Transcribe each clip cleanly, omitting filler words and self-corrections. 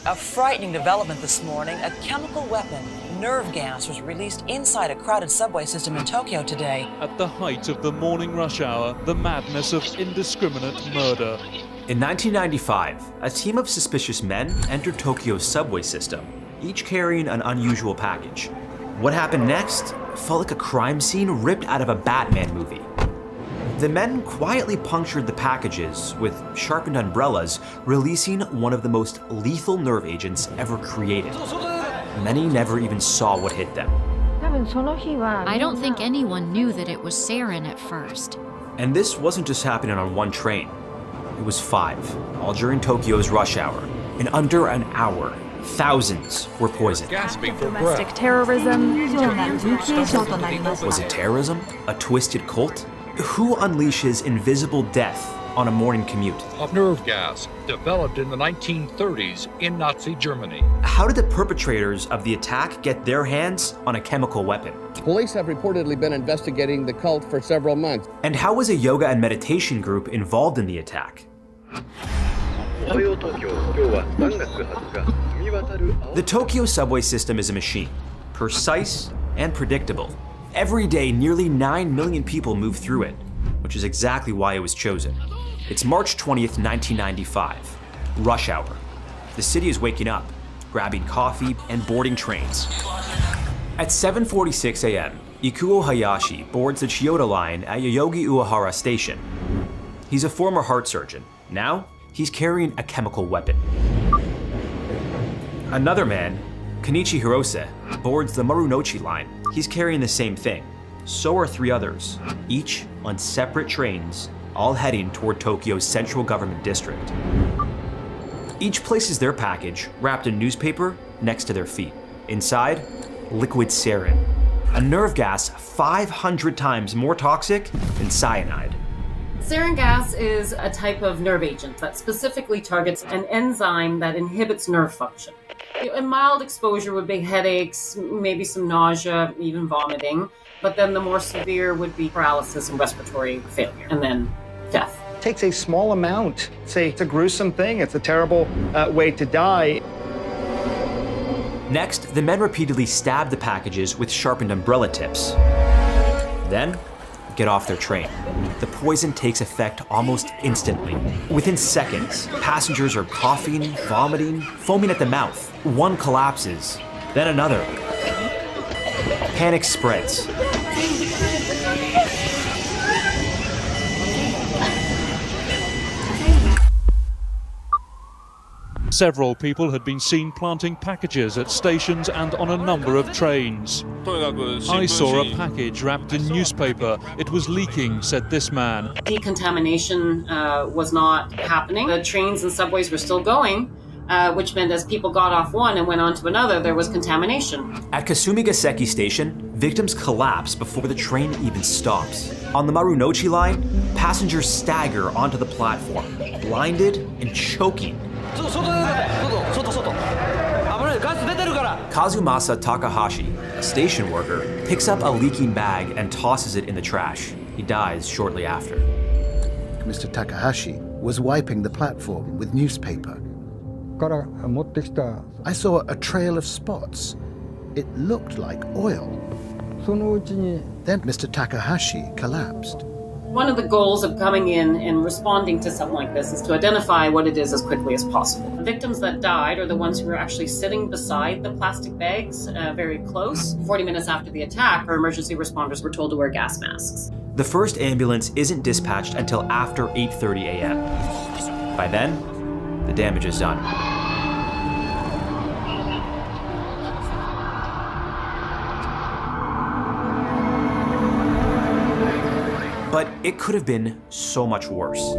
A frightening development this morning. A chemical weapon, nerve gas, was released inside a crowded subway system in Tokyo today. At the height of the morning rush hour, the madness of indiscriminate murder. In 1995, a team of suspicious men entered Tokyo's subway system, each carrying an unusual package. What happened next felt like a crime scene ripped out of a Batman movie. The men quietly punctured the packages with sharpened umbrellas, releasing one of the most lethal nerve agents ever created. Many never even saw what hit them. I don't think anyone knew that it was sarin at first. And this wasn't just happening on one train. It was 5, all during Tokyo's rush hour. In under an hour, thousands were poisoned. Gasping for Domestic breath. terrorism. Was it terrorism? A twisted cult? Who unleashes invisible death on a morning commute? Of nerve gas, developed in the 1930s in Nazi Germany. How did the perpetrators of the attack get their hands on a chemical weapon? Police have reportedly been investigating the cult for several months. And how was a yoga and meditation group involved in the attack? The Tokyo subway system is a machine, precise and predictable. Every day, nearly 9 million people move through it, which is exactly why it was chosen. It's March 20th, 1995, rush hour. The city is waking up, grabbing coffee and boarding trains. At 7:46 a.m., Ikuo Hayashi boards the Chiyoda line at Yoyogi Uehara Station. He's a former heart surgeon. Now, he's carrying a chemical weapon. Another man, Kenichi Hirose, boards the Marunouchi line. He's carrying the same thing. So are 3 others, each on separate trains, all heading toward Tokyo's central government district. Each places their package, wrapped in newspaper, next to their feet. Inside, liquid sarin, a nerve gas 500 times more toxic than cyanide. Sarin gas is a type of nerve agent that specifically targets an enzyme that inhibits nerve function. A mild exposure would be headaches, maybe some nausea, even vomiting, but then the more severe would be paralysis and respiratory failure, and then death. It takes a small amount. It's a gruesome thing. It's a terrible way to die. Next, the men repeatedly stab the packages with sharpened umbrella tips. Then, get off their train. The poison takes effect almost instantly. Within seconds, passengers are coughing, vomiting, foaming at the mouth. One collapses, then another. Panic spreads. Several people had been seen planting packages at stations and on a number of trains. I saw a package wrapped in newspaper. It was leaking, said this man. Decontamination was not happening. The trains and subways were still going, which meant as people got off one and went on to another, there was contamination. At Kasumigaseki Station, victims collapse before the train even stops. On the Marunouchi line, passengers stagger onto the platform, blinded and choking. Kazumasa Takahashi, a station worker, picks up a leaking bag and tosses it in the trash. He dies shortly after. Mr. Takahashi was wiping the platform with newspaper. I saw a trail of spots. It looked like oil. Then Mr. Takahashi collapsed. One of the goals of coming in and responding to something like this is to identify what it is as quickly as possible. The victims that died are the ones who were actually sitting beside the plastic bags, very close. 40 minutes after the attack, our emergency responders were told to wear gas masks. The first ambulance isn't dispatched until after 8:30 a.m. By then, the damage is done. But it could have been so much worse.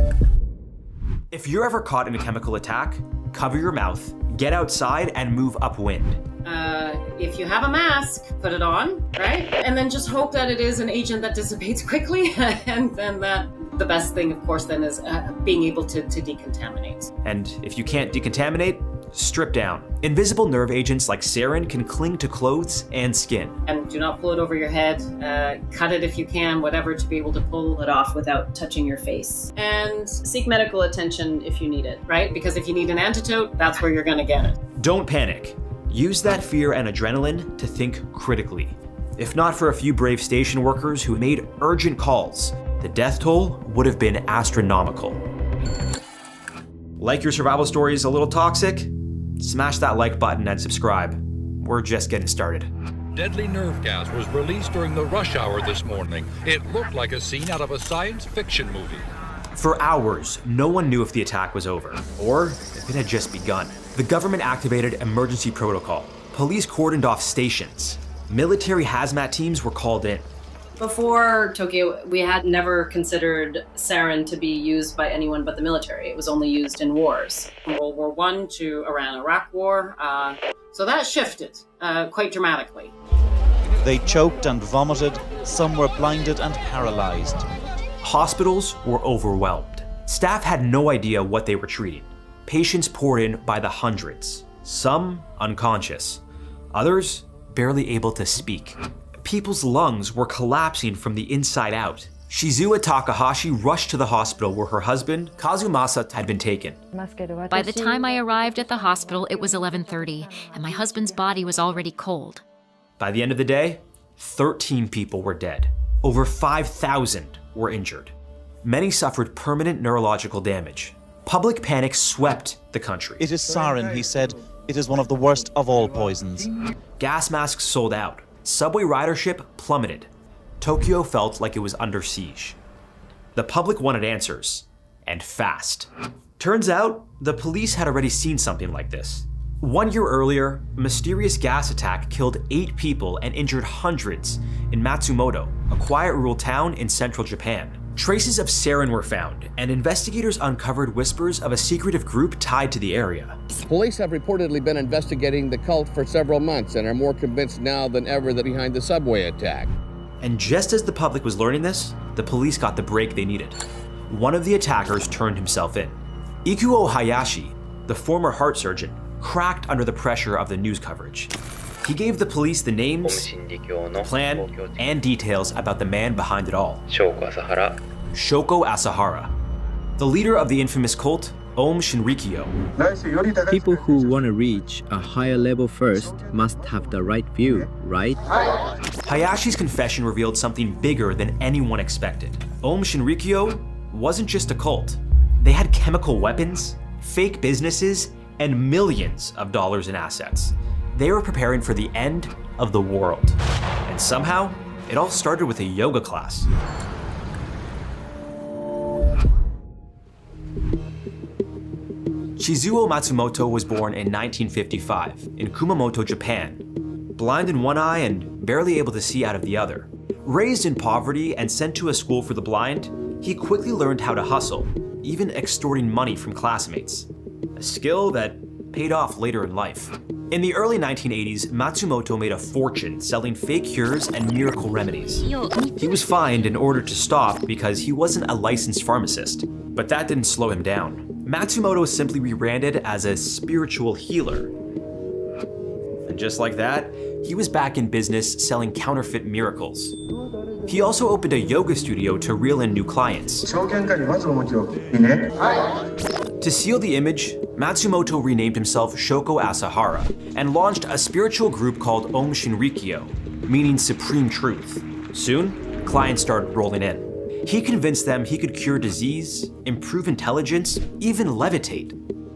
If you're ever caught in a chemical attack, cover your mouth, get outside, and move upwind. If you have a mask, put it on, right? And then just hope that it is an agent that dissipates quickly, and then the best thing, of course, then is being able to decontaminate. And if you can't decontaminate, Strip down. Invisible nerve agents like sarin can cling to clothes and skin. And do not pull it over your head. Cut it if you can, whatever, to be able to pull it off without touching your face. And seek medical attention if you need it, right? Because if you need an antidote, that's where you're going to get it. Don't panic. Use that fear and adrenaline to think critically. If not for a few brave station workers who made urgent calls, the death toll would have been astronomical. Like your survival stories a little toxic? Smash that like button and subscribe. We're just getting started. Deadly nerve gas was released during the rush hour this morning. It looked like a scene out of a science fiction movie. For hours, no one knew if the attack was over, or if it had just begun. The government activated emergency protocol. Police cordoned off stations. Military hazmat teams were called in. Before Tokyo, we had never considered sarin to be used by anyone but the military. It was only used in wars. From World War I to Iran-Iraq War. So that shifted quite dramatically. They choked and vomited. Some were blinded and paralyzed. Hospitals were overwhelmed. Staff had no idea what they were treating. Patients poured in by the hundreds. Some unconscious. Others barely able to speak. People's lungs were collapsing from the inside out. Shizuo Takahashi rushed to the hospital where her husband, Kazumasa, had been taken. By the time I arrived at the hospital, it was 11:30, and my husband's body was already cold. By the end of the day, 13 people were dead. Over 5,000 were injured. Many suffered permanent neurological damage. Public panic swept the country. It is sarin, he said. It is one of the worst of all poisons. Gas masks sold out. Subway ridership plummeted. Tokyo felt like it was under siege. The public wanted answers, and fast. Turns out, the police had already seen something like this. 1 year earlier, a mysterious gas attack killed 8 people and injured hundreds in Matsumoto, a quiet rural town in central Japan. Traces of sarin were found, and investigators uncovered whispers of a secretive group tied to the area. Police have reportedly been investigating the cult for several months and are more convinced now than ever that behind the subway attack. And just as the public was learning this, the police got the break they needed. One of the attackers turned himself in. Ikuo Hayashi, the former heart surgeon, cracked under the pressure of the news coverage. He gave the police the names, plan, and details about the man behind it all. Shoko Asahara, the leader of the infamous cult, Om Shinrikyo. People who want to reach a higher level first must have the right view, right? Hayashi's confession revealed something bigger than anyone expected. Om Shinrikyo wasn't just a cult. They had chemical weapons, fake businesses, and millions of dollars in assets. They were preparing for the end of the world. And somehow, it all started with a yoga class. Shizuo Matsumoto was born in 1955 in Kumamoto, Japan. Blind in one eye and barely able to see out of the other. Raised in poverty and sent to a school for the blind, he quickly learned how to hustle, even extorting money from classmates. A skill that paid off later in life. In the early 1980s, Matsumoto made a fortune selling fake cures and miracle remedies. He was fined and ordered to stop because he wasn't a licensed pharmacist, but that didn't slow him down. Matsumoto simply rebranded as a spiritual healer. And just like that, he was back in business selling counterfeit miracles. He also opened a yoga studio to reel in new clients. To seal the image, Matsumoto renamed himself Shoko Asahara and launched a spiritual group called Om Shinrikyo, meaning Supreme Truth. Soon, clients started rolling in. He convinced them he could cure disease, improve intelligence, even levitate.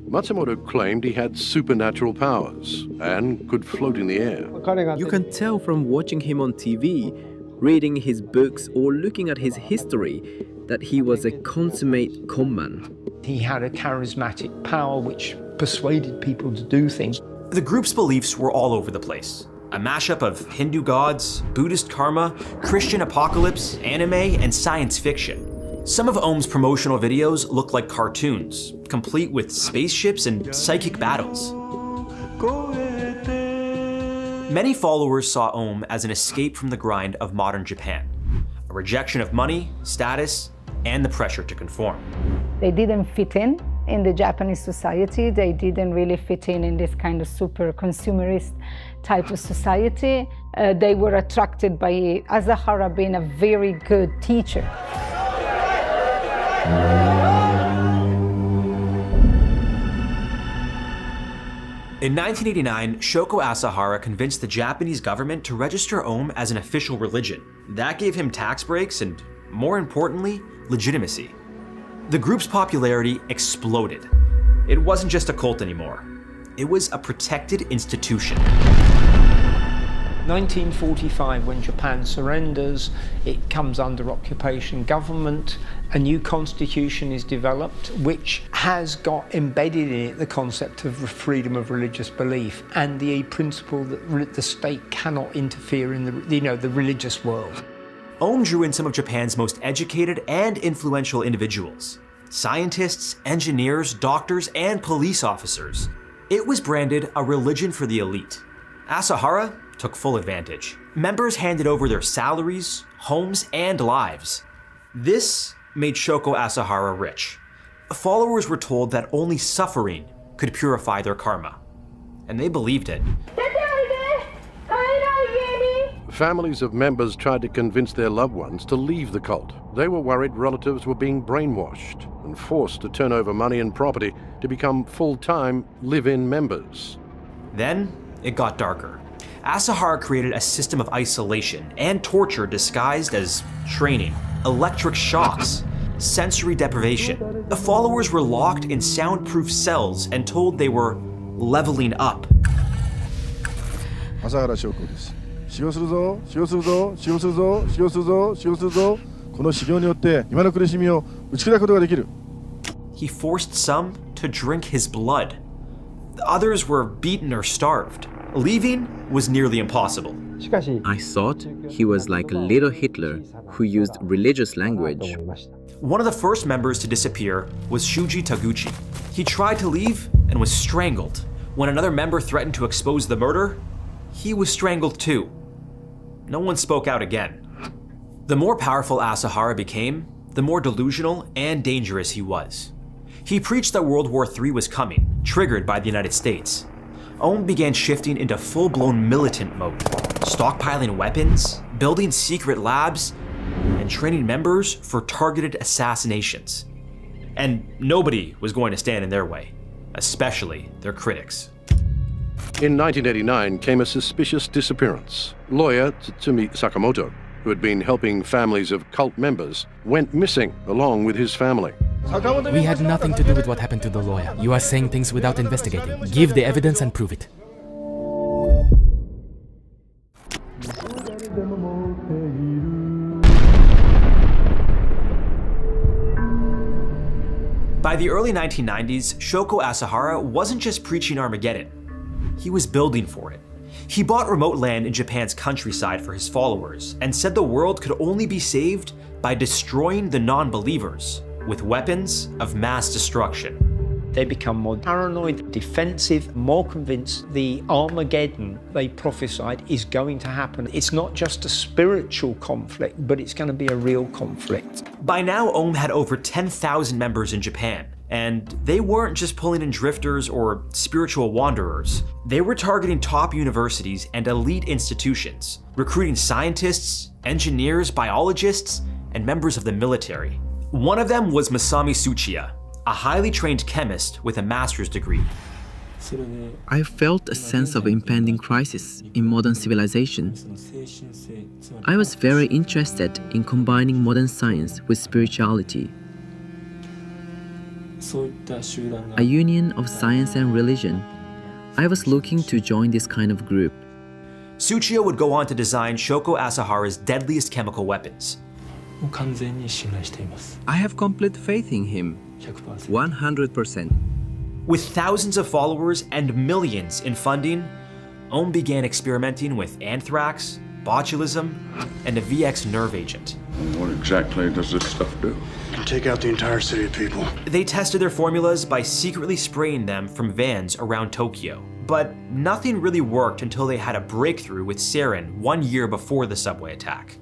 Matsumoto claimed he had supernatural powers and could float in the air. You can tell from watching him on TV, reading his books, or looking at his history that he was a consummate conman. He had a charismatic power which persuaded people to do things. The group's beliefs were all over the place. A mashup of Hindu gods, Buddhist karma, Christian apocalypse, anime, and science fiction. Some of Om's promotional videos looked like cartoons, complete with spaceships and psychic battles. Many followers saw Om as an escape from the grind of modern Japan, a rejection of money, status, and the pressure to conform. They didn't fit in in the Japanese society. They didn't really fit in this kind of super consumerist type of society. They were attracted by Asahara being a very good teacher. In 1989, Shoko Asahara convinced the Japanese government to register Om as an official religion. That gave him tax breaks and, more importantly, legitimacy. The group's popularity exploded. It wasn't just a cult anymore. It was a protected institution. 1945, when Japan surrenders, it comes under occupation government. A new constitution is developed, which has got embedded in it the concept of freedom of religious belief and the principle that the state cannot interfere in the religious world. Om drew in some of Japan's most educated and influential individuals: scientists, engineers, doctors, and police officers. It was branded a religion for the elite. Asahara took full advantage. Members handed over their salaries, homes, and lives. This made Shoko Asahara rich. Followers were told that only suffering could purify their karma, and they believed it. Families of members tried to convince their loved ones to leave the cult. They were worried relatives were being brainwashed and forced to turn over money and property to become full-time live-in members. Then it got darker. Asahara created a system of isolation and torture disguised as training, electric shocks, sensory deprivation. The followers were locked in soundproof cells and told they were leveling up. 朝原将校です。修行するぞ、修行するぞ、修行するぞ、修行するぞ、修行するぞ。この修行によって今の苦しみを打ち砕くことができる。He forced some to drink his blood. Others were beaten or starved. Leaving was nearly impossible. I thought he was like a little Hitler who used religious language. One of the first members to disappear was Shuji Taguchi. He tried to leave and was strangled. When another member threatened to expose the murder, he was strangled too. No one spoke out again. The more powerful Asahara became, the more delusional and dangerous he was. He preached that World War III was coming, triggered by the United States. Om began shifting into full-blown militant mode, stockpiling weapons, building secret labs, and training members for targeted assassinations. And nobody was going to stand in their way, especially their critics. In 1989 came a suspicious disappearance. Lawyer Tsutsumi Sakamoto, who had been helping families of cult members, went missing along with his family. We had nothing to do with what happened to the lawyer. You are saying things without investigating. Give the evidence and prove it. By the early 1990s, Shoko Asahara wasn't just preaching Armageddon. He was building for it. He bought remote land in Japan's countryside for his followers and said the world could only be saved by destroying the non-believers with weapons of mass destruction. They become more paranoid, defensive, more convinced the Armageddon they prophesied is going to happen. It's not just a spiritual conflict, but it's going to be a real conflict. By now, Om had over 10,000 members in Japan, and they weren't just pulling in drifters or spiritual wanderers. They were targeting top universities and elite institutions, recruiting scientists, engineers, biologists, and members of the military. One of them was Masami Tsuchiya, a highly trained chemist with a master's degree. I felt a sense of impending crisis in modern civilization. I was very interested in combining modern science with spirituality. A union of science and religion. I was looking to join this kind of group. Tsuchiya would go on to design Shoko Asahara's deadliest chemical weapons. I have complete faith in him. 100%. With thousands of followers and millions in funding, Om began experimenting with anthrax, botulism, and a VX nerve agent. What exactly does this stuff do? It can take out the entire city of people. They tested their formulas by secretly spraying them from vans around Tokyo. But nothing really worked until they had a breakthrough with sarin 1 year before the subway attack.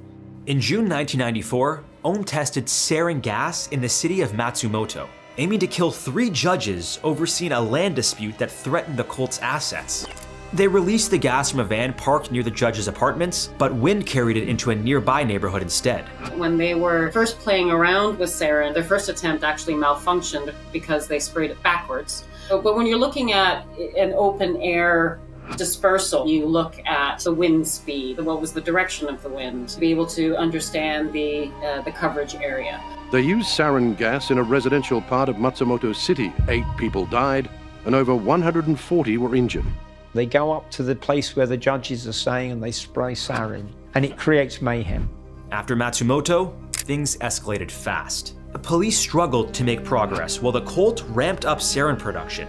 In June 1994, Om tested sarin gas in the city of Matsumoto. aiming to kill 3 judges overseeing a land dispute that threatened the cult's assets. They released the gas from a van parked near the judge's apartments, but wind carried it into a nearby neighborhood instead. When they were first playing around with sarin, their first attempt actually malfunctioned because they sprayed it backwards. But when you're looking at an open air dispersal, you look at the wind speed, what was the direction of the wind, to be able to understand the coverage area. They used sarin gas in a residential part of Matsumoto City. 8 people died and over 140 were injured. They go up to the place where the judges are staying and they spray sarin, and it creates mayhem. After Matsumoto, things escalated fast. The police struggled to make progress while the cult ramped up sarin production.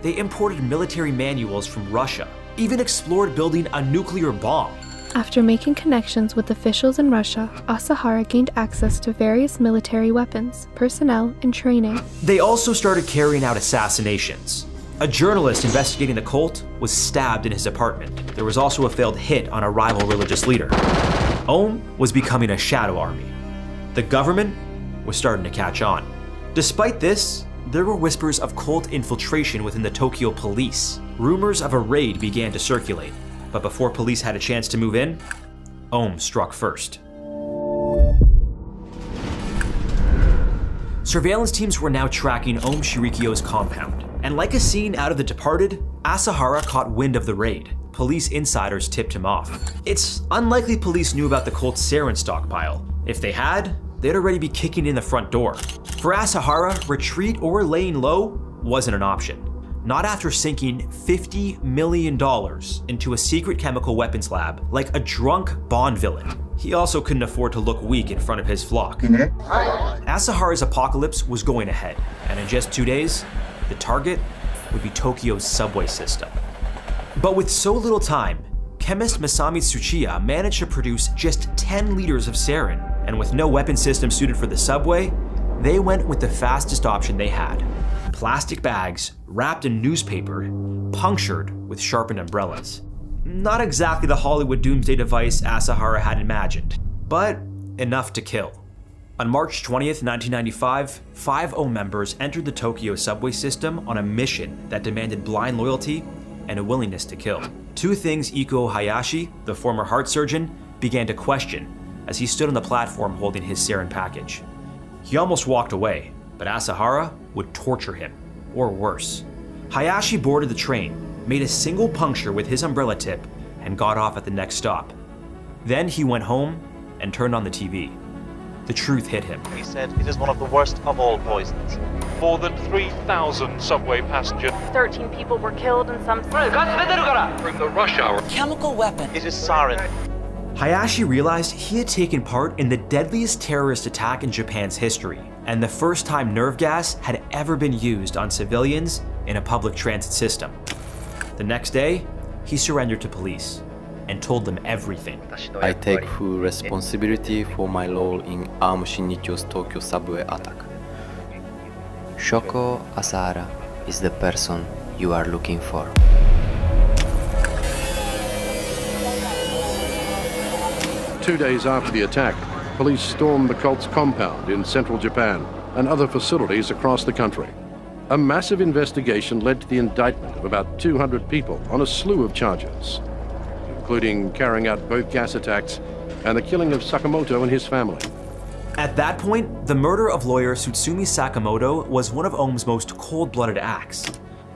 They imported military manuals from Russia, even explored building a nuclear bomb. After making connections with officials in Russia, Asahara gained access to various military weapons, personnel, and training. They also started carrying out assassinations. A journalist investigating the cult was stabbed in his apartment. There was also a failed hit on a rival religious leader. Ohm was becoming a shadow army. The government was starting to catch on. Despite this, there were whispers of cult infiltration within the Tokyo police. Rumors of a raid began to circulate, but before police had a chance to move in, Ohm struck first. Surveillance teams were now tracking Ohm Shirikyo's compound, and like a scene out of The Departed, Asahara caught wind of the raid. Police insiders tipped him off. It's unlikely police knew about the cult's sarin stockpile. If they had, they'd already be kicking in the front door. For Asahara, retreat or laying low wasn't an option. Not after sinking $50 million into a secret chemical weapons lab like a drunk Bond villain. He also couldn't afford to look weak in front of his flock. Asahara's apocalypse was going ahead, and in just 2 days, the target would be Tokyo's subway system. But with so little time, chemist Masami Tsuchiya managed to produce just 10 liters of sarin, and with no weapon system suited for the subway, they went with the fastest option they had. Plastic bags wrapped in newspaper, punctured with sharpened umbrellas. Not exactly the Hollywood doomsday device Asahara had imagined, but enough to kill. On March 20th, 1995, 5 Ohm members entered the Tokyo subway system on a mission that demanded blind loyalty and a willingness to kill. 2 things Iko Hayashi, the former heart surgeon, began to question as he stood on the platform holding his sarin package. He almost walked away, but Asahara would torture him, or worse. Hayashi boarded the train, made a single puncture with his umbrella tip, and got off at the next stop. Then he went home and turned on the TV. The truth hit him. He said it is one of the worst of all poisons. More than 3,000 subway passengers. 13 people were killed and some... During the rush hour. Chemical weapon. It is sarin. Hayashi realized he had taken part in the deadliest terrorist attack in Japan's history, and the first time nerve gas had ever been used on civilians in a public transit system. The next day, he surrendered to police and told them everything. I take full responsibility for my role in Arm Shinnichyo's Tokyo subway attack. Shoko Asahara is the person you are looking for. Two days after the attack, police stormed the cult's compound in central Japan and other facilities across the country. A massive investigation led to the indictment of about 200 people on a slew of charges, including carrying out both gas attacks and the killing of Sakamoto and his family. At that point, the murder of lawyer Tsutsumi Sakamoto was one of Ohm's most cold-blooded acts.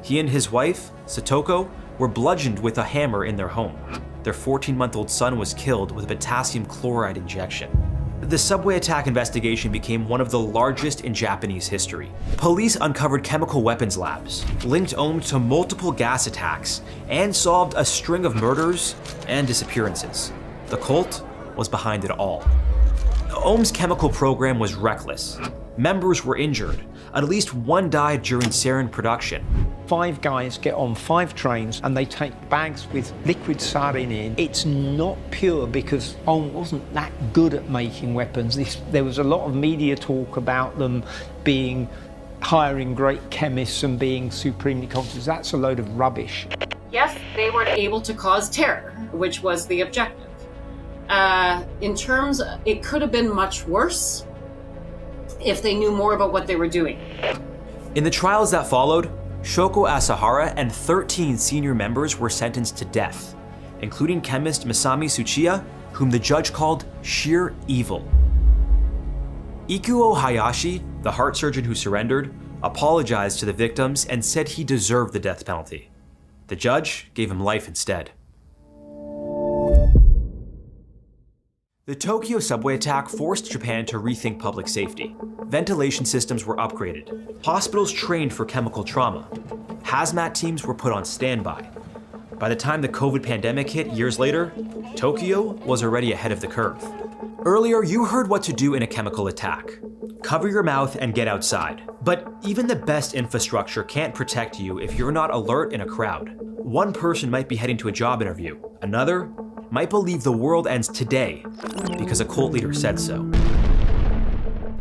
He and his wife, Satoko, were bludgeoned with a hammer in their home. Their 14-month-old son was killed with a potassium chloride injection. The subway attack investigation became one of the largest in Japanese history. Police uncovered chemical weapons labs, linked Ohm to multiple gas attacks, and solved a string of murders and disappearances. The cult was behind it all. Ohm's chemical program was reckless. Members were injured. At least one died during sarin production. 5 guys get on 5 trains and they take bags with liquid sarin in. It's not pure because Ohm wasn't that good at making weapons. There was a lot of media talk about them hiring great chemists and being supremely competent. That's a load of rubbish. Yes, they were able to cause terror, which was the objective. In terms, it could have been much worse if they knew more about what they were doing. In the trials that followed, Shoko Asahara and 13 senior members were sentenced to death, including chemist Masami Tsuchiya, whom the judge called sheer evil. Ikuo Hayashi, the heart surgeon who surrendered, apologized to the victims and said he deserved the death penalty. The judge gave him life instead. The Tokyo subway attack forced Japan to rethink public safety. Ventilation systems were upgraded. Hospitals trained for chemical trauma. Hazmat teams were put on standby. By the time the COVID pandemic hit years later, Tokyo was already ahead of the curve. Earlier, you heard what to do in a chemical attack. Cover your mouth and get outside. But even the best infrastructure can't protect you if you're not alert in a crowd. One person might be heading to a job interview. Another might believe the world ends today because a cult leader said so.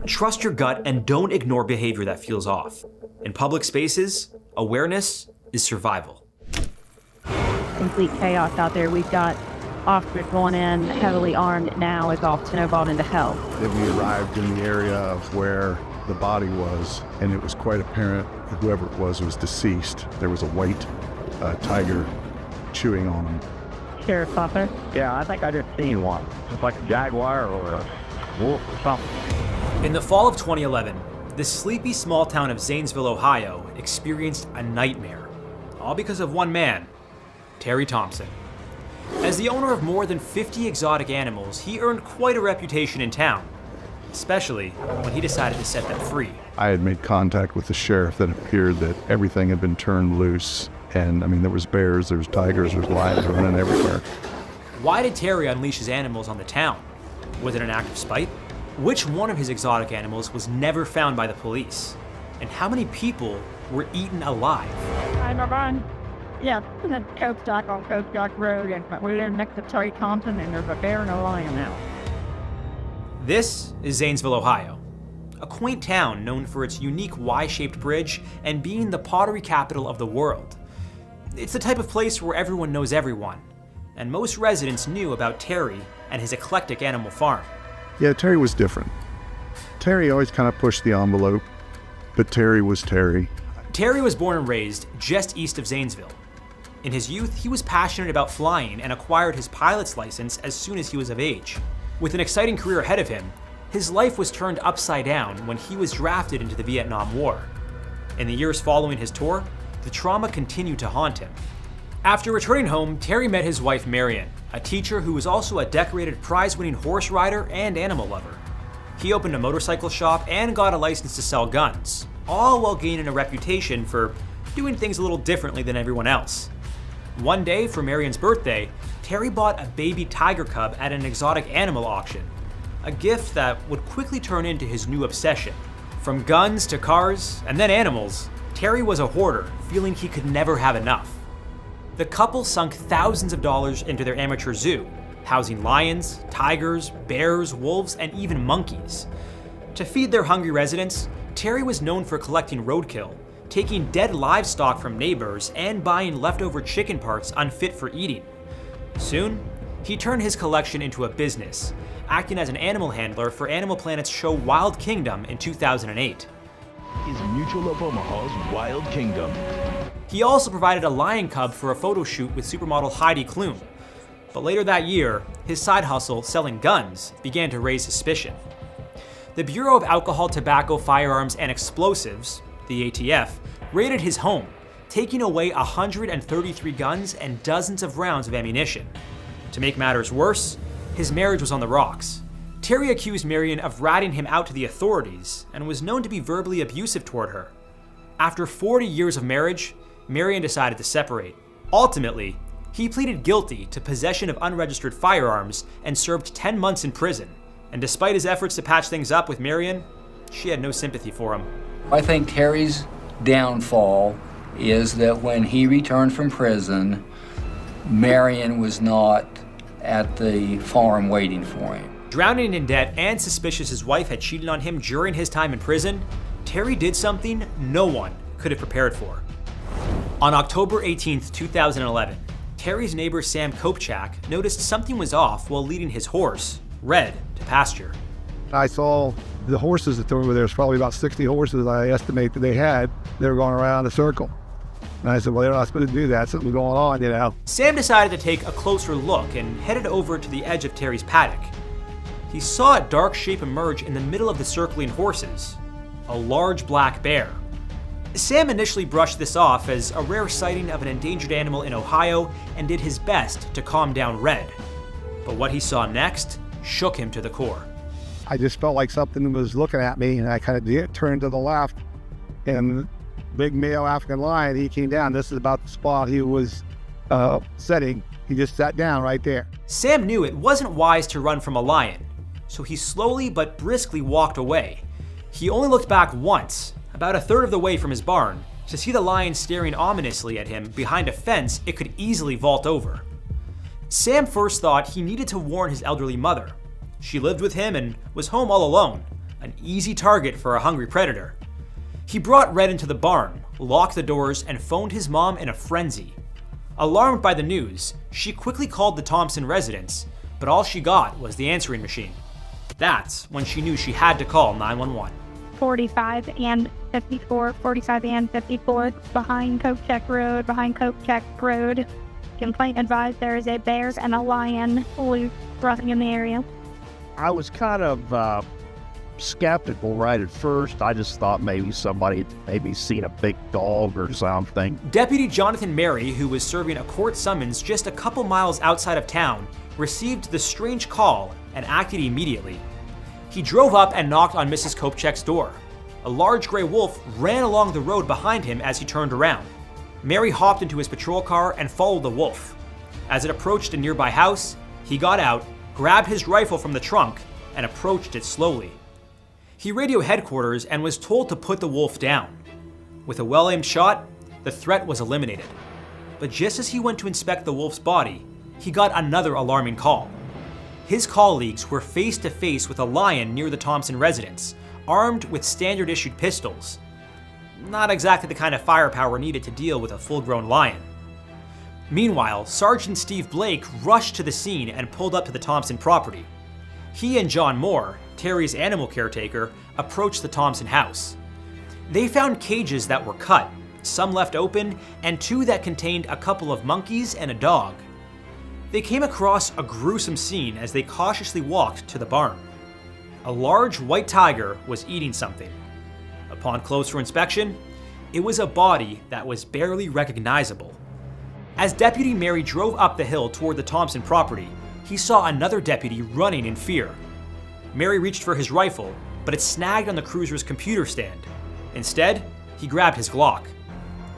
Trust your gut and don't ignore behavior that feels off. In public spaces, awareness is survival. Complete chaos out there. We've got officers going in heavily armed now as all snowballed into hell. Then we arrived in the area of where the body was, and it was quite apparent that whoever it was deceased. There was a white tiger chewing on him. Sheriff's officer? Yeah, I think I just seen one. It's like a jaguar or a wolf or something. In the fall of 2011, the sleepy small town of Zanesville, Ohio, experienced a nightmare. All because of one man, Terry Thompson. As the owner of more than 50 exotic animals, he earned quite a reputation in town, especially when he decided to set them free. I had made contact with the sheriff that appeared that everything had been turned loose. And I mean, there was bears, there was tigers, there was lions running everywhere. Why did Terry unleash his animals on the town? Was it an act of spite? Which one of his exotic animals was never found by the police? And how many people were eaten alive? Hi, Marvin. Yeah, this is Coke Dock on Coke Dock Road, and we live next to Terry Thompson, and there's a bear and a lion now. This is Zanesville, Ohio, a quaint town known for its unique Y-shaped bridge and being the pottery capital of the world. It's the type of place where everyone knows everyone, and most residents knew about Terry and his eclectic animal farm. Yeah, Terry was different. Terry always kind of pushed the envelope, but Terry was Terry. Terry was born and raised just east of Zanesville. In his youth, he was passionate about flying and acquired his pilot's license as soon as he was of age. With an exciting career ahead of him, his life was turned upside down when he was drafted into the Vietnam War. In the years following his tour, the trauma continued to haunt him. After returning home, Terry met his wife Marion, a teacher who was also a decorated prize-winning horse rider and animal lover. He opened a motorcycle shop and got a license to sell guns, all while gaining a reputation for doing things a little differently than everyone else. One day, for Marion's birthday, Terry bought a baby tiger cub at an exotic animal auction, a gift that would quickly turn into his new obsession. From guns to cars, and then animals, Terry was a hoarder, feeling he could never have enough. The couple sunk thousands of dollars into their amateur zoo, housing lions, tigers, bears, wolves, and even monkeys. To feed their hungry residents, Terry was known for collecting roadkill, taking dead livestock from neighbors, and buying leftover chicken parts unfit for eating. Soon, he turned his collection into a business, acting as an animal handler for Animal Planet's show Wild Kingdom in 2008. Is Mutual of Omaha's Wild Kingdom. He also provided a lion cub for a photo shoot with supermodel Heidi Klum. But later that year, his side hustle, selling guns, began to raise suspicion. The Bureau of Alcohol, Tobacco, Firearms, and Explosives, the ATF, raided his home, taking away 133 guns and dozens of rounds of ammunition. To make matters worse, his marriage was on the rocks. Terry accused Marion of ratting him out to the authorities and was known to be verbally abusive toward her. After 40 years of marriage, Marion decided to separate. Ultimately, he pleaded guilty to possession of unregistered firearms and served 10 months in prison. And despite his efforts to patch things up with Marion, she had no sympathy for him. I think Terry's downfall is that when he returned from prison, Marion was not at the farm waiting for him. Drowning in debt and suspicious his wife had cheated on him during his time in prison, Terry did something no one could have prepared for. On October 18, 2011, Terry's neighbor Sam Kopchak noticed something was off while leading his horse, Red, to pasture. I saw The horses that were there was probably about 60 horses I estimate that they had. They were going around a circle. And I said, well, they're not supposed to do that. Something's going on, you know. Sam decided to take a closer look and headed over to the edge of Terry's paddock. He saw a dark shape emerge in the middle of the circling horses. A large black bear. Sam initially brushed this off as a rare sighting of an endangered animal in Ohio and did his best to calm down Red. But what he saw next shook him to the core. I just felt like something was looking at me, and I kind of turned to the left, and big male African lion, he came down. This is about the spot he was setting. He just sat down right there. Sam knew it wasn't wise to run from a lion, so he slowly but briskly walked away. He only looked back once, about a third of the way from his barn, to see the lion staring ominously at him behind a fence it could easily vault over. Sam first thought he needed to warn his elderly mother. She lived with him and was home all alone, an easy target for a hungry predator. He brought Red into the barn, locked the doors, and phoned his mom in a frenzy. Alarmed by the news, she quickly called the Thompson residence, but all she got was the answering machine. That's when she knew she had to call 911. 45 and 54 behind Coke Check Road. Complaint advised there is a bear and a lion loose running in the area. I was kind of skeptical right at first. I just thought maybe somebody had seen a big dog or something. Deputy Jonathan Mary, who was serving a court summons just a couple miles outside of town, received the strange call and acted immediately. He drove up and knocked on Mrs. Kopechek's door. A large gray wolf ran along the road behind him as he turned around. Mary hopped into his patrol car and followed the wolf. As it approached a nearby house, he got out, grabbed his rifle from the trunk, and approached it slowly. He radioed headquarters and was told to put the wolf down. With a well-aimed shot, the threat was eliminated. But just as he went to inspect the wolf's body, he got another alarming call. His colleagues were face to face with a lion near the Thompson residence, armed with standard-issued pistols. Not exactly the kind of firepower needed to deal with a full-grown lion. Meanwhile, Sergeant Steve Blake rushed to the scene and pulled up to the Thompson property. He and John Moore, Terry's animal caretaker, approached the Thompson house. They found cages that were cut, some left open, and two that contained a couple of monkeys and a dog. They came across a gruesome scene as they cautiously walked to the barn. A large white tiger was eating something. Upon closer inspection, it was a body that was barely recognizable. As Deputy Mary drove up the hill toward the Thompson property, he saw another deputy running in fear. Mary reached for his rifle, but it snagged on the cruiser's computer stand. Instead, he grabbed his Glock.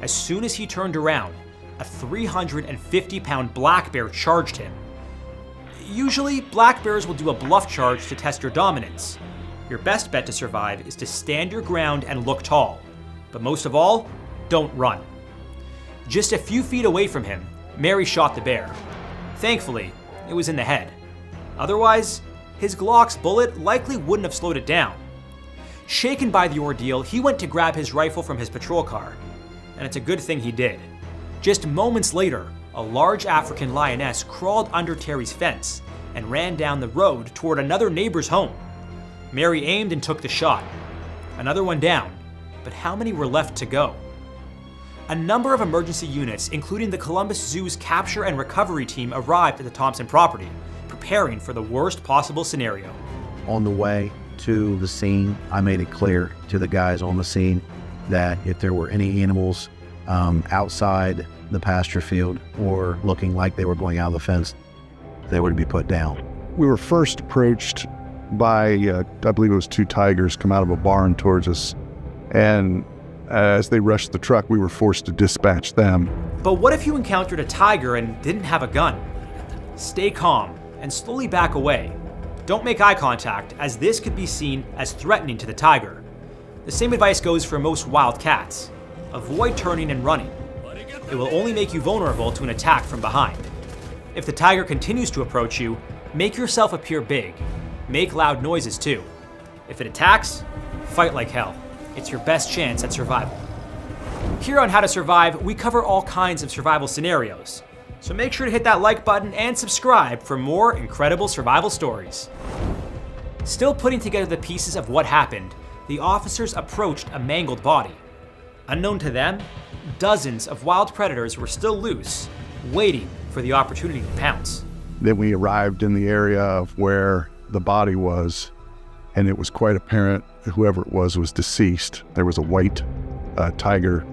As soon as he turned around, a 350-pound black bear charged him. Usually, black bears will do a bluff charge to test your dominance. Your best bet to survive is to stand your ground and look tall. But most of all, don't run. Just a few feet away from him, Mary shot the bear. Thankfully, it was in the head. Otherwise, his Glock's bullet likely wouldn't have slowed it down. Shaken by the ordeal, he went to grab his rifle from his patrol car. And it's a good thing he did. Just moments later, a large African lioness crawled under Terry's fence and ran down the road toward another neighbor's home. Mary aimed and took the shot. Another one down, but how many were left to go? A number of emergency units, including the Columbus Zoo's capture and recovery team, arrived at the Thompson property, preparing for the worst possible scenario. On the way to the scene, I made it clear to the guys on the scene that if there were any animals outside the pasture field or looking like they were going out of the fence, they would be put down. We were first approached by, I believe it was two tigers come out of a barn towards us, and as they rushed the truck, we were forced to dispatch them. But what if you encountered a tiger and didn't have a gun? Stay calm and slowly back away. Don't make eye contact, as this could be seen as threatening to the tiger. The same advice goes for most wild cats. Avoid turning and running. It will only make you vulnerable to an attack from behind. If the tiger continues to approach you, make yourself appear big. Make loud noises too. If it attacks, fight like hell. It's your best chance at survival. Here on How to Survive, we cover all kinds of survival scenarios. So make sure to hit that like button and subscribe for more incredible survival stories. Still putting together the pieces of what happened, the officers approached a mangled body. Unknown to them, dozens of wild predators were still loose, waiting for the opportunity to pounce. Then we arrived in the area of where the body was, and it was quite apparent that whoever it was deceased. There was a white tiger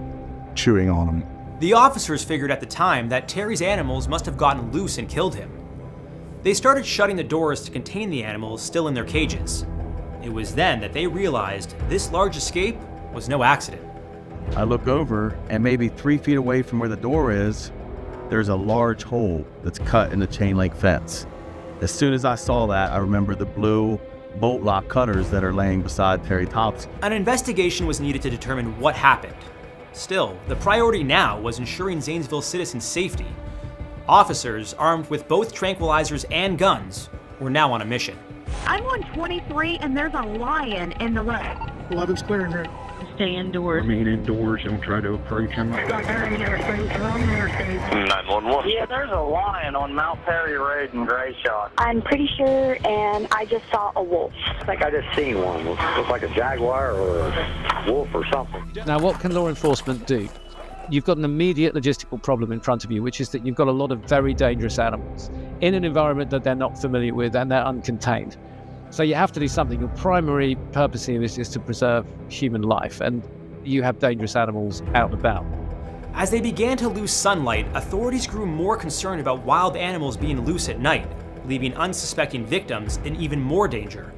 chewing on him. The officers figured at the time that Terry's animals must have gotten loose and killed him. They started shutting the doors to contain the animals still in their cages. It was then that they realized this large escape was no accident. I look over, and maybe 3 feet away from where the door is, there's a large hole that's cut in the chain link fence. As soon as I saw that, I remember the blue bolt lock cutters that are laying beside Terry Thompson. An investigation was needed to determine what happened. Still, the priority now was ensuring Zanesville citizens' safety. Officers, armed with both tranquilizers and guns, were now on a mission. I'm on 23 and there's a lion in the road. 11's clear in here. Stay indoors. Remain indoors and try to approach him. 911. Yeah, there's a lion on Mount Perry Road in Gray Shot. I'm pretty sure, and I just saw a wolf. I think I just seen one. Looks like a jaguar or a wolf or something. Now, what can law enforcement do? You've got an immediate logistical problem in front of you, which is that you've got a lot of very dangerous animals in an environment that they're not familiar with and they're uncontained. So you have to do something. Your primary purpose here is to preserve human life, and you have dangerous animals out and about. As they began to lose sunlight, authorities grew more concerned about wild animals being loose at night, leaving unsuspecting victims in even more danger.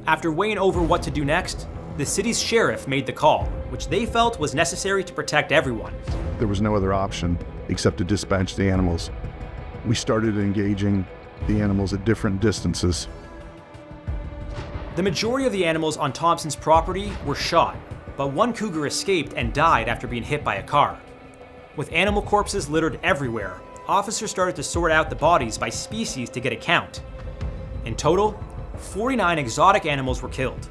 After weighing over what to do next, the city's sheriff made the call, which they felt was necessary to protect everyone. There was no other option except to dispatch the animals. We started engaging the animals at different distances. The majority of the animals on Thompson's property were shot, but one cougar escaped and died after being hit by a car. With animal corpses littered everywhere, officers started to sort out the bodies by species to get a count. In total, 49 exotic animals were killed.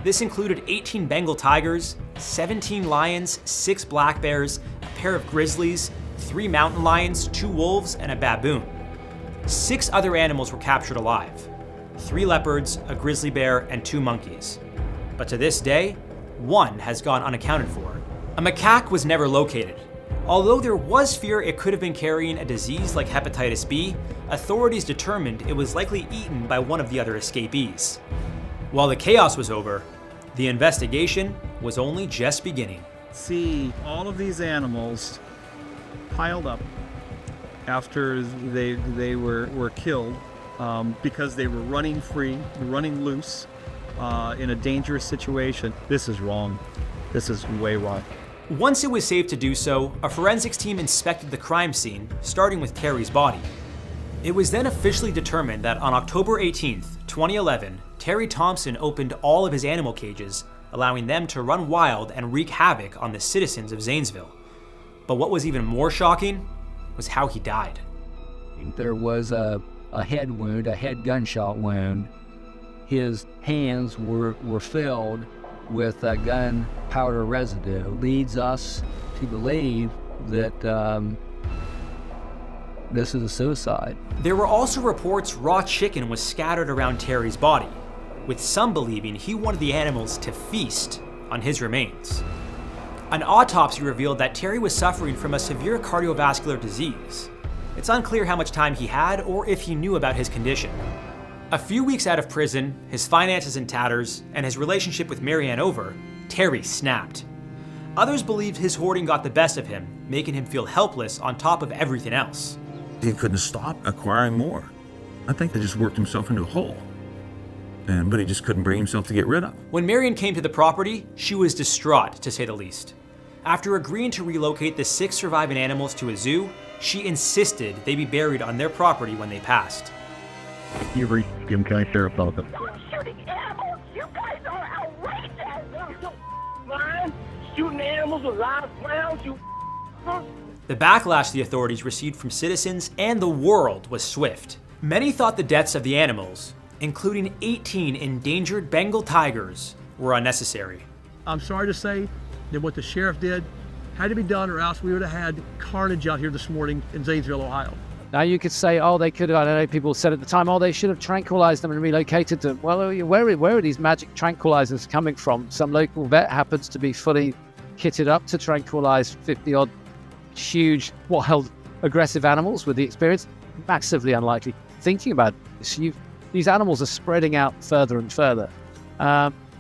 This included 18 Bengal tigers, 17 lions, 6 black bears, a pair of grizzlies, 3 mountain lions, 2 wolves, and a baboon. 6 other animals were captured alive: 3 leopards, a grizzly bear, and 2 monkeys. But to this day, 1 has gone unaccounted for. A macaque was never located. Although there was fear it could have been carrying a disease like hepatitis B, authorities determined it was likely eaten by one of the other escapees. While the chaos was over, the investigation was only just beginning. See all of these animals piled up after they were killed because they were running free, running loose in a dangerous situation. This is wrong. This is way wrong. Once it was safe to do so, a forensics team inspected the crime scene, starting with Terry's body. It was then officially determined that on October 18th, 2011, Terry Thompson opened all of his animal cages, allowing them to run wild and wreak havoc on the citizens of Zanesville. But what was even more shocking was how he died. There was a head wound, a head gunshot wound. His hands were filled with gunpowder residue. Leads us to believe that this is a suicide. There were also reports raw chicken was scattered around Terry's body, with some believing he wanted the animals to feast on his remains. An autopsy revealed that Terry was suffering from a severe cardiovascular disease. It's unclear how much time he had or if he knew about his condition. A few weeks out of prison, his finances in tatters, and his relationship with Marianne over, Terry snapped. Others believed his hoarding got the best of him, making him feel helpless on top of everything else. He couldn't stop acquiring more. I think he just worked himself into a hole. But he just couldn't bring himself to get rid of. When Marianne came to the property, she was distraught, to say the least. After agreeing to relocate the 6 surviving animals to a zoo, she insisted they be buried on their property when they passed. You reached Jim County Sheriff's Office. Shooting animals? You guys are outrageous! Man, shooting animals with live clowns, you... The backlash the authorities received from citizens and the world was swift. Many thought the deaths of the animals, including 18 endangered Bengal tigers, were unnecessary. I'm sorry to say that what the sheriff did had to be done, or else we would have had carnage out here this morning in Zanesville, Ohio. Now you could say, oh, they could have, I don't know, people said at the time, oh, they should have tranquilized them and relocated them. Well, where are these magic tranquilizers coming from? Some local vet happens to be fully kitted up to tranquilize 50-odd huge, wild, aggressive animals with the experience. Massively unlikely. Thinking about this, these animals are spreading out further and further.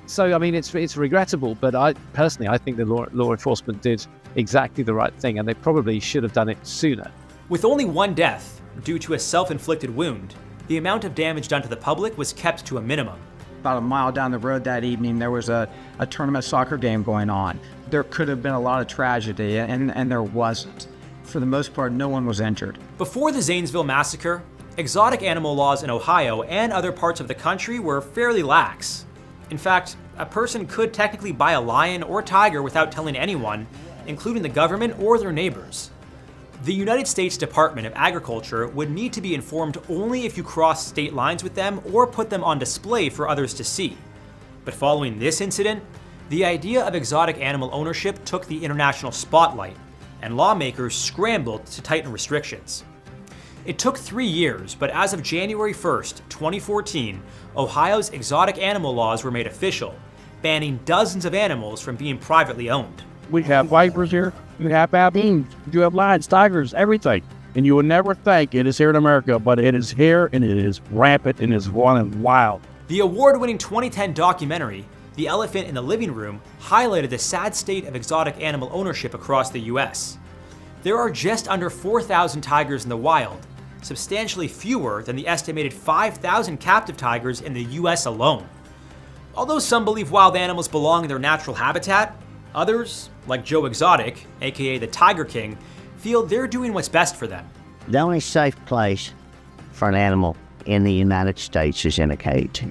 So, I mean, it's regrettable, but I think the law enforcement did exactly the right thing, and they probably should have done it sooner. With only one death, due to a self-inflicted wound, the amount of damage done to the public was kept to a minimum. About a mile down the road that evening, there was a tournament soccer game going on. There could have been a lot of tragedy, and there wasn't. For the most part, no one was injured. Before the Zanesville Massacre, exotic animal laws in Ohio and other parts of the country were fairly lax. In fact, a person could technically buy a lion or tiger without telling anyone, including the government or their neighbors. The United States Department of Agriculture would need to be informed only if you crossed state lines with them or put them on display for others to see. But following this incident, the idea of exotic animal ownership took the international spotlight, and lawmakers scrambled to tighten restrictions. It took 3 years, but as of January 1st, 2014, Ohio's exotic animal laws were made official, banning dozens of animals from being privately owned. We have vipers here, you have baboons, you have lions, tigers, everything. And you would never think it is here in America, but it is here and it is rampant and is running wild. The award-winning 2010 documentary, The Elephant in the Living Room, highlighted the sad state of exotic animal ownership across the US. There are just under 4,000 tigers in the wild, substantially fewer than the estimated 5,000 captive tigers in the US alone. Although some believe wild animals belong in their natural habitat, others, like Joe Exotic, aka the Tiger King, feel they're doing what's best for them. The only safe place for an animal in the United States is in a cage,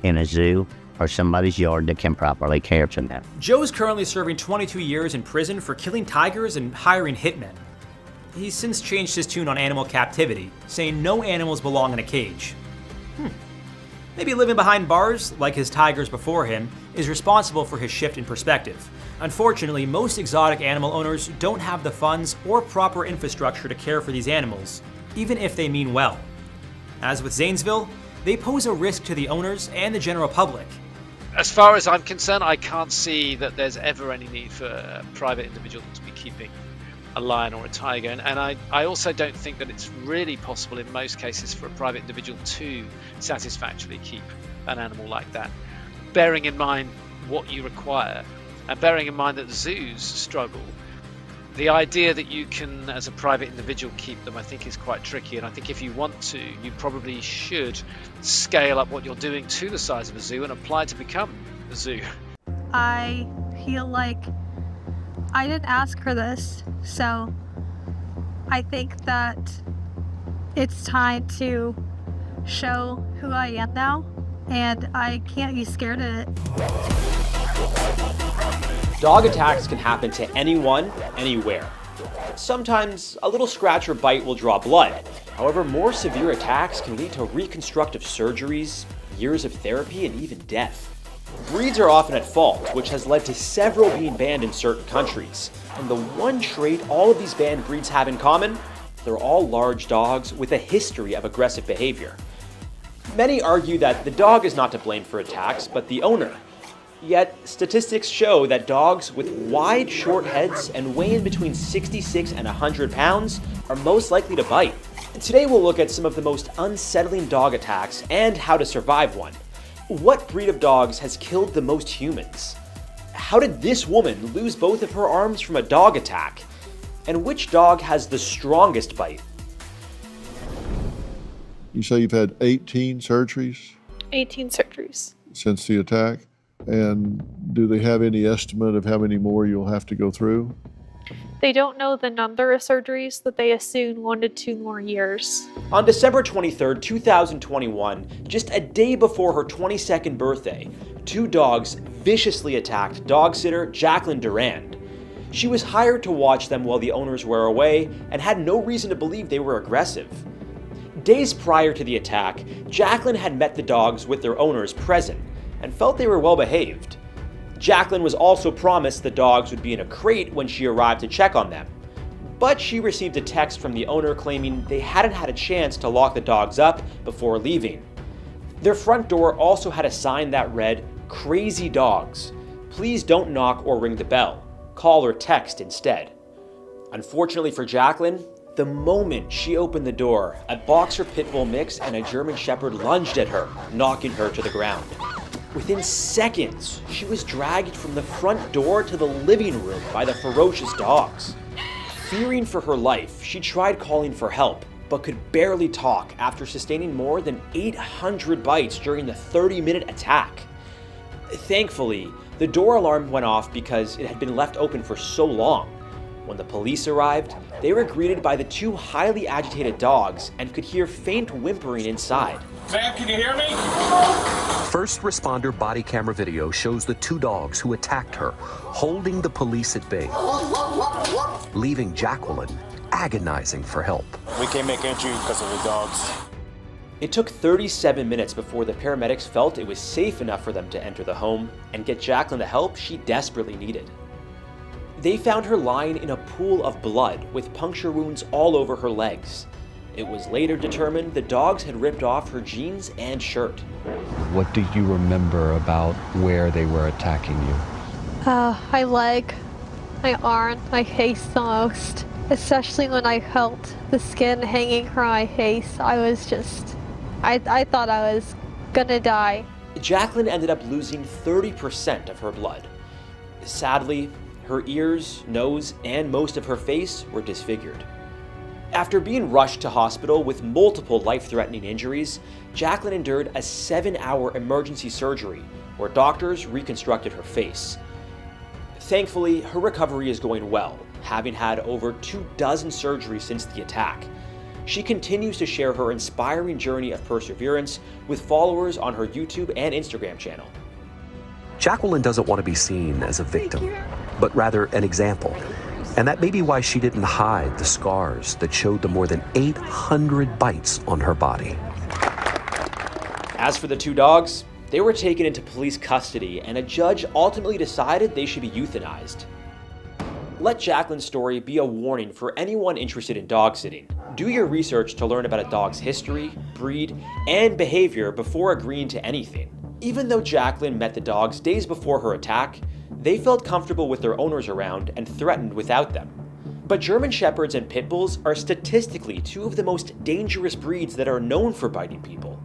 in a zoo, or somebody's yard that can properly care for them. Joe's currently serving 22 years in prison for killing tigers and hiring hitmen. He's since changed his tune on animal captivity, saying no animals belong in a cage. Maybe living behind bars, like his tigers before him, is responsible for his shift in perspective. Unfortunately, most exotic animal owners don't have the funds or proper infrastructure to care for these animals, even if they mean well. As with Zanesville, they pose a risk to the owners and the general public. As far as I'm concerned, I can't see that there's ever any need for a private individual to be keeping a lion or a tiger, and I also don't think that it's really possible in most cases for a private individual to satisfactorily keep an animal like that, bearing in mind what you require and bearing in mind that zoos struggle. The idea that you can, as a private individual, keep them, I think is quite tricky, and I think if you want to, you probably should scale up what you're doing to the size of a zoo and apply to become a zoo. I feel like I didn't ask for this, so I think that it's time to show who I am now, and I can't be scared of it. Dog attacks can happen to anyone, anywhere. Sometimes a little scratch or bite will draw blood. However, more severe attacks can lead to reconstructive surgeries, years of therapy, and even death. Breeds are often at fault, which has led to several being banned in certain countries. And the one trait all of these banned breeds have in common, they're all large dogs with a history of aggressive behavior. Many argue that the dog is not to blame for attacks, but the owner. Yet, statistics show that dogs with wide, short heads and weighing between 66 and 100 pounds are most likely to bite. And today we'll look at some of the most unsettling dog attacks and how to survive one. What breed of dogs has killed the most humans? How did this woman lose both of her arms from a dog attack? And which dog has the strongest bite? You say you've had 18 surgeries? 18 surgeries. Since the attack? And do they have any estimate of how many more you'll have to go through? They don't know the number of surgeries, but they assume 1 to 2 more years. On December 23rd, 2021, just a day before her 22nd birthday, 2 dogs viciously attacked dog sitter Jacqueline Durand. She was hired to watch them while the owners were away and had no reason to believe they were aggressive. Days prior to the attack, Jacqueline had met the dogs with their owners present and felt they were well behaved. Jacqueline was also promised the dogs would be in a crate when she arrived to check on them. but she received a text from the owner claiming they hadn't had a chance to lock the dogs up before leaving. Their front door also had a sign that read, "Crazy dogs. Please don't knock or ring the bell. Call or text instead." Unfortunately for Jacqueline, the moment she opened the door, a boxer pit bull mix and a German shepherd lunged at her, knocking her to the ground. Within seconds, she was dragged from the front door to the living room by the ferocious dogs. Fearing for her life, she tried calling for help, but could barely talk after sustaining more than 800 bites during the 30-minute attack. Thankfully, the door alarm went off because it had been left open for so long. When the police arrived, they were greeted by the two highly agitated dogs and could hear faint whimpering inside. Ma'am, can you hear me? First responder body camera video shows the two dogs who attacked her, holding the police at bay, leaving Jacqueline agonizing for help. We can't make entry because of the dogs. It took 37 minutes before the paramedics felt it was safe enough for them to enter the home and get Jacqueline the help she desperately needed. They found her lying in a pool of blood with puncture wounds all over her legs. It was later determined the dogs had ripped off her jeans and shirt. What do you remember about where they were attacking you? My leg, my arm, my face the most. Especially when I felt the skin hanging from my face. I thought I was gonna die. Jacqueline ended up losing 30% of her blood. Sadly, her ears, nose, and most of her face were disfigured. After being rushed to hospital with multiple life-threatening injuries, Jacqueline endured a 7-hour emergency surgery where doctors reconstructed her face. Thankfully, her recovery is going well, having had over 24 surgeries since the attack. She continues to share her inspiring journey of perseverance with followers on her YouTube and Instagram channel. Jacqueline doesn't want to be seen as a victim, but rather an example. And that may be why she didn't hide the scars that showed the more than 800 bites on her body. As for the two dogs, they were taken into police custody and a judge ultimately decided they should be euthanized. Let Jacqueline's story be a warning for anyone interested in dog sitting. Do your research to learn about a dog's history, breed, and behavior before agreeing to anything. Even though Jacqueline met the dogs days before her attack, they felt comfortable with their owners around and threatened without them. But German Shepherds and Pit Bulls are statistically two of the most dangerous breeds that are known for biting people.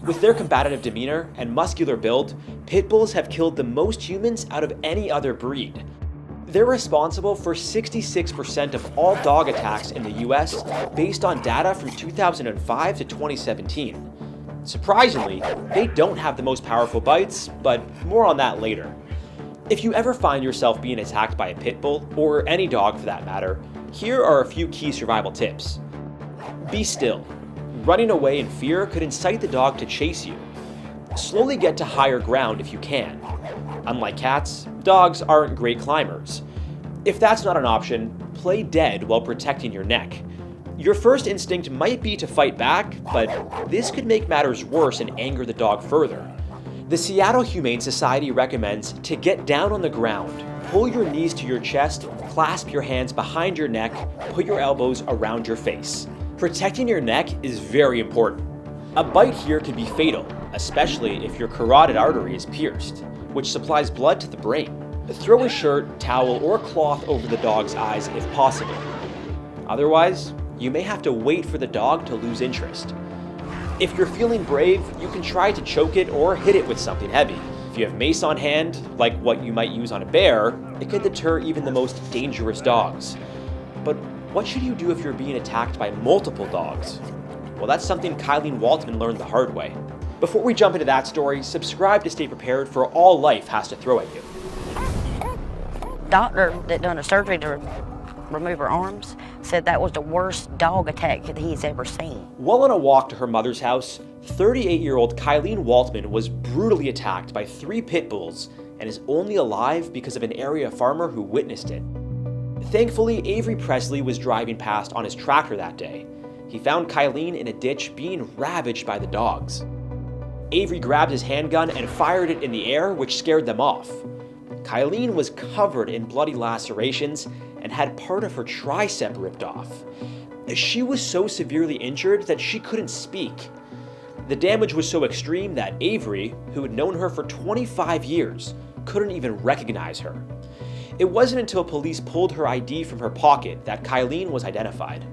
With their combative demeanor and muscular build, Pit Bulls have killed the most humans out of any other breed. They're responsible for 66% of all dog attacks in the US based on data from 2005 to 2017. Surprisingly, they don't have the most powerful bites, but more on that later. If you ever find yourself being attacked by a pit bull, or any dog for that matter, here are a few key survival tips. Be still. Running away in fear could incite the dog to chase you. Slowly get to higher ground if you can. Unlike cats, dogs aren't great climbers. If that's not an option, play dead while protecting your neck. Your first instinct might be to fight back, but this could make matters worse and anger the dog further. The Seattle Humane Society recommends to get down on the ground, pull your knees to your chest, clasp your hands behind your neck, put your elbows around your face. Protecting your neck is very important. A bite here could be fatal, especially if your carotid artery is pierced, which supplies blood to the brain. Throw a shirt, towel, or cloth over the dog's eyes if possible. Otherwise, you may have to wait for the dog to lose interest. If you're feeling brave, you can try to choke it or hit it with something heavy. If you have mace on hand, like what you might use on a bear, it could deter even the most dangerous dogs. But what should you do if you're being attacked by multiple dogs? Well, that's something Kylene Waltman learned the hard way. Before we jump into that story, subscribe to stay prepared for all life has to throw at you. Doctor that done a surgery to remove her arms said that was the worst dog attack that he's ever seen. While on a walk to her mother's house, 38-year-old Kylene Waltman was brutally attacked by 3 pit bulls and is only alive because of an area farmer who witnessed it. Thankfully, Avery Presley was driving past on his tractor that day. He found Kylene in a ditch being ravaged by the dogs. Avery grabbed his handgun and fired it in the air, which scared them off. Kylene was covered in bloody lacerations and had part of her tricep ripped off. She was so severely injured that she couldn't speak. The damage was so extreme that Avery, who had known her for 25 years, couldn't even recognize her. It wasn't until police pulled her ID from her pocket that Kylene was identified.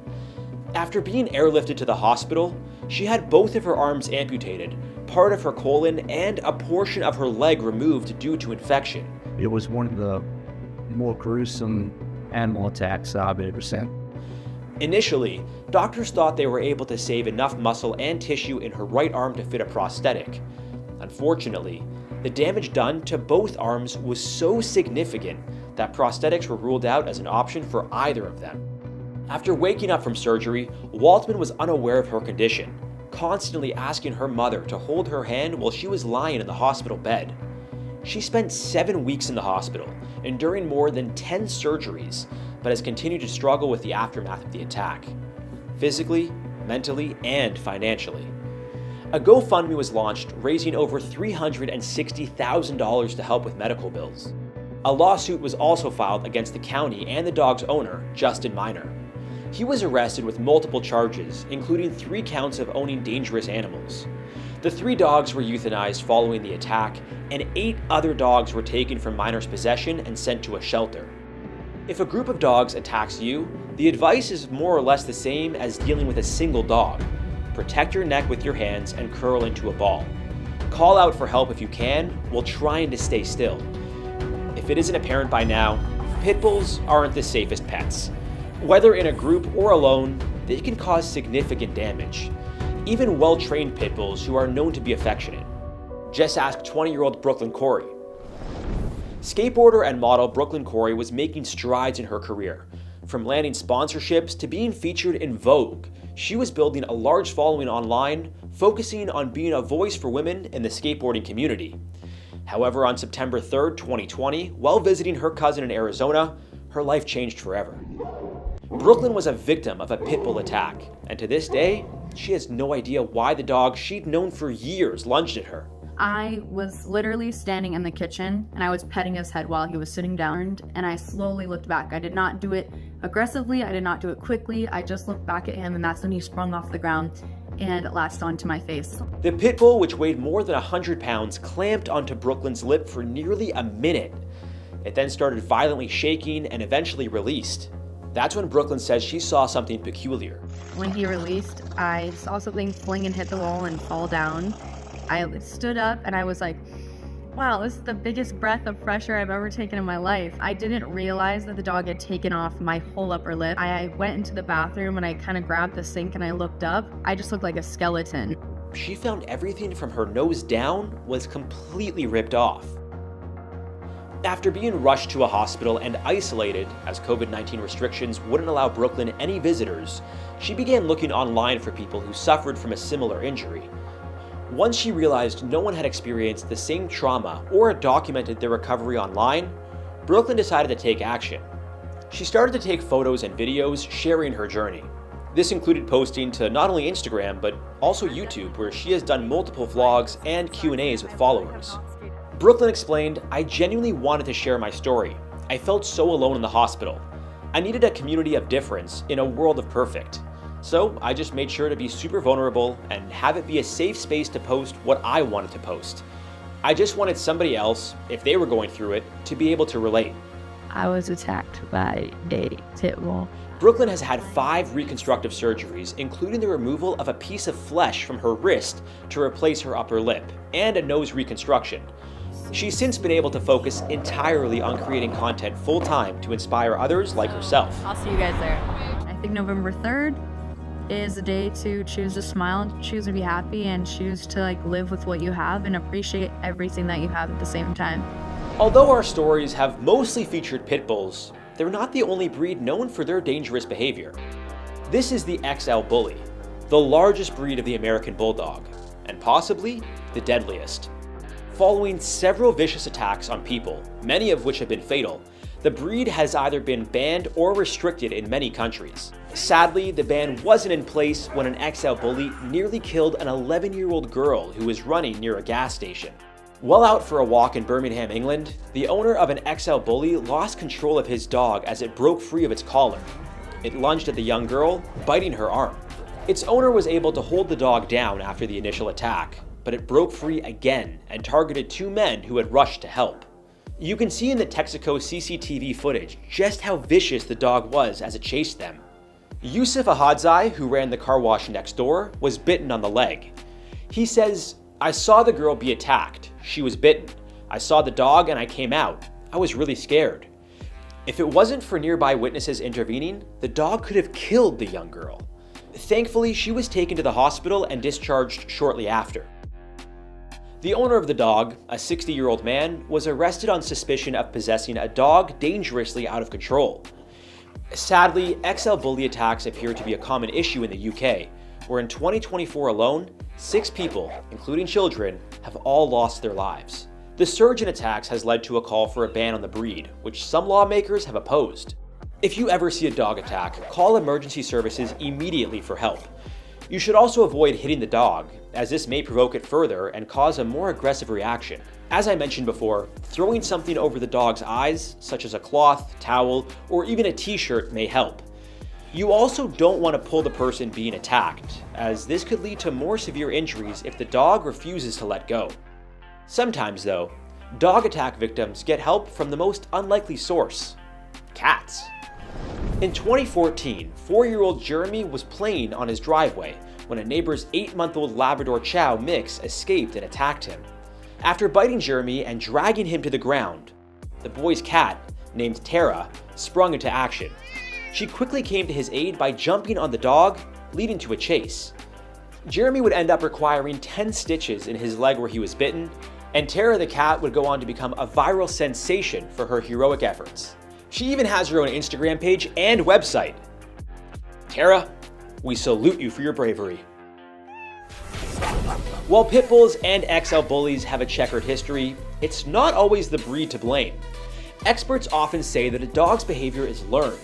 After being airlifted to the hospital, she had both of her arms amputated, part of her colon, and a portion of her leg removed due to infection. It was one of the more gruesome animal attacks I've ever seen. Initially, doctors thought they were able to save enough muscle and tissue in her right arm to fit a prosthetic. Unfortunately, the damage done to both arms was so significant that prosthetics were ruled out as an option for either of them. After waking up from surgery, Waltman was unaware of her condition, constantly asking her mother to hold her hand while she was lying in the hospital bed. She spent 7 weeks in the hospital, enduring more than 10 surgeries, but has continued to struggle with the aftermath of the attack, physically, mentally, and financially. A GoFundMe was launched, raising over $360,000 to help with medical bills. A lawsuit was also filed against the county and the dog's owner, Justin Miner. He was arrested with multiple charges, including 3 counts of owning dangerous animals. The 3 dogs were euthanized following the attack, and 8 other dogs were taken from Miner's possession and sent to a shelter. If a group of dogs attacks you, the advice is more or less the same as dealing with a single dog. Protect your neck with your hands and curl into a ball. Call out for help if you can, while trying to stay still. If it isn't apparent by now, pit bulls aren't the safest pets. Whether in a group or alone, they can cause significant damage. Even well-trained pit bulls who are known to be affectionate. Just ask 20-year-old Brooklyn Corey. Skateboarder and model Brooklyn Corey was making strides in her career. From landing sponsorships to being featured in Vogue, she was building a large following online, focusing on being a voice for women in the skateboarding community. However, on September 3rd, 2020, while visiting her cousin in Arizona, her life changed forever. Brooklyn was a victim of a pit bull attack, and to this day, she has no idea why the dog she'd known for years lunged at her. I was literally standing in the kitchen and I was petting his head while he was sitting down, and I slowly looked back. I did not do it aggressively, I did not do it quickly, I just looked back at him, and that's when he sprung off the ground and latched onto my face. The pit bull, which weighed more than 100 pounds, clamped onto Brooklyn's lip for nearly a minute. It then started violently shaking and eventually released. That's when Brooklyn says she saw something peculiar. When he released, I saw something fling and hit the wall and fall down. I stood up and I was like, wow, this is the biggest breath of fresh air I've ever taken in my life. I didn't realize that the dog had taken off my whole upper lip. I went into the bathroom and I kind of grabbed the sink and I looked up. I just looked like a skeleton. She found everything from her nose down was completely ripped off. After being rushed to a hospital and isolated, as COVID-19 restrictions wouldn't allow Brooklyn any visitors, she began looking online for people who suffered from a similar injury. Once she realized no one had experienced the same trauma or documented their recovery online, Brooklyn decided to take action. She started to take photos and videos sharing her journey. This included posting to not only Instagram, but also YouTube, where she has done multiple vlogs and Q&As with followers. Brooklyn explained, "I genuinely wanted to share my story. I felt so alone in the hospital. I needed a community of difference in a world of perfect. So I just made sure to be super vulnerable and have it be a safe space to post what I wanted to post. I just wanted somebody else, if they were going through it, to be able to relate." I was attacked by a pit bull. Brooklyn has had 5 reconstructive surgeries, including the removal of a piece of flesh from her wrist to replace her upper lip, and a nose reconstruction. She's since been able to focus entirely on creating content full-time to inspire others like herself. I'll see you guys there. I think November 3rd is the day to choose to smile, choose to be happy, and choose to live with what you have and appreciate everything that you have at the same time. Although our stories have mostly featured pit bulls, they're not the only breed known for their dangerous behavior. This is the XL Bully, the largest breed of the American Bulldog, and possibly the deadliest. Following several vicious attacks on people, many of which have been fatal, the breed has either been banned or restricted in many countries. Sadly, the ban wasn't in place when an XL Bully nearly killed an 11-year-old girl who was running near a gas station. While out for a walk in Birmingham, England, the owner of an XL bully lost control of his dog as it broke free of its collar. It lunged at the young girl, biting her arm. Its owner was able to hold the dog down after the initial attack, but it broke free again and targeted 2 men who had rushed to help. You can see in the Texaco CCTV footage just how vicious the dog was as it chased them. Yusuf Ahadzai, who ran the car wash next door, was bitten on the leg. He says, "I saw the girl be attacked. She was bitten. I saw the dog and I came out. I was really scared." If it wasn't for nearby witnesses intervening, the dog could have killed the young girl. Thankfully, she was taken to the hospital and discharged shortly after. The owner of the dog, a 60-year-old man, was arrested on suspicion of possessing a dog dangerously out of control. Sadly, XL bully attacks appear to be a common issue in the UK, where in 2024 alone, 6 people, including children, have all lost their lives. The surge in attacks has led to a call for a ban on the breed, which some lawmakers have opposed. If you ever see a dog attack, call emergency services immediately for help. You should also avoid hitting the dog, as this may provoke it further and cause a more aggressive reaction. As I mentioned before, throwing something over the dog's eyes, such as a cloth, towel, or even a t-shirt, may help. You also don't want to pull the person being attacked, as this could lead to more severe injuries if the dog refuses to let go. Sometimes, though, dog attack victims get help from the most unlikely source: cats. In 2014, 4-year-old Jeremy was playing on his driveway when a neighbor's 8-month-old Labrador Chow mix escaped and attacked him. After biting Jeremy and dragging him to the ground, the boy's cat, named Tara, sprung into action. She quickly came to his aid by jumping on the dog, leading to a chase. Jeremy would end up requiring 10 stitches in his leg where he was bitten, and Tara the cat would go on to become a viral sensation for her heroic efforts. She even has her own Instagram page and website. Tara, we salute you for your bravery. While pit bulls and XL bullies have a checkered history, it's not always the breed to blame. Experts often say that a dog's behavior is learned,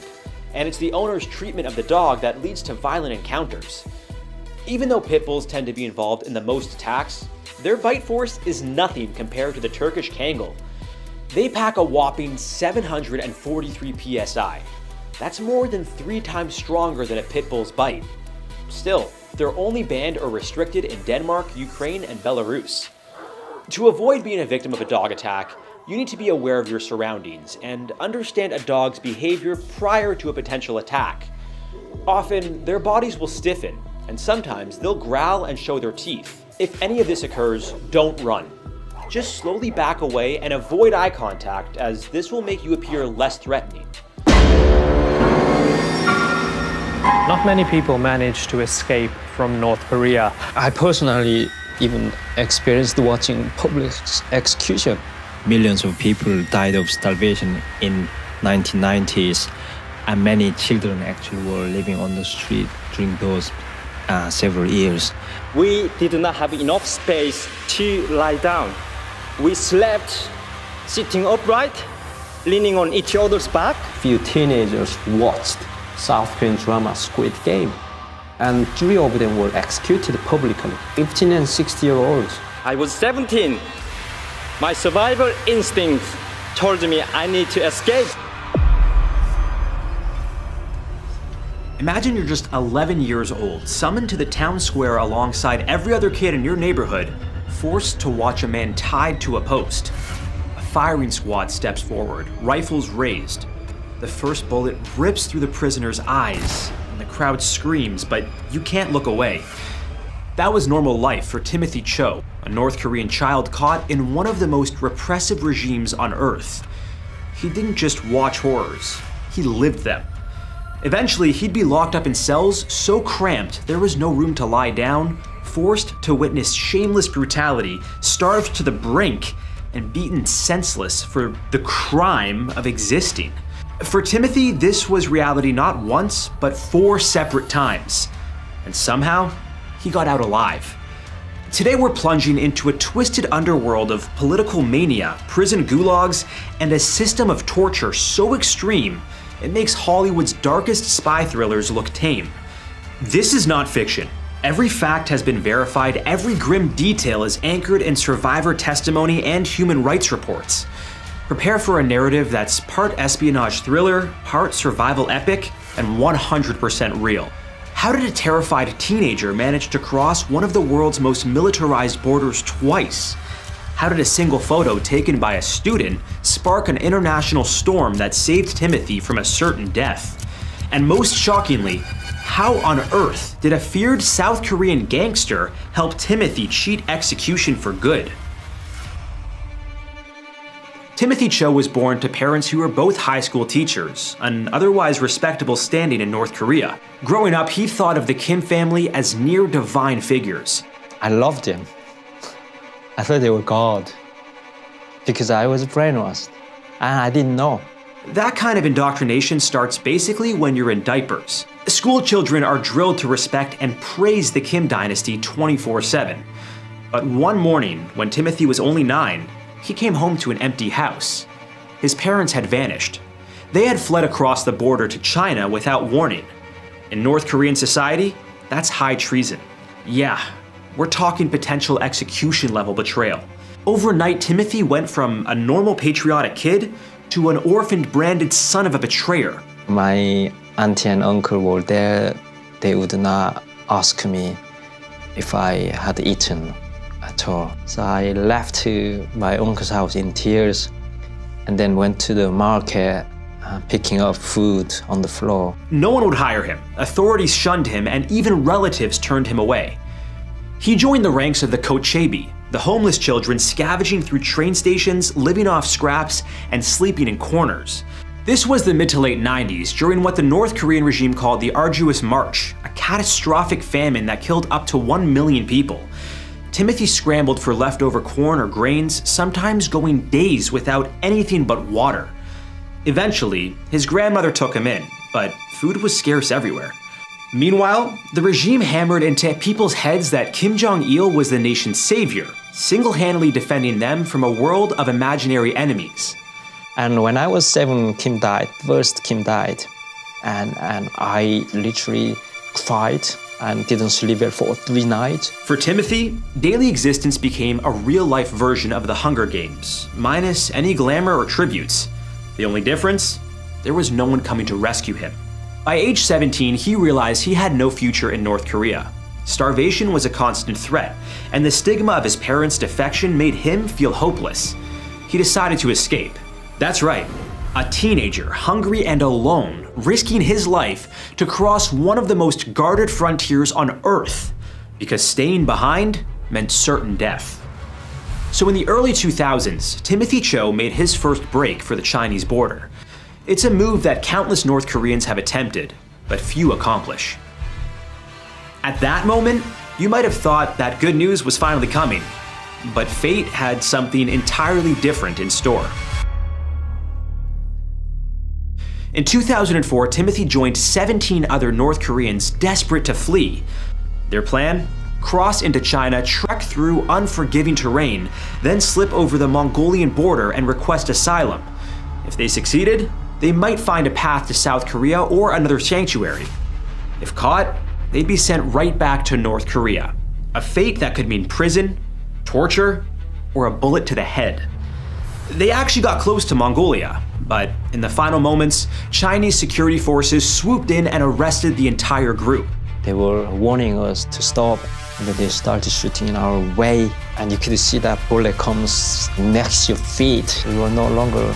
and it's the owner's treatment of the dog that leads to violent encounters. Even though pit bulls tend to be involved in the most attacks, their bite force is nothing compared to the Turkish Kangal. They pack a whopping 743 psi. That's more than 3 times stronger than a pit bull's bite. Still, they're only banned or restricted in Denmark, Ukraine, and Belarus. To avoid being a victim of a dog attack, you need to be aware of your surroundings and understand a dog's behavior prior to a potential attack. Often, their bodies will stiffen, and sometimes they'll growl and show their teeth. If any of this occurs, don't run. Just slowly back away and avoid eye contact, as this will make you appear less threatening. Not many people manage to escape from North Korea. I personally even experienced watching public execution. Millions of people died of starvation in 1990s, and many children actually were living on the street during those several years. We did not have enough space to lie down. We slept sitting upright, leaning on each other's back. Few teenagers watched South Korean drama Squid Game, and 3 of them were executed publicly, 15 and 16-year-olds. I was 17. My survival instinct told me I need to escape. Imagine you're just 11 years old, summoned to the town square alongside every other kid in your neighborhood, forced to watch a man tied to a post. A firing squad steps forward, rifles raised. The first bullet rips through the prisoner's eyes, and the crowd screams, but you can't look away. That was normal life for Timothy Cho, a North Korean child caught in one of the most repressive regimes on Earth. He didn't just watch horrors, he lived them. Eventually, he'd be locked up in cells so cramped there was no room to lie down, forced to witness shameless brutality, starved to the brink, and beaten senseless for the crime of existing. For Timothy, this was reality not once, but 4 separate times. And somehow, he got out alive. Today we're plunging into a twisted underworld of political mania, prison gulags, and a system of torture so extreme it makes Hollywood's darkest spy thrillers look tame. This is not fiction. Every fact has been verified, every grim detail is anchored in survivor testimony and human rights reports. Prepare for a narrative that's part espionage thriller, part survival epic, and 100% real. How did a terrified teenager manage to cross one of the world's most militarized borders twice? How did a single photo taken by a student spark an international storm that saved Timothy from a certain death? And most shockingly, how on earth did a feared South Korean gangster help Timothy cheat execution for good? Timothy Cho was born to parents who were both high school teachers, an otherwise respectable standing in North Korea. Growing up, he thought of the Kim family as near divine figures. I loved them. I thought they were God because I was brainwashed and I didn't know. That kind of indoctrination starts basically when you're in diapers. School children are drilled to respect and praise the Kim dynasty 24/7. But one morning, when Timothy was only 9, he came home to an empty house. His parents had vanished. They had fled across the border to China without warning. In North Korean society, that's high treason. Yeah, we're talking potential execution level betrayal. Overnight, Timothy went from a normal patriotic kid to an orphaned branded son of a betrayer. My auntie and uncle were there. They would not ask me if I had eaten at all. So I left to my uncle's house in tears and then went to the market picking up food on the floor. No one would hire him. Authorities shunned him and even relatives turned him away. He joined the ranks of the Kochebi, the homeless children scavenging through train stations, living off scraps, and sleeping in corners. This was the mid to late 90s, during what the North Korean regime called the Arduous March, a catastrophic famine that killed up to 1 million people. Timothy scrambled for leftover corn or grains, sometimes going days without anything but water. Eventually, his grandmother took him in, but food was scarce everywhere. Meanwhile, the regime hammered into people's heads that Kim Jong-il was the nation's savior, single-handedly defending them from a world of imaginary enemies. And when I was 7, Kim died. First, Kim died. And I literally cried and didn't sleep well for 3 nights. For Timothy, daily existence became a real-life version of the Hunger Games, minus any glamour or tributes. The only difference? There was no one coming to rescue him. By age 17, he realized he had no future in North Korea. Starvation was a constant threat, and the stigma of his parents' defection made him feel hopeless. He decided to escape. That's right, a teenager, hungry and alone, risking his life to cross one of the most guarded frontiers on Earth, because staying behind meant certain death. So in the early 2000s, Timothy Cho made his first break for the Chinese border. It's a move that countless North Koreans have attempted, but few accomplish. At that moment, you might have thought that good news was finally coming, but fate had something entirely different in store. In 2004, Timothy joined 17 other North Koreans desperate to flee. Their plan? Cross into China, trek through unforgiving terrain, then slip over the Mongolian border and request asylum. If they succeeded, they might find a path to South Korea or another sanctuary. If caught, they'd be sent right back to North Korea. A fate that could mean prison, torture, or a bullet to the head. They actually got close to Mongolia, but in the final moments, Chinese security forces swooped in and arrested the entire group. They were warning us to stop, and then they started shooting in our way, and you could see that bullet comes next to your feet. We were no longer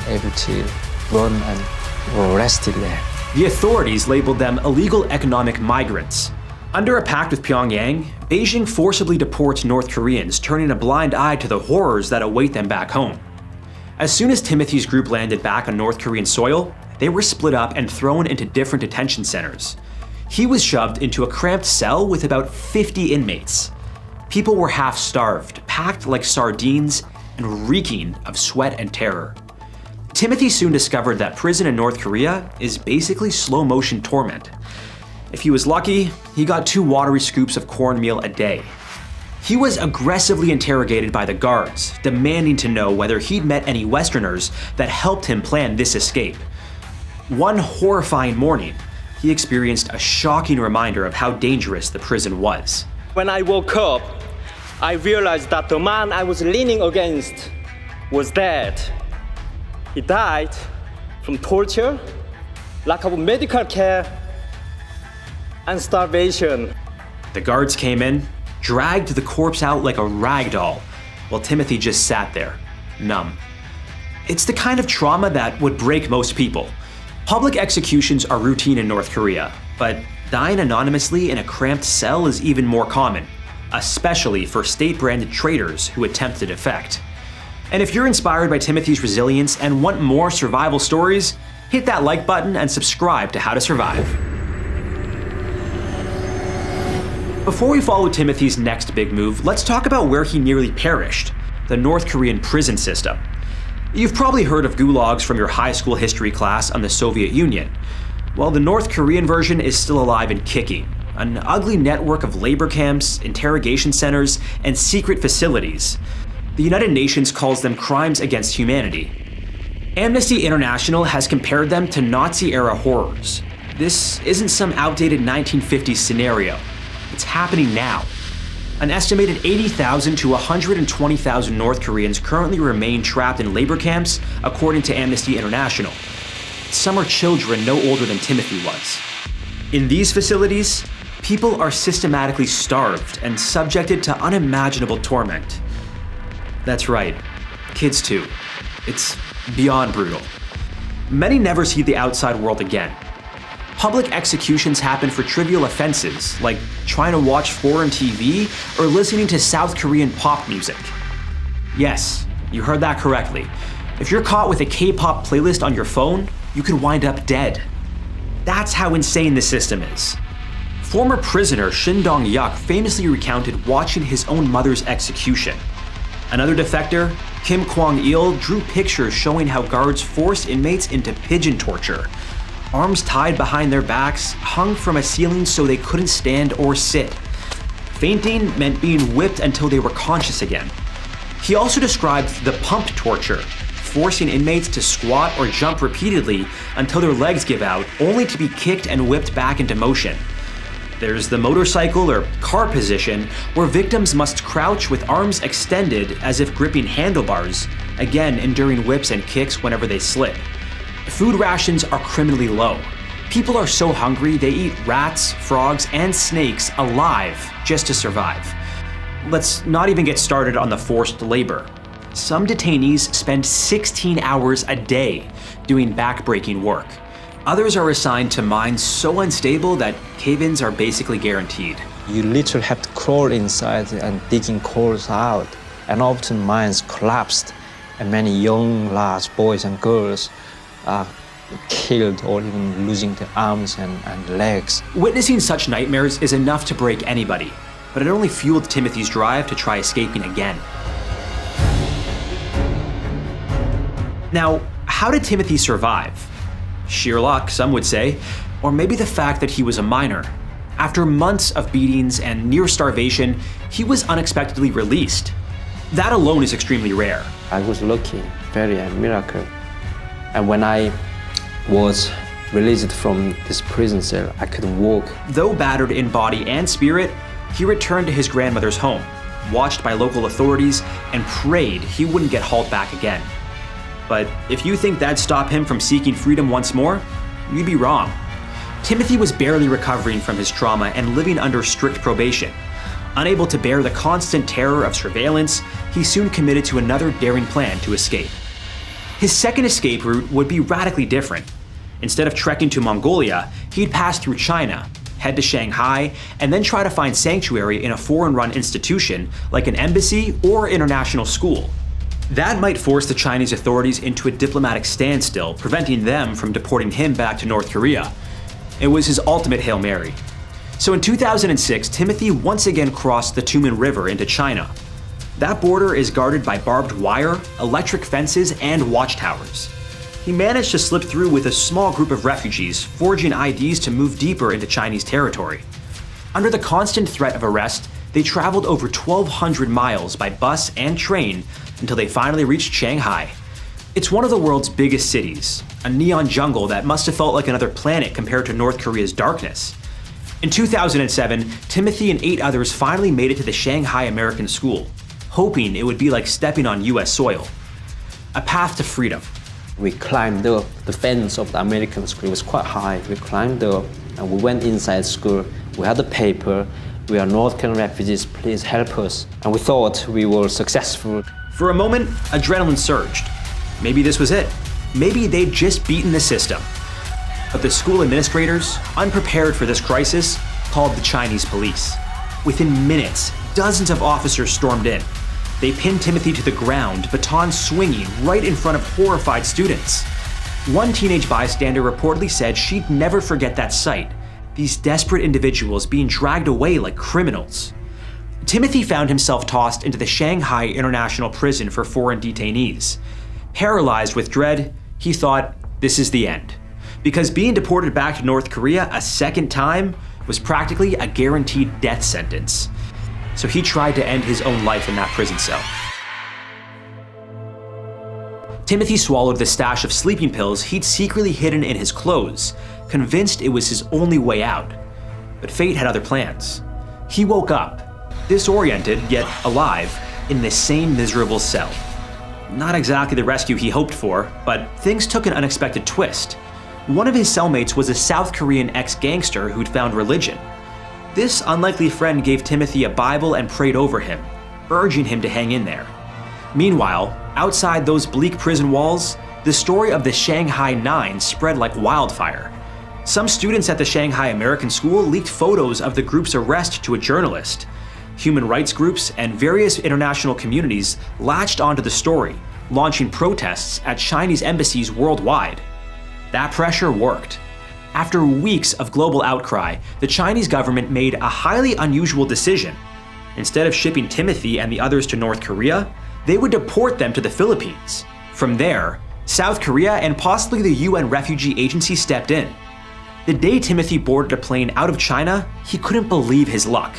able to run and were arrested there. The authorities labeled them illegal economic migrants. Under a pact with Pyongyang, Beijing forcibly deports North Koreans, turning a blind eye to the horrors that await them back home. As soon as Timothy's group landed back on North Korean soil, they were split up and thrown into different detention centers. He was shoved into a cramped cell with about 50 inmates. People were half-starved, packed like sardines, and reeking of sweat and terror. Timothy soon discovered that prison in North Korea is basically slow-motion torment. If he was lucky, he got 2 watery scoops of cornmeal a day. He was aggressively interrogated by the guards, demanding to know whether he'd met any Westerners that helped him plan this escape. One horrifying morning, he experienced a shocking reminder of how dangerous the prison was. When I woke up, I realized that the man I was leaning against was dead. He died from torture, lack of medical care, and starvation. The guards came in, dragged the corpse out like a rag doll, while Timothy just sat there, numb. It's the kind of trauma that would break most people. Public executions are routine in North Korea, but dying anonymously in a cramped cell is even more common, especially for state-branded traitors who attempt to defect. And if you're inspired by Timothy's resilience and want more survival stories, hit that like button and subscribe to How to Survive. Before we follow Timothy's next big move, let's talk about where he nearly perished, the North Korean prison system. You've probably heard of gulags from your high school history class on the Soviet Union. Well, the North Korean version is still alive and kicking. An ugly network of labor camps, interrogation centers, and secret facilities. The United Nations calls them crimes against humanity. Amnesty International has compared them to Nazi-era horrors. This isn't some outdated 1950s scenario. It's happening now. An estimated 80,000 to 120,000 North Koreans currently remain trapped in labor camps, according to Amnesty International. Some are children no older than Timothy was. In these facilities, people are systematically starved and subjected to unimaginable torment. That's right, kids too. It's beyond brutal. Many never see the outside world again. Public executions happen for trivial offenses, like trying to watch foreign TV or listening to South Korean pop music. Yes, you heard that correctly. If you're caught with a K-pop playlist on your phone, you could wind up dead. That's how insane the system is. Former prisoner Shin Dong-yuk famously recounted watching his own mother's execution. Another defector, Kim Kwang-il, drew pictures showing how guards forced inmates into pigeon torture. Arms tied behind their backs, hung from a ceiling so they couldn't stand or sit. Fainting meant being whipped until they were conscious again. He also described the pump torture, forcing inmates to squat or jump repeatedly until their legs give out, only to be kicked and whipped back into motion. There's the motorcycle or car position, where victims must crouch with arms extended as if gripping handlebars, again enduring whips and kicks whenever they slip. Food rations are criminally low. People are so hungry they eat rats, frogs, and snakes alive just to survive. Let's not even get started on the forced labor. Some detainees spend 16 hours a day doing back-breaking work. Others are assigned to mines so unstable that cave-ins are basically guaranteed. You literally have to crawl inside and digging coals out. And often mines collapsed, and many young, large boys and girls are killed or even losing their arms and legs. Witnessing such nightmares is enough to break anybody, but it only fueled Timothy's drive to try escaping again. Now, how did Timothy survive? Sheer luck, some would say, or maybe the fact that he was a minor. After months of beatings and near starvation, he was unexpectedly released. That alone is extremely rare. I was lucky, very a miracle. And when I was released from this prison cell, I could walk. Though battered in body and spirit, he returned to his grandmother's home, watched by local authorities, and prayed he wouldn't get hauled back again. But if you think that'd stop him from seeking freedom once more, you'd be wrong. Timothy was barely recovering from his trauma and living under strict probation. Unable to bear the constant terror of surveillance, he soon committed to another daring plan to escape. His second escape route would be radically different. Instead of trekking to Mongolia, he'd pass through China, head to Shanghai, and then try to find sanctuary in a foreign-run institution like an embassy or international school. That might force the Chinese authorities into a diplomatic standstill, preventing them from deporting him back to North Korea. It was his ultimate Hail Mary. So in 2006, Timothy once again crossed the Tumen River into China. That border is guarded by barbed wire, electric fences, and watchtowers. He managed to slip through with a small group of refugees, forging IDs to move deeper into Chinese territory. Under the constant threat of arrest, they traveled over 1,200 miles by bus and train until they finally reached Shanghai. It's one of the world's biggest cities, a neon jungle that must have felt like another planet compared to North Korea's darkness. In 2007, Timothy and 8 others finally made it to the Shanghai American School, hoping it would be like stepping on US soil. A path to freedom. We climbed up the fence of the American school. It was quite high. We climbed up and we went inside school. We had the paper. We are North Korean refugees, please help us. And we thought we were successful. For a moment, adrenaline surged. Maybe this was it. Maybe they'd just beaten the system. But the school administrators, unprepared for this crisis, called the Chinese police. Within minutes, dozens of officers stormed in. They pinned Timothy to the ground, batons swinging right in front of horrified students. One teenage bystander reportedly said she'd never forget that sight, these desperate individuals being dragged away like criminals. Timothy found himself tossed into the Shanghai International Prison for foreign detainees. Paralyzed with dread, he thought, this is the end. Because being deported back to North Korea a second time was practically a guaranteed death sentence. So he tried to end his own life in that prison cell. Timothy swallowed the stash of sleeping pills he'd secretly hidden in his clothes, convinced it was his only way out. But fate had other plans. He woke up, disoriented yet alive, in the same miserable cell. Not exactly the rescue he hoped for, but things took an unexpected twist. One of his cellmates was a South Korean ex-gangster who'd found religion. This unlikely friend gave Timothy a Bible and prayed over him, urging him to hang in there. Meanwhile, outside those bleak prison walls, the story of the Shanghai Nine spread like wildfire. Some students at the Shanghai American School leaked photos of the group's arrest to a journalist. Human rights groups and various international communities latched onto the story, launching protests at Chinese embassies worldwide. That pressure worked. After weeks of global outcry, the Chinese government made a highly unusual decision. Instead of shipping Timothy and the others to North Korea, they would deport them to the Philippines. From there, South Korea and possibly the UN Refugee Agency stepped in. The day Timothy boarded a plane out of China, he couldn't believe his luck.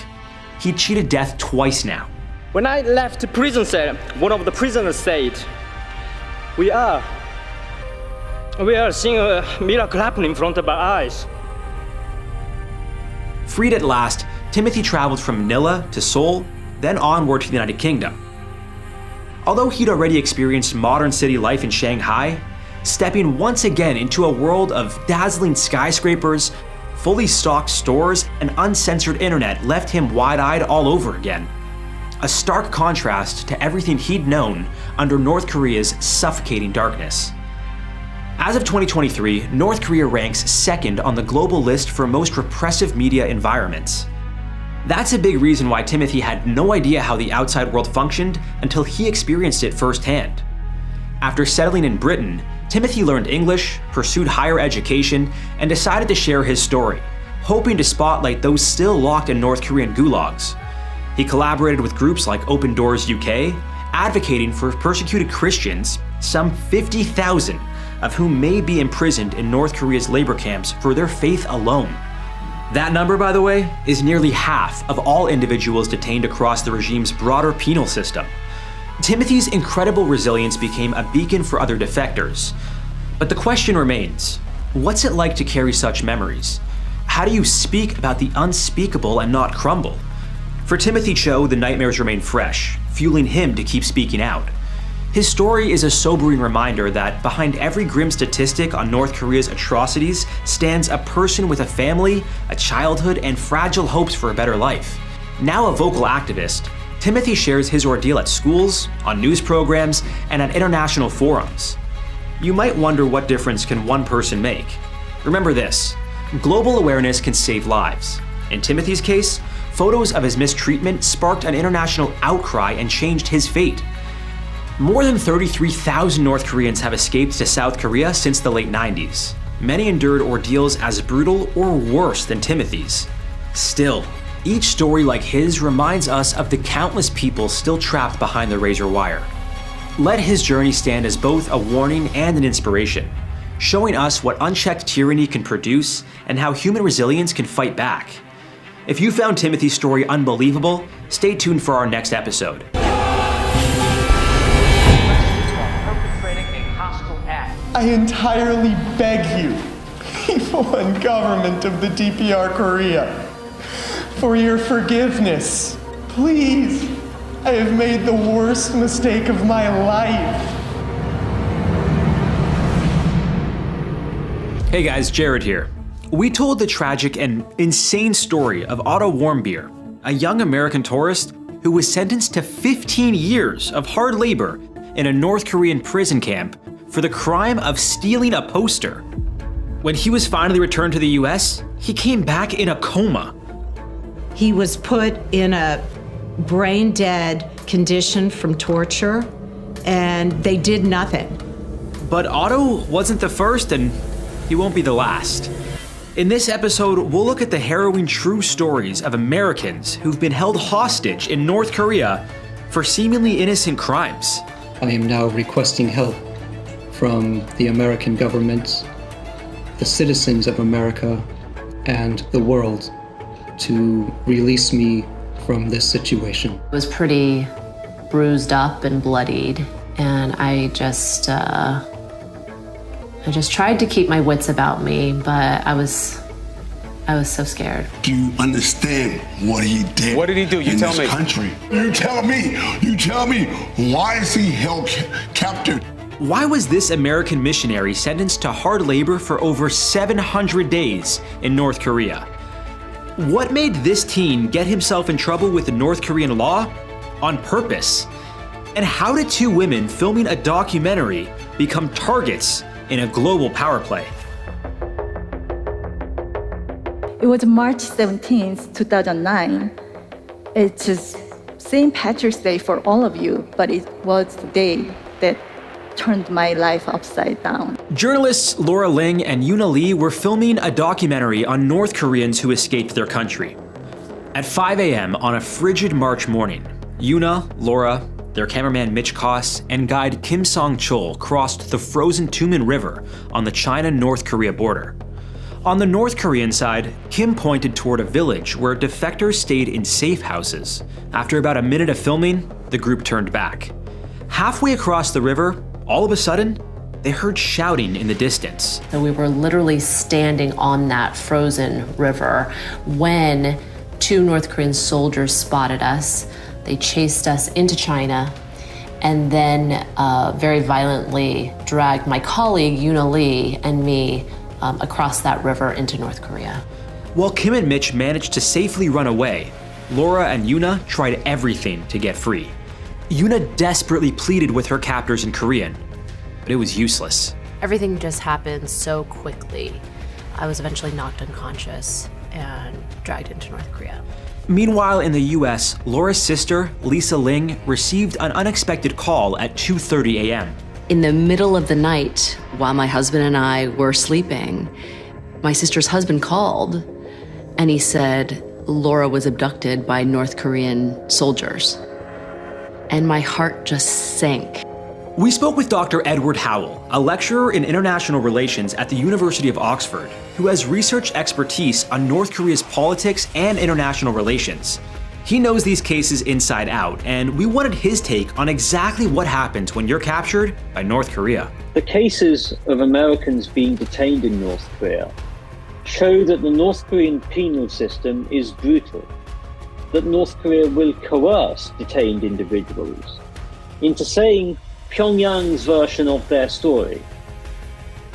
He'd cheated death twice now. When I left the prison cell, one of the prisoners said, We are seeing a miracle happen in front of our eyes. Freed at last, Timothy traveled from Manila to Seoul, then onward to the United Kingdom. Although he'd already experienced modern city life in Shanghai, stepping once again into a world of dazzling skyscrapers, fully stocked stores, and uncensored internet left him wide-eyed all over again. A stark contrast to everything he'd known under North Korea's suffocating darkness. As of 2023, North Korea ranks second on the global list for most repressive media environments. That's a big reason why Timothy had no idea how the outside world functioned until he experienced it firsthand. After settling in Britain, Timothy learned English, pursued higher education, and decided to share his story, hoping to spotlight those still locked in North Korean gulags. He collaborated with groups like Open Doors UK, advocating for persecuted Christians, some 50,000 of whom may be imprisoned in North Korea's labor camps for their faith alone. That number, by the way, is nearly half of all individuals detained across the regime's broader penal system. Timothy's incredible resilience became a beacon for other defectors. But the question remains, what's it like to carry such memories? How do you speak about the unspeakable and not crumble? For Timothy Cho, the nightmares remain fresh, fueling him to keep speaking out. His story is a sobering reminder that behind every grim statistic on North Korea's atrocities stands a person with a family, a childhood, and fragile hopes for a better life. Now a vocal activist, Timothy shares his ordeal at schools, on news programs, and at international forums. You might wonder what difference can one person make. Remember this, global awareness can save lives. In Timothy's case, photos of his mistreatment sparked an international outcry and changed his fate. More than 33,000 North Koreans have escaped to South Korea since the late 90s. Many endured ordeals as brutal or worse than Timothy's. Still, each story like his reminds us of the countless people still trapped behind the razor wire. Let his journey stand as both a warning and an inspiration, showing us what unchecked tyranny can produce and how human resilience can fight back. If you found Timothy's story unbelievable, stay tuned for our next episode. Perpetrating a hostile I entirely beg you, people and government of the DPR Korea, for your forgiveness. Please, I have made the worst mistake of my life. Hey guys, Jared here. We told the tragic and insane story of Otto Warmbier, a young American tourist who was sentenced to 15 years of hard labor in a North Korean prison camp for the crime of stealing a poster. When he was finally returned to the US, he came back in a coma. He was put in a brain dead condition from torture, and they did nothing. But Otto wasn't the first, and he won't be the last. In this episode, we'll look at the harrowing true stories of Americans who've been held hostage in North Korea for seemingly innocent crimes. I am now requesting help from the American government, the citizens of America, and the world to release me from this situation. I was pretty bruised up and bloodied, and I just tried to keep my wits about me, but I was so scared. Do you understand what he did? What did he do? You in tell this me. Country? You tell me. You tell me. Why is he held captive? Why was this American missionary sentenced to hard labor for over 700 days in North Korea? What made this teen get himself in trouble with the North Korean law on purpose? And how did two women filming a documentary become targets in a global power play? It was March 17th, 2009. It's just St. Patrick's Day for all of you, but it was the day that turned my life upside down. Journalists Laura Ling and Yuna Lee were filming a documentary on North Koreans who escaped their country. At 5 a.m. on a frigid March morning, Yuna, Laura, their cameraman Mitch Koss, and guide Kim Song-chul crossed the frozen Tumen River on the China-North Korea border. On the North Korean side, Kim pointed toward a village where defectors stayed in safe houses. After about a minute of filming, the group turned back. Halfway across the river, all of a sudden, they heard shouting in the distance. So we were literally standing on that frozen river when two North Korean soldiers spotted us. They chased us into China and then very violently dragged my colleague Yuna Lee and me across that river into North Korea. While Kim and Mitch managed to safely run away, Laura and Yuna tried everything to get free. Yuna desperately pleaded with her captors in Korean, but it was useless. Everything just happened so quickly. I was eventually knocked unconscious and dragged into North Korea. Meanwhile, in the US, Laura's sister, Lisa Ling, received an unexpected call at 2:30 a.m. In the middle of the night, while my husband and I were sleeping, my sister's husband called and he said Laura was abducted by North Korean soldiers. And my heart just sank. We spoke with Dr. Edward Howell, a lecturer in international relations at the University of Oxford, who has research expertise on North Korea's politics and international relations. He knows these cases inside out, and we wanted his take on exactly what happens when you're captured by North Korea. The cases of Americans being detained in North Korea show that the North Korean penal system is brutal, that North Korea will coerce detained individuals into saying Pyongyang's version of their story.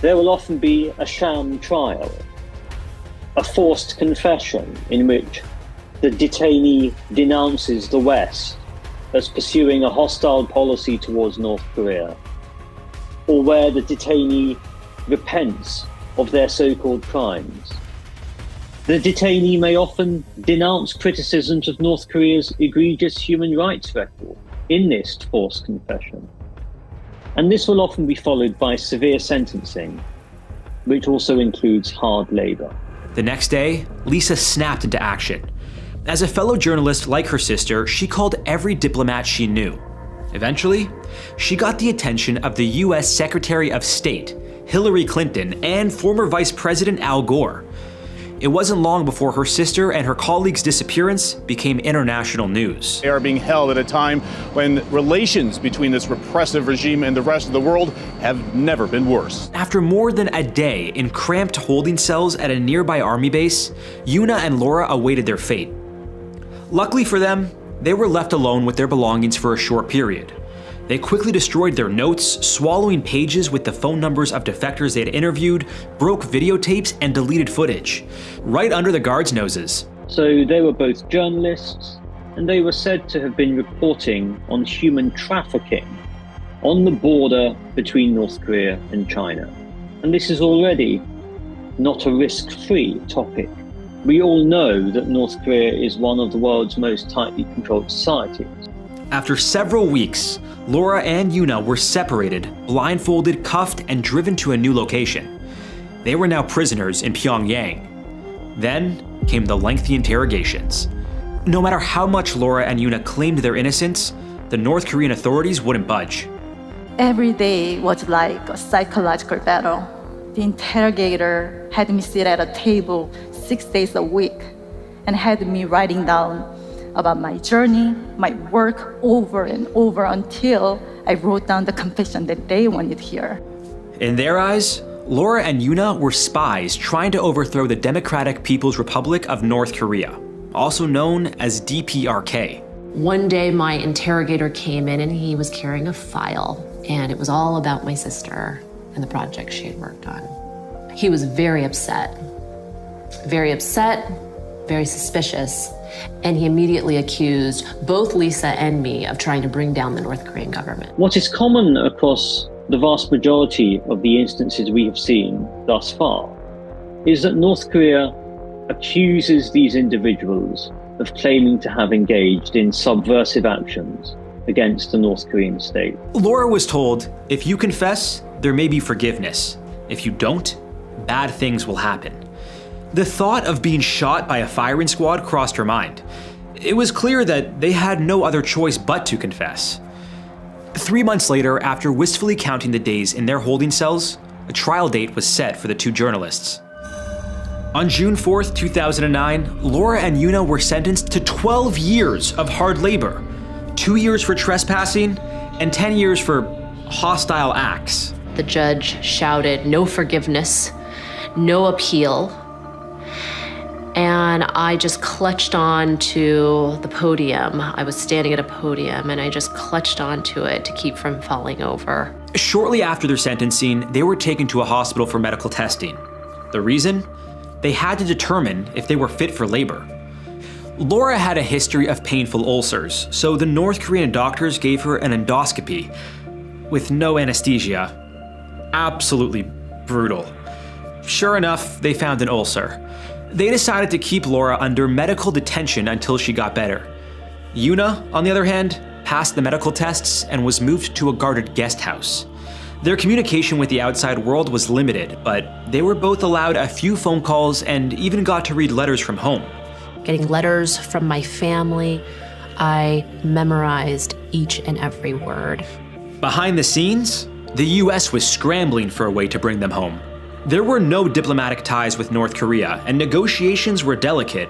There will often be a sham trial, a forced confession in which the detainee denounces the West as pursuing a hostile policy towards North Korea, or where the detainee repents of their so-called crimes. The detainee may often denounce criticisms of North Korea's egregious human rights record in this forced confession. And this will often be followed by severe sentencing, which also includes hard labor. The next day, Lisa snapped into action. As a fellow journalist like her sister, she called every diplomat she knew. Eventually, she got the attention of the US Secretary of State, Hillary Clinton, and former Vice President Al Gore. it wasn't long before her sister and her colleague's disappearance became international news. They are being held at a time when relations between this repressive regime and the rest of the world have never been worse. After more than a day in cramped holding cells at a nearby army base, Yuna and Laura awaited their fate. Luckily for them, they were left alone with their belongings for a short period. They quickly destroyed their notes, swallowing pages with the phone numbers of defectors they had interviewed, broke videotapes, and deleted footage, right under the guards' noses. So they were both journalists, and they were said to have been reporting on human trafficking on the border between North Korea and China. And this is already not a risk-free topic. We all know that North Korea is one of the world's most tightly controlled societies. After several weeks, Laura and Yuna were separated, blindfolded, cuffed, and driven to a new location. They were now prisoners in Pyongyang. Then came the lengthy interrogations. No matter how much Laura and Yuna claimed their innocence, the North Korean authorities wouldn't budge. Every day was like a psychological battle. The interrogator had me sit at a table 6 days a week and had me writing down about my journey, my work over and over until I wrote down the confession that they wanted here. In their eyes, Laura and Yuna were spies trying to overthrow the Democratic People's Republic of North Korea, also known as DPRK. One day my interrogator came in and he was carrying a file, and it was all about my sister and the project she had worked on. He was very upset, very suspicious, and he immediately accused both Lisa and me of trying to bring down the North Korean government. What is common across the vast majority of the instances we have seen thus far is that North Korea accuses these individuals of claiming to have engaged in subversive actions against the North Korean state. Laura was told, if you confess, there may be forgiveness. If you don't, bad things will happen. The thought of being shot by a firing squad crossed her mind. It was clear that they had no other choice but to confess. 3 months later, after wistfully counting the days in their holding cells, a trial date was set for the two journalists. On June 4th, 2009, Laura and Yuna were sentenced to 12 years of hard labor, 2 years for trespassing, and 10 years for hostile acts. The judge shouted, "No forgiveness, no appeal." And I just clutched on to the podium. I was standing at a podium and I just clutched onto it to keep from falling over. Shortly after their sentencing, they were taken to a hospital for medical testing. The reason? They had to determine if they were fit for labor. Laura had a history of painful ulcers, so the North Korean doctors gave her an endoscopy with no anesthesia. Absolutely brutal. Sure enough, they found an ulcer. They decided to keep Laura under medical detention until she got better. Yuna, on the other hand, passed the medical tests and was moved to a guarded guest house. Their communication with the outside world was limited, but they were both allowed a few phone calls and even got to read letters from home. Getting letters from my family, I memorized each and every word. Behind the scenes, the US was scrambling for a way to bring them home. There were no diplomatic ties with North Korea, and negotiations were delicate.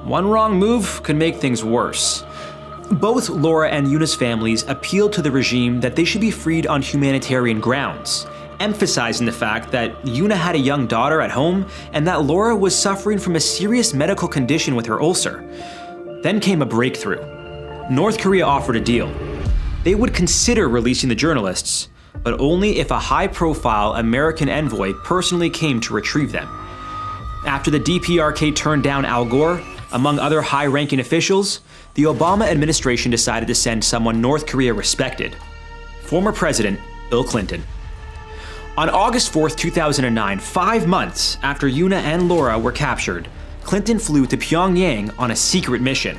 One wrong move could make things worse. Both Laura and Yuna's families appealed to the regime that they should be freed on humanitarian grounds, emphasizing the fact that Yuna had a young daughter at home and that Laura was suffering from a serious medical condition with her ulcer. Then came a breakthrough. North Korea offered a deal. They would consider releasing the journalists, but only if a high-profile American envoy personally came to retrieve them. After the DPRK turned down Al Gore, among other high-ranking officials, the Obama administration decided to send someone North Korea respected, former President Bill Clinton. On August 4th, 2009, 5 months after Yuna and Laura were captured, Clinton flew to Pyongyang on a secret mission.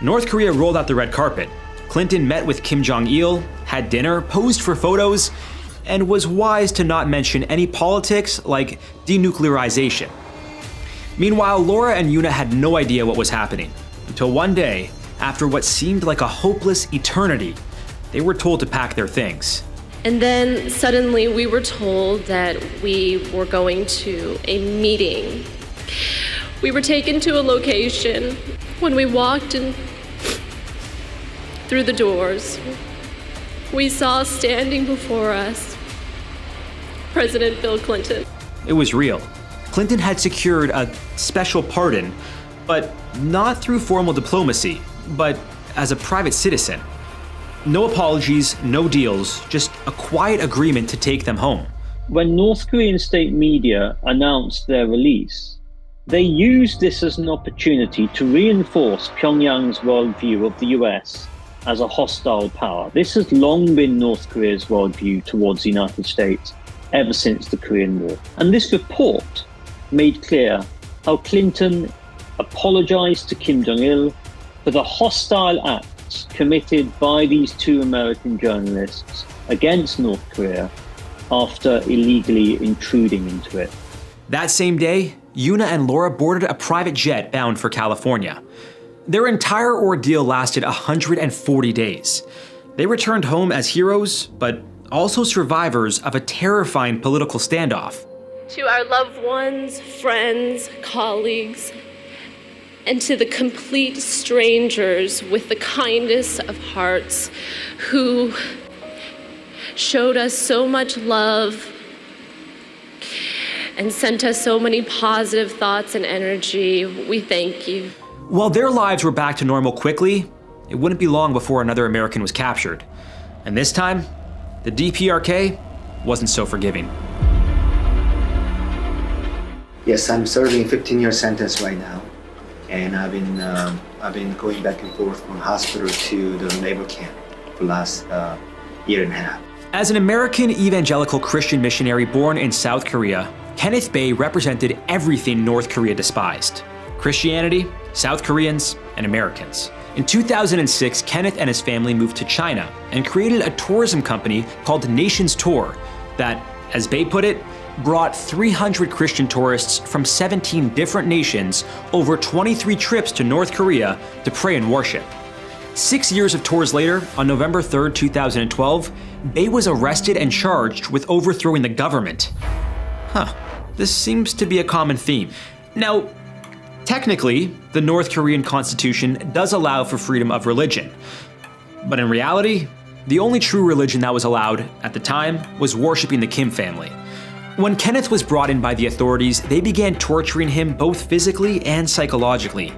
North Korea rolled out the red carpet. Clinton met with Kim Jong-il, had dinner, posed for photos, and was wise to not mention any politics like denuclearization. Meanwhile, Laura and Yuna had no idea what was happening, until one day, after what seemed like a hopeless eternity, they were told to pack their things. And then suddenly we were told that we were going to a meeting We were taken to a location. When we walked in through the doors, we saw standing before us President Bill Clinton. It was real. Clinton had secured a special pardon, but not through formal diplomacy, but as a private citizen. No apologies, no deals, just a quiet agreement to take them home. When North Korean state media announced their release, they used this as an opportunity to reinforce Pyongyang's worldview of the US as a hostile power. This has long been North Korea's worldview towards the United States ever since the Korean War. And this report made clear how Clinton apologized to Kim Jong-il for the hostile acts committed by these two American journalists against North Korea after illegally intruding into it. That same day, Yuna and Laura boarded a private jet bound for California. Their entire ordeal lasted 140 days. They returned home as heroes, but also survivors of a terrifying political standoff. To our loved ones, friends, colleagues, and to the complete strangers with the kindest of hearts who showed us so much love and sent us so many positive thoughts and energy, we thank you. While their lives were back to normal quickly, it wouldn't be long before another American was captured. And this time, the DPRK wasn't so forgiving. Yes, I'm serving 15-year sentence right now, and I've been going back and forth from hospital to the labor camp for the last year and a half. As an American evangelical Christian missionary born in South Korea, Kenneth Bae represented everything North Korea despised: Christianity, South Koreans, and Americans. In 2006, Kenneth and his family moved to China and created a tourism company called Nations Tour that, as Bae put it, brought 300 Christian tourists from 17 different nations over 23 trips to North Korea to pray and worship. 6 years of tours later, on November 3rd, 2012, Bae was arrested and charged with overthrowing the government. This seems to be a common theme. Now, technically, the North Korean Constitution does allow for freedom of religion. But in reality, the only true religion that was allowed at the time was worshiping the Kim family. When Kenneth was brought in by the authorities, they began torturing him both physically and psychologically.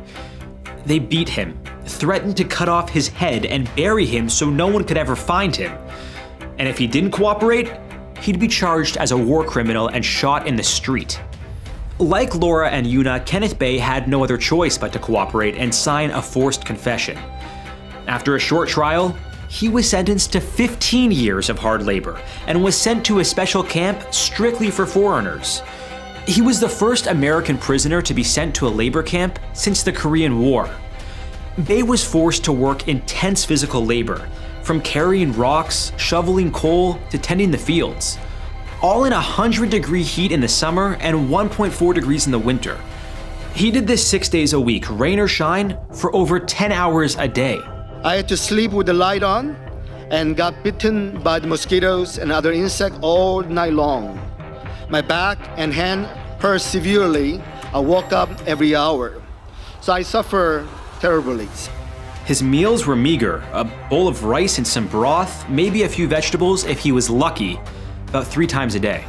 They beat him, threatened to cut off his head and bury him so no one could ever find him. And if he didn't cooperate, he'd be charged as a war criminal and shot in the street. Like Laura and Yuna, Kenneth Bae had no other choice but to cooperate and sign a forced confession. After a short trial, he was sentenced to 15 years of hard labor and was sent to a special camp strictly for foreigners. He was the first American prisoner to be sent to a labor camp since the Korean War. Bae was forced to work intense physical labor, from carrying rocks, shoveling coal, to tending the fields, all in 100-degree heat in the summer and 1.4 degrees in the winter. He did this 6 days a week, rain or shine, for over 10 hours a day. I had to sleep with the light on and got bitten by the mosquitoes and other insects all night long. My back and hand hurt severely. I woke up every hour. So I suffer terribly. His meals were meager: a bowl of rice and some broth, maybe a few vegetables if he was lucky, about 3 times a day.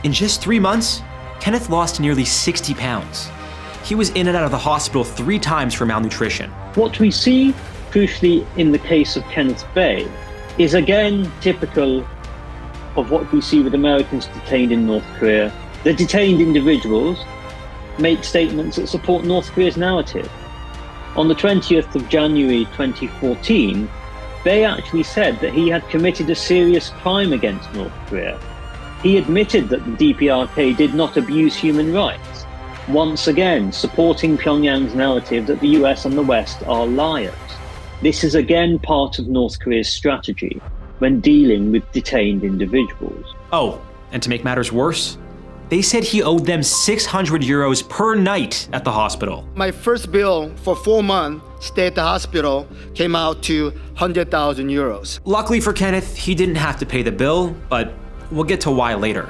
In just 3 months, Kenneth lost nearly 60 pounds. He was in and out of the hospital 3 times for malnutrition. What we see, crucially in the case of Kenneth Bae, is again typical of what we see with Americans detained in North Korea. The detained individuals make statements that support North Korea's narrative. On the 20th of January 2014, Bae actually said that he had committed a serious crime against North Korea. He admitted that the DPRK did not abuse human rights, once again supporting Pyongyang's narrative that the US and the West are liars. This is again part of North Korea's strategy when dealing with detained individuals. Oh, and to make matters worse, they said he owed them 600 euros per night at the hospital. My first bill for 4 months stay at the hospital came out to 100,000 euros. Luckily for Kenneth, he didn't have to pay the bill, but we'll get to why later.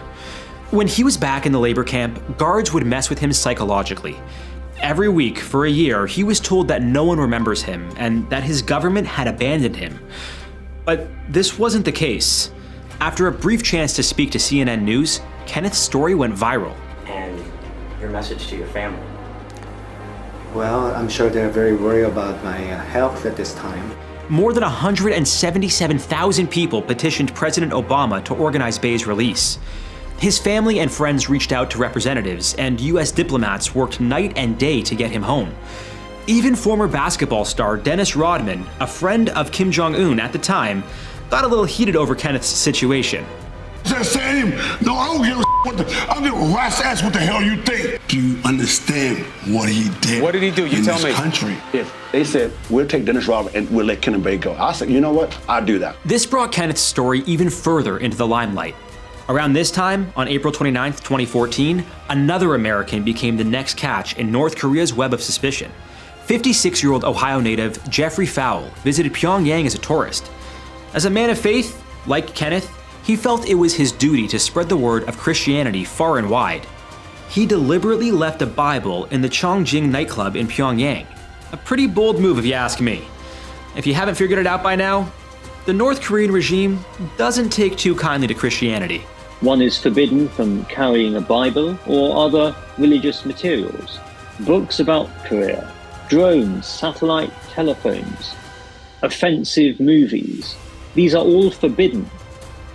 When he was back in the labor camp, guards would mess with him psychologically. Every week for a year, he was told that no one remembers him and that his government had abandoned him. But this wasn't the case. After a brief chance to speak to CNN News, Kenneth's story went viral. And your message to your family? Well, I'm sure they're very worried about my health at this time. More than 177,000 people petitioned President Obama to organize Bay's release. His family and friends reached out to representatives, and US diplomats worked night and day to get him home. Even former basketball star Dennis Rodman, a friend of Kim Jong-un at the time, got a little heated over Kenneth's situation. Just saying, no, I don't give a I don't give a rat's ass what the hell you think. Do you understand what he did? What did he do? You tell me. Country. If they said, we'll take Dennis Rodman and we'll let Kenneth Bay go, I said, you know what? I'll do that. This brought Kenneth's story even further into the limelight. Around this time, on April 29, 2014, another American became the next catch in North Korea's web of suspicion. 56-year-old Ohio native Jeffrey Fowle visited Pyongyang as a tourist. As a man of faith, like Kenneth, he felt it was his duty to spread the word of Christianity far and wide. He deliberately left a Bible in the Chongjing nightclub in Pyongyang. A pretty bold move if you ask me. If you haven't figured it out by now, the North Korean regime doesn't take too kindly to Christianity. One is forbidden from carrying a Bible or other religious materials, books about Korea, drones, satellite telephones, offensive movies. These are all forbidden.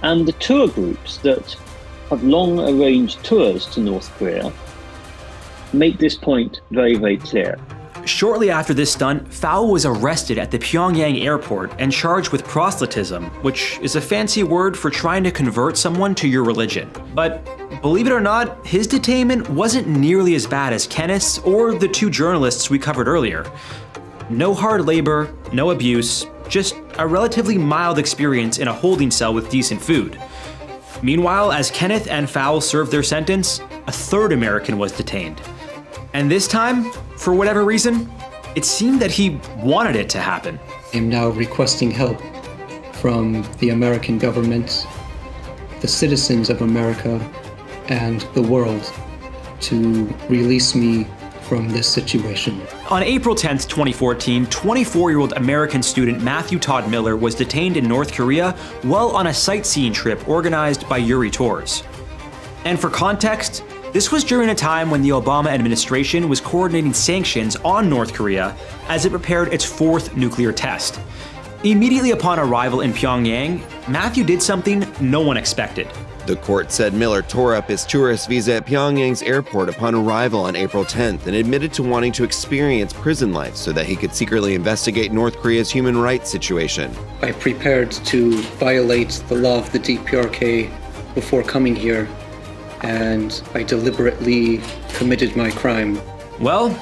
And the tour groups that have long arranged tours to North Korea make this point very, very clear. Shortly after this stunt, Fowle was arrested at the Pyongyang airport and charged with proselytism, which is a fancy word for trying to convert someone to your religion. But believe it or not, his detainment wasn't nearly as bad as Kenneth's or the two journalists we covered earlier. No hard labor, no abuse, just a relatively mild experience in a holding cell with decent food. Meanwhile, as Kenneth and Fowle served their sentence, a third American was detained. And this time, for whatever reason, it seemed that he wanted it to happen. I am now requesting help from the American government, the citizens of America, and the world to release me from this situation. On April 10th, 2014, 24-year-old American student Matthew Todd Miller was detained in North Korea while on a sightseeing trip organized by Yuri Tours. And for context, this was during a time when the Obama administration was coordinating sanctions on North Korea as it prepared its fourth nuclear test. Immediately upon arrival in Pyongyang, Matthew did something no one expected. The court said Miller tore up his tourist visa at Pyongyang's airport upon arrival on April 10th and admitted to wanting to experience prison life so that he could secretly investigate North Korea's human rights situation. I prepared to violate the law of the DPRK before coming here, and I deliberately committed my crime. Well,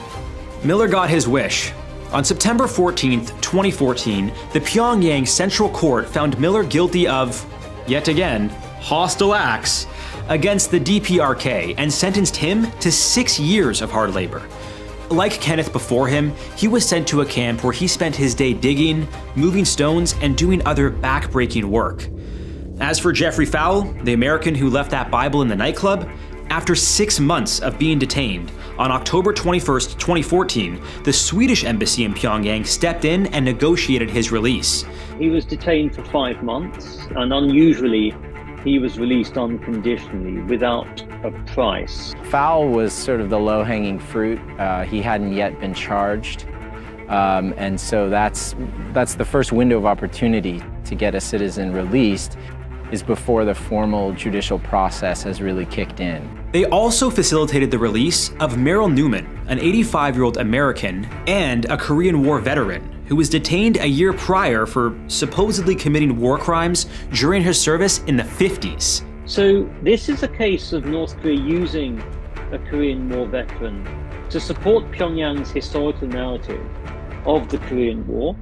Miller got his wish. On September 14th, 2014, the Pyongyang Central Court found Miller guilty of, yet again, hostile acts against the DPRK and sentenced him to 6 years of hard labor. Like Kenneth before him, he was sent to a camp where he spent his day digging, moving stones, and doing other back-breaking work. As for Jeffrey Fowle, the American who left that Bible in the nightclub, after 6 months of being detained, on October 21st, 2014, the Swedish embassy in Pyongyang stepped in and negotiated his release. He was detained for 5 months, and unusually, he was released unconditionally without a price. Fowle was sort of the low-hanging fruit. He hadn't yet been charged. And so that's the first window of opportunity to get a citizen released, is before the formal judicial process has really kicked in. They also facilitated the release of Merrill Newman, an 85-year-old American and a Korean War veteran who was detained a year prior for supposedly committing war crimes during his service in the 50s. So this is a case of North Korea using a Korean War veteran to support Pyongyang's historical narrative of the Korean War,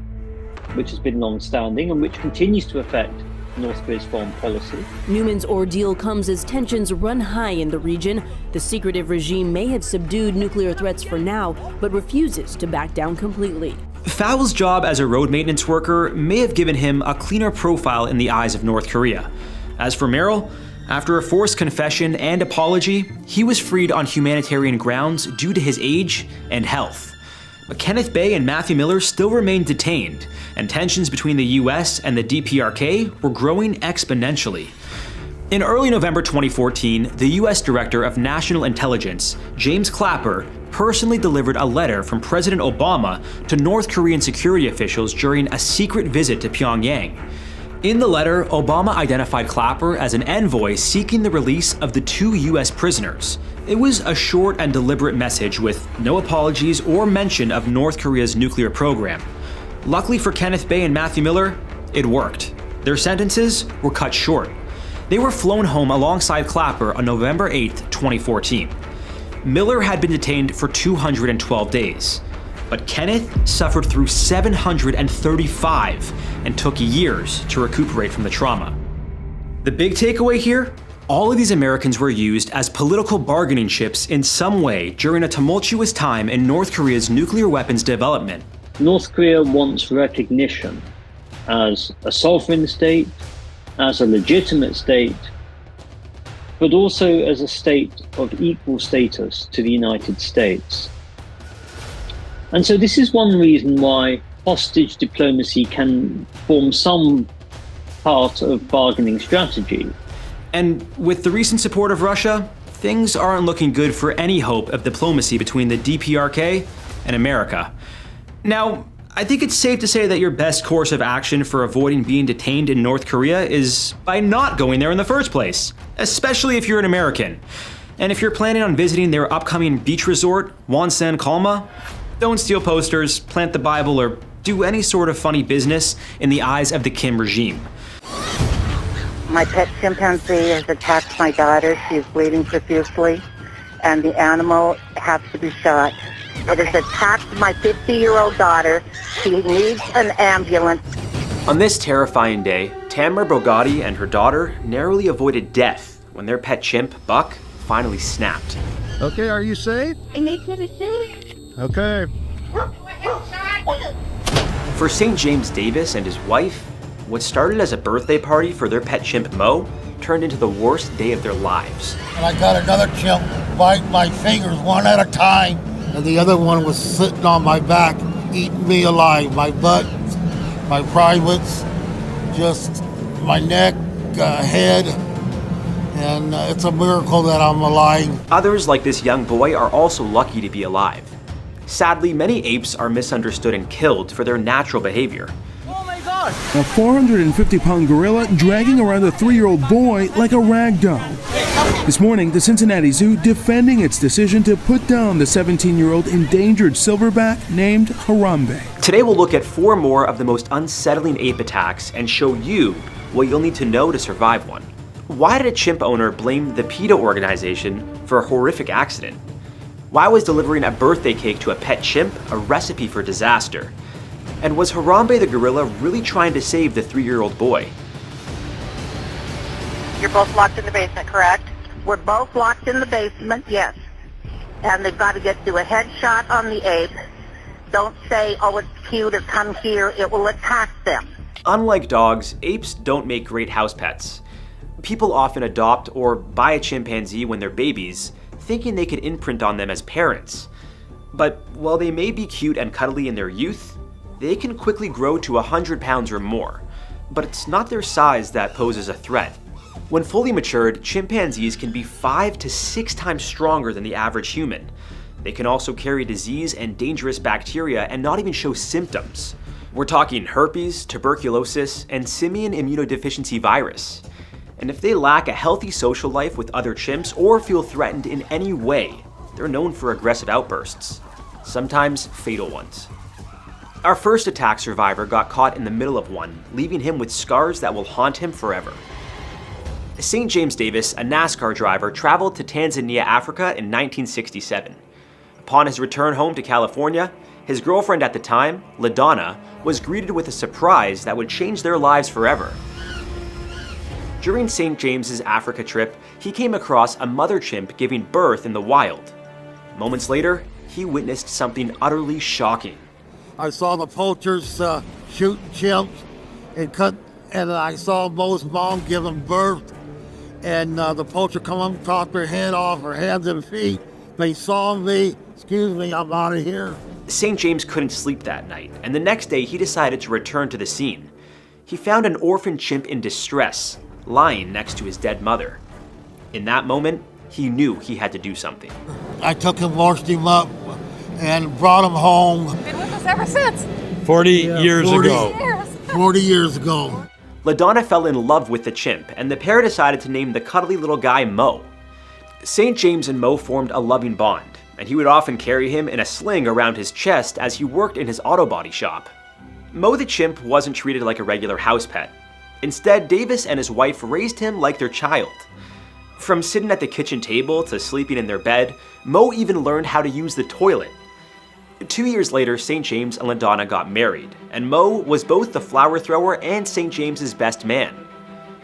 which has been long-standing and which continues to affect North Korea's foreign policy. Newman's ordeal comes as tensions run high in the region. The secretive regime may have subdued nuclear threats for now, but refuses to back down completely. Fowle's job as a road maintenance worker may have given him a cleaner profile in the eyes of North Korea. As for Merrill, After a forced confession and apology, he was freed on humanitarian grounds due to his age and health. But Kenneth Bay and Matthew Miller still remained detained, and tensions between the US and the DPRK were growing exponentially. In early November 2014, the US Director of National Intelligence, James Clapper, personally delivered a letter from President Obama to North Korean security officials during a secret visit to Pyongyang. In the letter, Obama identified Clapper as an envoy seeking the release of the 2 US prisoners. It was a short and deliberate message with no apologies or mention of North Korea's nuclear program. Luckily for Kenneth Bay and Matthew Miller, it worked. Their sentences were cut short. They were flown home alongside Clapper on November 8, 2014. Miller had been detained for 212 days, but Kenneth suffered through 735 and took years to recuperate from the trauma. The big takeaway here? All of these Americans were used as political bargaining chips in some way during a tumultuous time in North Korea's nuclear weapons development. North Korea wants recognition as a sovereign state, as a legitimate state, but also as a state of equal status to the United States. And so this is one reason why hostage diplomacy can form some part of bargaining strategy. And with the recent support of Russia, things aren't looking good for any hope of diplomacy between the DPRK and America. Now, I think it's safe to say that your best course of action for avoiding being detained in North Korea is by not going there in the first place, especially if you're an American. And if you're planning on visiting their upcoming beach resort, Wonsan Kalma, don't steal posters, plant the Bible, or do any sort of funny business in the eyes of the Kim regime. My pet chimpanzee has attacked my daughter. She is bleeding profusely, and the animal has to be shot. It has attacked my 50-year-old daughter. She needs an ambulance. On this terrifying day, Tamara Bogatti and her daughter narrowly avoided death when their pet chimp, Buck, finally snapped. Okay, are you safe? Okay. For St. James Davis and his wife, what started as a birthday party for their pet chimp Mo turned into the worst day of their lives. And I got another chimp bite my fingers one at a time, and the other one was sitting on my back, eating me alive. My butt, my privates, just my neck, head, and it's a miracle that I'm alive. Others, like this young boy, are also lucky to be alive. Sadly, many apes are misunderstood and killed for their natural behavior. A 450-pound gorilla dragging around a 3-year-old boy like a rag doll. This morning, the Cincinnati Zoo defending its decision to put down the 17-year-old endangered silverback named Harambe. Today we'll look at 4 more of the most unsettling ape attacks and show you what you'll need to know to survive one. Why did a chimp owner blame the PETA organization for a horrific accident? Why was delivering a birthday cake to a pet chimp a recipe for disaster? And was Harambe the gorilla really trying to save the 3-year-old boy? You're both locked in the basement, correct? We're both locked in the basement, yes. And they've got to do a headshot on the ape. Don't say, oh, it's cute, or come here. It will attack them. Unlike dogs, apes don't make great house pets. People often adopt or buy a chimpanzee when they're babies, thinking they could imprint on them as parents. But while they may be cute and cuddly in their youth, they can quickly grow to 100 pounds or more. But it's not their size that poses a threat. When fully matured, chimpanzees can be 5 to 6 times stronger than the average human. They can also carry disease and dangerous bacteria and not even show symptoms. We're talking herpes, tuberculosis, and simian immunodeficiency virus. And if they lack a healthy social life with other chimps or feel threatened in any way, they're known for aggressive outbursts, sometimes fatal ones. Our first attack survivor got caught in the middle of one, leaving him with scars that will haunt him forever. St. James Davis, a NASCAR driver, traveled to Tanzania, Africa in 1967. Upon his return home to California, his girlfriend at the time, LaDonna, was greeted with a surprise that would change their lives forever. During St. James's Africa trip, he came across a mother chimp giving birth in the wild. Moments later, he witnessed something utterly shocking. I saw the poachers shooting chimps and I saw Mo's mom give them birth, and the poacher come up, chop their head off, her hands and feet. They saw me. Excuse me, I'm out of here. St. James couldn't sleep that night, and the next day he decided to return to the scene. He found an orphan chimp in distress, lying next to his dead mother. In that moment, he knew he had to do something. I took him, washed him up, and brought him home. Been with us ever since. 40 years ago. 40 years ago. LaDonna fell in love with the chimp, and the pair decided to name the cuddly little guy Mo. St. James and Mo formed a loving bond, and he would often carry him in a sling around his chest as he worked in his auto body shop. Mo the chimp wasn't treated like a regular house pet. Instead, Davis and his wife raised him like their child. From sitting at the kitchen table to sleeping in their bed, Mo even learned how to use the toilet. 2 years later, St. James and LaDonna got married, and Mo was both the flower thrower and St. James's best man.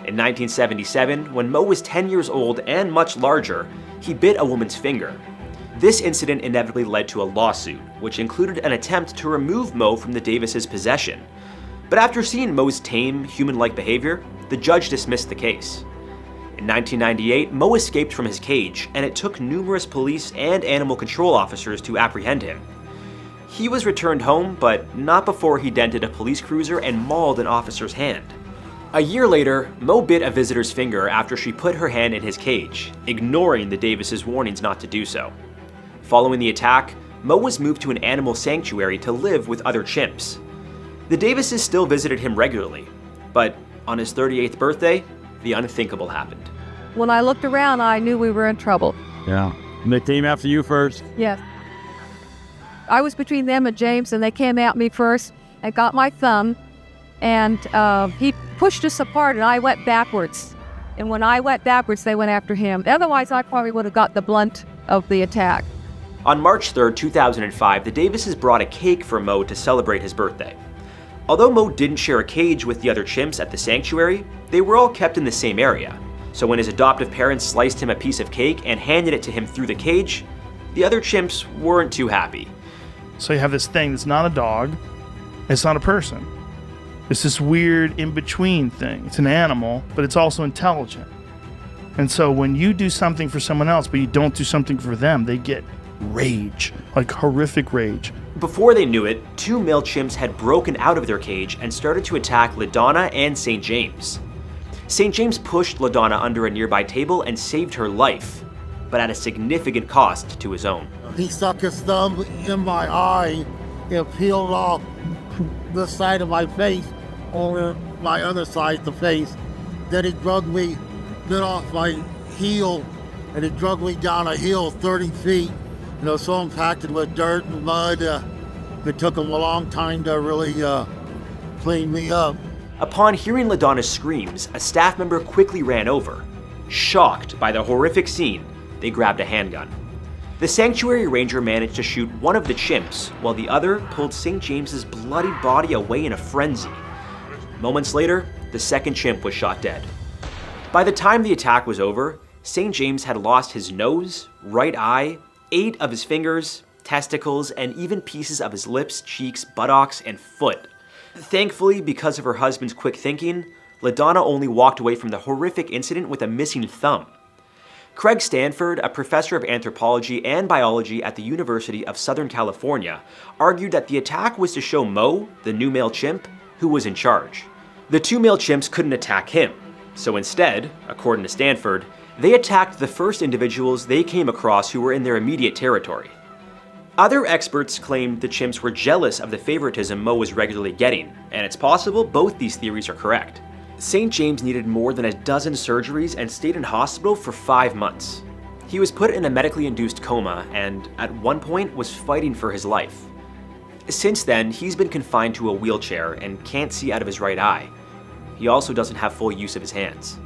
In 1977, when Mo was 10 years old and much larger, he bit a woman's finger. This incident inevitably led to a lawsuit, which included an attempt to remove Mo from the Davises' possession. But after seeing Mo's tame, human-like behavior, the judge dismissed the case. In 1998, Mo escaped from his cage, and it took numerous police and animal control officers to apprehend him. He was returned home, but not before he dented a police cruiser and mauled an officer's hand. A year later, Mo bit a visitor's finger after she put her hand in his cage, ignoring the Davises' warnings not to do so. Following the attack, Mo was moved to an animal sanctuary to live with other chimps. The Davises still visited him regularly, but on his 38th birthday, the unthinkable happened. When I looked around, I knew we were in trouble. Yeah. And they came after you first? Yes. I was between them and James, and they came at me first and got my thumb, and he pushed us apart, and I went backwards. And when I went backwards, they went after him. Otherwise, I probably would have got the blunt of the attack. On March 3, 2005, the Davises brought a cake for Mo to celebrate his birthday. Although Mo didn't share a cage with the other chimps at the sanctuary, they were all kept in the same area. So when his adoptive parents sliced him a piece of cake and handed it to him through the cage, the other chimps weren't too happy. So you have this thing that's not a dog, it's not a person. It's this weird in-between thing. It's an animal, but it's also intelligent. And so when you do something for someone else, but you don't do something for them, they get rage, like horrific rage. Before they knew it, 2 male chimps had broken out of their cage and started to attack LaDonna and St. James. St. James pushed LaDonna under a nearby table and saved her life, but at a significant cost to his own. He stuck his thumb in my eye and peeled off this side of my face over my other side, the face. Then he drugged me, bit off my heel, and he drugged me down a hill 30 feet. You know, so impacted with dirt and mud. It took him a long time to really clean me up. Upon hearing LaDonna's screams, a staff member quickly ran over. Shocked by the horrific scene, they grabbed a handgun. The sanctuary ranger managed to shoot one of the chimps, while the other pulled St. James's bloody body away in a frenzy. Moments later, the second chimp was shot dead. By the time the attack was over, St. James had lost his nose, right eye, 8 of his fingers, testicles, and even pieces of his lips, cheeks, buttocks, and foot. Thankfully, because of her husband's quick thinking, LaDonna only walked away from the horrific incident with a missing thumb. Craig Stanford, a professor of anthropology and biology at the University of Southern California, argued that the attack was to show Mo, the new male chimp, who was in charge. The 2 male chimps couldn't attack him, so instead, according to Stanford, they attacked the first individuals they came across who were in their immediate territory. Other experts claimed the chimps were jealous of the favoritism Mo was regularly getting, and it's possible both these theories are correct. St. James needed more than a dozen surgeries and stayed in hospital for 5 months. He was put in a medically induced coma and, at one point, was fighting for his life. Since then, he's been confined to a wheelchair and can't see out of his right eye. He also doesn't have full use of his hands.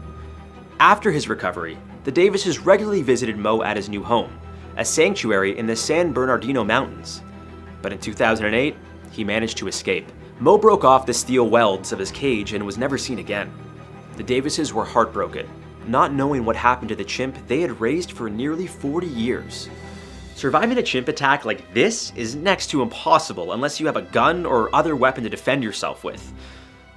After his recovery, the Davises regularly visited Mo at his new home, a sanctuary in the San Bernardino Mountains. But in 2008, he managed to escape. Mo broke off the steel welds of his cage and was never seen again. The Davises were heartbroken, not knowing what happened to the chimp they had raised for nearly 40 years. Surviving a chimp attack like this is next to impossible unless you have a gun or other weapon to defend yourself with.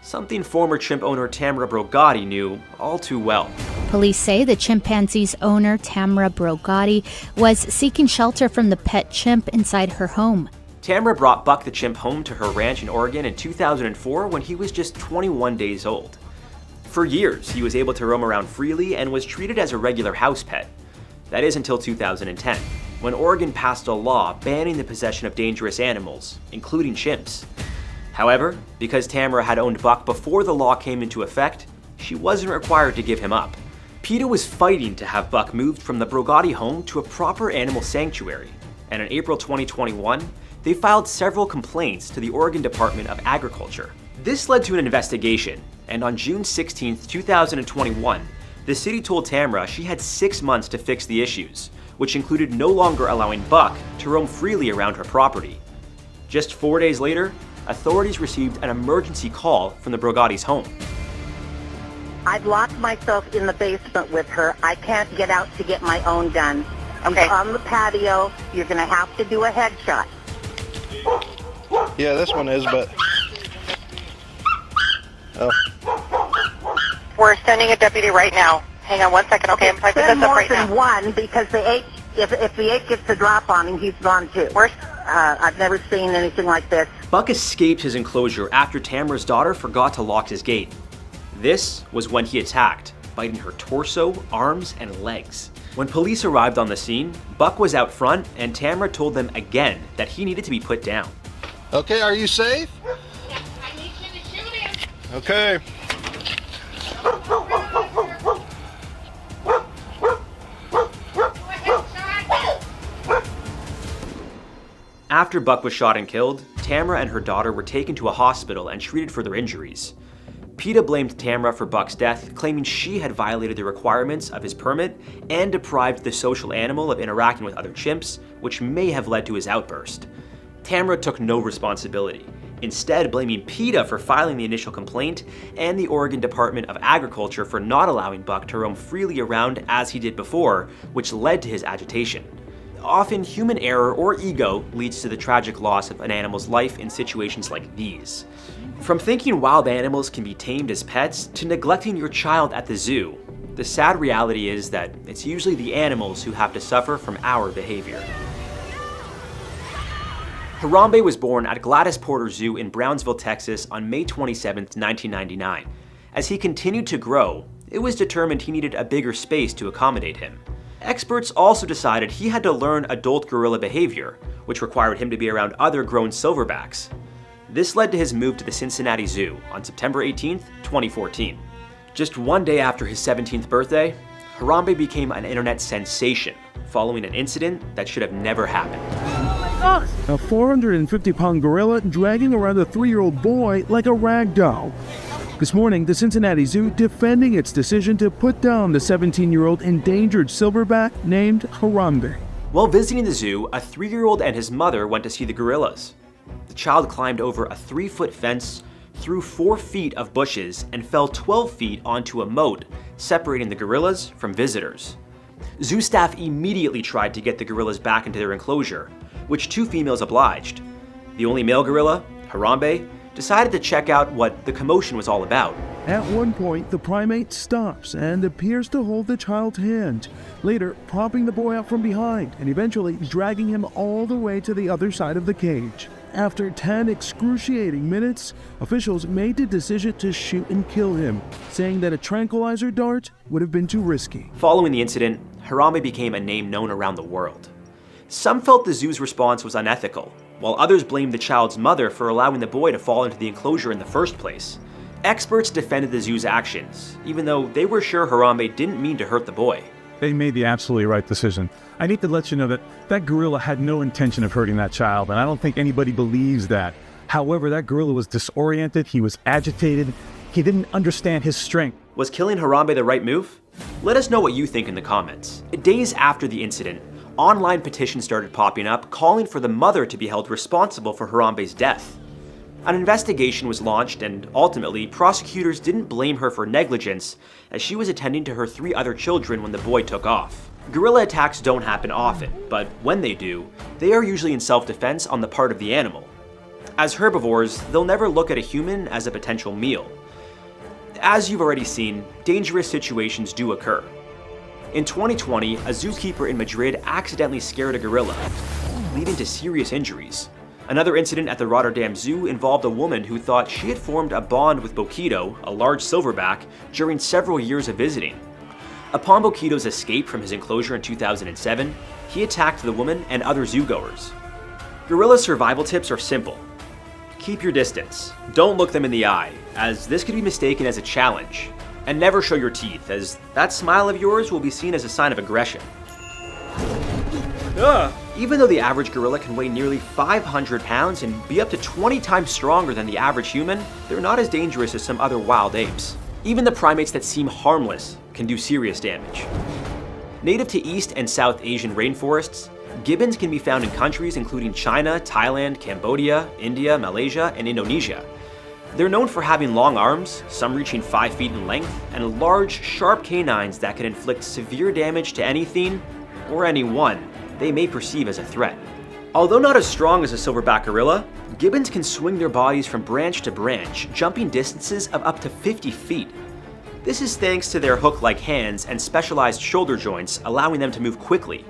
Something former chimp owner Tamara Brogatti knew all too well. Police say the chimpanzee's owner, Tamara Brogatti, was seeking shelter from the pet chimp inside her home. Tamara brought Buck the chimp home to her ranch in Oregon in 2004 when he was just 21 days old. For years, he was able to roam around freely and was treated as a regular house pet. That is until 2010, when Oregon passed a law banning the possession of dangerous animals, including chimps. However, because Tamara had owned Buck before the law came into effect, she wasn't required to give him up. PETA was fighting to have Buck moved from the Brogatti home to a proper animal sanctuary, and in April 2021, they filed several complaints to the Oregon Department of Agriculture. This led to an investigation, and on June 16, 2021, the city told Tamara she had 6 months to fix the issues, which included no longer allowing Buck to roam freely around her property. Just 4 days later, authorities received an emergency call from the Brogatti's home. I've locked myself in the basement with her. I can't get out to get my own gun. Okay. She's on the patio. You're going to have to do a headshot. Yeah, this one is, but... Oh. We're sending a deputy right now. Hang on 1 second, okay? I'm typing this up right now. More than one, because the ape, if the ape gets a drop on him, he's gone too. I've never seen anything like this. Buck escaped his enclosure after Tamara's daughter forgot to lock his gate. This was when he attacked, biting her torso, arms, and legs. When police arrived on the scene, Buck was out front, and Tamara told them again that he needed to be put down. Okay, are you safe? I need you to shoot him. Okay. After Buck was shot and killed, Tamara and her daughter were taken to a hospital and treated for their injuries. PETA blamed Tamara for Buck's death, claiming she had violated the requirements of his permit and deprived the social animal of interacting with other chimps, which may have led to his outburst. Tamara took no responsibility, instead blaming PETA for filing the initial complaint and the Oregon Department of Agriculture for not allowing Buck to roam freely around as he did before, which led to his agitation. Often, human error or ego leads to the tragic loss of an animal's life in situations like these. From thinking wild animals can be tamed as pets to neglecting your child at the zoo, the sad reality is that it's usually the animals who have to suffer from our behavior. Harambe was born at Gladys Porter Zoo in Brownsville, Texas on May 27, 1999. As he continued to grow, it was determined he needed a bigger space to accommodate him. Experts also decided he had to learn adult gorilla behavior, which required him to be around other grown silverbacks. This led to his move to the Cincinnati Zoo on September 18, 2014. Just one day after his 17th birthday, Harambe became an internet sensation following an incident that should have never happened. A 450-pound gorilla dragging around a 3-year-old boy like a rag doll. This morning, the Cincinnati Zoo defending its decision to put down the 17-year-old endangered silverback named Harambe. While visiting the zoo, a 3-year-old and his mother went to see the gorillas. The child climbed over a 3-foot fence, through 4 feet of bushes, and fell 12 feet onto a moat, separating the gorillas from visitors. Zoo staff immediately tried to get the gorillas back into their enclosure, which 2 females obliged. The only male gorilla, Harambe, decided to check out what the commotion was all about. At one point, the primate stops and appears to hold the child's hand, later propping the boy out from behind and eventually dragging him all the way to the other side of the cage. After 10 excruciating minutes, officials made the decision to shoot and kill him, saying that a tranquilizer dart would have been too risky. Following the incident, Harambe became a name known around the world. Some felt the zoo's response was unethical, while others blamed the child's mother for allowing the boy to fall into the enclosure in the first place. Experts defended the zoo's actions, even though they were sure Harambe didn't mean to hurt the boy. They made the absolutely right decision. I need to let you know that that gorilla had no intention of hurting that child, and I don't think anybody believes that. However, that gorilla was disoriented, he was agitated, he didn't understand his strength. Was killing Harambe the right move? Let us know what you think in the comments. Days after the incident, online petitions started popping up calling for the mother to be held responsible for Harambe's death. An investigation was launched, and ultimately, prosecutors didn't blame her for negligence as she was attending to her 3 other children when the boy took off. Gorilla attacks don't happen often, but when they do, they are usually in self-defense on the part of the animal. As herbivores, they'll never look at a human as a potential meal. As you've already seen, dangerous situations do occur. In 2020, a zookeeper in Madrid accidentally scared a gorilla, leading to serious injuries. Another incident at the Rotterdam Zoo involved a woman who thought she had formed a bond with Boquito, a large silverback, during several years of visiting. Upon Boquito's escape from his enclosure in 2007, he attacked the woman and other zoogoers. Gorilla survival tips are simple. Keep your distance. Don't look them in the eye, as this could be mistaken as a challenge. And never show your teeth, as that smile of yours will be seen as a sign of aggression. Even though the average gorilla can weigh nearly 500 pounds and be up to 20 times stronger than the average human, they're not as dangerous as some other wild apes. Even the primates that seem harmless can do serious damage. Native to East and South Asian rainforests, gibbons can be found in countries including China, Thailand, Cambodia, India, Malaysia, and Indonesia. They're known for having long arms, some reaching 5 feet in length, and large, sharp canines that can inflict severe damage to anything or anyone they may perceive as a threat. Although not as strong as a silverback gorilla, gibbons can swing their bodies from branch to branch, jumping distances of up to 50 feet. This is thanks to their hook-like hands and specialized shoulder joints, allowing them to move quickly.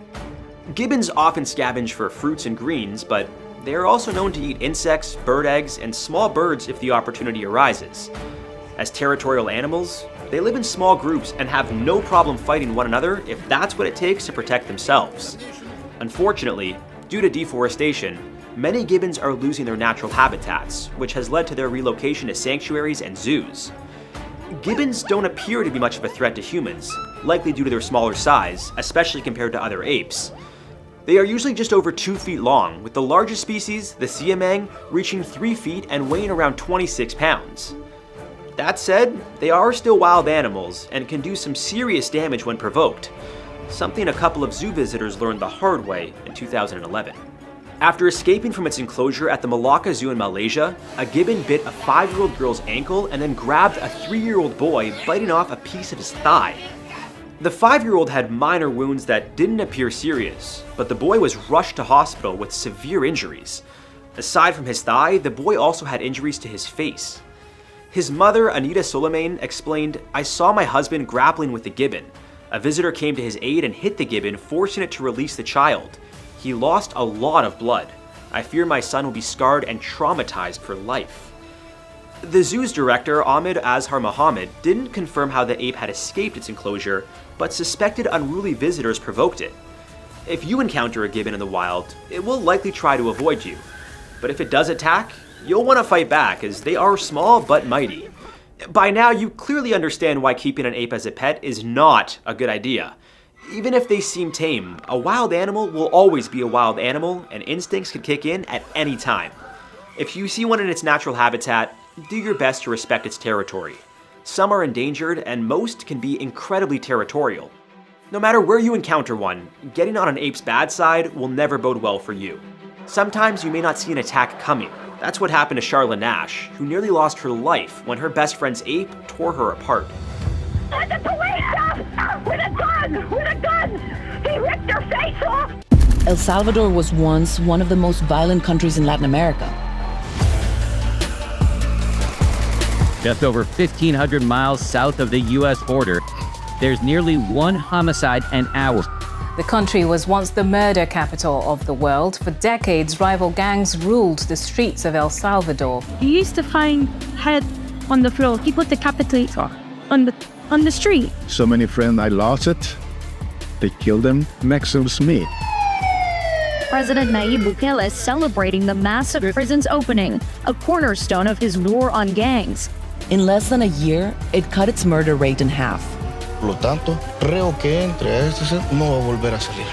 Gibbons often scavenge for fruits and greens, but they are also known to eat insects, bird eggs, and small birds if the opportunity arises. As territorial animals, they live in small groups and have no problem fighting one another if that's what it takes to protect themselves. Unfortunately, due to deforestation, many gibbons are losing their natural habitats, which has led to their relocation to sanctuaries and zoos. Gibbons don't appear to be much of a threat to humans, likely due to their smaller size, especially compared to other apes. They are usually just over 2 feet long, with the largest species, the siamang, reaching 3 feet and weighing around 26 pounds. That said, they are still wild animals and can do some serious damage when provoked, something a couple of zoo visitors learned the hard way in 2011. After escaping from its enclosure at the Malacca Zoo in Malaysia, a gibbon bit a 5-year-old girl's ankle and then grabbed a 3-year-old boy, biting off a piece of his thigh. The 5-year-old had minor wounds that didn't appear serious, but the boy was rushed to hospital with severe injuries. Aside from his thigh, the boy also had injuries to his face. His mother, Anita Suleiman, explained, "I saw my husband grappling with the gibbon. A visitor came to his aid and hit the gibbon, forcing it to release the child. He lost a lot of blood. I fear my son will be scarred and traumatized for life." The zoo's director, Ahmed Azhar Mohammed, didn't confirm how the ape had escaped its enclosure, but suspected unruly visitors provoked it. If you encounter a gibbon in the wild, it will likely try to avoid you. But if it does attack, you'll want to fight back, as they are small but mighty. By now, you clearly understand why keeping an ape as a pet is not a good idea. Even if they seem tame, a wild animal will always be a wild animal, and instincts can kick in at any time. If you see one in its natural habitat, do your best to respect its territory. Some are endangered, and most can be incredibly territorial. No matter where you encounter one, getting on an ape's bad side will never bode well for you. Sometimes you may not see an attack coming. That's what happened to Charla Nash, who nearly lost her life when her best friend's ape tore her apart. With a gun! With a gun! He ripped her face off! El Salvador was once one of the most violent countries in Latin America. Just over 1,500 miles south of the U.S. border, there's nearly one homicide an hour. The country was once the murder capital of the world. For decades, rival gangs ruled the streets of El Salvador. He used to find head on the floor. He put the decapitator on the street. So many friends, I lost it. They killed them next to me. President Nayib Bukele is celebrating the massive prison's opening, a cornerstone of his war on gangs. In less than a year, it cut its murder rate in half. Por lo tanto, creo que entre a este set no va a volver a salir.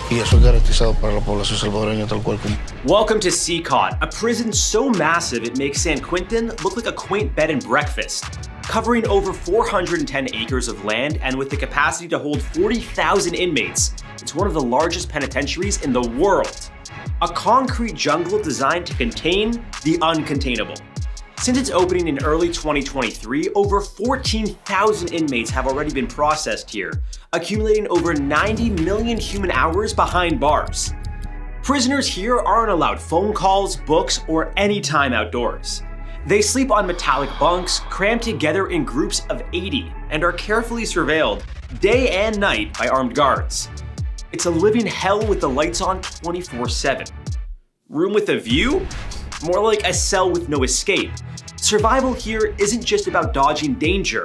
Y eso es garantizado para la población salvadoreña tal cual como. Welcome to CECOT, a prison so massive it makes San Quentin look like a quaint bed and breakfast. Covering over 410 acres of land and with the capacity to hold 40,000 inmates, it's one of the largest penitentiaries in the world. A concrete jungle designed to contain the uncontainable. Since its opening in early 2023, over 14,000 inmates have already been processed here, accumulating over 90 million human hours behind bars. Prisoners here aren't allowed phone calls, books, or any time outdoors. They sleep on metallic bunks, crammed together in groups of 80, and are carefully surveilled day and night by armed guards. It's a living hell with the lights on 24/7. Room with a view? More like a cell with no escape. Survival here isn't just about dodging danger.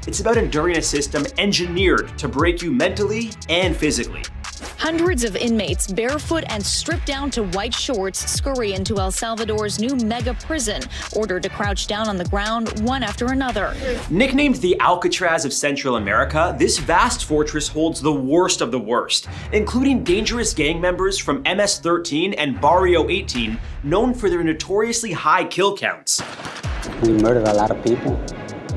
It's about enduring a system engineered to break you mentally and physically. Hundreds of inmates, barefoot and stripped down to white shorts, scurry into El Salvador's new mega prison, ordered to crouch down on the ground one after another. Nicknamed the Alcatraz of Central America, this vast fortress holds the worst of the worst, including dangerous gang members from MS-13 and Barrio 18, known for their notoriously high kill counts. We murdered a lot of people.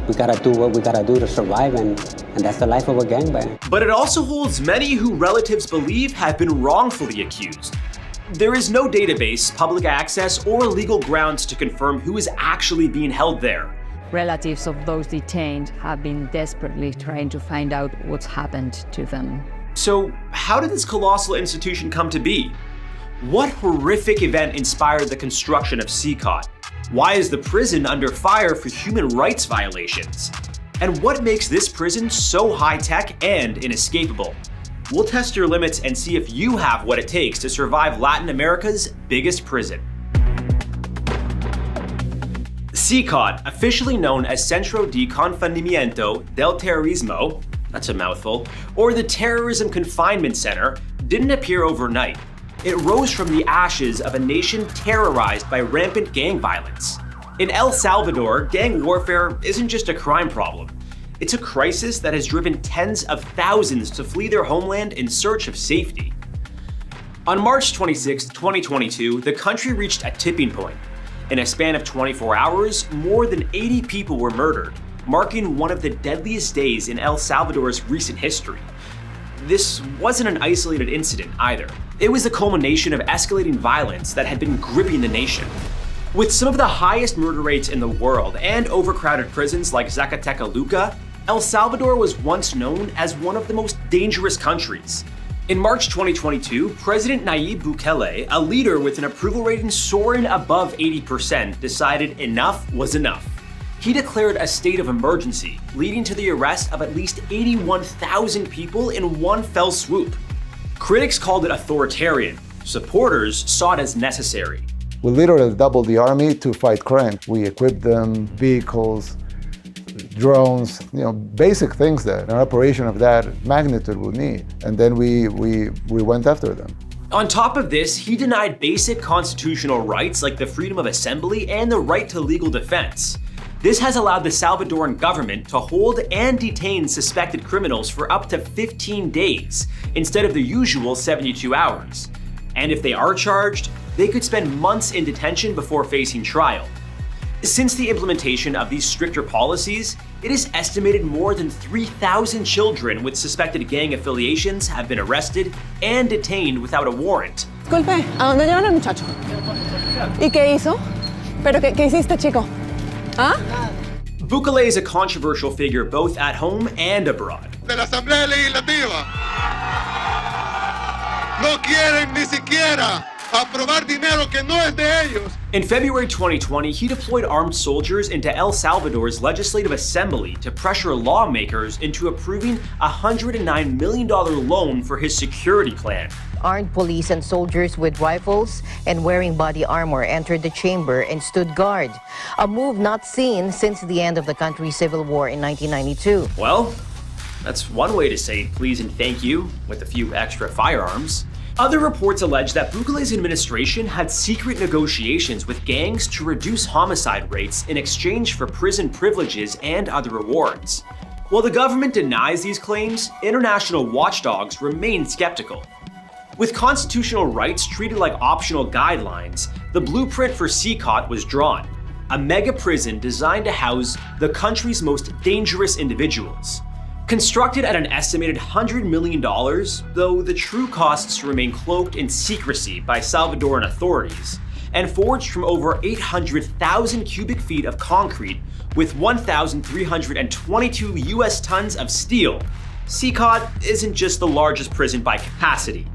We gotta do what we gotta do to survive, and that's the life of a gangbanger. But it also holds many who relatives believe have been wrongfully accused. There is no database, public access, or legal grounds to confirm who is actually being held there. Relatives of those detained have been desperately trying to find out what's happened to them. So, how did this colossal institution come to be? What horrific event inspired the construction of CECOT? Why is the prison under fire for human rights violations? And what makes this prison so high-tech and inescapable? We'll test your limits and see if you have what it takes to survive Latin America's biggest prison. CECOT, officially known as Centro de Confinamiento del Terrorismo, that's a mouthful, or the Terrorism Confinement Center, didn't appear overnight. It rose from the ashes of a nation terrorized by rampant gang violence. In El Salvador, gang warfare isn't just a crime problem. It's a crisis that has driven tens of thousands to flee their homeland in search of safety. On March 26, 2022, the country reached a tipping point. In a span of 24 hours, more than 80 people were murdered, marking one of the deadliest days in El Salvador's recent history. This wasn't an isolated incident either. It was the culmination of escalating violence that had been gripping the nation. With some of the highest murder rates in the world and overcrowded prisons like Zacatecoluca, El Salvador was once known as one of the most dangerous countries. In March 2022, President Nayib Bukele, a leader with an approval rating soaring above 80%, decided enough was enough. He declared a state of emergency, leading to the arrest of at least 81,000 people in one fell swoop. Critics called it authoritarian. Supporters saw it as necessary. We literally doubled the army to fight crime. We equipped them, vehicles, drones, basic things that an operation of that magnitude would need. And then we went after them. On top of this, he denied basic constitutional rights like the freedom of assembly and the right to legal defense. This has allowed the Salvadoran government to hold and detain suspected criminals for up to 15 days, instead of the usual 72 hours. And if they are charged, they could spend months in detention before facing trial. Since the implementation of these stricter policies, it is estimated more than 3,000 children with suspected gang affiliations have been arrested and detained without a warrant. Disculpe, ¿a dónde llevan al muchacho? ¿Y qué hizo? ¿Pero qué hiciste, chico? ¿Ah? Bukele is a controversial figure both at home and abroad. De la Asamblea Legislativa no quieren ni siquiera aprobar dinero que no es de ellos. In February 2020, he deployed armed soldiers into El Salvador's Legislative Assembly to pressure lawmakers into approving a $109 million loan for his security plan. Armed police and soldiers with rifles and wearing body armor entered the chamber and stood guard, a move not seen since the end of the country's civil war in 1992. Well, that's one way to say please and thank you with a few extra firearms. Other reports allege that Bukele's administration had secret negotiations with gangs to reduce homicide rates in exchange for prison privileges and other rewards. While the government denies these claims, international watchdogs remain skeptical. With constitutional rights treated like optional guidelines, the blueprint for CECOT was drawn, a mega prison designed to house the country's most dangerous individuals. Constructed at an estimated $100 million, though the true costs remain cloaked in secrecy by Salvadoran authorities, and forged from over 800,000 cubic feet of concrete with 1,322 US tons of steel, CECOT isn't just the largest prison by capacity.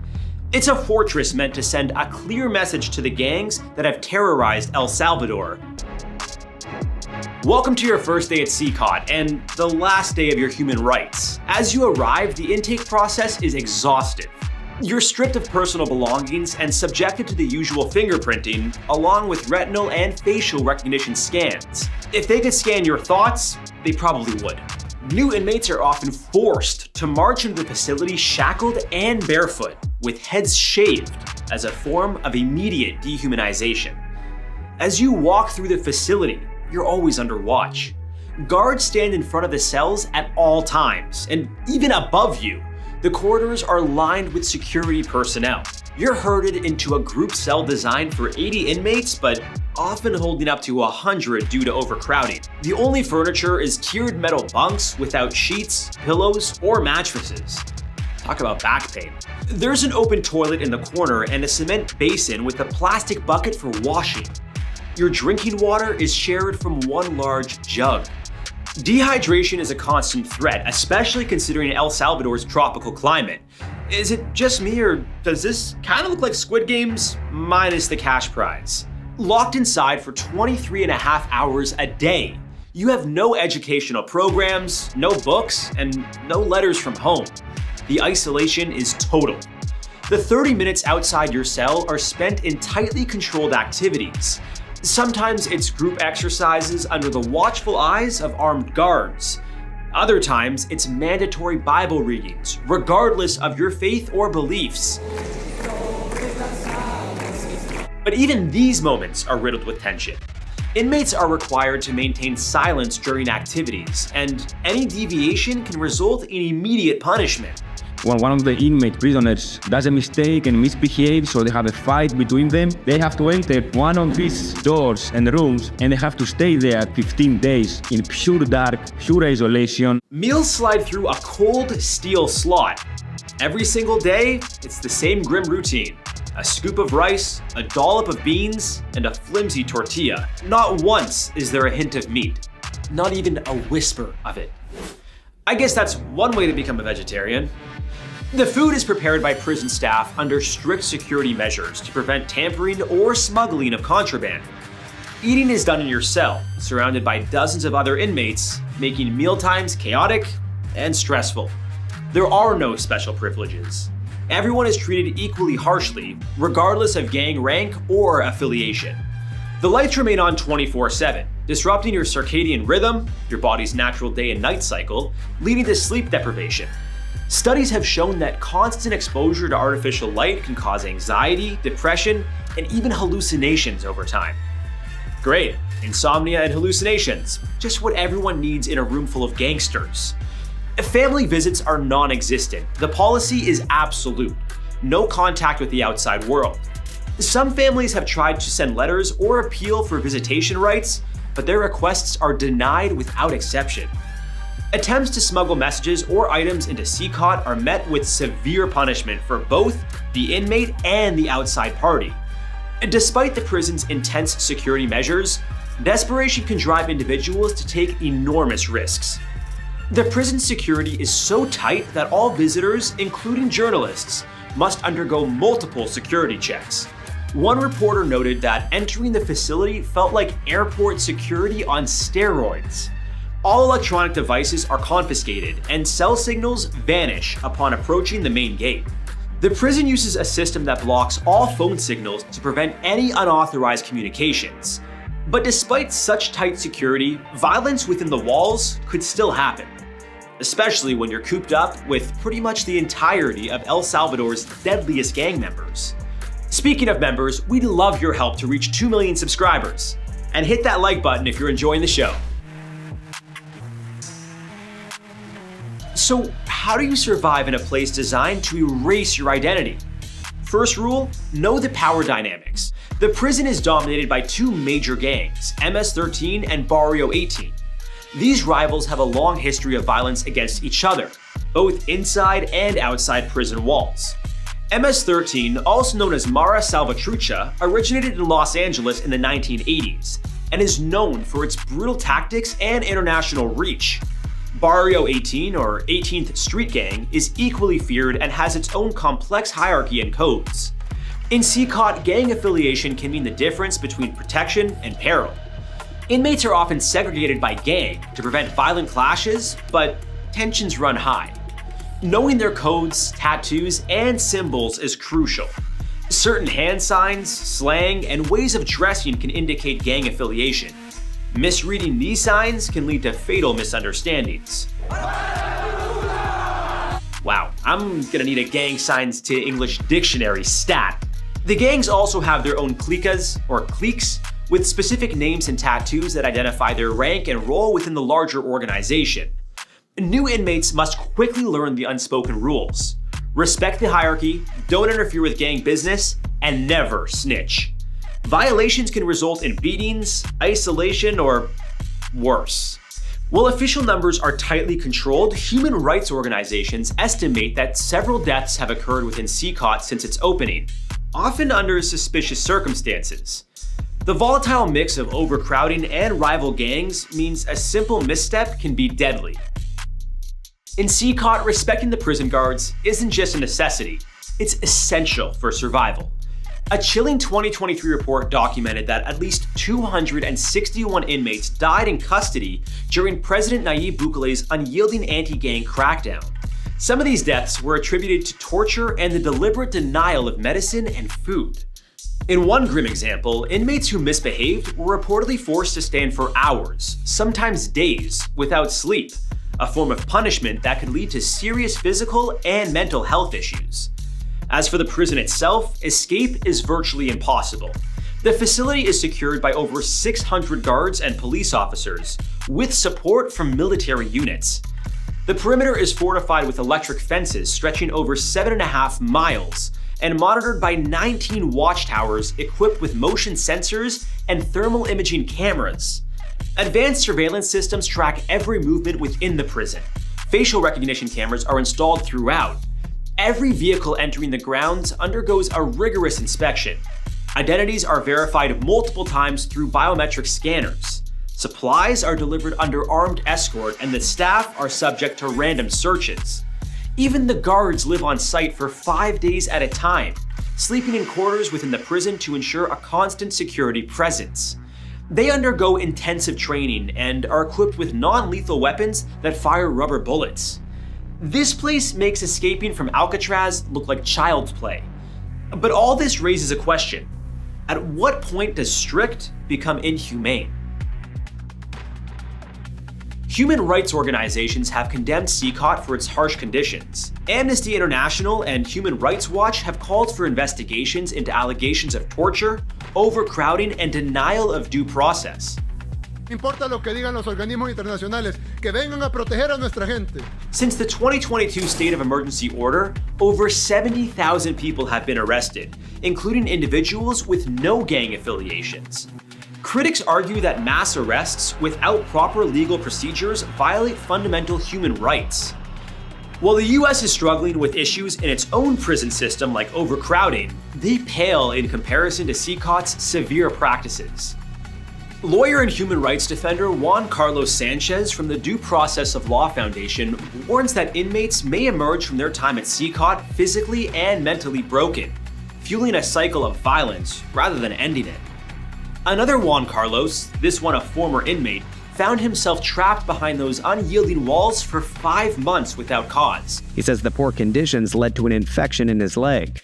It's a fortress meant to send a clear message to the gangs that have terrorized El Salvador. Welcome to your first day at CECOT and the last day of your human rights. As you arrive, the intake process is exhaustive. You're stripped of personal belongings and subjected to the usual fingerprinting, along with retinal and facial recognition scans. If they could scan your thoughts, they probably would. New inmates are often forced to march into the facility shackled and barefoot, with heads shaved as a form of immediate dehumanization. As you walk through the facility, you're always under watch. Guards stand in front of the cells at all times, and even above you, the corridors are lined with security personnel. You're herded into a group cell designed for 80 inmates, but often holding up to 100 due to overcrowding. The only furniture is tiered metal bunks without sheets, pillows, or mattresses. Talk about back pain. There's an open toilet in the corner and a cement basin with a plastic bucket for washing. Your drinking water is shared from one large jug. Dehydration is a constant threat, especially considering El Salvador's tropical climate. Is it just me, or does this kind of look like Squid Games minus the cash prize? Locked inside for 23.5 hours a day, you have no educational programs, no books, and no letters from home. The isolation is total. The 30 minutes outside your cell are spent in tightly controlled activities. Sometimes it's group exercises under the watchful eyes of armed guards. Other times it's mandatory Bible readings, regardless of your faith or beliefs. But even these moments are riddled with tension. Inmates are required to maintain silence during activities, and any deviation can result in immediate punishment. When one of the inmate prisoners does a mistake and misbehaves, or they have a fight between them, they have to enter one of these doors and rooms, and they have to stay there 15 days in pure dark, pure isolation. Meals slide through a cold steel slot. Every single day, it's the same grim routine. A scoop of rice, a dollop of beans, and a flimsy tortilla. Not once is there a hint of meat. Not even a whisper of it. I guess that's one way to become a vegetarian. The food is prepared by prison staff under strict security measures to prevent tampering or smuggling of contraband. Eating is done in your cell, surrounded by dozens of other inmates, making mealtimes chaotic and stressful. There are no special privileges. Everyone is treated equally harshly, regardless of gang rank or affiliation. The lights remain on 24/7, disrupting your circadian rhythm, your body's natural day and night cycle, leading to sleep deprivation. Studies have shown that constant exposure to artificial light can cause anxiety, depression, and even hallucinations over time. Great, insomnia and hallucinations, just what everyone needs in a room full of gangsters. Family visits are non-existent. The policy is absolute. No contact with the outside world. Some families have tried to send letters or appeal for visitation rights, but their requests are denied without exception. Attempts to smuggle messages or items into CECOT are met with severe punishment for both the inmate and the outside party. Despite the prison's intense security measures, desperation can drive individuals to take enormous risks. The prison security is so tight that all visitors, including journalists, must undergo multiple security checks. One reporter noted that entering the facility felt like airport security on steroids. All electronic devices are confiscated, and cell signals vanish upon approaching the main gate. The prison uses a system that blocks all phone signals to prevent any unauthorized communications. But despite such tight security, violence within the walls could still happen, especially when you're cooped up with pretty much the entirety of El Salvador's deadliest gang members. Speaking of members, we'd love your help to reach 2 million subscribers. And hit that like button if you're enjoying the show. So, how do you survive in a place designed to erase your identity? First rule, know the power dynamics. The prison is dominated by two major gangs, MS-13 and Barrio 18. These rivals have a long history of violence against each other, both inside and outside prison walls. MS-13, also known as Mara Salvatrucha, originated in Los Angeles in the 1980s and is known for its brutal tactics and international reach. Barrio 18, or 18th Street Gang, is equally feared and has its own complex hierarchy and codes. In CECOT, gang affiliation can mean the difference between protection and peril. Inmates are often segregated by gang to prevent violent clashes, but tensions run high. Knowing their codes, tattoos, and symbols is crucial. Certain hand signs, slang, and ways of dressing can indicate gang affiliation. Misreading these signs can lead to fatal misunderstandings. Wow, I'm gonna need a gang signs to English dictionary stat. The gangs also have their own cliques, or cliques, with specific names and tattoos that identify their rank and role within the larger organization. New inmates must quickly learn the unspoken rules. Respect the hierarchy, don't interfere with gang business, and never snitch. Violations can result in beatings, isolation, or worse. While official numbers are tightly controlled, human rights organizations estimate that several deaths have occurred within CECOT since its opening, often under suspicious circumstances. The volatile mix of overcrowding and rival gangs means a simple misstep can be deadly. In CECOT, respecting the prison guards isn't just a necessity, it's essential for survival. A chilling 2023 report documented that at least 261 inmates died in custody during President Nayib Bukele's unyielding anti-gang crackdown. Some of these deaths were attributed to torture and the deliberate denial of medicine and food. In one grim example, inmates who misbehaved were reportedly forced to stand for hours, sometimes days, without sleep, a form of punishment that could lead to serious physical and mental health issues. As for the prison itself, escape is virtually impossible. The facility is secured by over 600 guards and police officers, with support from military units. The perimeter is fortified with electric fences stretching over 7.5 miles, and monitored by 19 watchtowers equipped with motion sensors and thermal imaging cameras. Advanced surveillance systems track every movement within the prison. Facial recognition cameras are installed throughout. Every vehicle entering the grounds undergoes a rigorous inspection. Identities are verified multiple times through biometric scanners. Supplies are delivered under armed escort, and the staff are subject to random searches. Even the guards live on site for 5 days at a time, sleeping in quarters within the prison to ensure a constant security presence. They undergo intensive training and are equipped with non-lethal weapons that fire rubber bullets. This place makes escaping from Alcatraz look like child's play. But all this raises a question. At what point does strict become inhumane? Human rights organizations have condemned CECOT for its harsh conditions. Amnesty International and Human Rights Watch have called for investigations into allegations of torture, overcrowding, and denial of due process. Importa lo que digan los organismos internacionales, que vengan a proteger a nuestra gente. Since the 2022 state of emergency order, over 70,000 people have been arrested, including individuals with no gang affiliations. Critics argue that mass arrests without proper legal procedures violate fundamental human rights. While the US is struggling with issues in its own prison system like overcrowding, they pale in comparison to CECOT's severe practices. Lawyer and human rights defender Juan Carlos Sanchez from the Due Process of Law Foundation warns that inmates may emerge from their time at CECOT physically and mentally broken, fueling a cycle of violence rather than ending it. Another Juan Carlos, this one a former inmate, found himself trapped behind those unyielding walls for 5 months without cause. He says the poor conditions led to an infection in his leg.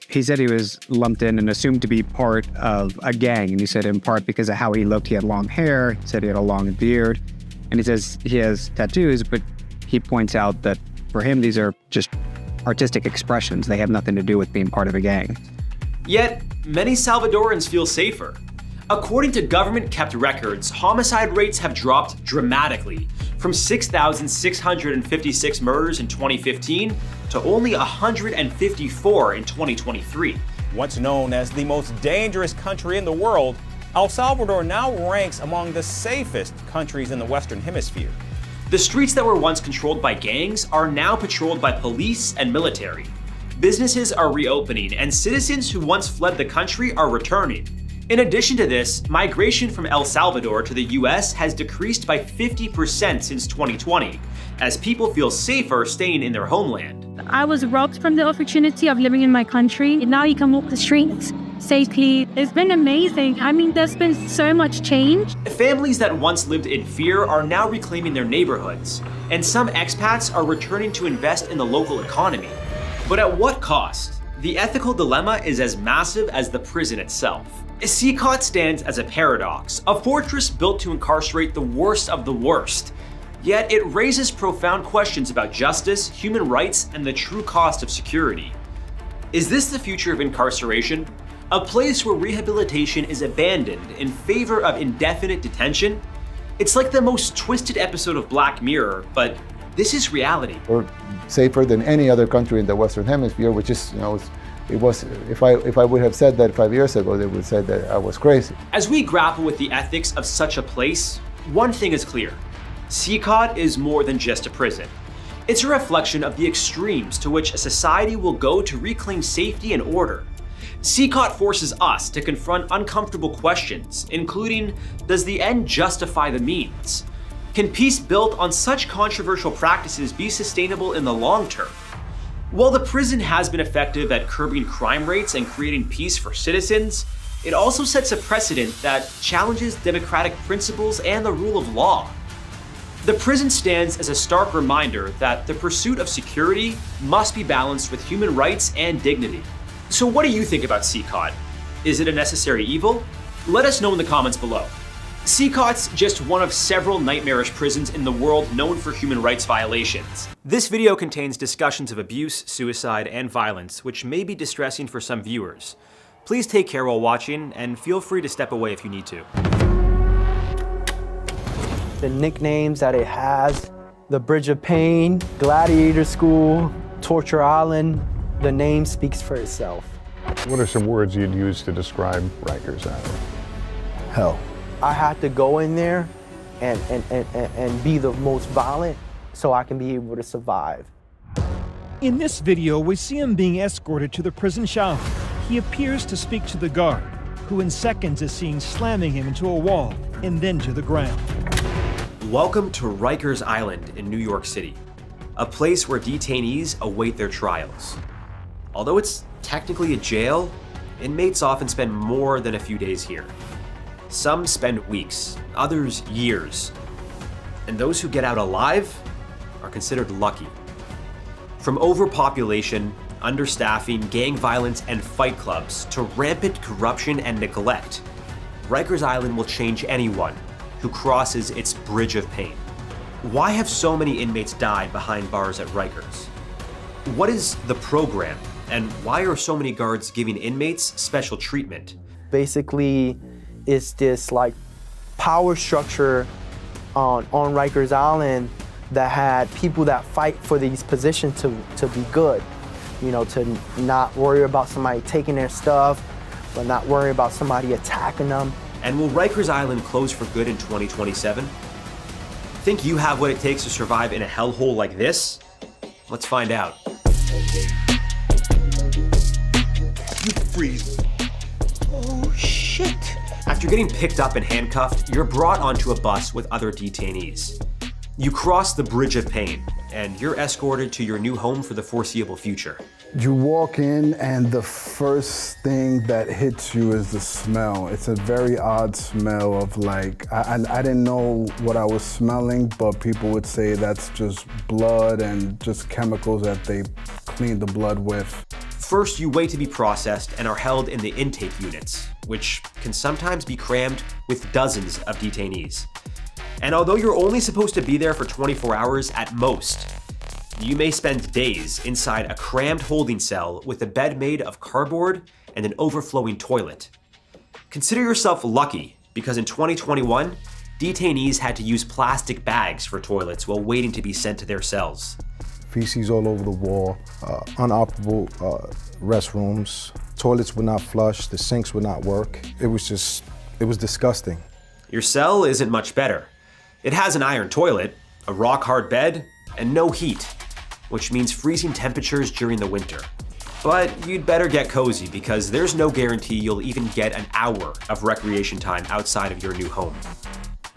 He said he was lumped in and assumed to be part of a gang, and he said in part because of how he looked. He had long hair, he said he had a long beard, and he says he has tattoos, but he points out that for him these are just artistic expressions. They have nothing to do with being part of a gang. Yet, many Salvadorans feel safer. According to government-kept records, homicide rates have dropped dramatically, from 6,656 murders in 2015 to only 154 in 2023. Once known as the most dangerous country in the world, El Salvador now ranks among the safest countries in the Western Hemisphere. The streets that were once controlled by gangs are now patrolled by police and military. Businesses are reopening, and citizens who once fled the country are returning. In addition to this, migration from El Salvador to the US has decreased by 50% since 2020, as people feel safer staying in their homeland. I was robbed from the opportunity of living in my country, and now you can walk the streets. safely. It's been amazing. I mean, there's been so much change. Families that once lived in fear are now reclaiming their neighborhoods, and some expats are returning to invest in the local economy. But at what cost? The ethical dilemma is as massive as the prison itself. CECOT stands as a paradox, a fortress built to incarcerate the worst of the worst. Yet it raises profound questions about justice, human rights, and the true cost of security. Is this the future of incarceration? A place where rehabilitation is abandoned in favor of indefinite detention? It's like the most twisted episode of Black Mirror, but this is reality. We're safer than any other country in the Western Hemisphere, which is, it was, if I would have said that 5 years ago, they would say that I was crazy. As we grapple with the ethics of such a place, one thing is clear. CECOT is more than just a prison. It's a reflection of the extremes to which a society will go to reclaim safety and order. CECOT forces us to confront uncomfortable questions, including, does the end justify the means? Can peace built on such controversial practices be sustainable in the long term? While the prison has been effective at curbing crime rates and creating peace for citizens, it also sets a precedent that challenges democratic principles and the rule of law. The prison stands as a stark reminder that the pursuit of security must be balanced with human rights and dignity. So what do you think about CECOT? Is it a necessary evil? Let us know in the comments below. CECOT's just one of several nightmarish prisons in the world known for human rights violations. This video contains discussions of abuse, suicide, and violence, which may be distressing for some viewers. Please take care while watching, and feel free to step away if you need to. The nicknames that it has, the Bridge of Pain, Gladiator School, Torture Island, the name speaks for itself. What are some words you'd use to describe Rikers Island? Hell. I had to go in there and be the most violent so I can be able to survive. In this video, we see him being escorted to the prison shower. He appears to speak to the guard, who in seconds is seen slamming him into a wall and then to the ground. Welcome to Rikers Island in New York City, a place where detainees await their trials. Although it's technically a jail, inmates often spend more than a few days here. Some spend weeks, others years. And those who get out alive are considered lucky. From overpopulation, understaffing, gang violence, and fight clubs to rampant corruption and neglect, Rikers Island will change anyone who crosses its bridge of pain. Why have so many inmates died behind bars at Rikers? What is the program, and why are so many guards giving inmates special treatment? Basically, it's this like power structure on Rikers Island that had people that fight for these positions to be good. To not worry about somebody taking their stuff, but not worry about somebody attacking them. And will Rikers Island close for good in 2027? Think you have what it takes to survive in a hellhole like this? Let's find out. You freeze. Oh, shit. After getting picked up and handcuffed, you're brought onto a bus with other detainees. You cross the bridge of pain, and you're escorted to your new home for the foreseeable future. You walk in, and the first thing that hits you is the smell. It's a very odd smell of I didn't know what I was smelling, but people would say that's just blood and just chemicals that they clean the blood with. First, you wait to be processed and are held in the intake units, which can sometimes be crammed with dozens of detainees. And although you're only supposed to be there for 24 hours at most, you may spend days inside a crammed holding cell with a bed made of cardboard and an overflowing toilet. Consider yourself lucky, because in 2021, detainees had to use plastic bags for toilets while waiting to be sent to their cells. Feces all over the wall, unoperable restrooms, toilets would not flush, the sinks would not work. It was disgusting. Your cell isn't much better. It has an iron toilet, a rock-hard bed, and no heat, which means freezing temperatures during the winter. But you'd better get cozy, because there's no guarantee you'll even get an hour of recreation time outside of your new home.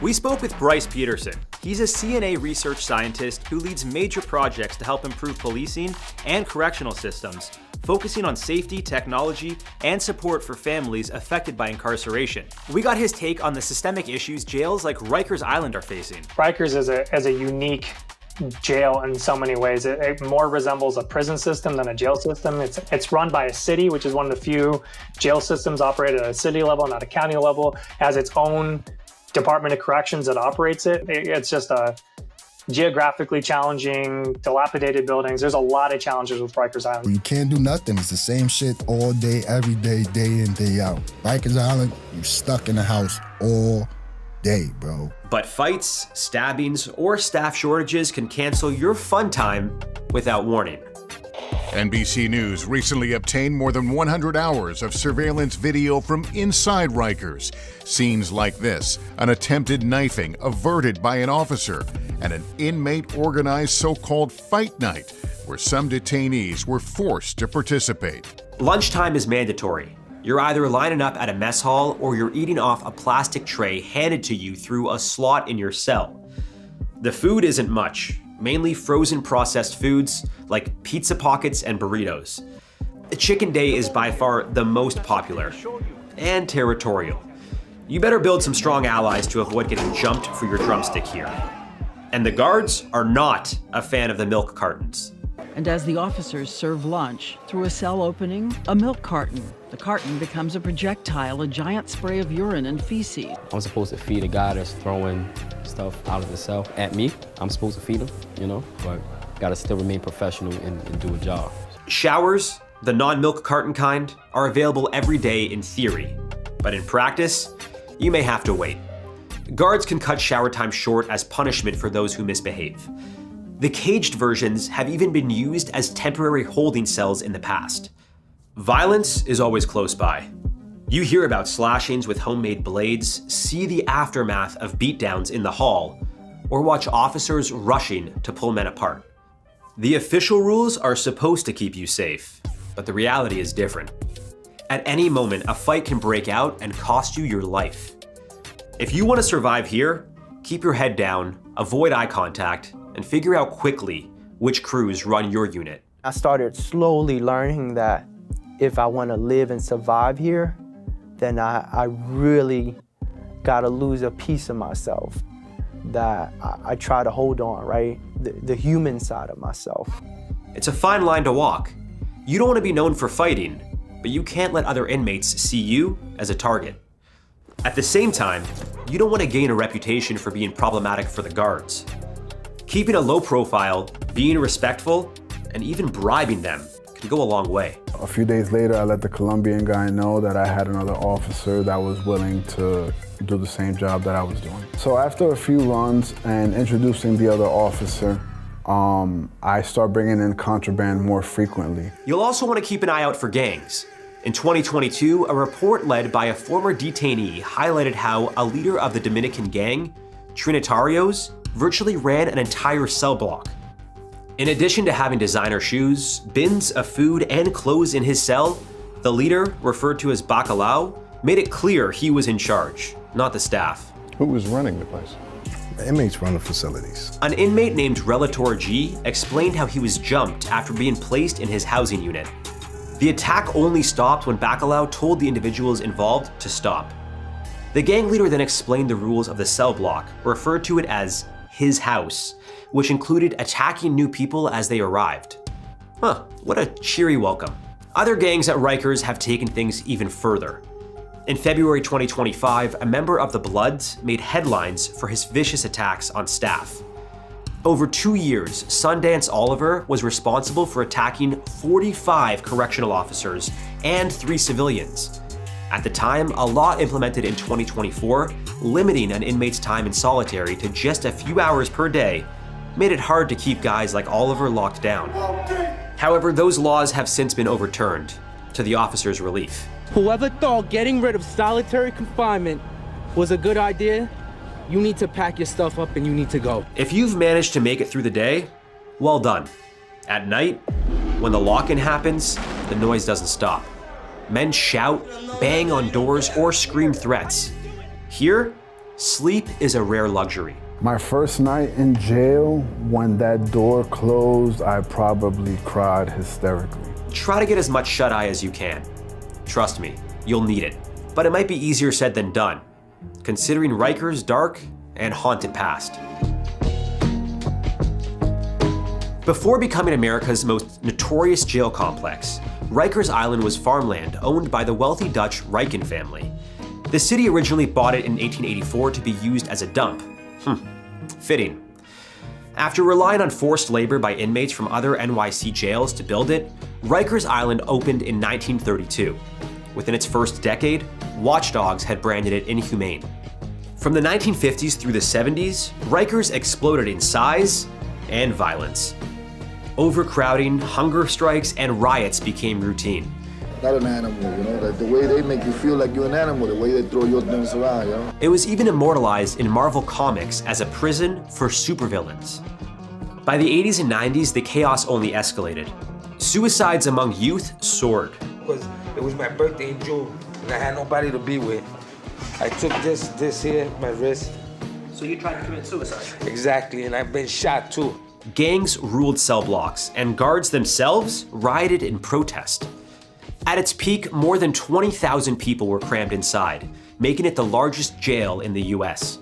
We spoke with Bryce Peterson. He's a CNA research scientist who leads major projects to help improve policing and correctional systems focusing on safety, technology, and support for families affected by incarceration. We got his take on the systemic issues jails like Rikers Island are facing. Rikers is a unique jail in so many ways. It more resembles a prison system than a jail system. It's run by a city, which is one of the few jail systems operated at a city level, not a county level. It has its own Department of Corrections that operates it. It's just a geographically challenging, dilapidated buildings. There's a lot of challenges with Rikers Island. You can't do nothing. It's the same shit all day, every day, day in, day out. Rikers Island, you're stuck in the house all day, bro. But fights, stabbings, or staff shortages can cancel your fun time without warning. NBC News recently obtained more than 100 hours of surveillance video from inside Rikers. Scenes like this, an attempted knifing averted by an officer, and an inmate-organized so-called fight night, where some detainees were forced to participate. Lunchtime is mandatory. You're either lining up at a mess hall or you're eating off a plastic tray handed to you through a slot in your cell. The food isn't much, mainly frozen processed foods like pizza pockets and burritos. Chicken Day is by far the most popular and territorial. You better build some strong allies to avoid getting jumped for your drumstick here. And the guards are not a fan of the milk cartons. And as the officers serve lunch, through a cell opening, a milk carton. The carton becomes a projectile, a giant spray of urine and feces. I'm supposed to feed a guy that's throwing stuff out of the cell at me. I'm supposed to feed him, you know, but gotta still remain professional and do a job. Showers, the non-milk carton kind, are available every day in theory, but in practice, you may have to wait. Guards can cut shower time short as punishment for those who misbehave. The caged versions have even been used as temporary holding cells in the past. Violence is always close by. You hear about slashings with homemade blades, see the aftermath of beatdowns in the hall, or watch officers rushing to pull men apart. The official rules are supposed to keep you safe, but the reality is different. At any moment, a fight can break out and cost you your life. If you want to survive here, keep your head down, avoid eye contact, and figure out quickly which crews run your unit. I started slowly learning that if I want to live and survive here, then I really got to lose a piece of myself that I try to hold on, right? The human side of myself. It's a fine line to walk. You don't want to be known for fighting, but you can't let other inmates see you as a target. At the same time, you don't want to gain a reputation for being problematic for the guards. Keeping a low profile, being respectful, and even bribing them can go a long way. A few days later, I let the Colombian guy know that I had another officer that was willing to do the same job that I was doing. So after a few runs and introducing the other officer, I start bringing in contraband more frequently. You'll also want to keep an eye out for gangs. In 2022, a report led by a former detainee highlighted how a leader of the Dominican gang, Trinitarios, virtually ran an entire cell block. In addition to having designer shoes, bins of food, and clothes in his cell, the leader, referred to as Bacalao, made it clear he was in charge, not the staff. Who was running the place? The inmates run the facilities. An inmate named Relator G explained how he was jumped after being placed in his housing unit. The attack only stopped when Bacalao told the individuals involved to stop. The gang leader then explained the rules of the cell block, referred to it as his house, which included attacking new people as they arrived. What a cheery welcome. Other gangs at Rikers have taken things even further. In February 2025, a member of the Bloods made headlines for his vicious attacks on staff. Over 2 years, Sundance Oliver was responsible for attacking 45 correctional officers and 3 civilians. At the time, a law implemented in 2024, limiting an inmate's time in solitary to just a few hours per day, made it hard to keep guys like Oliver locked down. However, those laws have since been overturned, to the officer's relief. Whoever thought getting rid of solitary confinement was a good idea, you need to pack your stuff up and you need to go. If you've managed to make it through the day, well done. At night, when the lock-in happens, the noise doesn't stop. Men shout, bang on doors, or scream threats. Here, sleep is a rare luxury. My first night in jail, when that door closed, I probably cried hysterically. Try to get as much shut-eye as you can. Trust me, you'll need it. But it might be easier said than done, considering Riker's dark and haunted past. Before becoming America's most notorious jail complex, Rikers Island was farmland owned by the wealthy Dutch Riken family. The city originally bought it in 1884 to be used as a dump. Fitting. After relying on forced labor by inmates from other NYC jails to build it, Rikers Island opened in 1932. Within its first decade, watchdogs had branded it inhumane. From the 1950s through the 70s, Rikers exploded in size and violence. Overcrowding, hunger strikes, and riots became routine. Not an animal, you know, like the way they make you feel like you're an animal, the way they throw your things around, you know? It was even immortalized in Marvel Comics as a prison for supervillains. By the 80s and 90s, the chaos only escalated. Suicides among youth soared. Because it was my birthday in June, and I had nobody to be with. I took this here, my wrist. So you tried to commit suicide? Exactly, and I've been shot too. Gangs ruled cell blocks, and guards themselves rioted in protest. At its peak, more than 20,000 people were crammed inside, making it the largest jail in the US.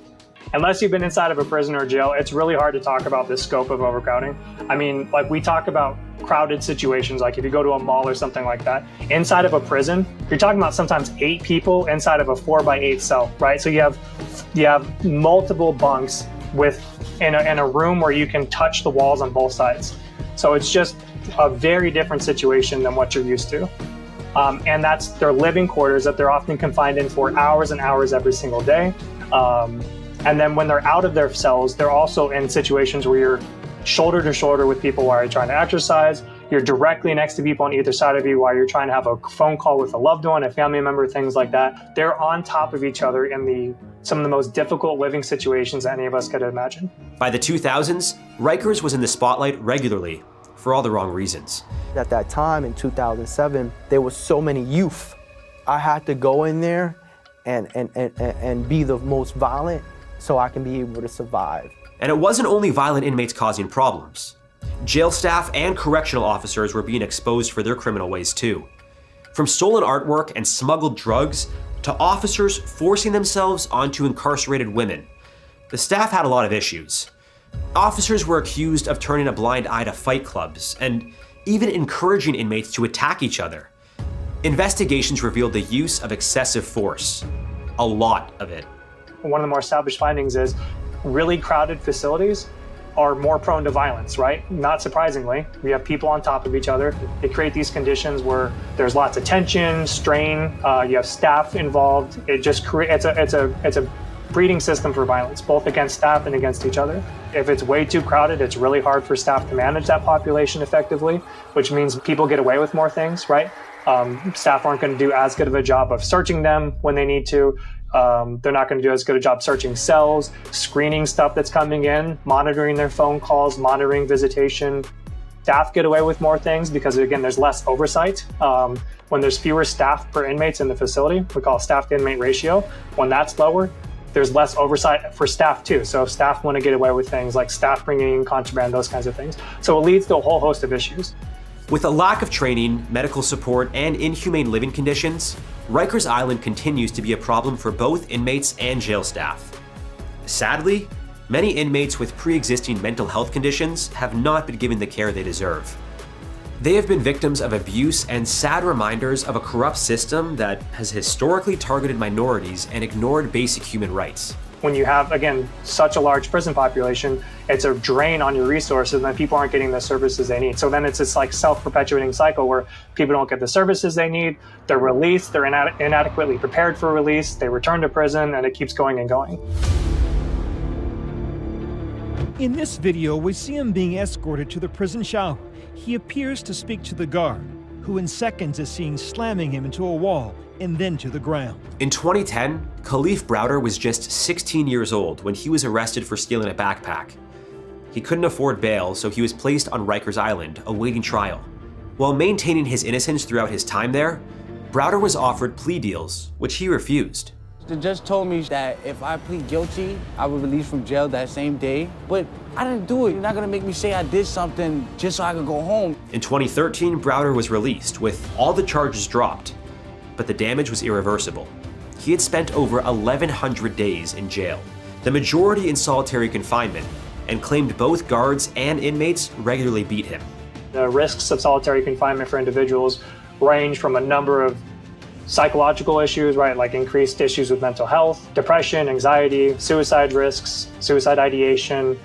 Unless you've been inside of a prison or jail, it's really hard to talk about the scope of overcrowding. I mean, like we talk about crowded situations, like if you go to a mall or something like that, inside of a prison, you're talking about sometimes 8 people inside of a 4x8 cell, right? So you have multiple bunks in a room where you can touch the walls on both sides. So it's just a very different situation than what you're used to. And that's their living quarters that they're often confined in for hours and hours every single day. And then when they're out of their cells, they're also in situations where you're shoulder to shoulder with people while you're trying to exercise. You're directly next to people on either side of you while you're trying to have a phone call with a loved one, a family member, things like that. They're on top of each other in some of the most difficult living situations any of us could imagine. By the 2000s, Rikers was in the spotlight regularly for all the wrong reasons. At that time in 2007, there was so many youth. I had to go in there and be the most violent so I can be able to survive. And it wasn't only violent inmates causing problems. Jail staff and correctional officers were being exposed for their criminal ways too. From stolen artwork and smuggled drugs to officers forcing themselves onto incarcerated women, the staff had a lot of issues. Officers were accused of turning a blind eye to fight clubs and even encouraging inmates to attack each other. Investigations revealed the use of excessive force, a lot of it. One of the more established findings is really crowded facilities are more prone to violence, right? Not surprisingly, we have people on top of each other. They create these conditions where there's lots of tension, strain, you have staff involved. It just creates, it's a breeding system for violence, both against staff and against each other. If it's way too crowded, it's really hard for staff to manage that population effectively, which means people get away with more things, right? Staff aren't going to do as good of a job of searching them when they need to. They're not going to do as good a job searching cells, screening stuff that's coming in, monitoring their phone calls, monitoring visitation. Staff get away with more things because, again, there's less oversight. When there's fewer staff per inmates in the facility, we call staff to inmate ratio. When that's lower, there's less oversight for staff too. So staff want to get away with things like staff bringing in contraband, those kinds of things. So it leads to a whole host of issues. With a lack of training, medical support, and inhumane living conditions, Rikers Island continues to be a problem for both inmates and jail staff. Sadly, many inmates with pre-existing mental health conditions have not been given the care they deserve. They have been victims of abuse and sad reminders of a corrupt system that has historically targeted minorities and ignored basic human rights. When you have, again, such a large prison population, it's a drain on your resources and then people aren't getting the services they need. So then it's this like self-perpetuating cycle where people don't get the services they need, they're released, they're inadequately prepared for release, they return to prison, and it keeps going and going. In this video, we see him being escorted to the prison shower. He appears to speak to the guard, who in seconds is seen slamming him into a wall and then to the ground. In 2010, Khalif Browder was just 16 years old when he was arrested for stealing a backpack. He couldn't afford bail, so he was placed on Rikers Island, awaiting trial. While maintaining his innocence throughout his time there, Browder was offered plea deals, which he refused. The judge told me that if I plead guilty, I would release from jail that same day. But I didn't do it. You're not gonna make me say I did something just so I could go home. In 2013, Browder was released with all the charges dropped, but the damage was irreversible. He had spent over 1,100 days in jail, the majority in solitary confinement, and claimed both guards and inmates regularly beat him. The risks of solitary confinement for individuals range from a number of psychological issues, right, like increased issues with mental health, depression, anxiety, suicide risks, suicide ideation.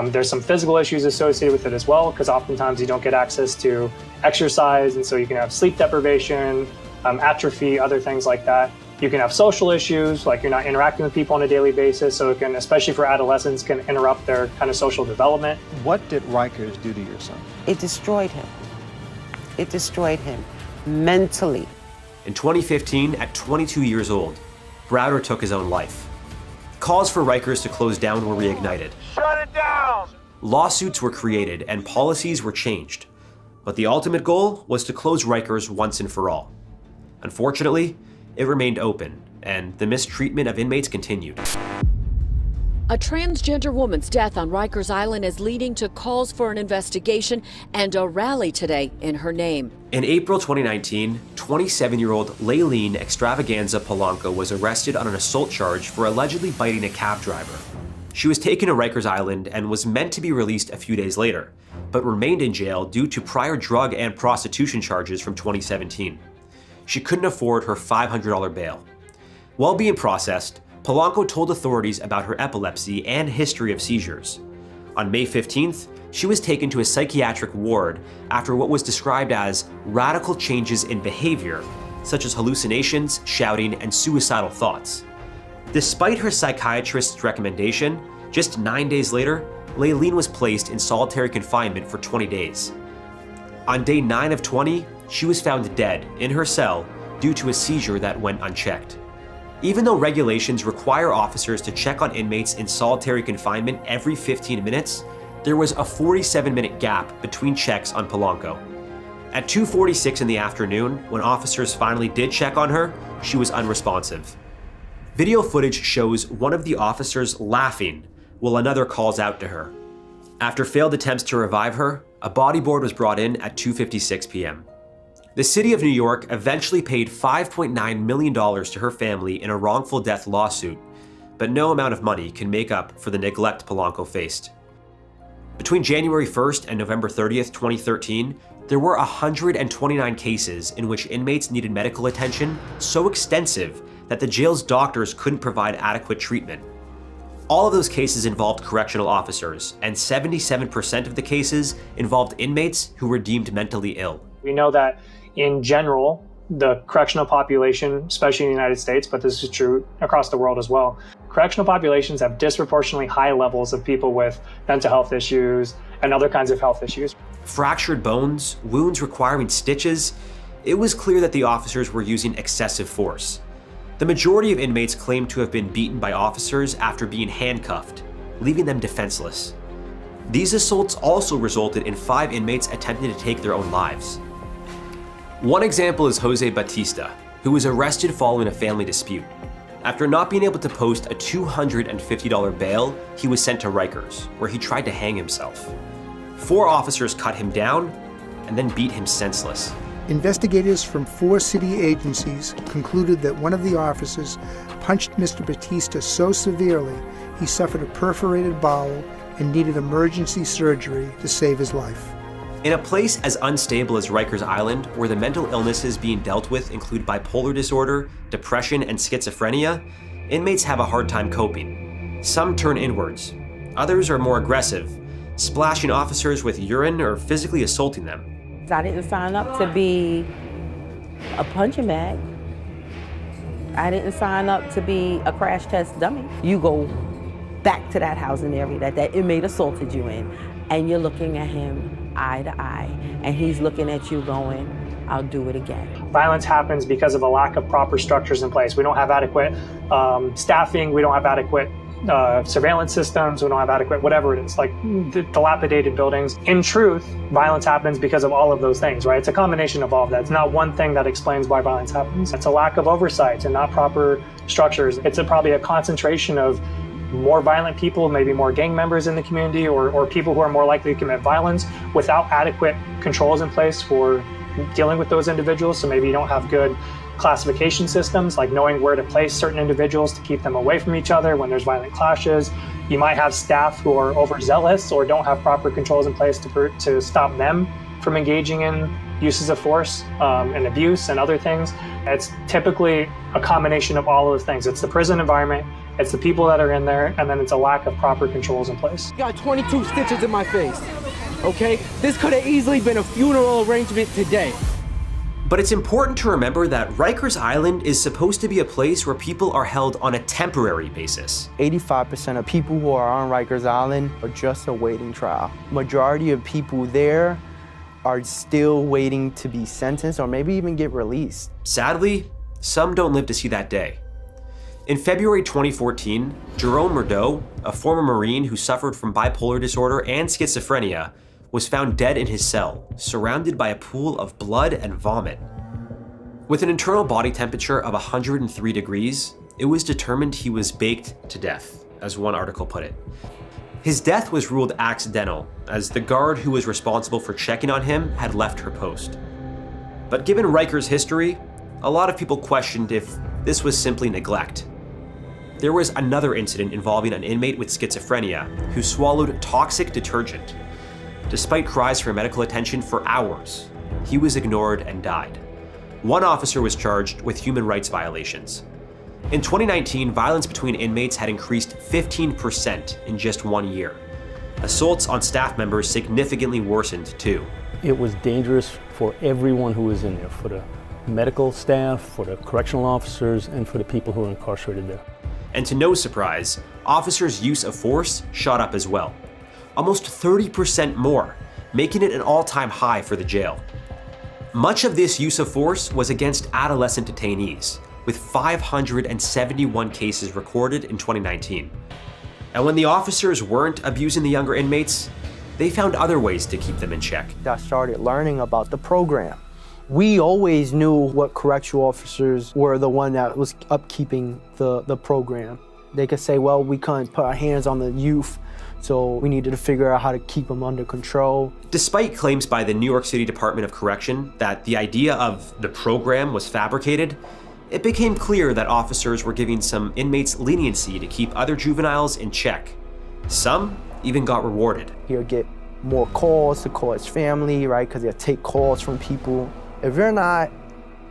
There's some physical issues associated with it as well, because oftentimes you don't get access to exercise, and so you can have sleep deprivation, atrophy, other things like that. You can have social issues, like you're not interacting with people on a daily basis, so it can, especially for adolescents, can interrupt their kind of social development. What did Rikers do to your son? It destroyed him. It destroyed him mentally. In 2015, at 22 years old, Browder took his own life. Calls for Rikers to close down were reignited. Shut it down! Lawsuits were created and policies were changed. But the ultimate goal was to close Rikers once and for all. Unfortunately, it remained open, and the mistreatment of inmates continued. A transgender woman's death on Rikers Island is leading to calls for an investigation and a rally today in her name. In April 2019, 27-year-old Laylene Extravaganza Polanco was arrested on an assault charge for allegedly biting a cab driver. She was taken to Rikers Island and was meant to be released a few days later, but remained in jail due to prior drug and prostitution charges from 2017. She couldn't afford her $500 bail. While being processed, Polanco told authorities about her epilepsy and history of seizures. On May 15th, she was taken to a psychiatric ward after what was described as radical changes in behavior, such as hallucinations, shouting, and suicidal thoughts. Despite her psychiatrist's recommendation, just 9 days later, Laylene was placed in solitary confinement for 20 days. On day 9 of 20, she was found dead in her cell due to a seizure that went unchecked. Even though regulations require officers to check on inmates in solitary confinement every 15 minutes, there was a 47-minute gap between checks on Polanco. At 2:46 in the afternoon, when officers finally did check on her, she was unresponsive. Video footage shows one of the officers laughing while another calls out to her. After failed attempts to revive her, a bodyboard was brought in at 2:56 p.m. The city of New York eventually paid $5.9 million to her family in a wrongful death lawsuit, but no amount of money can make up for the neglect Polanco faced. Between January 1st and November 30th, 2013, there were 129 cases in which inmates needed medical attention so extensive that the jail's doctors couldn't provide adequate treatment. All of those cases involved correctional officers, and 77% of the cases involved inmates who were deemed mentally ill. We know that in general, the correctional population, especially in the United States, but this is true across the world as well, correctional populations have disproportionately high levels of people with mental health issues and other kinds of health issues. Fractured bones, wounds requiring stitches, it was clear that the officers were using excessive force. The majority of inmates claimed to have been beaten by officers after being handcuffed, leaving them defenseless. These assaults also resulted in 5 inmates attempting to take their own lives. One example is Jose Batista, who was arrested following a family dispute. After not being able to post a $250 bail, he was sent to Rikers, where he tried to hang himself. 4 officers cut him down and then beat him senseless. Investigators from 4 city agencies concluded that one of the officers punched Mr. Batista so severely he suffered a perforated bowel and needed emergency surgery to save his life. In a place as unstable as Rikers Island, where the mental illnesses being dealt with include bipolar disorder, depression, and schizophrenia, inmates have a hard time coping. Some turn inwards. Others are more aggressive, splashing officers with urine or physically assaulting them. I didn't sign up to be a punching bag. I didn't sign up to be a crash test dummy. You go back to that housing area that inmate assaulted you in, and you're looking at him eye to eye, and he's looking at you going, I'll do it again. Violence happens because of a lack of proper structures in place. We don't have adequate staffing, we don't have adequate surveillance systems, we don't have adequate whatever it is, like dilapidated buildings. In truth, violence happens because of all of those things, right? It's a combination of all of that. It's not one thing that explains why violence happens. It's a lack of oversight and not proper structures. It's probably a concentration of more violent people, maybe more gang members in the community, or people who are more likely to commit violence without adequate controls in place for dealing with those individuals. So maybe you don't have good classification systems, like knowing where to place certain individuals to keep them away from each other when there's violent clashes. You might have staff who are overzealous or don't have proper controls in place to stop them from engaging in uses of force and abuse and other things. It's typically a combination of all of those things. It's the prison environment, it's the people that are in there, and then it's a lack of proper controls in place. Got 22 stitches in my face, okay? This could have easily been a funeral arrangement today. But it's important to remember that Rikers Island is supposed to be a place where people are held on a temporary basis. 85% of people who are on Rikers Island are just awaiting trial. Majority of people there are still waiting to be sentenced or maybe even get released. Sadly, some don't live to see that day. In February 2014, Jerome Murdo, a former Marine who suffered from bipolar disorder and schizophrenia, was found dead in his cell, surrounded by a pool of blood and vomit. With an internal body temperature of 103 degrees, it was determined he was baked to death, as one article put it. His death was ruled accidental, as the guard who was responsible for checking on him had left her post. But given Riker's history, a lot of people questioned if this was simply neglect. There was another incident involving an inmate with schizophrenia who swallowed toxic detergent. Despite cries for medical attention for hours, he was ignored and died. One officer was charged with human rights violations. In 2019, violence between inmates had increased 15% in just 1 year. Assaults on staff members significantly worsened too. It was dangerous for everyone who was in there, for the medical staff, for the correctional officers, and for the people who were incarcerated there. And to no surprise, officers' use of force shot up as well. Almost 30% more, making it an all-time high for the jail. Much of this use of force was against adolescent detainees, with 571 cases recorded in 2019. And when the officers weren't abusing the younger inmates, they found other ways to keep them in check. I started learning about the program. We always knew what correctional officers were the one that was upkeeping the program. They could say, well, we couldn't put our hands on the youth, so we needed to figure out how to keep them under control. Despite claims by the New York City Department of Correction that the idea of the program was fabricated, it became clear that officers were giving some inmates leniency to keep other juveniles in check. Some even got rewarded. He'll get more calls to call his family, right? Because he'll take calls from people. If you're not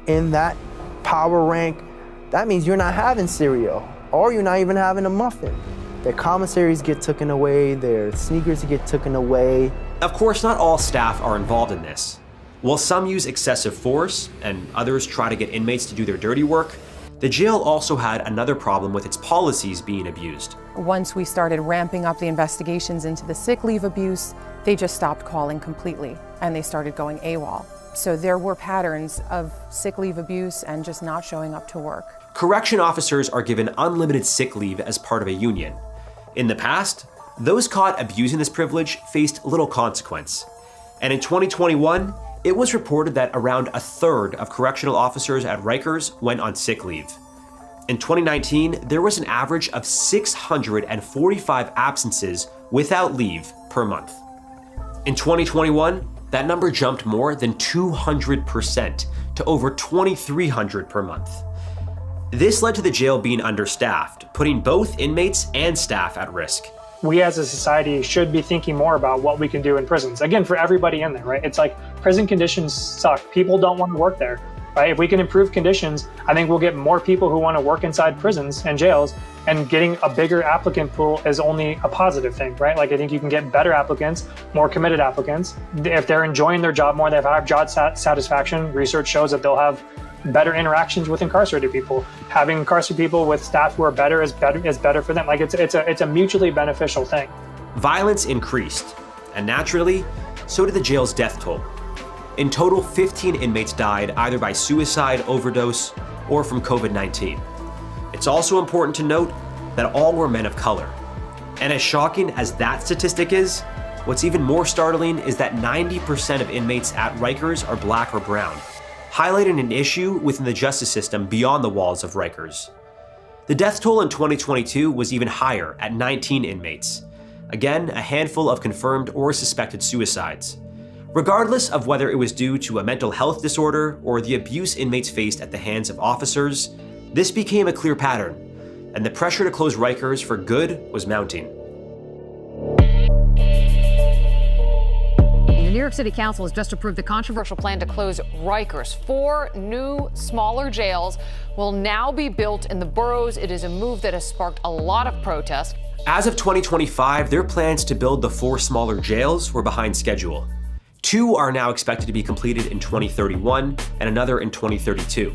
in that power rank, that means you're not having cereal, or you're not even having a muffin. Their commissaries get taken away, their sneakers get taken away. Of course, not all staff are involved in this. While some use excessive force and others try to get inmates to do their dirty work, the jail also had another problem with its policies being abused. Once we started ramping up the investigations into the sick leave abuse, they just stopped calling completely and they started going AWOL. So there were patterns of sick leave abuse and just not showing up to work. Correction officers are given unlimited sick leave as part of a union. In the past, those caught abusing this privilege faced little consequence. And in 2021, it was reported that around a third of correctional officers at Rikers went on sick leave. In 2019, there was an average of 645 absences without leave per month. In 2021, that number jumped more than 200% to over 2,300 per month. This led to the jail being understaffed, putting both inmates and staff at risk. We as a society should be thinking more about what we can do in prisons. Again, for everybody in there, right? It's like prison conditions suck. People don't want to work there, right? If we can improve conditions, I think we'll get more people who want to work inside prisons and jails, and getting a bigger applicant pool is only a positive thing, right? Like I think you can get better applicants, more committed applicants. If they're enjoying their job more, they have job satisfaction. Research shows that they'll have better interactions with incarcerated people. Having incarcerated people with staff who are better is better for them. Like it's a mutually beneficial thing. Violence increased, and naturally, so did the jail's death toll. In total, 15 inmates died either by suicide, overdose, or from COVID-19. It's also important to note that all were men of color. And as shocking as that statistic is, what's even more startling is that 90% of inmates at Rikers are black or brown, highlighting an issue within the justice system beyond the walls of Rikers. The death toll in 2022 was even higher at 19 inmates. Again, a handful of confirmed or suspected suicides. Regardless of whether it was due to a mental health disorder or the abuse inmates faced at the hands of officers, this became a clear pattern, and the pressure to close Rikers for good was mounting. The New York City Council has just approved the controversial plan to close Rikers. 4 new, smaller jails will now be built in the boroughs. It is a move that has sparked a lot of protest. As of 2025, their plans to build the 4 smaller jails were behind schedule. 2 are now expected to be completed in 2031 and another in 2032.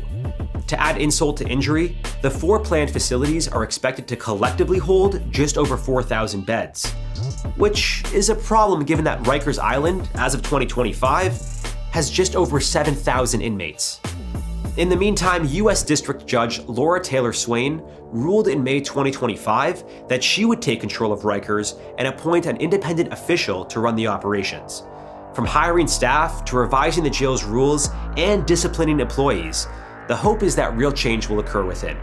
To add insult to injury, the 4 planned facilities are expected to collectively hold just over 4,000 beds, which is a problem given that Rikers Island, as of 2025, has just over 7,000 inmates. In the meantime, U.S. District Judge Laura Taylor Swain ruled in May 2025 that she would take control of Rikers and appoint an independent official to run the operations. From hiring staff to revising the jail's rules and disciplining employees, the hope is that real change will occur within.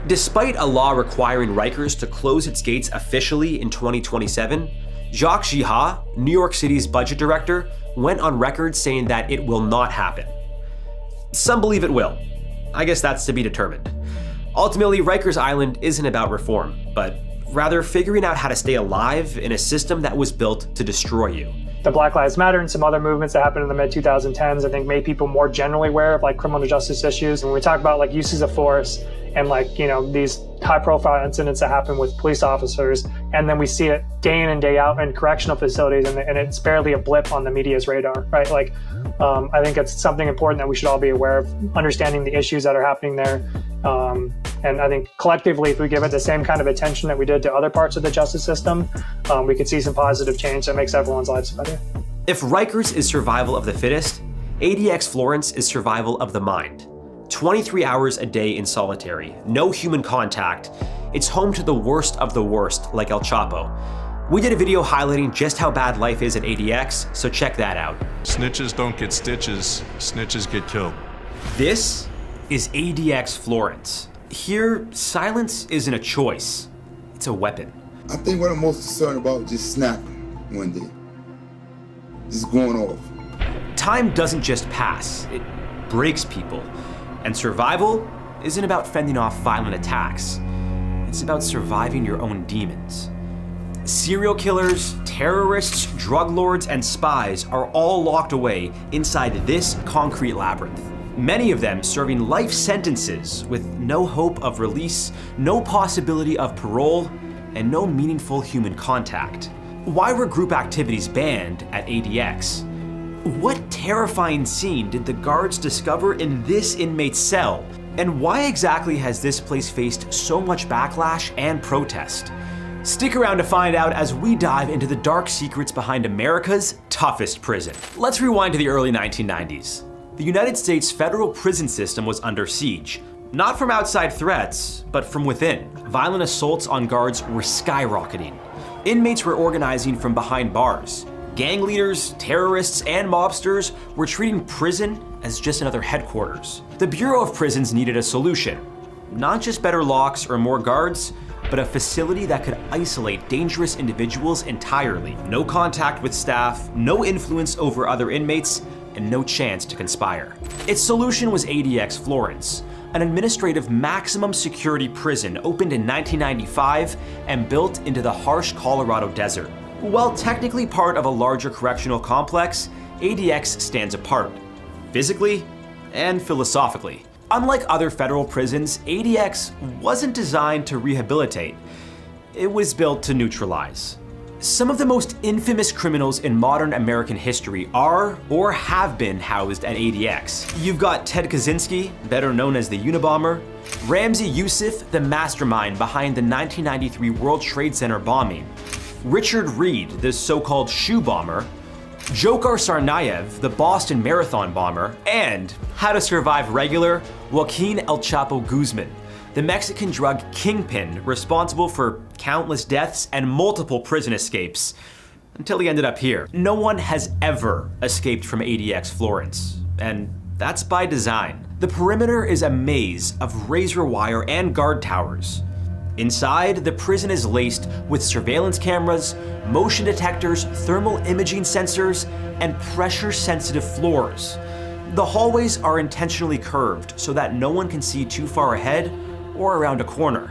Despite a law requiring Rikers to close its gates officially in 2027, Jacques Giha, New York City's budget director, went on record saying that it will not happen. Some believe it will. I guess that's to be determined. Ultimately, Rikers Island isn't about reform, but rather figuring out how to stay alive in a system that was built to destroy you. The Black Lives Matter and some other movements that happened in the mid-2010s, I think, made people more generally aware of criminal justice issues. When we talk about uses of force and these high-profile incidents that happen with police officers, and then we see it day in and day out in correctional facilities, and it's barely a blip on the media's radar, right? I think it's something important that we should all be aware of, understanding the issues that are happening there. And I think collectively, if we give it the same kind of attention that we did to other parts of the justice system, we could see some positive change that makes everyone's lives better. If Rikers is survival of the fittest, ADX Florence is survival of the mind. 23 hours a day in solitary, no human contact. It's home to the worst of the worst, like El Chapo. We did a video highlighting just how bad life is at ADX, so check that out. Snitches don't get stitches, snitches get killed. This is ADX Florence. Here, silence isn't a choice, it's a weapon. I think what I'm most concerned about is just snapping one day. Just going off. Time doesn't just pass, it breaks people. And survival isn't about fending off violent attacks. It's about surviving your own demons. Serial killers, terrorists, drug lords, and spies are all locked away inside this concrete labyrinth. Many of them serving life sentences with no hope of release, no possibility of parole, and no meaningful human contact. Why were group activities banned at ADX? What terrifying scene did the guards discover in this inmate's cell? And why exactly has this place faced so much backlash and protest? Stick around to find out as we dive into the dark secrets behind America's toughest prison. Let's rewind to the early 1990s. The United States federal prison system was under siege, not from outside threats, but from within. Violent assaults on guards were skyrocketing. Inmates were organizing from behind bars. Gang leaders, terrorists, and mobsters were treating prison as just another headquarters. The Bureau of Prisons needed a solution. Not just better locks or more guards, but a facility that could isolate dangerous individuals entirely. No contact with staff, no influence over other inmates, and no chance to conspire. Its solution was ADX Florence, an administrative maximum security prison opened in 1995 and built into the harsh Colorado desert. While technically part of a larger correctional complex, ADX stands apart, physically and philosophically. Unlike other federal prisons, ADX wasn't designed to rehabilitate. It was built to neutralize. Some of the most infamous criminals in modern American history are or have been housed at ADX. You've got Ted Kaczynski, better known as the Unabomber, Ramzi Youssef, the mastermind behind the 1993 World Trade Center bombing, Richard Reed, the so-called shoe bomber, Dzhokhar Tsarnaev, the Boston Marathon bomber, and how to survive regular, Joaquin El Chapo Guzman, the Mexican drug kingpin responsible for countless deaths and multiple prison escapes, until he ended up here. No one has ever escaped from ADX Florence, and that's by design. The perimeter is a maze of razor wire and guard towers. Inside, the prison is laced with surveillance cameras, motion detectors, thermal imaging sensors, and pressure-sensitive floors. The hallways are intentionally curved so that no one can see too far ahead or around a corner.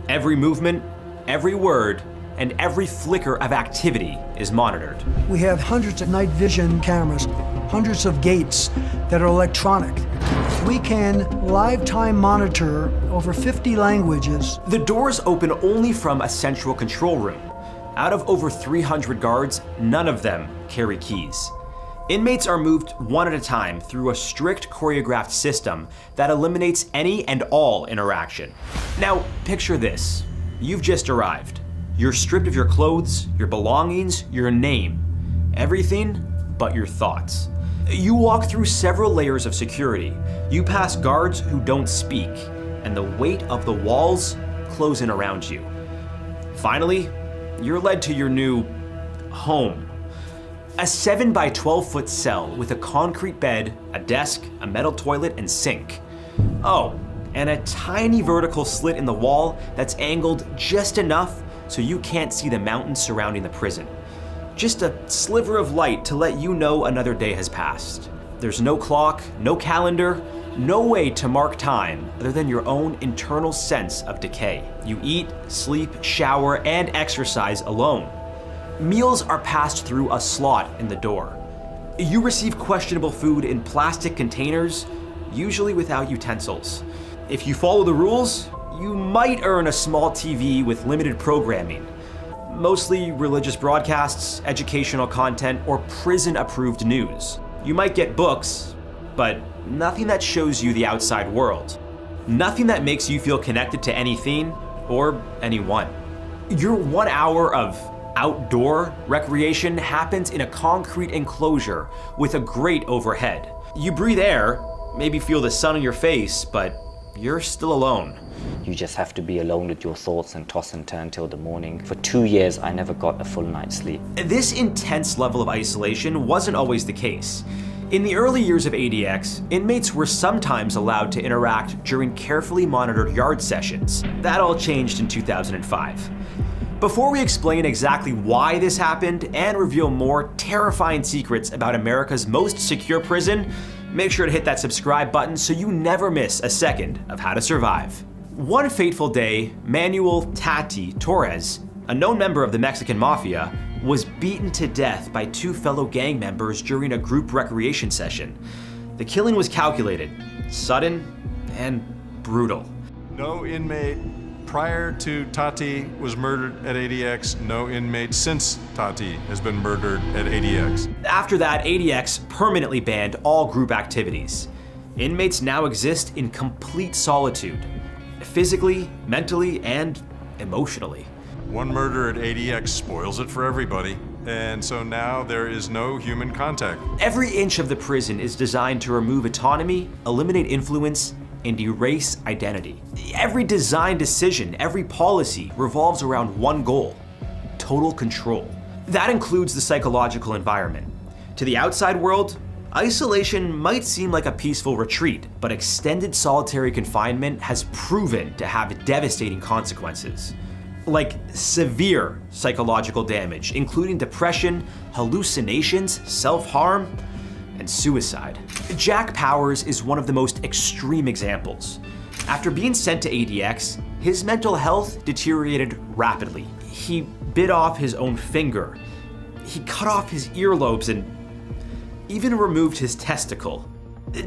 Every movement, every word, and every flicker of activity is monitored. We have hundreds of night vision cameras, hundreds of gates that are electronic. We can live-time monitor over 50 languages. The doors open only from a central control room. Out of over 300 guards, none of them carry keys. Inmates are moved one at a time through a strict choreographed system that eliminates any and all interaction. Now, picture this. You've just arrived. You're stripped of your clothes, your belongings, your name, everything but your thoughts. You walk through several layers of security. You pass guards who don't speak, and the weight of the walls close in around you. Finally, you're led to your new home. A 7 by 12 foot cell with a concrete bed, a desk, a metal toilet, and sink. Oh, and a tiny vertical slit in the wall that's angled just enough so you can't see the mountains surrounding the prison. Just a sliver of light to let you know another day has passed. There's no clock, no calendar, no way to mark time other than your own internal sense of decay. You eat, sleep, shower, and exercise alone. Meals are passed through a slot in the door. You receive questionable food in plastic containers, usually without utensils. If you follow the rules, you might earn a small TV with limited programming. Mostly religious broadcasts, educational content, or prison-approved news. You might get books, but nothing that shows you the outside world. Nothing that makes you feel connected to anything or anyone. Your 1 hour of outdoor recreation happens in a concrete enclosure with a grate overhead. You breathe air, maybe feel the sun on your face, but you're still alone. You just have to be alone with your thoughts and toss and turn till the morning. For 2 years, I never got a full night's sleep. This intense level of isolation wasn't always the case. In the early years of ADX, inmates were sometimes allowed to interact during carefully monitored yard sessions. That all changed in 2005. Before we explain exactly why this happened and reveal more terrifying secrets about America's most secure prison, make sure to hit that subscribe button so you never miss a second of How to Survive. One fateful day, Manuel Tati Torres, a known member of the Mexican Mafia, was beaten to death by 2 fellow gang members during a group recreation session. The killing was calculated, sudden, and brutal. No inmate prior to Tati was murdered at ADX. No inmate since Tati has been murdered at ADX. After that, ADX permanently banned all group activities. Inmates now exist in complete solitude, physically, mentally, and emotionally. One murder at ADX spoils it for everybody, and so now there is no human contact. Every inch of the prison is designed to remove autonomy, eliminate influence, and erase identity. Every design decision, every policy revolves around one goal: total control. That includes the psychological environment. To the outside world, isolation might seem like a peaceful retreat, but extended solitary confinement has proven to have devastating consequences. Like severe psychological damage, including depression, hallucinations, self-harm, and suicide. Jack Powers is one of the most extreme examples. After being sent to ADX, his mental health deteriorated rapidly. He bit off his own finger. He cut off his earlobes and even removed his testicle.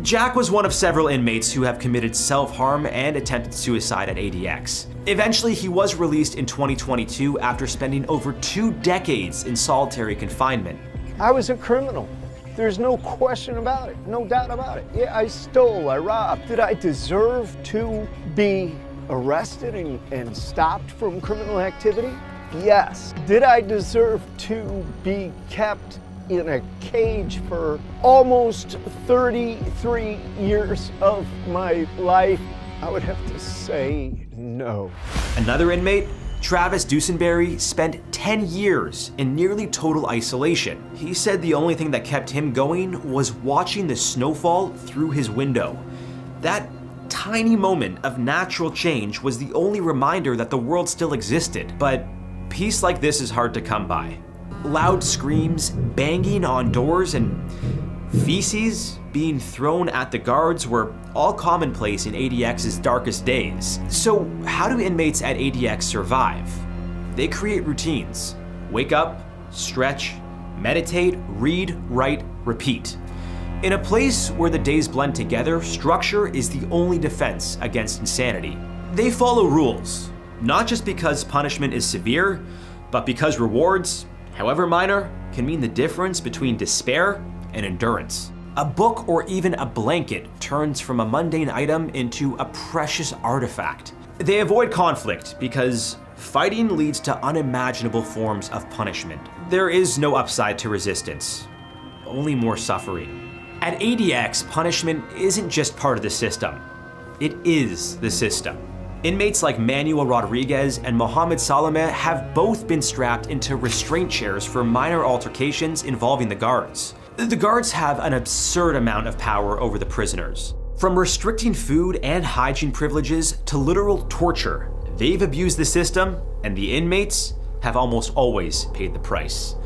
Jack was one of several inmates who have committed self-harm and attempted suicide at ADX. Eventually, he was released in 2022 after spending over 2 decades in solitary confinement. I was a criminal. There's no question about it, no doubt about it. Yeah, I stole, I robbed. Did I deserve to be arrested and stopped from criminal activity? Yes. Did I deserve to be kept in a cage for almost 33 years of my life? I would have to say no. Another inmate, Travis Dusenberry, spent 10 years in nearly total isolation. He said the only thing that kept him going was watching the snowfall through his window. That tiny moment of natural change was the only reminder that the world still existed. But peace like this is hard to come by. Loud screams, banging on doors, and feces being thrown at the guards were all commonplace in ADX's darkest days. So how do inmates at ADX survive? They create routines. Wake up, stretch, meditate, read, write, repeat. In a place where the days blend together, structure is the only defense against insanity. They follow rules, not just because punishment is severe, but because rewards, however minor, can mean the difference between despair and endurance. A book or even a blanket turns from a mundane item into a precious artifact. They avoid conflict because fighting leads to unimaginable forms of punishment. There is no upside to resistance, only more suffering. At ADX, punishment isn't just part of the system, it is the system. Inmates like Manuel Rodriguez and Mohamed Salame have both been strapped into restraint chairs for minor altercations involving the guards. The guards have an absurd amount of power over the prisoners. From restricting food and hygiene privileges to literal torture, they've abused the system, and the inmates have almost always paid the price.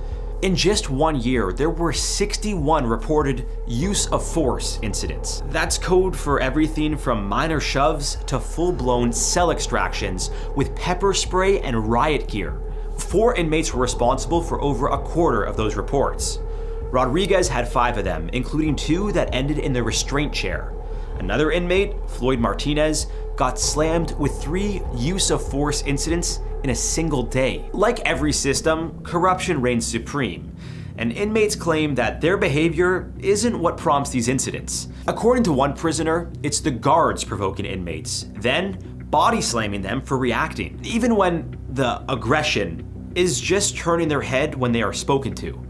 In just 1 year, there were 61 reported use of force incidents. That's code for everything from minor shoves to full-blown cell extractions with pepper spray and riot gear. 4 inmates were responsible for over a quarter of those reports. Rodriguez had 5 of them, including 2 that ended in the restraint chair. Another inmate, Floyd Martinez, got slammed with 3 use of force incidents in a single day. Like every system, corruption reigns supreme, and inmates claim that their behavior isn't what prompts these incidents. According to one prisoner, it's the guards provoking inmates, then body slamming them for reacting, even when the aggression is just turning their head when they are spoken to.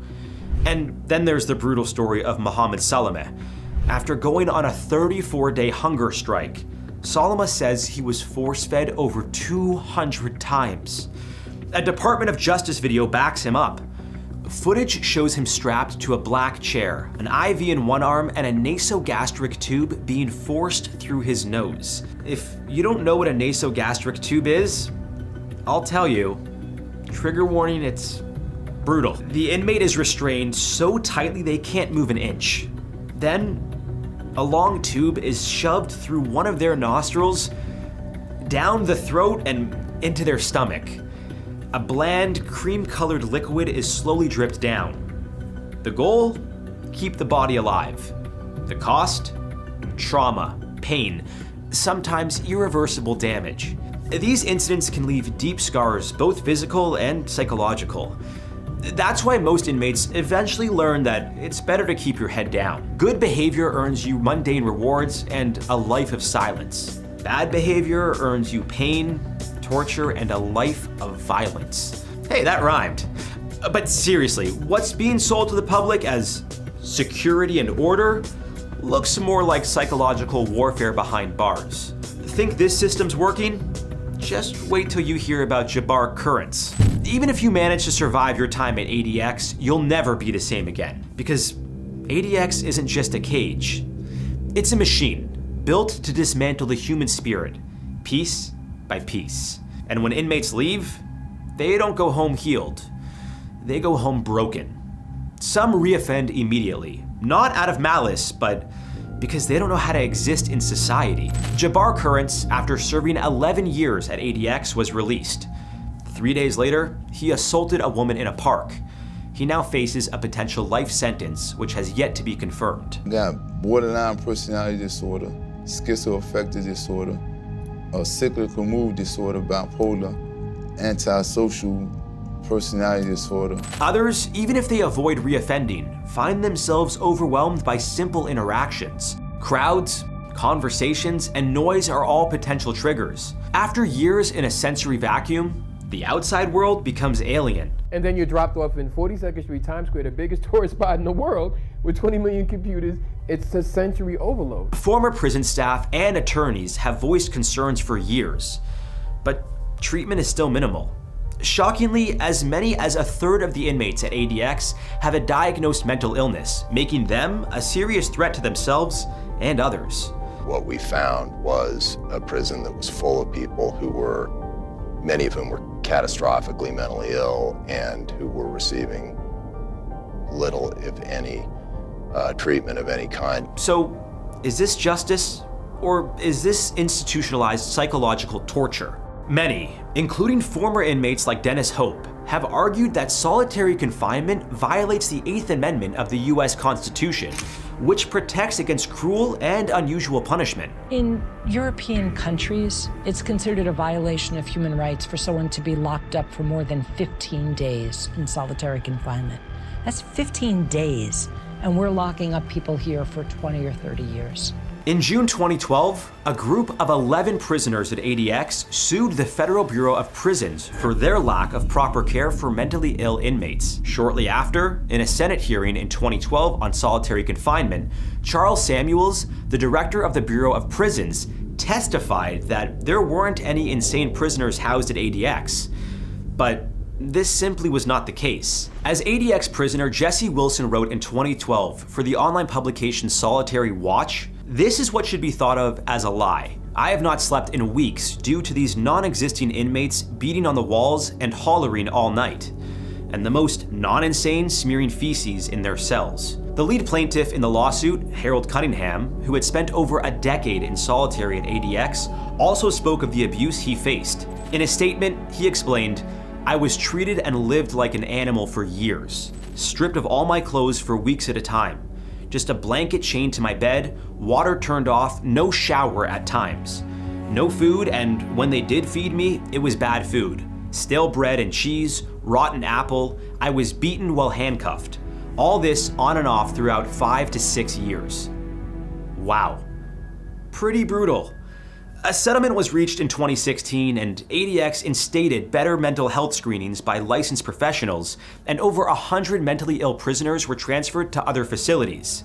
And then there's the brutal story of Mohamed Salame. After going on a 34-day hunger strike, Salama says he was force-fed over 200 times. A Department of Justice video backs him up. Footage shows him strapped to a black chair, an IV in one arm, and a nasogastric tube being forced through his nose. If you don't know what a nasogastric tube is, I'll tell you. Trigger warning, it's brutal. The inmate is restrained so tightly they can't move an inch. Then, a long tube is shoved through one of their nostrils, down the throat, and into their stomach. A bland, cream-colored liquid is slowly dripped down. The goal? Keep the body alive. The cost? Trauma, pain, sometimes irreversible damage. These incidents can leave deep scars, both physical and psychological. That's why most inmates eventually learn that it's better to keep your head down. Good behavior earns you mundane rewards and a life of silence. Bad behavior earns you pain, torture, and a life of violence. Hey, that rhymed. But seriously, what's being sold to the public as security and order looks more like psychological warfare behind bars. Think this system's working? Just wait till you hear about Jabbar Currents. Even if you manage to survive your time at ADX, you'll never be the same again. Because ADX isn't just a cage. It's a machine, built to dismantle the human spirit, piece by piece. And when inmates leave, they don't go home healed. They go home broken. Some reoffend immediately, not out of malice, but because they don't know how to exist in society. Jabbar Currents, after serving 11 years at ADX, was released. 3 days later, he assaulted a woman in a park. He now faces a potential life sentence, which has yet to be confirmed. Got borderline personality disorder, schizoaffective disorder, a cyclical mood disorder, bipolar, antisocial personality disorder. Others, even if they avoid reoffending, find themselves overwhelmed by simple interactions. Crowds, conversations, and noise are all potential triggers. After years in a sensory vacuum, the outside world becomes alien. and then you're dropped off in 42nd Street, Times Square, the biggest tourist spot in the world, with 20 million computers. It's a sensory overload. Former prison staff and attorneys have voiced concerns for years, but treatment is still minimal. Shockingly, as many as a third of the inmates at ADX have a diagnosed mental illness, making them a serious threat to themselves and others. What we found was a prison that was full of people who were, many of whom were catastrophically mentally ill and who were receiving little, if any, treatment of any kind. So, is this justice, or is this institutionalized psychological torture? Many, including former inmates like Dennis Hope, have argued that solitary confinement violates the 8th Amendment of the US Constitution, which protects against cruel and unusual punishment. In European countries, it's considered a violation of human rights for someone to be locked up for more than 15 days in solitary confinement. That's 15 days, and we're locking up people here for 20 or 30 years. In June 2012, a group of 11 prisoners at ADX sued the Federal Bureau of Prisons for their lack of proper care for mentally ill inmates. Shortly after, in a Senate hearing in 2012 on solitary confinement, Charles Samuels, the director of the Bureau of Prisons, testified that there weren't any insane prisoners housed at ADX. But this simply was not the case. As ADX prisoner Jesse Wilson wrote in 2012 for the online publication Solitary Watch, this is what should be thought of as a lie. I have not slept in weeks due to these non-existing inmates beating on the walls and hollering all night, and the most non-insane smearing feces in their cells. The lead plaintiff in the lawsuit, Harold Cunningham, who had spent over a decade in solitary at ADX, also spoke of the abuse he faced. In a statement, he explained, "I was treated and lived like an animal for years, stripped of all my clothes for weeks at a time. Just a blanket chained to my bed, water turned off, no shower at times. No food, and when they did feed me, it was bad food. Stale bread and cheese, rotten apple, I was beaten while handcuffed. All this on and off throughout 5 to 6 years." Wow. Pretty brutal. A settlement was reached in 2016, and ADX instated better mental health screenings by licensed professionals, and over 100 mentally ill prisoners were transferred to other facilities.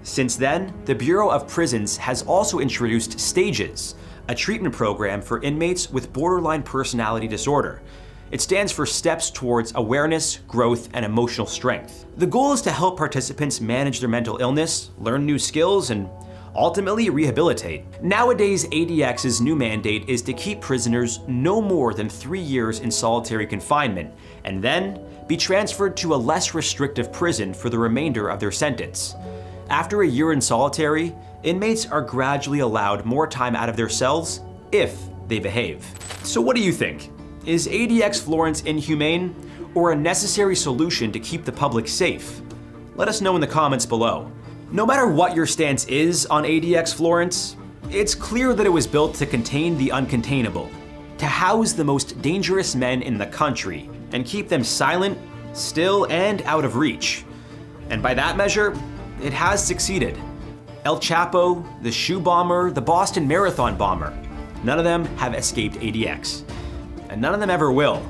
Since then, the Bureau of Prisons has also introduced STAGES, a treatment program for inmates with borderline personality disorder. It stands for Steps Towards Awareness, Growth, and Emotional Strength. The goal is to help participants manage their mental illness, learn new skills, and ultimately rehabilitate. Nowadays, ADX's new mandate is to keep prisoners no more than 3 years in solitary confinement, and then be transferred to a less restrictive prison for the remainder of their sentence. After a year in solitary, inmates are gradually allowed more time out of their cells if they behave. So what do you think? Is ADX Florence inhumane, or a necessary solution to keep the public safe? Let us know in the comments below. No matter what your stance is on ADX Florence, it's clear that it was built to contain the uncontainable, to house the most dangerous men in the country, and keep them silent, still, and out of reach. And by that measure, it has succeeded. El Chapo, the shoe bomber, the Boston Marathon bomber, none of them have escaped ADX. And none of them ever will.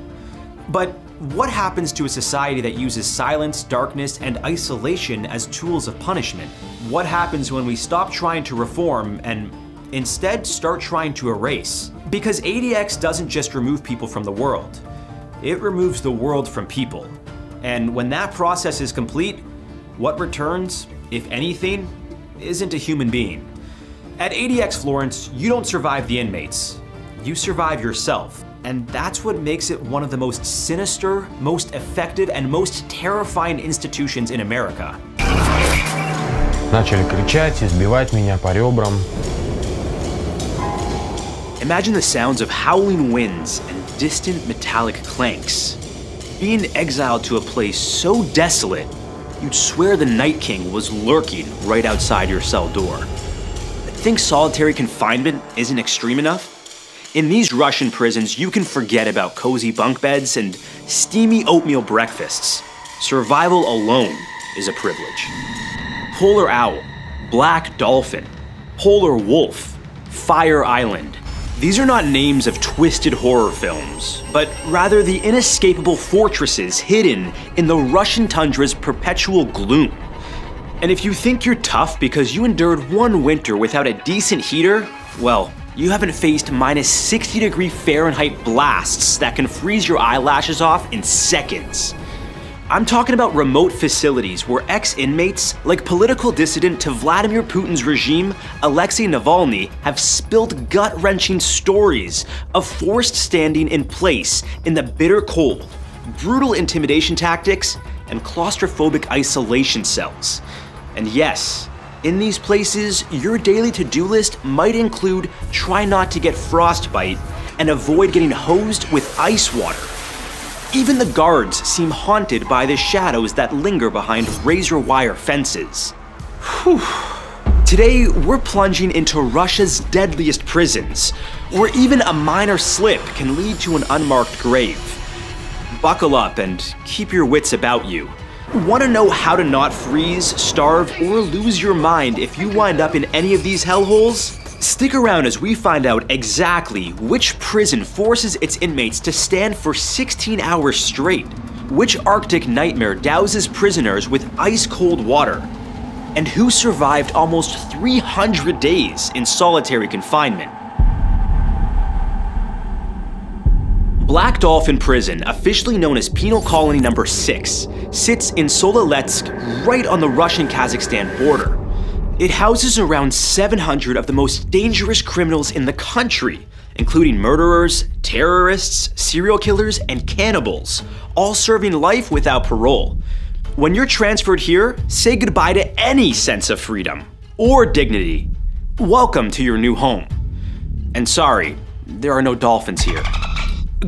But what happens to a society that uses silence, darkness, and isolation as tools of punishment? What happens when we stop trying to reform and instead start trying to erase? Because ADX doesn't just remove people from the world, it removes the world from people. And when that process is complete, what returns, if anything, isn't a human being. At ADX Florence, you don't survive the inmates, you survive yourself. And that's what makes it one of the most sinister, most effective, and most terrifying institutions in America. Начали кричать, избивать меня по ребрам. Imagine the sounds of howling winds and distant metallic clanks. Being exiled to a place so desolate, you'd swear the Night King was lurking right outside your cell door. Think solitary confinement isn't extreme enough? In these Russian prisons, you can forget about cozy bunk beds and steamy oatmeal breakfasts. Survival alone is a privilege. Polar owl, black dolphin, polar wolf, fire island, These are not names of twisted horror films, but rather the inescapable fortresses hidden in the Russian tundra's perpetual gloom. And if you think you're tough because you endured one winter without a decent heater, well, you haven't faced minus 60-degree Fahrenheit blasts that can freeze your eyelashes off in seconds. I'm talking about remote facilities where ex-inmates, like political dissident to Vladimir Putin's regime, Alexei Navalny, have spilled gut-wrenching stories of forced standing in place in the bitter cold, brutal intimidation tactics, and claustrophobic isolation cells. And yes, in these places, your daily to-do list might include try not to get frostbite and avoid getting hosed with ice water. Even the guards seem haunted by the shadows that linger behind razor wire fences. Whew. Today, we're plunging into Russia's deadliest prisons, where even a minor slip can lead to an unmarked grave. Buckle up and keep your wits about you. Want to know how to not freeze, starve, or lose your mind if you wind up in any of these hellholes? Stick around as we find out exactly which prison forces its inmates to stand for 16 hours straight, which Arctic nightmare douses prisoners with ice-cold water, and who survived almost 300 days in solitary confinement. Black Dolphin Prison, officially known as Penal Colony Number 6, sits in Soleletsk, right on the Russian-Kazakhstan border. It houses around 700 of the most dangerous criminals in the country, including murderers, terrorists, serial killers, and cannibals, all serving life without parole. When you're transferred here, say goodbye to any sense of freedom or dignity. Welcome to your new home. And sorry, there are no dolphins here.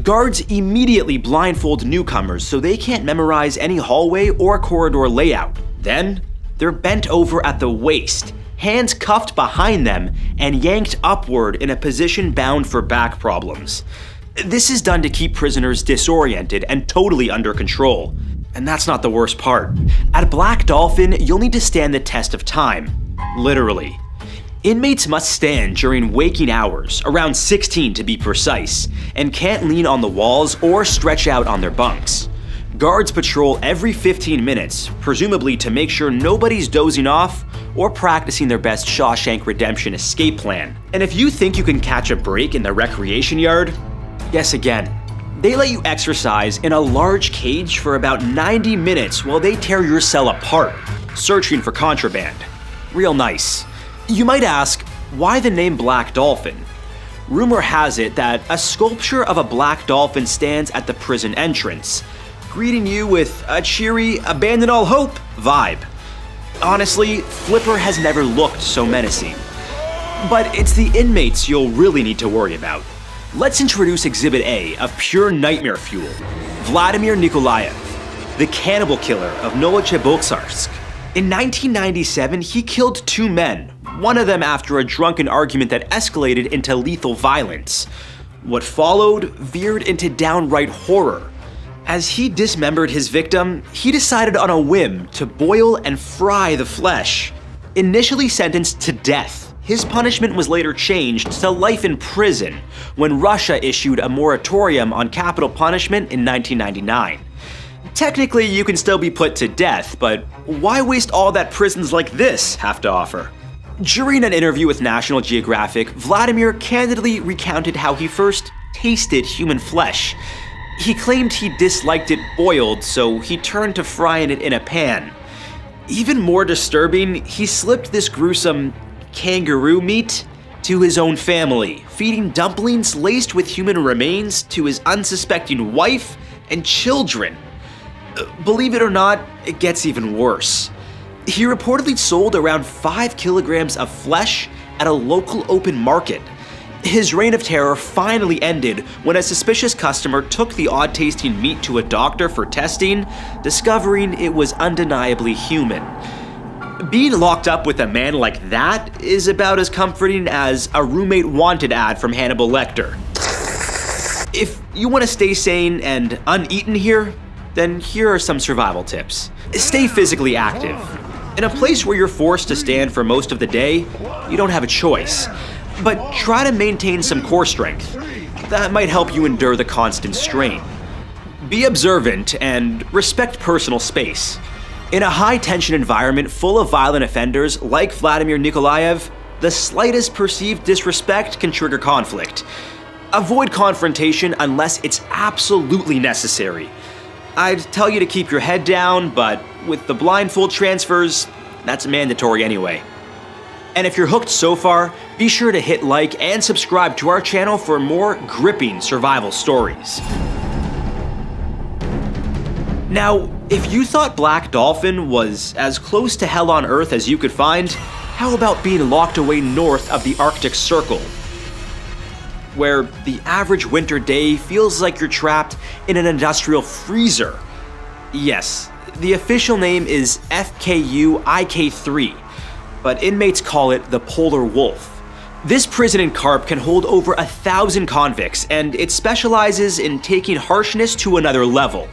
Guards immediately blindfold newcomers so they can't memorize any hallway or corridor layout. Then, they're bent over at the waist, hands cuffed behind them, and yanked upward in a position bound for back problems. This is done to keep prisoners disoriented and totally under control. And that's not the worst part. At Black Dolphin, you'll need to stand the test of time. Literally. Inmates must stand during waking hours, around 16 to be precise, and can't lean on the walls or stretch out on their bunks. Guards patrol every 15 minutes, presumably to make sure nobody's dozing off or practicing their best Shawshank Redemption escape plan. And if you think you can catch a break in the recreation yard, guess again. They let you exercise in a large cage for about 90 minutes while they tear your cell apart, searching for contraband. Real nice. You might ask, why the name Black Dolphin? Rumor has it that a sculpture of a black dolphin stands at the prison entrance, greeting you with a cheery, abandon all hope vibe. Honestly, Flipper has never looked so menacing. But it's the inmates you'll really need to worry about. Let's introduce Exhibit A of pure nightmare fuel, Vladimir Nikolaev, the cannibal killer of Novocheboksarsk. In 1997, he killed 2 men, one of them after a drunken argument that escalated into lethal violence. What followed veered into downright horror. As he dismembered his victim, he decided on a whim to boil and fry the flesh. Initially sentenced to death, his punishment was later changed to life in prison when Russia issued a moratorium on capital punishment in 1999. Technically, you can still be put to death, but why waste all that prisons like this have to offer? During an interview with National Geographic, Vladimir candidly recounted how he first tasted human flesh. He claimed he disliked it boiled, so he turned to frying it in a pan. Even more disturbing, he slipped this gruesome kangaroo meat to his own family, feeding dumplings laced with human remains to his unsuspecting wife and children. Believe it or not, it gets even worse. He reportedly sold around 5 kilograms of flesh at a local open market. His reign of terror finally ended when a suspicious customer took the odd-tasting meat to a doctor for testing, discovering it was undeniably human. Being locked up with a man like that is about as comforting as a roommate wanted ad from Hannibal Lecter. If you want to stay sane and uneaten here, then here are some survival tips. Stay physically active. In a place where you're forced to stand for most of the day, you don't have a choice. But try to maintain some core strength. That might help you endure the constant strain. Be observant and respect personal space. In a high-tension environment full of violent offenders like Vladimir Nikolaev, the slightest perceived disrespect can trigger conflict. Avoid confrontation unless it's absolutely necessary. I'd tell you to keep your head down, but with the blindfold transfers, that's mandatory anyway. And if you're hooked so far, be sure to hit like and subscribe to our channel for more gripping survival stories. Now, if you thought Black Dolphin was as close to hell on Earth as you could find, how about being locked away north of the Arctic Circle, where the average winter day feels like you're trapped in an industrial freezer? Yes, the official name is FKU-IK3, but inmates call it the Polar Wolf. This prison in Karp can hold over 1,000 convicts, and it specializes in taking harshness to another level.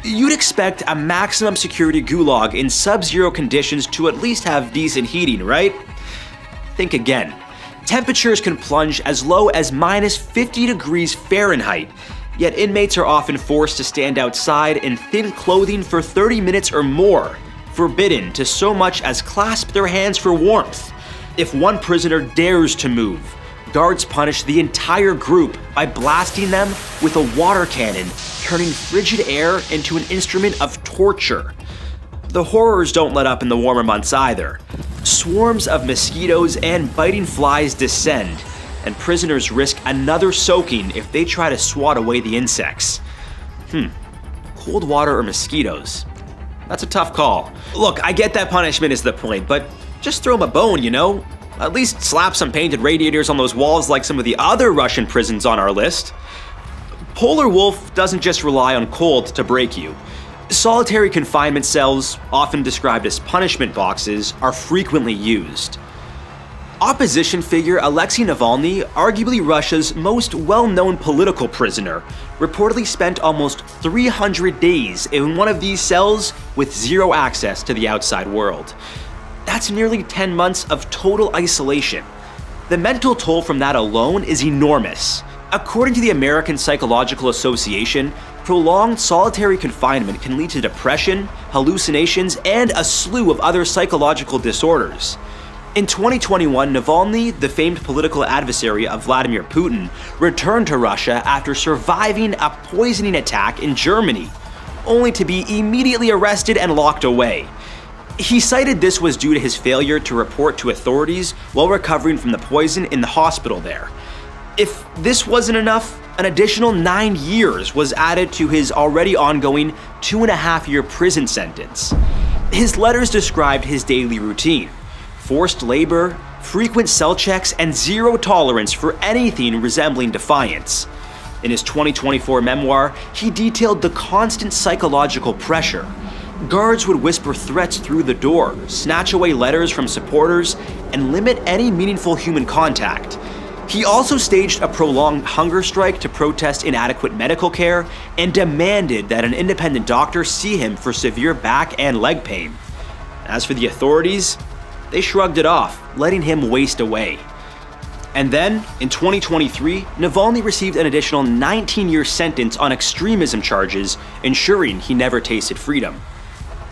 You'd expect a maximum security gulag in sub-zero conditions to at least have decent heating, right? Think again. Temperatures can plunge as low as minus 50 degrees Fahrenheit, yet inmates are often forced to stand outside in thin clothing for 30 minutes or more, forbidden to so much as clasp their hands for warmth. If one prisoner dares to move, guards punish the entire group by blasting them with a water cannon, turning frigid air into an instrument of torture. The horrors don't let up in the warmer months either. Swarms of mosquitoes and biting flies descend, and prisoners risk another soaking if they try to swat away the insects. Cold water or mosquitoes? That's a tough call. Look, I get that punishment is the point, but just throw them a bone, you know? At least slap some painted radiators on those walls like some of the other Russian prisons on our list. Polar Wolf doesn't just rely on cold to break you. Solitary confinement cells, often described as punishment boxes, are frequently used. Opposition figure Alexei Navalny, arguably Russia's most well-known political prisoner, reportedly spent almost 300 days in one of these cells with zero access to the outside world. That's nearly 10 months of total isolation. The mental toll from that alone is enormous. According to the American Psychological Association, prolonged solitary confinement can lead to depression, hallucinations, and a slew of other psychological disorders. In 2021, Navalny, the famed political adversary of Vladimir Putin, returned to Russia after surviving a poisoning attack in Germany, only to be immediately arrested and locked away. He cited this was due to his failure to report to authorities while recovering from the poison in the hospital there. If this wasn't enough, an additional 9 years was added to his already ongoing 2.5-year prison sentence. His letters described his daily routine: forced labor, frequent cell checks, and zero tolerance for anything resembling defiance. In his 2024 memoir, he detailed the constant psychological pressure. Guards would whisper threats through the door, snatch away letters from supporters, and limit any meaningful human contact. He also staged a prolonged hunger strike to protest inadequate medical care and demanded that an independent doctor see him for severe back and leg pain. As for the authorities, they shrugged it off, letting him waste away. And then, in 2023, Navalny received an additional 19-year sentence on extremism charges, ensuring he never tasted freedom.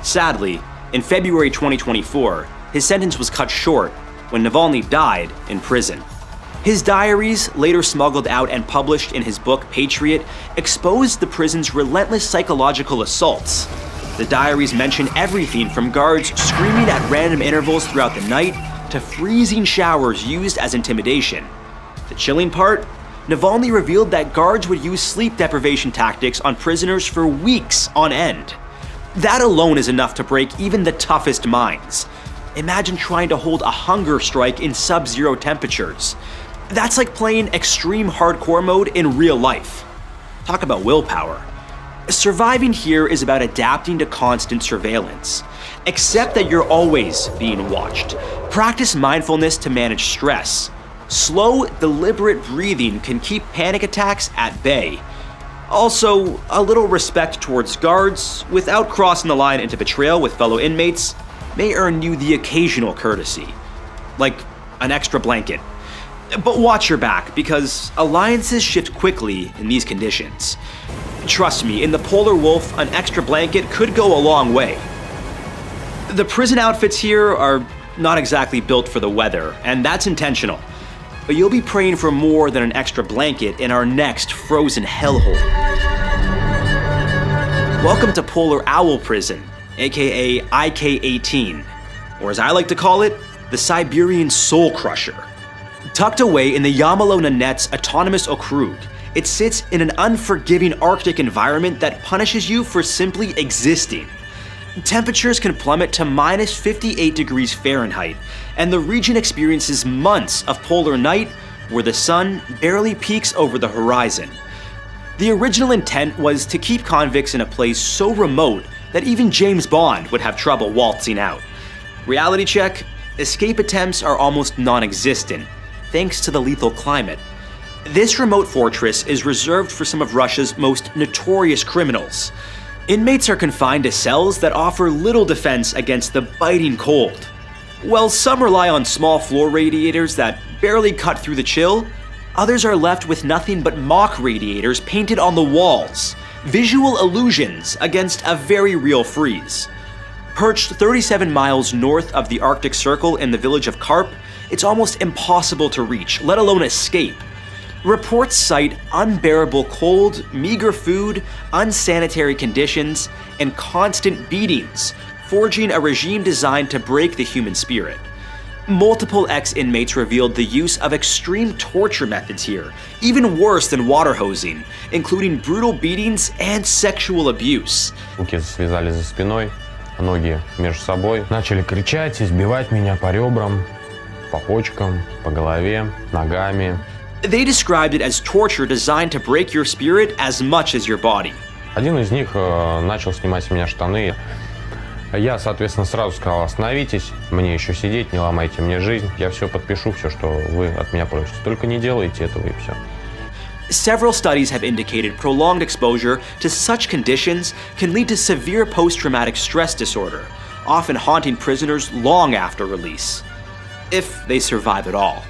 Sadly, in February 2024, his sentence was cut short when Navalny died in prison. His diaries, later smuggled out and published in his book Patriot, exposed the prison's relentless psychological assaults. The diaries mention everything from guards screaming at random intervals throughout the night to freezing showers used as intimidation. The chilling part? Navalny revealed that guards would use sleep deprivation tactics on prisoners for weeks on end. That alone is enough to break even the toughest minds. Imagine trying to hold a hunger strike in sub-zero temperatures. That's like playing extreme hardcore mode in real life. Talk about willpower. Surviving here is about adapting to constant surveillance. Accept that you're always being watched. Practice mindfulness to manage stress. Slow, deliberate breathing can keep panic attacks at bay. Also, a little respect towards guards, without crossing the line into betrayal with fellow inmates, may earn you the occasional courtesy. Like an extra blanket. But watch your back, because alliances shift quickly in these conditions. Trust me, in the polar wolf, an extra blanket could go a long way. The prison outfits here are not exactly built for the weather, and that's intentional. But you'll be praying for more than an extra blanket in our next frozen hellhole. Welcome to Polar Owl Prison, aka IK-18, or as I like to call it, the Siberian Soul Crusher. Tucked away in the Yamalo Nanet's autonomous Okrug, it sits in an unforgiving Arctic environment that punishes you for simply existing. Temperatures can plummet to minus 58 degrees Fahrenheit, and the region experiences months of polar night where the sun barely peeks over the horizon. The original intent was to keep convicts in a place so remote that even James Bond would have trouble waltzing out. Reality check, escape attempts are almost non-existent, thanks to the lethal climate. This remote fortress is reserved for some of Russia's most notorious criminals. Inmates are confined to cells that offer little defense against the biting cold. While some rely on small floor radiators that barely cut through the chill, others are left with nothing but mock radiators painted on the walls, visual illusions against a very real freeze. Perched 37 miles north of the Arctic Circle in the village of Karp, it's almost impossible to reach, let alone escape. Reports cite unbearable cold, meager food, unsanitary conditions, and constant beatings, forging a regime designed to break the human spirit. Multiple ex-inmates revealed the use of extreme torture methods here, even worse than water hosing, including brutal beatings and sexual abuse. Руки связали за спиной, ноги между собой. Начали кричать, избивать меня по ребрам, по почкам, по голове, ногами. They described it as torture designed to break your spirit as much as your body. Один из них начал снимать с меня штаны. Я, соответственно, сразу сказал: остановитесь, мне еще сидеть, не ломайте мне жизнь. Я все подпишу, все, что вы от меня просите. Только не делайте этого и все. Several studies have indicated prolonged exposure to such conditions can lead to severe post-traumatic stress disorder, often haunting prisoners long after release, if they survive at all.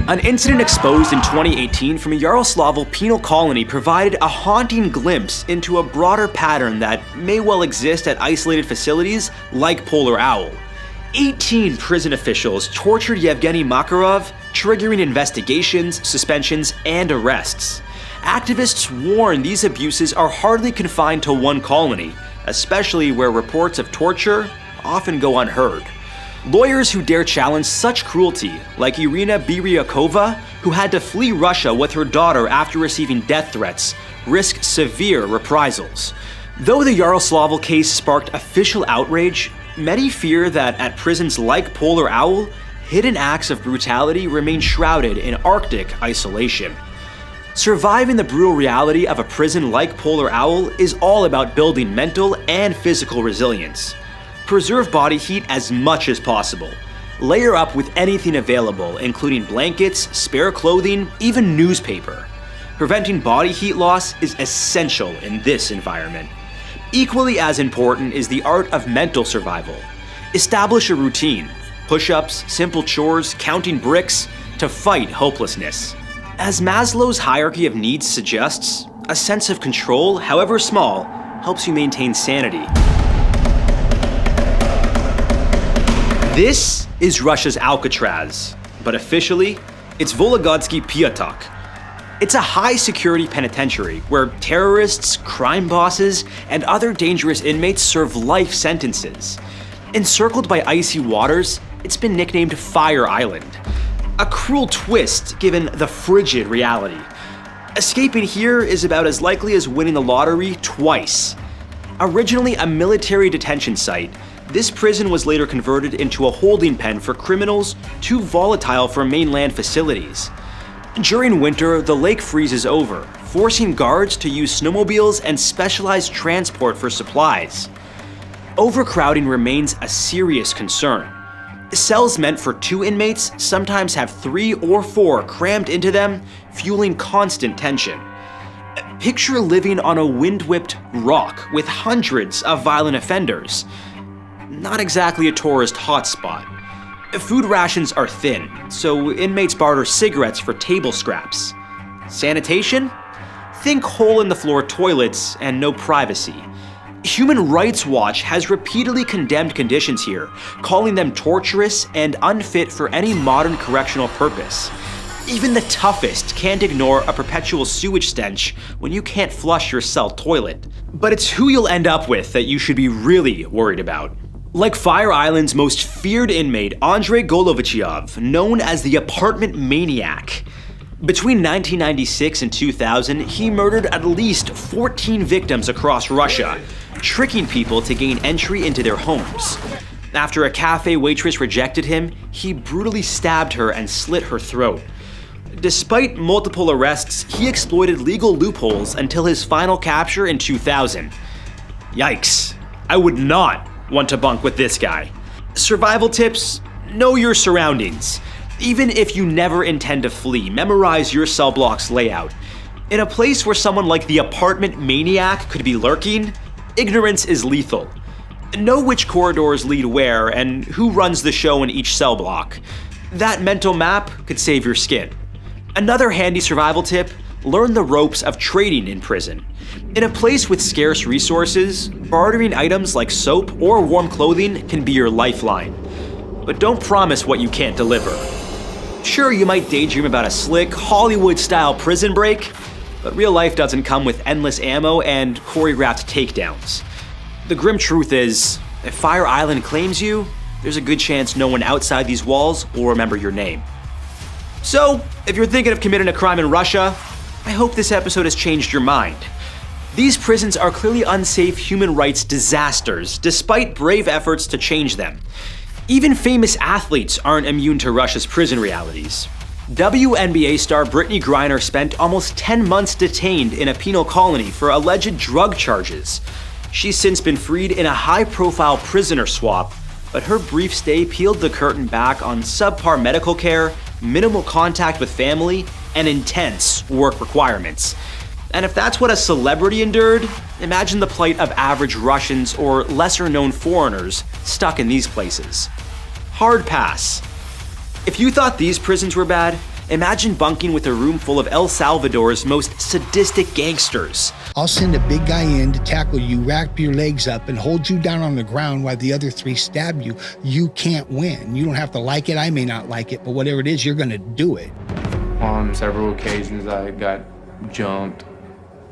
An incident exposed in 2018 from a Yaroslavl penal colony provided a haunting glimpse into a broader pattern that may well exist at isolated facilities like Polar Owl. 18 prison officials tortured Yevgeny Makarov, triggering investigations, suspensions, and arrests. Activists warn these abuses are hardly confined to one colony, especially where reports of torture often go unheard. Lawyers who dare challenge such cruelty, like Irina Biryakova, who had to flee Russia with her daughter after receiving death threats, risk severe reprisals. Though the Yaroslavl case sparked official outrage, many fear that at prisons like Polar Owl, hidden acts of brutality remain shrouded in Arctic isolation. Surviving the brutal reality of a prison like Polar Owl is all about building mental and physical resilience. Preserve body heat as much as possible. Layer up with anything available, including blankets, spare clothing, even newspaper. Preventing body heat loss is essential in this environment. Equally as important is the art of mental survival. Establish a routine, push-ups, simple chores, counting bricks, to fight hopelessness. As Maslow's hierarchy of needs suggests, a sense of control, however small, helps you maintain sanity. This is Russia's Alcatraz, but officially, it's Volgodsky Piatak. It's a high-security penitentiary where terrorists, crime bosses, and other dangerous inmates serve life sentences. Encircled by icy waters, it's been nicknamed Fire Island. A cruel twist given the frigid reality. Escaping here is about as likely as winning the lottery twice. Originally a military detention site, this prison was later converted into a holding pen for criminals too volatile for mainland facilities. During winter, the lake freezes over, forcing guards to use snowmobiles and specialized transport for supplies. Overcrowding remains a serious concern. Cells meant for 2 inmates sometimes have 3 or 4 crammed into them, fueling constant tension. Picture living on a wind-whipped rock with hundreds of violent offenders. Not exactly a tourist hotspot. Food rations are thin, so inmates barter cigarettes for table scraps. Sanitation? Think hole-in-the-floor toilets and no privacy. Human Rights Watch has repeatedly condemned conditions here, calling them torturous and unfit for any modern correctional purpose. Even the toughest can't ignore a perpetual sewage stench when you can't flush your cell toilet. But it's who you'll end up with that you should be really worried about. Like Fire Island's most feared inmate, Andrei Golovichov, known as the apartment maniac. Between 1996 and 2000, he murdered at least 14 victims across Russia, tricking people to gain entry into their homes. After a cafe waitress rejected him, he brutally stabbed her and slit her throat. Despite multiple arrests, he exploited legal loopholes until his final capture in 2000. Yikes. I would not want to bunk with this guy. Survival tips: know your surroundings. Even if you never intend to flee, memorize your cell block's layout. In a place where someone like the apartment maniac could be lurking, ignorance is lethal. Know which corridors lead where and who runs the show in each cell block. That mental map could save your skin. Another handy survival tip: learn the ropes of trading in prison. In a place with scarce resources, bartering items like soap or warm clothing can be your lifeline. But don't promise what you can't deliver. Sure, you might daydream about a slick, Hollywood-style prison break, but real life doesn't come with endless ammo and choreographed takedowns. The grim truth is, if Fire Island claims you, there's a good chance no one outside these walls will remember your name. So, if you're thinking of committing a crime in Russia, I hope this episode has changed your mind. These prisons are clearly unsafe human rights disasters, despite brave efforts to change them. Even famous athletes aren't immune to Russia's prison realities. WNBA star Brittany Griner spent almost 10 months detained in a penal colony for alleged drug charges. She's since been freed in a high-profile prisoner swap, but her brief stay peeled the curtain back on subpar medical care, minimal contact with family, and intense work requirements. And if that's what a celebrity endured, imagine the plight of average Russians or lesser-known foreigners stuck in these places. Hard pass. If you thought these prisons were bad, imagine bunking with a room full of El Salvador's most sadistic gangsters. I'll send a big guy in to tackle you, wrap your legs up, and hold you down on the ground while the other three stab you. You can't win. You don't have to like it. I may not like it, but whatever it is, you're gonna do it. On several occasions, I got jumped.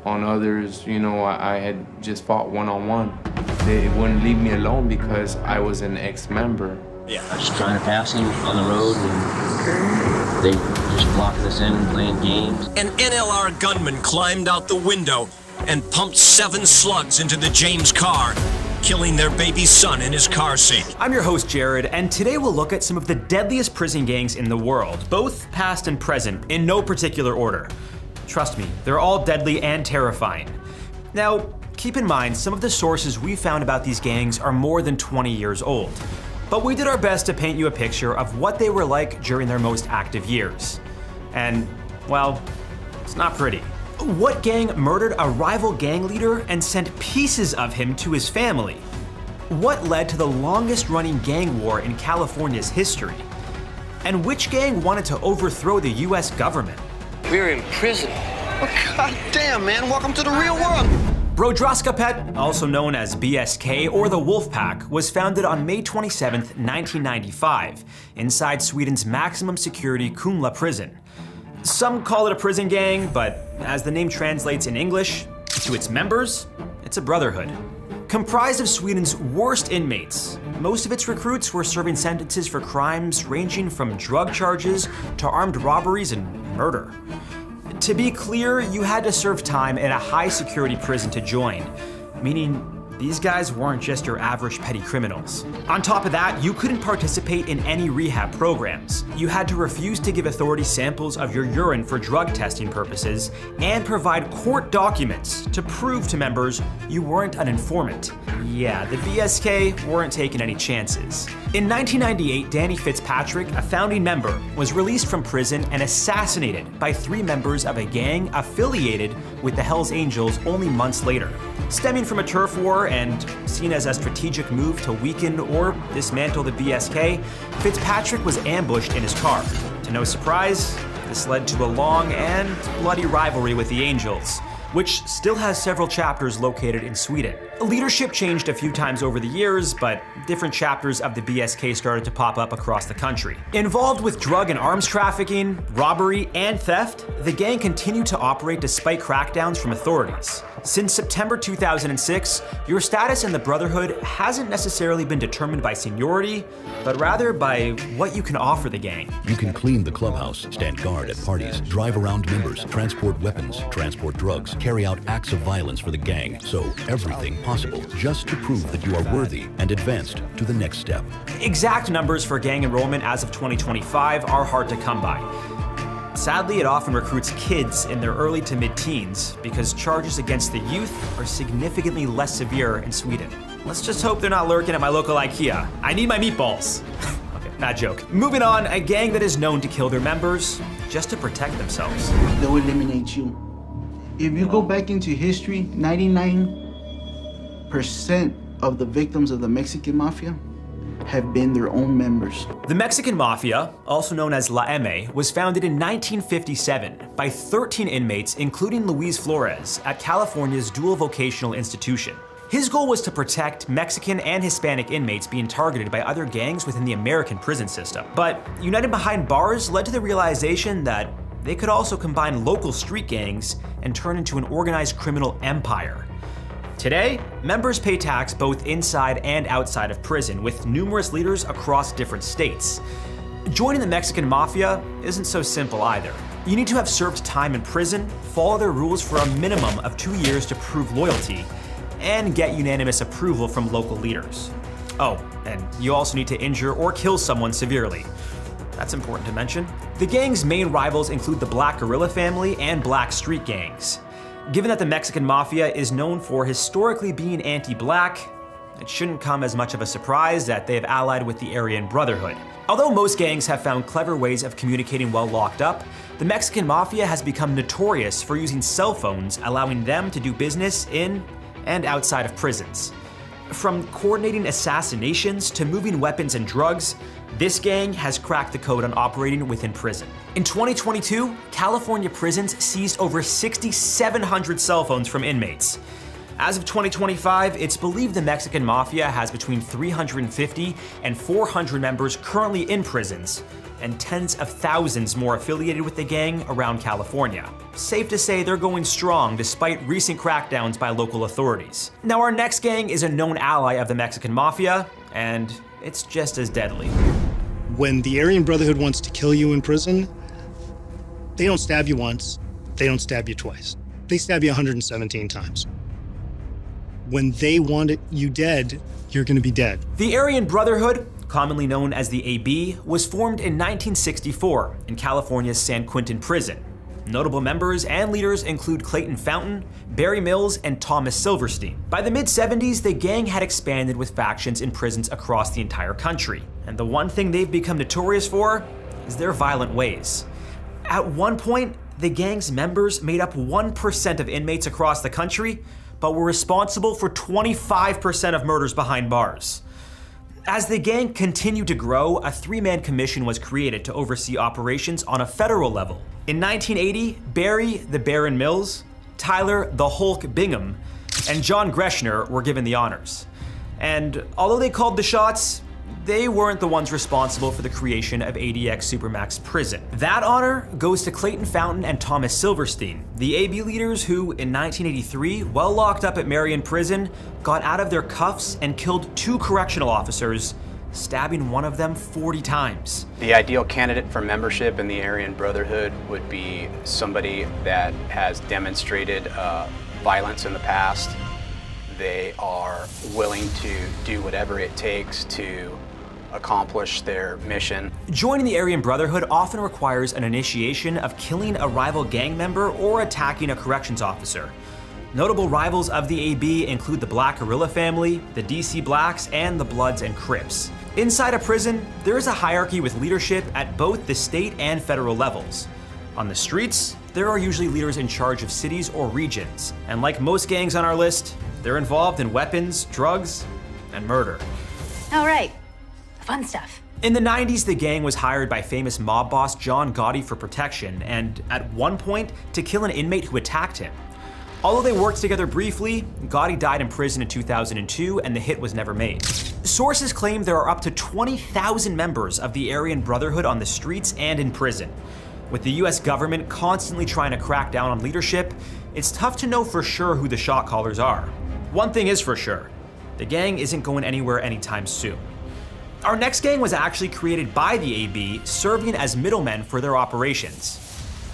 On others, I had just fought one-on-one. They wouldn't leave me alone because I was an ex-member. Yeah, I was just trying to pass him on the road, and they just blocking us in and playing games. An NLR gunman climbed out the window and pumped 7 slugs into the James car, killing their baby son in his car seat. I'm your host, Jared, and today we'll look at some of the deadliest prison gangs in the world, both past and present, in no particular order. Trust me, they're all deadly and terrifying. Now, keep in mind, some of the sources we found about these gangs are more than 20 years old, but we did our best to paint you a picture of what they were like during their most active years. And, well, it's not pretty. What gang murdered a rival gang leader and sent pieces of him to his family? What led to the longest-running gang war in California's history? And which gang wanted to overthrow the US government? We're in prison. Oh, God damn, man. Welcome to the real world. Brodroskapet, also known as BSK or the Wolf Pack, was founded on May 27, 1995, inside Sweden's maximum security Kumla prison. Some call it a prison gang, but as the name translates in English, to its members, it's a brotherhood. Comprised of Sweden's worst inmates, most of its recruits were serving sentences for crimes ranging from drug charges to armed robberies and murder. To be clear, you had to serve time in a high-security prison to join, meaning these guys weren't just your average petty criminals. On top of that, you couldn't participate in any rehab programs. You had to refuse to give authorities samples of your urine for drug testing purposes and provide court documents to prove to members you weren't an informant. Yeah, the BSK weren't taking any chances. In 1998, Danny Fitzpatrick, a founding member, was released from prison and assassinated by 3 members of a gang affiliated with the Hells Angels only months later. Stemming from a turf war, war and seen as a strategic move to weaken or dismantle the BSK, Fitzpatrick was ambushed in his car. To no surprise, this led to a long and bloody rivalry with the Angels, which still has several chapters located in Sweden. Leadership changed a few times over the years, but different chapters of the BSK started to pop up across the country. Involved with drug and arms trafficking, robbery, and theft, the gang continued to operate despite crackdowns from authorities. Since September 2006, your status in the Brotherhood hasn't necessarily been determined by seniority, but rather by what you can offer the gang. You can clean the clubhouse, stand guard at parties, drive around members, transport weapons, transport drugs, carry out acts of violence for the gang, so everything possible just to prove that you are worthy and advanced to the next step. Exact numbers for gang enrollment as of 2025 are hard to come by. Sadly, it often recruits kids in their early to mid-teens because charges against the youth are significantly less severe in Sweden. Let's just hope they're not lurking at my local IKEA. I need my meatballs. Okay, bad joke. Moving on, a gang that is known to kill their members just to protect themselves. They'll eliminate you. If you go back into history, 99% of the victims of the Mexican Mafia have been their own members. The Mexican Mafia, also known as La M, was founded in 1957 by 13 inmates, including Luis Florence, at California's dual vocational institution. His goal was to protect Mexican and Hispanic inmates being targeted by other gangs within the American prison system. But united behind bars led to the realization that they could also combine local street gangs and turn into an organized criminal empire. Today, members pay tax both inside and outside of prison, with numerous leaders across different states. Joining the Mexican Mafia isn't so simple either. You need to have served time in prison, follow their rules for a minimum of 2 years to prove loyalty, and get unanimous approval from local leaders. Oh, and you also need to injure or kill someone severely. That's important to mention. The gang's main rivals include the Black Guerrilla family and Black Street gangs. Given that the Mexican Mafia is known for historically being anti-black, it shouldn't come as much of a surprise that they have allied with the Aryan Brotherhood. Although most gangs have found clever ways of communicating while locked up, the Mexican Mafia has become notorious for using cell phones, allowing them to do business in and outside of prisons. From coordinating assassinations to moving weapons and drugs, this gang has cracked the code on operating within prison. In 2022, California prisons seized over 6,700 cell phones from inmates. As of 2025, it's believed the Mexican Mafia has between 350 and 400 members currently in prisons, and tens of thousands more affiliated with the gang around California. Safe to say they're going strong despite recent crackdowns by local authorities. Now, our next gang is a known ally of the Mexican Mafia, and it's just as deadly. When the Aryan Brotherhood wants to kill you in prison, they don't stab you once, they don't stab you twice. They stab you 117 times. When they want you dead, you're gonna be dead. The Aryan Brotherhood, commonly known as the AB, was formed in 1964 in California's San Quentin prison. Notable members and leaders include Clayton Fountain, Barry Mills, and Thomas Silverstein. By the mid-70s, the gang had expanded with factions in prisons across the entire country. And the one thing they've become notorious for is their violent ways. At one point, the gang's members made up 1% of inmates across the country, but were responsible for 25% of murders behind bars. As the gang continued to grow, a 3-man commission was created to oversee operations on a federal level. In 1980, Barry the Baron Mills, Tyler the Hulk Bingham, and John Greshner were given the honors. And although they called the shots, they weren't the ones responsible for the creation of ADX Supermax Prison. That honor goes to Clayton Fountain and Thomas Silverstein, the AB leaders who, in 1983, while locked up at Marion Prison, got out of their cuffs and killed 2 correctional officers, stabbing one of them 40 times. The ideal candidate for membership in the Aryan Brotherhood would be somebody that has demonstrated violence in the past. They are willing to do whatever it takes to accomplish their mission. Joining the Aryan Brotherhood often requires an initiation of killing a rival gang member or attacking a corrections officer. Notable rivals of the AB include the Black Guerrilla family, the DC Blacks, and the Bloods and Crips. Inside a prison, there is a hierarchy with leadership at both the state and federal levels. On the streets, there are usually leaders in charge of cities or regions, and like most gangs on our list, They're involved in weapons, drugs, and murder. All right, fun stuff. In the 90s, the gang was hired by famous mob boss John Gotti for protection, and at one point, to kill an inmate who attacked him. Although they worked together briefly, Gotti died in prison in 2002, and the hit was never made. Sources claim there are up to 20,000 members of the Aryan Brotherhood on the streets and in prison. With the US government constantly trying to crack down on leadership, it's tough to know for sure who the shot callers are. One thing is for sure, the gang isn't going anywhere anytime soon. Our next gang was actually created by the AB, serving as middlemen for their operations.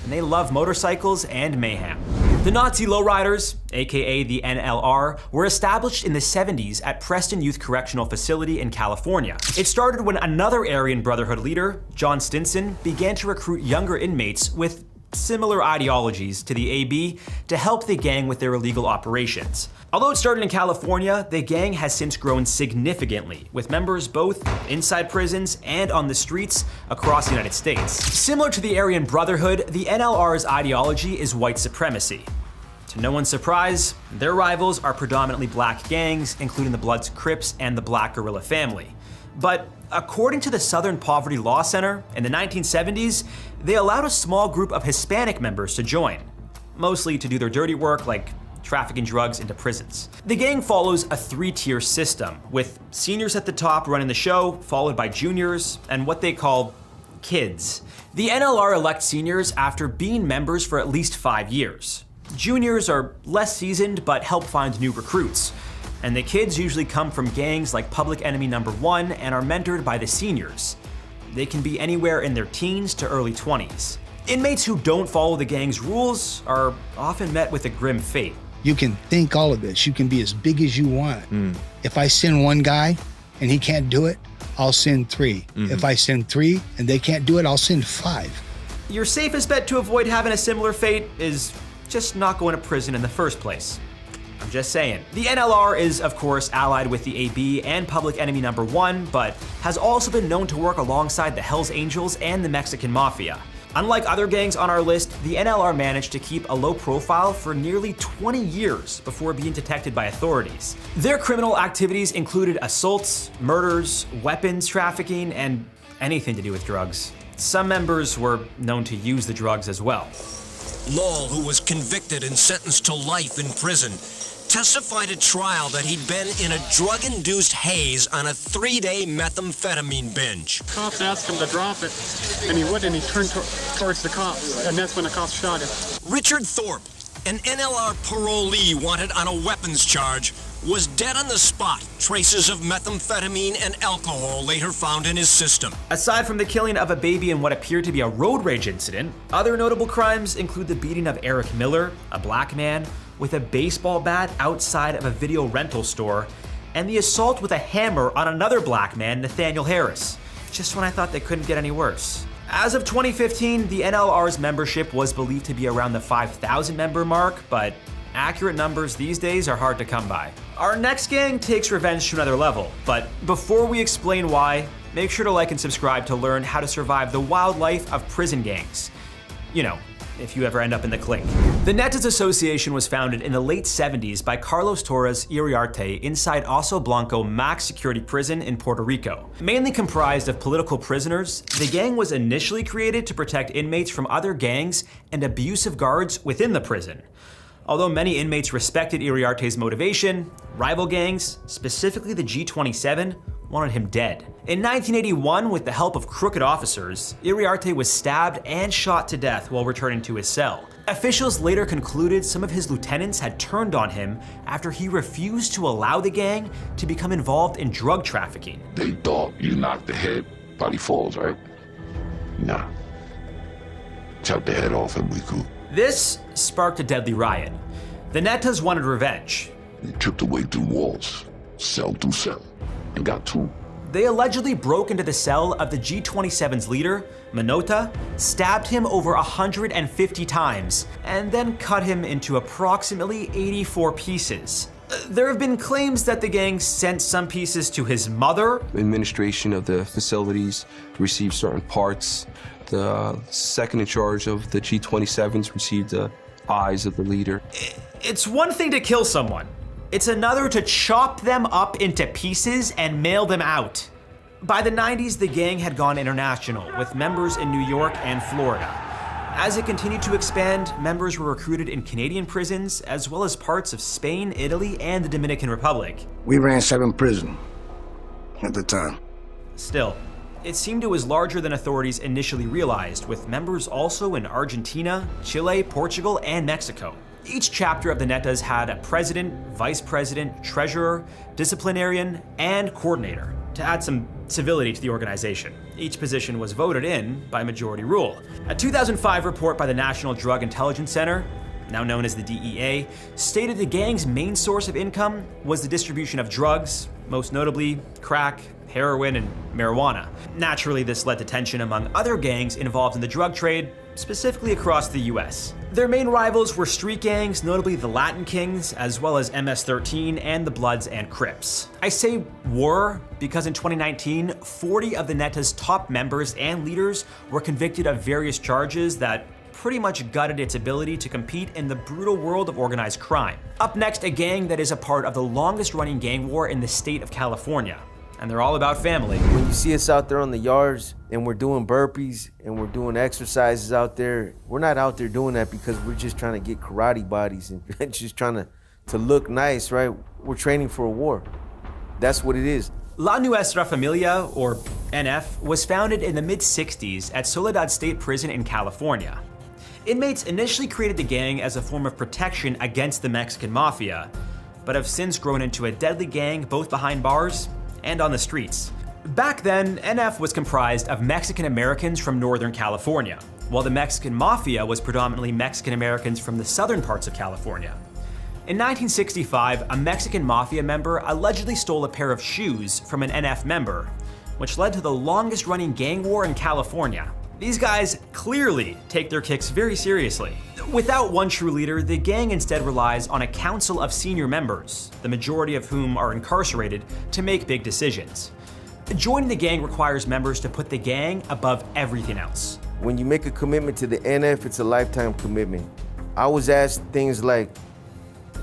And they love motorcycles and mayhem. The Nazi lowriders, aka the NLR, were established in the 70s at Preston Youth Correctional Facility in California. It started when another Aryan Brotherhood leader, John Stinson, began to recruit younger inmates with similar ideologies to the AB to help the gang with their illegal operations. Although it started in California, the gang has since grown significantly, with members both inside prisons and on the streets across the United States. Similar to the Aryan Brotherhood, the NLR's ideology is white supremacy. To no one's surprise, their rivals are predominantly black gangs, including the Bloods Crips and the Black Guerrilla family. But according to the Southern Poverty Law Center, in the 1970s, they allowed a small group of Hispanic members to join, mostly to do their dirty work like trafficking drugs into prisons. The gang follows a 3-tier system, with seniors at the top running the show, followed by juniors, and what they call kids. The NLR elect seniors after being members for at least 5 years. Juniors are less seasoned but help find new recruits. And the kids usually come from gangs like Public Enemy No. 1 and are mentored by the seniors. They can be anywhere in their teens to early 20s. Inmates who don't follow the gang's rules are often met with a grim fate. You can think all of this. You can be as big as you want. If I send one guy and he can't do it, I'll send 3. If I send 3 and they can't do it, I'll send 5. Your safest bet to avoid having a similar fate is just not going to prison in the first place. I'm just saying. The NLR is, of course, allied with the AB and Public Enemy No. 1, but has also been known to work alongside the Hells Angels and the Mexican Mafia. Unlike other gangs on our list, the NLR managed to keep a low profile for nearly 20 years before being detected by authorities. Their criminal activities included assaults, murders, weapons trafficking, and anything to do with drugs. Some members were known to use the drugs as well. Lowell, who was convicted and sentenced to life in prison, testified at trial that he'd been in a drug-induced haze on a 3-day methamphetamine binge. Cops asked him to drop it, and he wouldn't, and he turned towards the cops, and that's when the cops shot him. Richard Thorpe, an NLR parolee wanted on a weapons charge, was dead on the spot. Traces of methamphetamine and alcohol later found in his system. Aside from the killing of a baby in what appeared to be a road rage incident, other notable crimes include the beating of Eric Miller, a black man, with a baseball bat outside of a video rental store, and the assault with a hammer on another black man, Nathaniel Harris, just when I thought they couldn't get any worse. As of 2015, the NLR's membership was believed to be around the 5,000 member mark, but accurate numbers these days are hard to come by. Our next gang takes revenge to another level, but before we explain why, make sure to like and subscribe to learn how to survive the wild life of prison gangs. You know, if you ever end up in the clink. The Netas Association was founded in the late 70s by Carlos Torres Iriarte inside Oso Blanco Max Security Prison in Puerto Rico. Mainly comprised of political prisoners, the gang was initially created to protect inmates from other gangs and abusive guards within the prison. Although many inmates respected Iriarte's motivation, rival gangs, specifically the G27, wanted him dead. In 1981, with the help of crooked officers, Iriarte was stabbed and shot to death while returning to his cell. Officials later concluded some of his lieutenants had turned on him after he refused to allow the gang to become involved in drug trafficking. They thought you knocked the head, body falls, right? Nah. Chop the head off and we cool. This sparked a deadly riot. The Netas wanted revenge. They tripped away through walls, cell through cell, and got 2. They allegedly broke into the cell of the G27's leader, Minota, stabbed him over 150 times, and then cut him into approximately 84 pieces. There have been claims that the gang sent some pieces to his mother. Administration of the facilities received certain parts. The second in charge of the G27s received the eyes of the leader. It's one thing to kill someone, It's another to chop them up into pieces and mail them out. By the 90s, the gang had gone international, with members in New York and Florida. As it continued to expand, members were recruited in Canadian prisons, as well as parts of Spain, Italy, and the Dominican Republic. We ran 7 prisons at the time. Still, it seemed it was larger than authorities initially realized, with members also in Argentina, Chile, Portugal, and Mexico. Each chapter of the Netas had a president, vice president, treasurer, disciplinarian, and coordinator to add some civility to the organization. Each position was voted in by majority rule. A 2005 report by the National Drug Intelligence Center, now known as the DEA, stated the gang's main source of income was the distribution of drugs, most notably crack, heroin, and marijuana. Naturally, this led to tension among other gangs involved in the drug trade, specifically across the US. Their main rivals were street gangs, notably the Latin Kings, as well as MS-13 and the Bloods and Crips. I say were because in 2019, 40 of the Netas' top members and leaders were convicted of various charges that pretty much gutted its ability to compete in the brutal world of organized crime. Up next, a gang that is a part of the longest running gang war in the state of California. And they're all about family. When you see us out there on the yards and we're doing burpees and we're doing exercises out there, we're not out there doing that because we're just trying to get karate bodies and just trying to look nice, right? We're training for a war. That's what it is. La Nuestra Familia, or NF, was founded in the mid-60s at Soledad State Prison in California. Inmates initially created the gang as a form of protection against the Mexican Mafia, but have since grown into a deadly gang both behind bars and on the streets. Back then, NF was comprised of Mexican Americans from Northern California, while the Mexican Mafia was predominantly Mexican Americans from the southern parts of California. In 1965, a Mexican Mafia member allegedly stole a pair of shoes from an NF member, which led to the longest running gang war in California. These guys clearly take their kicks very seriously. Without one true leader, the gang instead relies on a council of senior members, the majority of whom are incarcerated, to make big decisions. Joining the gang requires members to put the gang above everything else. When you make a commitment to the NF, it's a lifetime commitment. I was asked things like,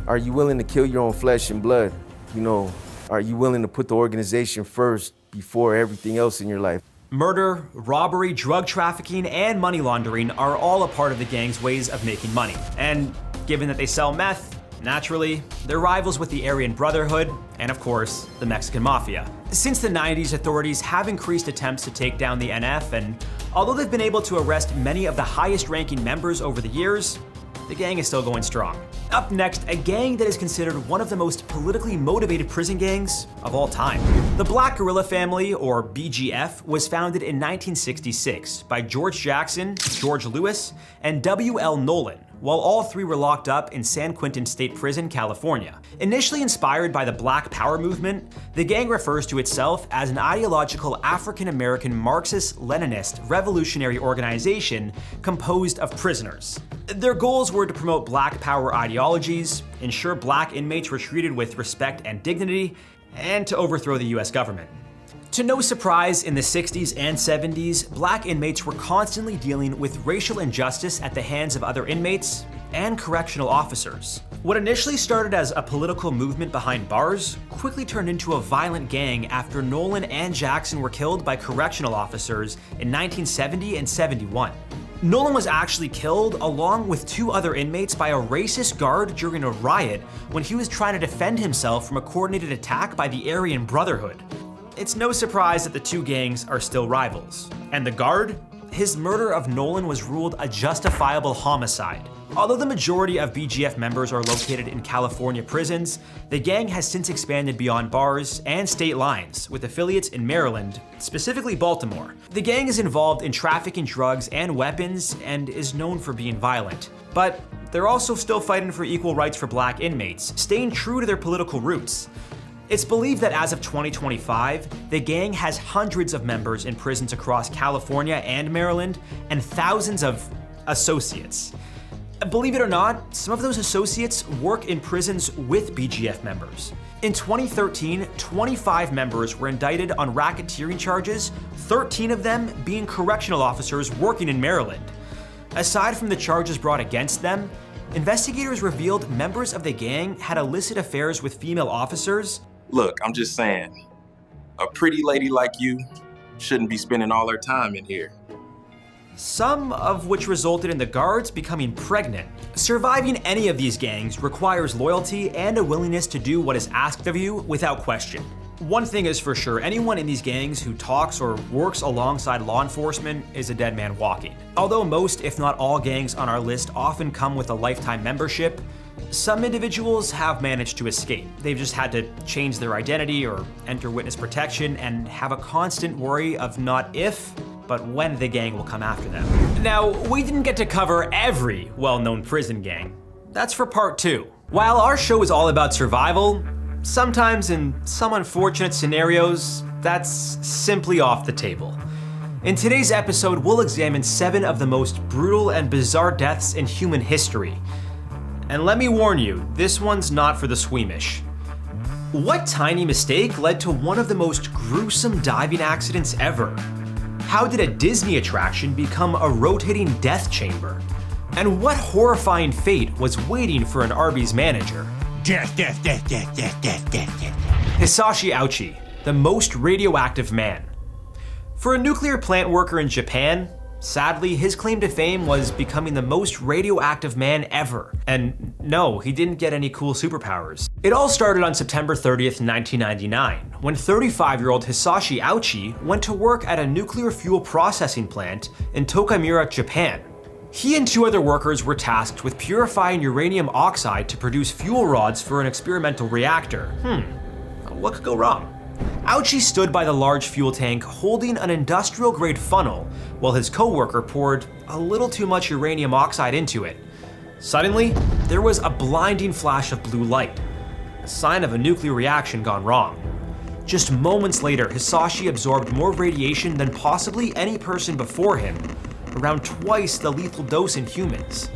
are you willing to kill your own flesh and blood? You know, are you willing to put the organization first before everything else in your life? Murder, robbery, drug trafficking, and money laundering are all a part of the gang's ways of making money. And given that they sell meth, naturally, they're rivals with the Aryan Brotherhood and, of course, the Mexican Mafia. Since the 90s, authorities have increased attempts to take down the NF, and although they've been able to arrest many of the highest-ranking members over the years, the gang is still going strong. Up next, a gang that is considered one of the most politically motivated prison gangs of all time. The Black Guerrilla Family, or BGF, was founded in 1966 by George Jackson, George Lewis, and W.L. Nolan, while all three were locked up in San Quentin State Prison, California. Initially inspired by the Black Power movement, the gang refers to itself as an ideological African-American Marxist-Leninist revolutionary organization composed of prisoners. Their goals were to promote Black Power ideologies, ensure Black inmates were treated with respect and dignity, and to overthrow the US government. To no surprise, in the 60s and 70s, Black inmates were constantly dealing with racial injustice at the hands of other inmates and correctional officers. What initially started as a political movement behind bars quickly turned into a violent gang after Nolan and Jackson were killed by correctional officers in 1970 and 71. Nolan was actually killed along with 2 other inmates by a racist guard during a riot when he was trying to defend himself from a coordinated attack by the Aryan Brotherhood. It's no surprise that the 2 gangs are still rivals. And the guard? His murder of Nolan was ruled a justifiable homicide. Although the majority of BGF members are located in California prisons, the gang has since expanded beyond bars and state lines, with affiliates in Maryland, specifically Baltimore. The gang is involved in trafficking drugs and weapons and is known for being violent. But they're also still fighting for equal rights for Black inmates, staying true to their political roots. It's believed that as of 2025, the gang has hundreds of members in prisons across California and Maryland, and thousands of associates. Believe it or not, some of those associates work in prisons with BGF members. In 2013, 25 members were indicted on racketeering charges, 13 of them being correctional officers working in Maryland. Aside from the charges brought against them, investigators revealed members of the gang had illicit affairs with female officers. Look, I'm just saying, a pretty lady like you shouldn't be spending all her time in here. Some of which resulted in the guards becoming pregnant. Surviving any of these gangs requires loyalty and a willingness to do what is asked of you without question. One thing is for sure, anyone in these gangs who talks or works alongside law enforcement is a dead man walking. Although most, if not all, gangs on our list often come with a lifetime membership, some individuals have managed to escape. They've just had to change their identity or enter witness protection and have a constant worry of not if, but when the gang will come after them. Now, we didn't get to cover every well-known prison gang. That's for part 2. While our show is all about survival, sometimes in some unfortunate scenarios, that's simply off the table. In today's episode, we'll examine 7 of the most brutal and bizarre deaths in human history. And let me warn you, this one's not for the squeamish. What tiny mistake led to one of the most gruesome diving accidents ever? How did a Disney attraction become a rotating death chamber? And what horrifying fate was waiting for an Arby's manager? Death, death, death, death, death, death, death, death. Hisashi Ouchi, the most radioactive man. For a nuclear plant worker in Japan, sadly, his claim to fame was becoming the most radioactive man ever. And no, he didn't get any cool superpowers. It all started on September 30th, 1999, when 35-year-old Hisashi Ouchi went to work at a nuclear fuel processing plant in Tokamura, Japan. He and 2 other workers were tasked with purifying uranium oxide to produce fuel rods for an experimental reactor. What could go wrong? Ouchi stood by the large fuel tank holding an industrial-grade funnel while his co-worker poured a little too much uranium oxide into it. Suddenly, there was a blinding flash of blue light, a sign of a nuclear reaction gone wrong. Just moments later, Hisashi absorbed more radiation than possibly any person before him, around twice the lethal dose in humans.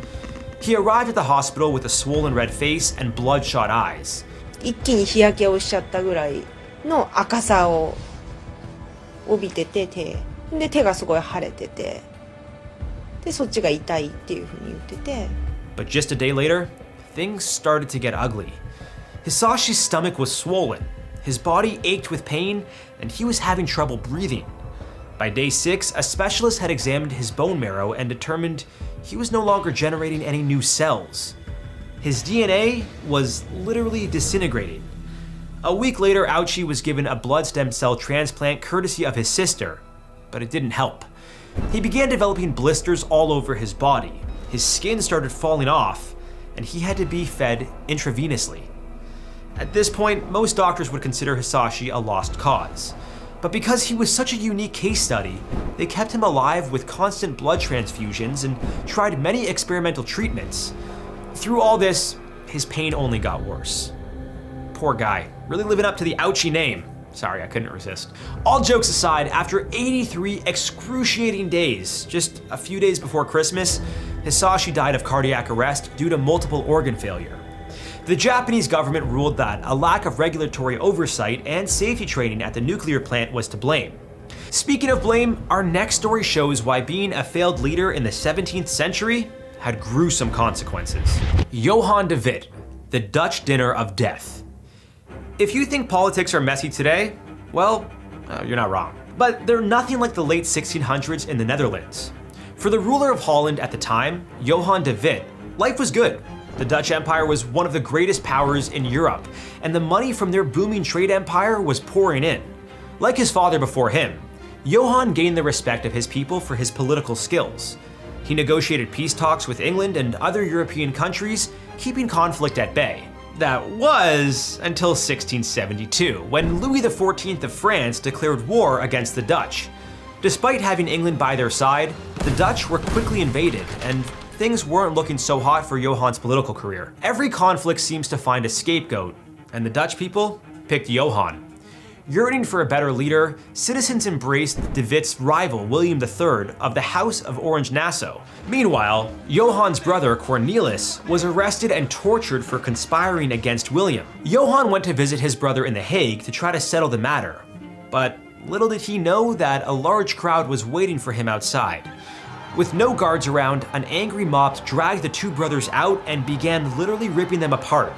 He arrived at the hospital with a swollen red face and bloodshot eyes. 一気に日焼けをしちゃったぐらいの赤さを帯びてて、手がすごい腫れてて、でそっちが痛いっていう風に言ってて。But just a day later, things started to get ugly. Hisashi's stomach was swollen, his body ached with pain, and he was having trouble breathing. By day 6, a specialist had examined his bone marrow and determined he was no longer generating any new cells. His DNA was literally disintegrating. A week later, Ouchi was given a blood stem cell transplant courtesy of his sister, but it didn't help. He began developing blisters all over his body. His skin started falling off, and he had to be fed intravenously. At this point, most doctors would consider Hisashi a lost cause. But because he was such a unique case study, they kept him alive with constant blood transfusions and tried many experimental treatments. Through all this, his pain only got worse. Poor guy, really living up to the Ouchi name. Sorry, I couldn't resist. All jokes aside, after 83 excruciating days, just a few days before Christmas, Hisashi died of cardiac arrest due to multiple organ failure. The Japanese government ruled that a lack of regulatory oversight and safety training at the nuclear plant was to blame. Speaking of blame, our next story shows why being a failed leader in the 17th century had gruesome consequences. Johan de Witt, the Dutch dinner of death. If you think politics are messy today, well, you're not wrong. But they're nothing like the late 1600s in the Netherlands. For the ruler of Holland at the time, Johan de Witt, life was good. The Dutch Empire was one of the greatest powers in Europe, and the money from their booming trade empire was pouring in. Like his father before him, Johan gained the respect of his people for his political skills. He negotiated peace talks with England and other European countries, keeping conflict at bay. That was until 1672, when Louis XIV of France declared war against the Dutch. Despite having England by their side, the Dutch were quickly invaded, and things weren't looking so hot for Johan's political career. Every conflict seems to find a scapegoat, and the Dutch people picked Johan. Yearning for a better leader, citizens embraced de Witt's rival William III of the House of Orange-Nassau. Meanwhile, Johan's brother Cornelis was arrested and tortured for conspiring against William. Johan went to visit his brother in The Hague to try to settle the matter, but little did he know that a large crowd was waiting for him outside. With no guards around, an angry mob dragged the two brothers out and began literally ripping them apart,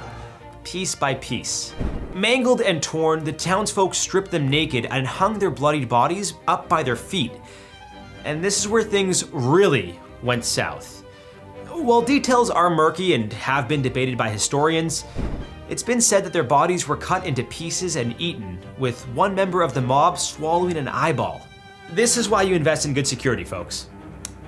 piece by piece. Mangled and torn, the townsfolk stripped them naked and hung their bloodied bodies up by their feet. And this is where things really went south. While details are murky and have been debated by historians, it's been said that their bodies were cut into pieces and eaten, with one member of the mob swallowing an eyeball. This is why you invest in good security, folks.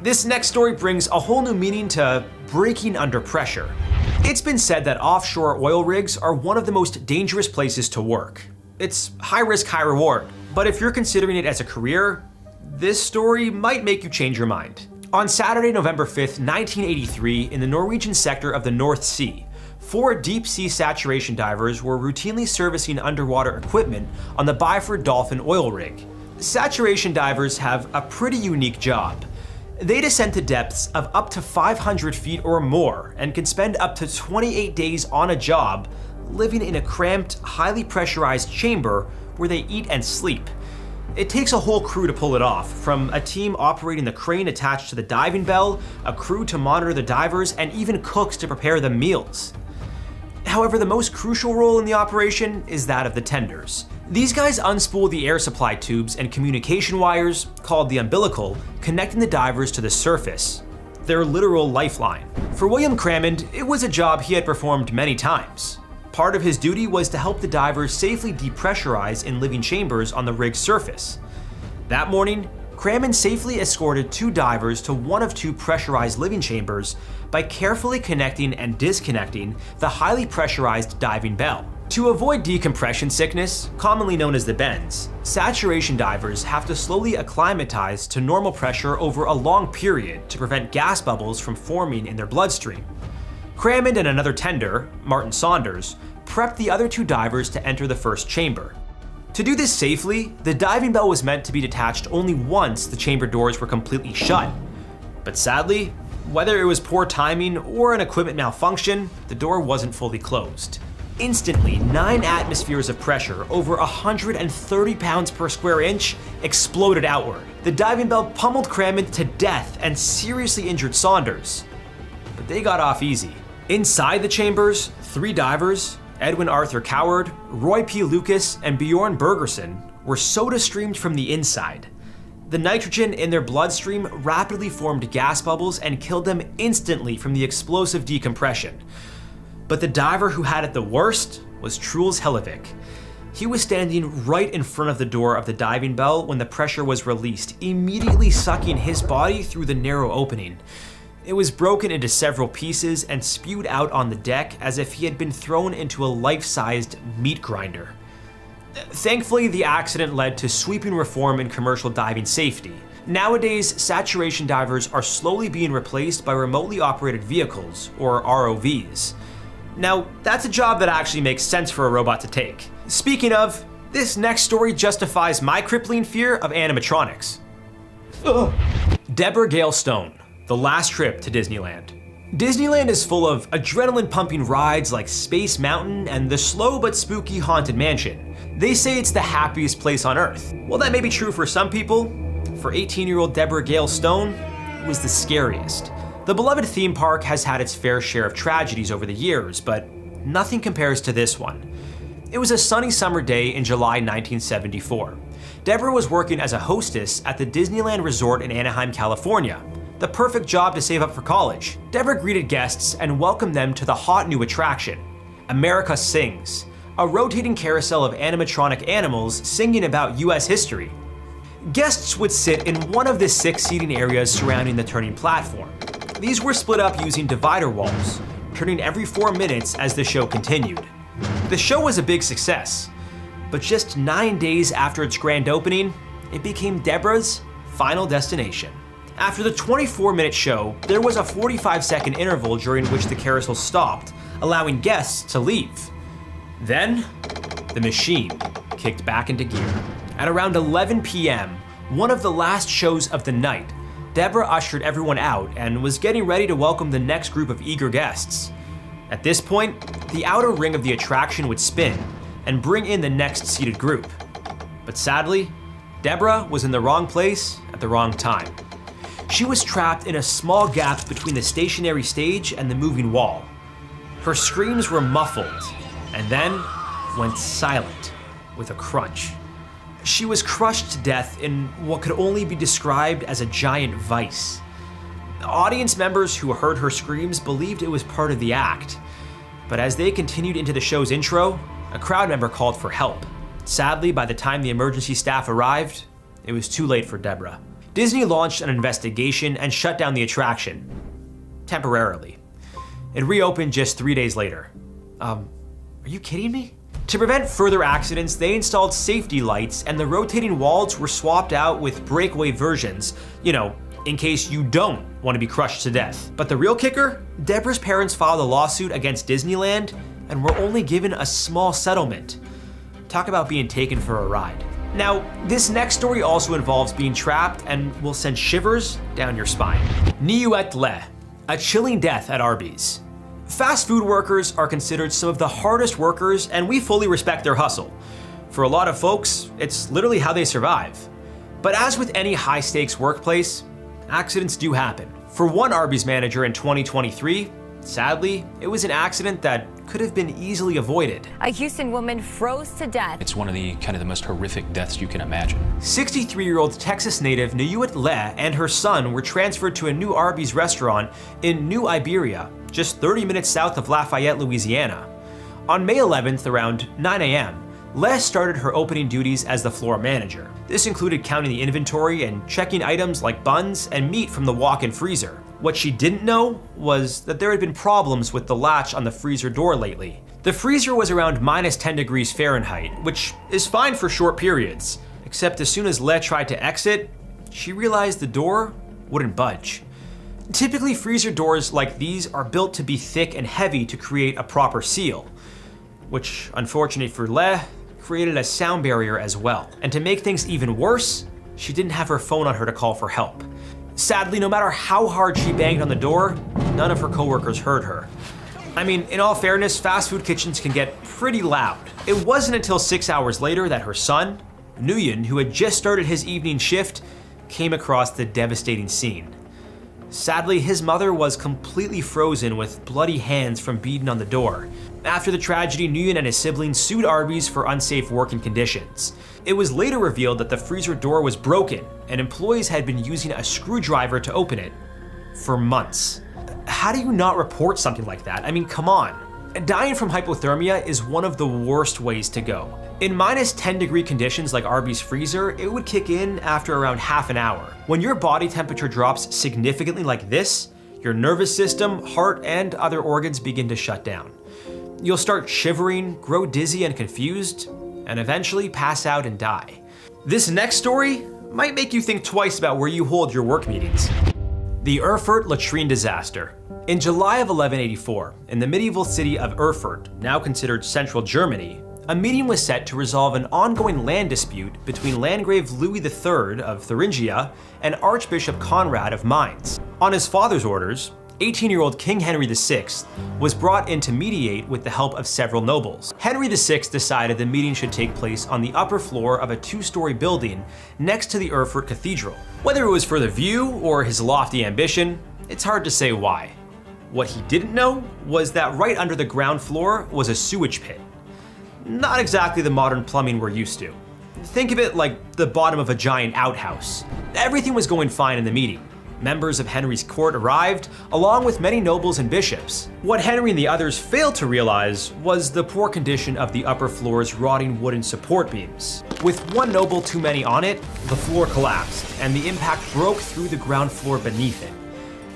This next story brings a whole new meaning to breaking under pressure. It's been said that offshore oil rigs are one of the most dangerous places to work. It's high risk, high reward, but if you're considering it as a career, this story might make you change your mind. On Saturday, November 5th, 1983, in the Norwegian sector of the North Sea, 4 deep-sea saturation divers were routinely servicing underwater equipment on the Byford Dolphin oil rig. Saturation divers have a pretty unique job. They descend to depths of up to 500 feet or more and can spend up to 28 days on a job, living in a cramped, highly pressurized chamber where they eat and sleep. It takes a whole crew to pull it off, from a team operating the crane attached to the diving bell, a crew to monitor the divers, and even cooks to prepare them meals. However, the most crucial role in the operation is that of the tenders. These guys unspool the air supply tubes and communication wires, called the umbilical, connecting the divers to the surface, their literal lifeline. For William Crammond, it was a job he had performed many times. Part of his duty was to help the divers safely depressurize in living chambers on the rig's surface. That morning, Crammond safely escorted 2 divers to one of 2 pressurized living chambers by carefully connecting and disconnecting the highly pressurized diving bell. To avoid decompression sickness, commonly known as the bends, saturation divers have to slowly acclimatize to normal pressure over a long period to prevent gas bubbles from forming in their bloodstream. Crammond and another tender, Martin Saunders, prepped the other 2 divers to enter the first chamber. To do this safely, the diving bell was meant to be detached only once the chamber doors were completely shut. But sadly, whether it was poor timing or an equipment malfunction, the door wasn't fully closed. Instantly, 9 atmospheres of pressure, over 130 pounds per square inch, exploded outward. The diving bell pummeled Crammond to death and seriously injured Saunders. But they got off easy. Inside the chambers, 3 divers, Edwin Arthur Coward, Roy P. Lucas, and Bjorn Bergerson, were soda streamed from the inside. The nitrogen in their bloodstream rapidly formed gas bubbles and killed them instantly from the explosive decompression. But the diver who had it the worst was Truls Hellevik. He was standing right in front of the door of the diving bell when the pressure was released, immediately sucking his body through the narrow opening. It was broken into several pieces and spewed out on the deck as if he had been thrown into a life-sized meat grinder. Thankfully, the accident led to sweeping reform in commercial diving safety. Nowadays, saturation divers are slowly being replaced by remotely operated vehicles, or ROVs. Now, that's a job that actually makes sense for a robot to take. Speaking of, this next story justifies my crippling fear of animatronics. Ugh. Deborah Gale Stone, the last trip to Disneyland. Disneyland is full of adrenaline-pumping rides like Space Mountain and the slow but spooky Haunted Mansion. They say it's the happiest place on Earth. Well, that may be true for some people. For 18-year-old Deborah Gale Stone, it was the scariest. The beloved theme park has had its fair share of tragedies over the years, but nothing compares to this one. It was a sunny summer day in July 1974. Deborah was working as a hostess at the Disneyland Resort in Anaheim, California. The perfect job to save up for college. Deborah greeted guests and welcomed them to the hot new attraction, America Sings, a rotating carousel of animatronic animals singing about US history. Guests would sit in one of the 6 seating areas surrounding the turning platform. These were split up using divider walls, turning every 4 minutes as the show continued. The show was a big success, but just 9 days after its grand opening, it became Deborah's final destination. After the 24-minute show, there was a 45-second interval during which the carousel stopped, allowing guests to leave. Then, the machine kicked back into gear. At around 11 p.m., one of the last shows of the night, Deborah ushered everyone out and was getting ready to welcome the next group of eager guests. At this point, the outer ring of the attraction would spin and bring in the next seated group. But sadly, Deborah was in the wrong place at the wrong time. She was trapped in a small gap between the stationary stage and the moving wall. Her screams were muffled, and then went silent with a crunch. She was crushed to death in what could only be described as a giant vice. Audience members who heard her screams believed it was part of the act, but as they continued into the show's intro, a crowd member called for help. Sadly, by the time the emergency staff arrived, it was too late for Deborah. Disney launched an investigation and shut down the attraction. Temporarily. It reopened just 3 days later. Are you kidding me? To prevent further accidents, they installed safety lights and the rotating walls were swapped out with breakaway versions, in case you don't want to be crushed to death. But the real kicker? Deborah's parents filed a lawsuit against Disneyland and were only given a small settlement. Talk about being taken for a ride. Now, this next story also involves being trapped and will send shivers down your spine. Niuet Le, a chilling death at Arby's. Fast food workers are considered some of the hardest workers, and we fully respect their hustle. For a lot of folks, it's literally how they survive. But as with any high-stakes workplace, accidents do happen. For one Arby's manager in 2023, sadly, it was an accident that could have been easily avoided. A Houston woman froze to death. It's one of the most horrific deaths you can imagine. 63-year-old Texas native Niuet Le and her son were transferred to a new Arby's restaurant in New Iberia, just 30 minutes south of Lafayette, Louisiana. On May 11th, around 9 a.m., Le started her opening duties as the floor manager. This included counting the inventory and checking items like buns and meat from the walk-in freezer. What she didn't know was that there had been problems with the latch on the freezer door lately. The freezer was around minus 10 degrees Fahrenheit, which is fine for short periods, except as soon as Le tried to exit, she realized the door wouldn't budge. Typically, freezer doors like these are built to be thick and heavy to create a proper seal, which, unfortunately for Le, created a sound barrier as well. And to make things even worse, she didn't have her phone on her to call for help. Sadly, no matter how hard she banged on the door, none of her coworkers heard her. I mean, in all fairness, fast food kitchens can get pretty loud. It wasn't until 6 hours later that her son, Nguyen, who had just started his evening shift, came across the devastating scene. Sadly, his mother was completely frozen with bloody hands from beating on the door. After the tragedy, Nguyen and his siblings sued Arby's for unsafe working conditions. It was later revealed that the freezer door was broken and employees had been using a screwdriver to open it for months. How do you not report something like that? I mean, come on. Dying from hypothermia is one of the worst ways to go. In minus 10 degree conditions like Arby's freezer, it would kick in after around half an hour. When your body temperature drops significantly like this, your nervous system, heart, and other organs begin to shut down. You'll start shivering, grow dizzy and confused, and eventually pass out and die. This next story might make you think twice about where you hold your work meetings. The Erfurt latrine disaster. In July of 1184, in the medieval city of Erfurt, now considered central Germany, a meeting was set to resolve an ongoing land dispute between Landgrave Louis III of Thuringia and Archbishop Conrad of Mainz. On his father's orders, 18-year-old King Henry VI was brought in to mediate with the help of several nobles. Henry VI decided the meeting should take place on the upper floor of a 2-story building next to the Erfurt Cathedral. Whether it was for the view or his lofty ambition, it's hard to say why. What he didn't know was that right under the ground floor was a sewage pit. Not exactly the modern plumbing we're used to. Think of it like the bottom of a giant outhouse. Everything was going fine in the meeting. Members of Henry's court arrived, along with many nobles and bishops. What Henry and the others failed to realize was the poor condition of the upper floor's rotting wooden support beams. With one noble too many on it, the floor collapsed, and the impact broke through the ground floor beneath it.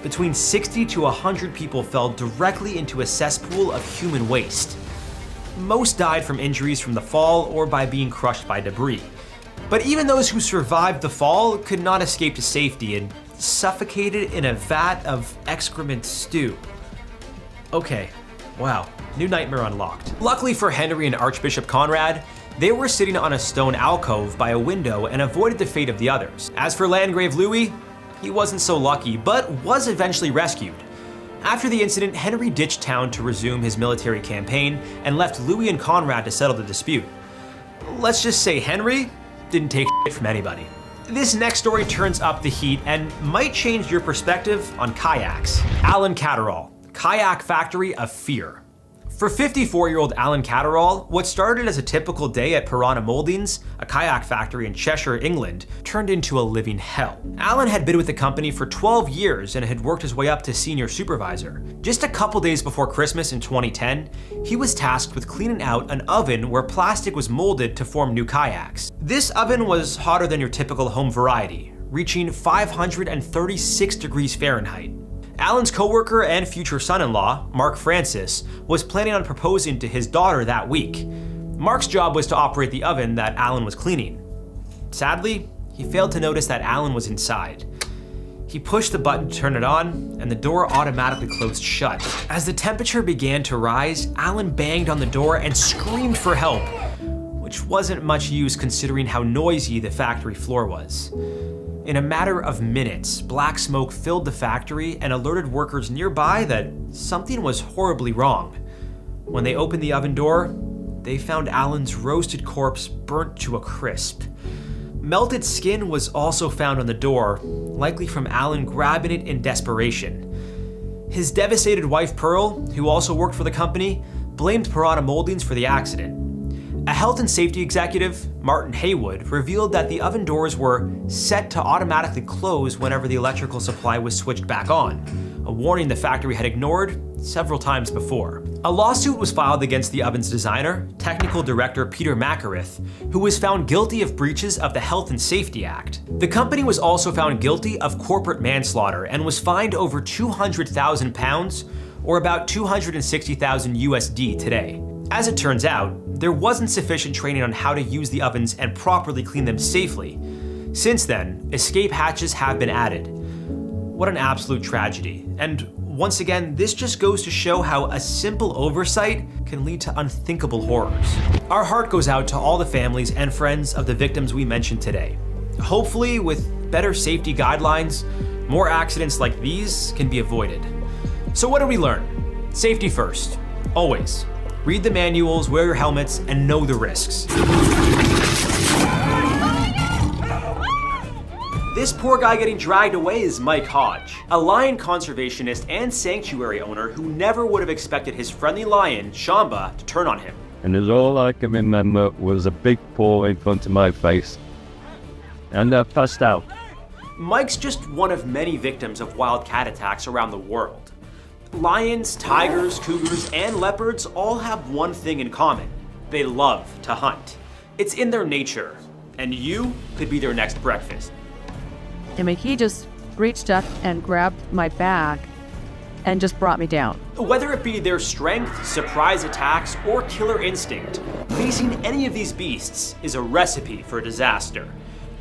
Between 60 to 100 people fell directly into a cesspool of human waste. Most died from injuries from the fall or by being crushed by debris. But even those who survived the fall could not escape to safety and suffocated in a vat of excrement stew. Okay, wow, new nightmare unlocked. Luckily for Henry and Archbishop Conrad, they were sitting on a stone alcove by a window and avoided the fate of the others. As for Landgrave Louis, he wasn't so lucky, but was eventually rescued. After the incident, Henry ditched town to resume his military campaign and left Louis and Conrad to settle the dispute. Let's just say Henry didn't take shit from anybody. This next story turns up the heat and might change your perspective on kayaks. Alan Catterall, kayak factory of fear. For 54-year-old Alan Catterall, what started as a typical day at Piranha Moldings, a kayak factory in Cheshire, England, turned into a living hell. Alan had been with the company for 12 years and had worked his way up to senior supervisor. Just a couple days before Christmas in 2010, he was tasked with cleaning out an oven where plastic was molded to form new kayaks. This oven was hotter than your typical home variety, reaching 536 degrees Fahrenheit. Alan's coworker and future son-in-law, Mark Francis, was planning on proposing to his daughter that week. Mark's job was to operate the oven that Alan was cleaning. Sadly, he failed to notice that Alan was inside. He pushed the button to turn it on, and the door automatically closed shut. As the temperature began to rise, Alan banged on the door and screamed for help, which wasn't much use considering how noisy the factory floor was. In a matter of minutes, black smoke filled the factory and alerted workers nearby that something was horribly wrong. When they opened the oven door, they found Alan's roasted corpse burnt to a crisp. Melted skin was also found on the door, likely from Alan grabbing it in desperation. His devastated wife Pearl, who also worked for the company, blamed Piranha Moldings for the accident. A health and safety executive, Martin Haywood, revealed that the oven doors were set to automatically close whenever the electrical supply was switched back on, a warning the factory had ignored several times before. A lawsuit was filed against the oven's designer, technical director Peter Macarith, who was found guilty of breaches of the Health and Safety Act. The company was also found guilty of corporate manslaughter and was fined over £200,000, or about 260,000 USD today. As it turns out, there wasn't sufficient training on how to use the ovens and properly clean them safely. Since then, escape hatches have been added. What an absolute tragedy. And once again, this just goes to show how a simple oversight can lead to unthinkable horrors. Our heart goes out to all the families and friends of the victims we mentioned today. Hopefully, with better safety guidelines, more accidents like these can be avoided. So what did we learn? Safety first, always. Read the manuals, wear your helmets, and know the risks. This poor guy getting dragged away is Mike Hodge, a lion conservationist and sanctuary owner who never would have expected his friendly lion, Shamba, to turn on him. And as all I can remember was a big paw in front of my face. And I passed out. Mike's just one of many victims of wild cat attacks around the world. Lions, tigers, cougars, and leopards all have one thing in common. They love to hunt. It's in their nature, and you could be their next breakfast. I mean, he just reached up and grabbed my back and just brought me down. Whether it be their strength, surprise attacks, or killer instinct, facing any of these beasts is a recipe for disaster.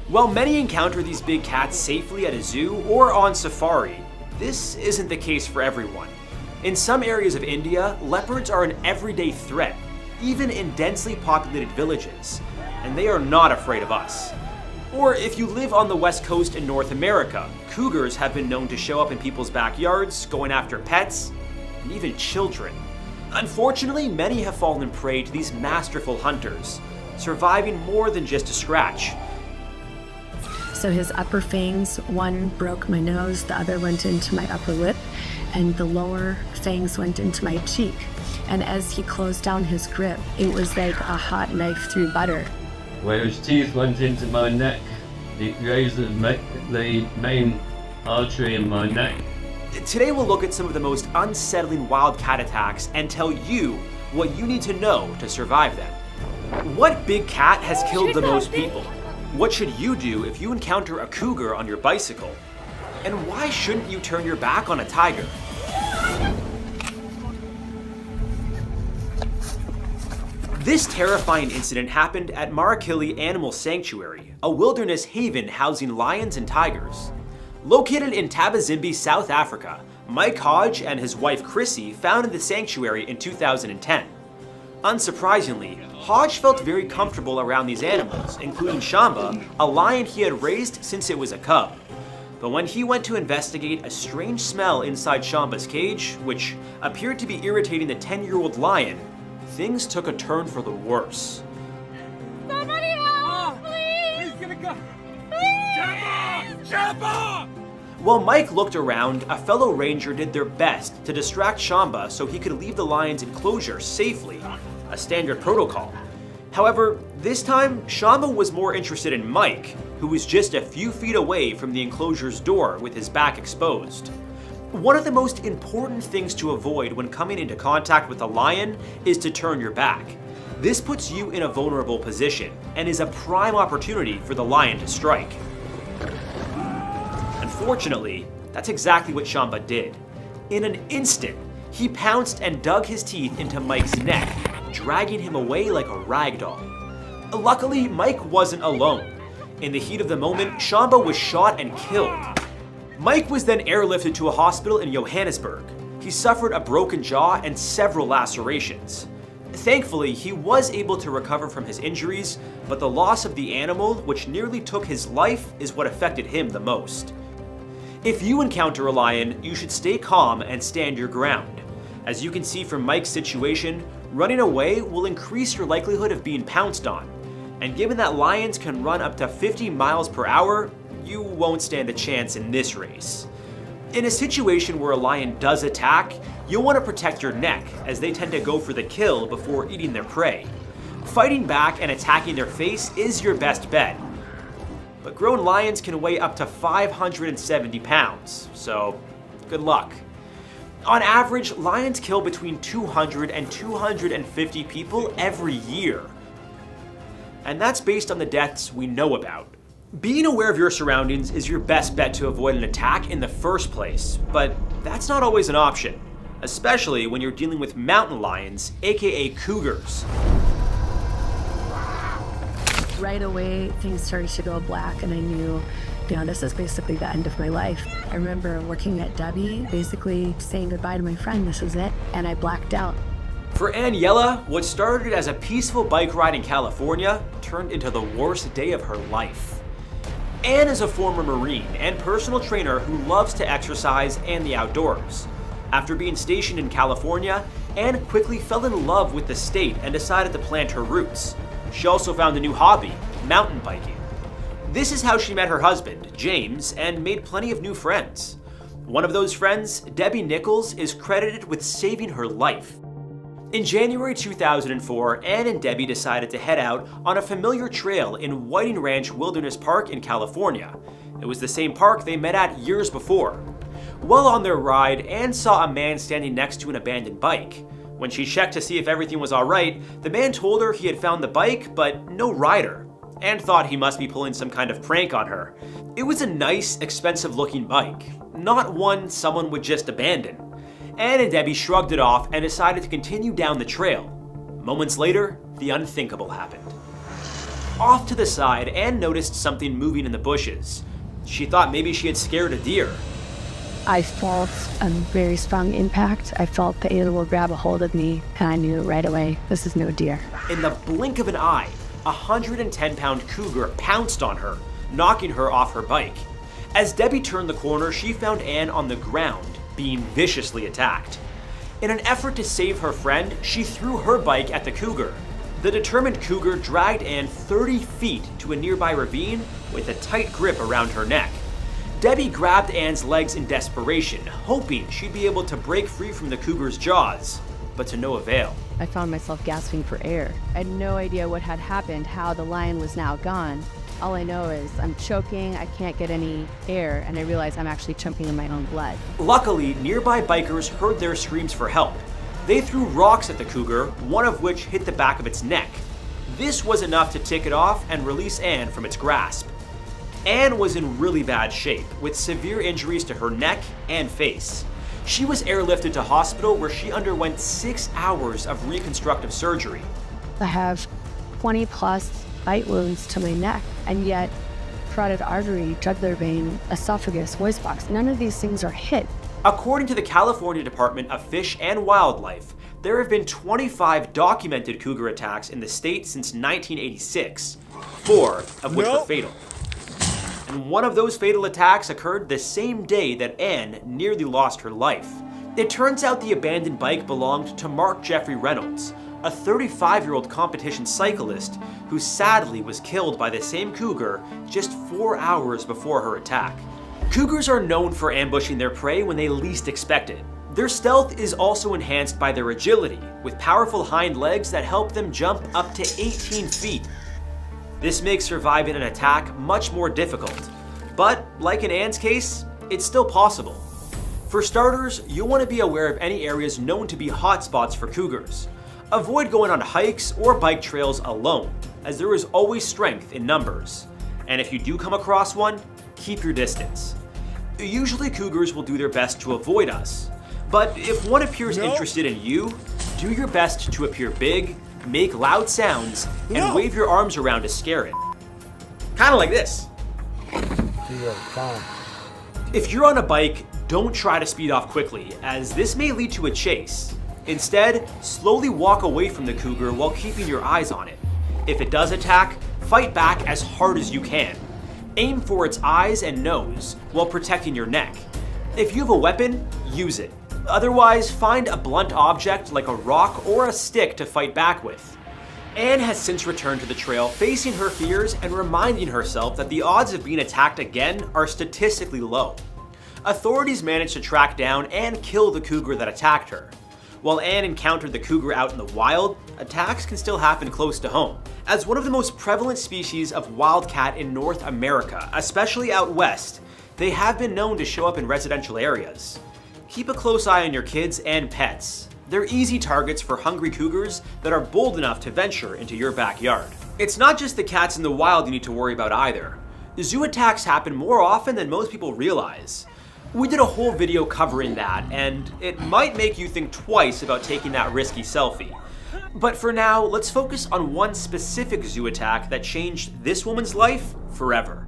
While many encounter these big cats safely at a zoo or on safari, this isn't the case for everyone. In some areas of India, leopards are an everyday threat, even in densely populated villages, and they are not afraid of us. Or if you live on the West Coast in North America, cougars have been known to show up in people's backyards, going after pets, and even children. Unfortunately, many have fallen prey to these masterful hunters, surviving more than just a scratch. So his upper fangs, one broke my nose, the other went into my upper lip, and the lower fangs went into my cheek. And as he closed down his grip, it was like a hot knife through butter. Where his teeth went into my neck, it grazed the main artery in my neck. Today we'll look at some of the most unsettling wild cat attacks and tell you what you need to know to survive them. What big cat has killed the most people? What should you do if you encounter a cougar on your bicycle? And why shouldn't you turn your back on a tiger? This terrifying incident happened at Marakili Animal Sanctuary, a wilderness haven housing lions and tigers. Located in Tabazimbi, South Africa, Mike Hodge and his wife Chrissy founded the sanctuary in 2010. Unsurprisingly, Hodge felt very comfortable around these animals, including Shamba, a lion he had raised since it was a cub. But when he went to investigate a strange smell inside Shamba's cage, which appeared to be irritating the 10-year-old lion, things took a turn for the worse. Somebody help! Please! He's gonna go! Please! While Mike looked around, a fellow ranger did their best to distract Shamba so he could leave the lion's enclosure safely, a standard protocol. However, this time, Shamba was more interested in Mike, who was just a few feet away from the enclosure's door with his back exposed. One of the most important things to avoid when coming into contact with a lion is to turn your back. This puts you in a vulnerable position and is a prime opportunity for the lion to strike. Unfortunately, that's exactly what Shamba did. In an instant, he pounced and dug his teeth into Mike's neck, dragging him away like a ragdoll. Luckily, Mike wasn't alone. In the heat of the moment, Shamba was shot and killed. Mike was then airlifted to a hospital in Johannesburg. He suffered a broken jaw and several lacerations. Thankfully, he was able to recover from his injuries, but the loss of the animal, which nearly took his life, is what affected him the most. If you encounter a lion, you should stay calm and stand your ground. As you can see from Mike's situation, running away will increase your likelihood of being pounced on. And given that lions can run up to 50 miles per hour, you won't stand a chance in this race. In a situation where a lion does attack, you'll want to protect your neck, as they tend to go for the kill before eating their prey. Fighting back and attacking their face is your best bet. But grown lions can weigh up to 570 pounds, so good luck. On average, lions kill between 200 and 250 people every year. And that's based on the deaths we know about. Being aware of your surroundings is your best bet to avoid an attack in the first place, but that's not always an option, especially when you're dealing with mountain lions, aka cougars. Right away, things started to go black, and I knew, this is basically the end of my life. I remember working at Debbie, basically saying goodbye to my friend, this is it, and I blacked out. For Aniela, what started as a peaceful bike ride in California turned into the worst day of her life. Anne is a former Marine and personal trainer who loves to exercise and the outdoors. After being stationed in California, Anne quickly fell in love with the state and decided to plant her roots. She also found a new hobby, mountain biking. This is how she met her husband, James, and made plenty of new friends. One of those friends, Debbie Nichols, is credited with saving her life. In January 2004, Anne and Debbie decided to head out on a familiar trail in Whiting Ranch Wilderness Park in California. It was the same park they met at years before. While on their ride, Anne saw a man standing next to an abandoned bike. When she checked to see if everything was alright, the man told her he had found the bike, but no rider. Anne thought he must be pulling some kind of prank on her. It was a nice, expensive-looking bike, not one someone would just abandon. Anne and Debbie shrugged it off and decided to continue down the trail. Moments later, the unthinkable happened. Off to the side, Anne noticed something moving in the bushes. She thought maybe she had scared a deer. I felt a very strong impact. I felt the animal grab a hold of me, and I knew right away, this is no deer. In the blink of an eye, a 110-pound cougar pounced on her, knocking her off her bike. As Debbie turned the corner, she found Anne on the ground, being viciously attacked. In an effort to save her friend, she threw her bike at the cougar. The determined cougar dragged Anne 30 feet to a nearby ravine with a tight grip around her neck. Debbie grabbed Anne's legs in desperation, hoping she'd be able to break free from the cougar's jaws, but to no avail. I found myself gasping for air. I had no idea what had happened, how the lion was now gone. All I know is I'm choking, I can't get any air, and I realize I'm actually choking in my own blood. Luckily, nearby bikers heard their screams for help. They threw rocks at the cougar, one of which hit the back of its neck. This was enough to tick it off and release Anne from its grasp. Anne was in really bad shape, with severe injuries to her neck and face. She was airlifted to hospital where she underwent 6 hours of reconstructive surgery. I have 20 plus bite wounds to my neck, and yet carotid artery, jugular vein, esophagus, voice box, none of these things are hit. According to the California Department of Fish and Wildlife, there have been 25 documented cougar attacks in the state since 1986, 4 of which were fatal. And one of those fatal attacks occurred the same day that Anne nearly lost her life. It turns out the abandoned bike belonged to Mark Jeffrey Reynolds, a 35-year-old competition cyclist who sadly was killed by the same cougar just 4 hours before her attack. Cougars are known for ambushing their prey when they least expect it. Their stealth is also enhanced by their agility, with powerful hind legs that help them jump up to 18 feet. This makes surviving an attack much more difficult, but like in Anne's case, it's still possible. For starters, you'll want to be aware of any areas known to be hotspots for cougars. Avoid going on hikes or bike trails alone, as there is always strength in numbers. And if you do come across one, keep your distance. Usually cougars will do their best to avoid us, but if one appears interested in you, do your best to appear big, make loud sounds, and wave your arms around to scare it. Kinda like this. If you're on a bike, don't try to speed off quickly, as this may lead to a chase. Instead, slowly walk away from the cougar while keeping your eyes on it. If it does attack, fight back as hard as you can. Aim for its eyes and nose while protecting your neck. If you have a weapon, use it. Otherwise, find a blunt object like a rock or a stick to fight back with. Anne has since returned to the trail, facing her fears and reminding herself that the odds of being attacked again are statistically low. Authorities managed to track down and kill the cougar that attacked her. While Anne encountered the cougar out in the wild, attacks can still happen close to home. As one of the most prevalent species of wildcat in North America, especially out west, they have been known to show up in residential areas. Keep a close eye on your kids and pets. They're easy targets for hungry cougars that are bold enough to venture into your backyard. It's not just the cats in the wild you need to worry about either. Zoo attacks happen more often than most people realize. We did a whole video covering that, and it might make you think twice about taking that risky selfie. But for now, let's focus on one specific zoo attack that changed this woman's life forever.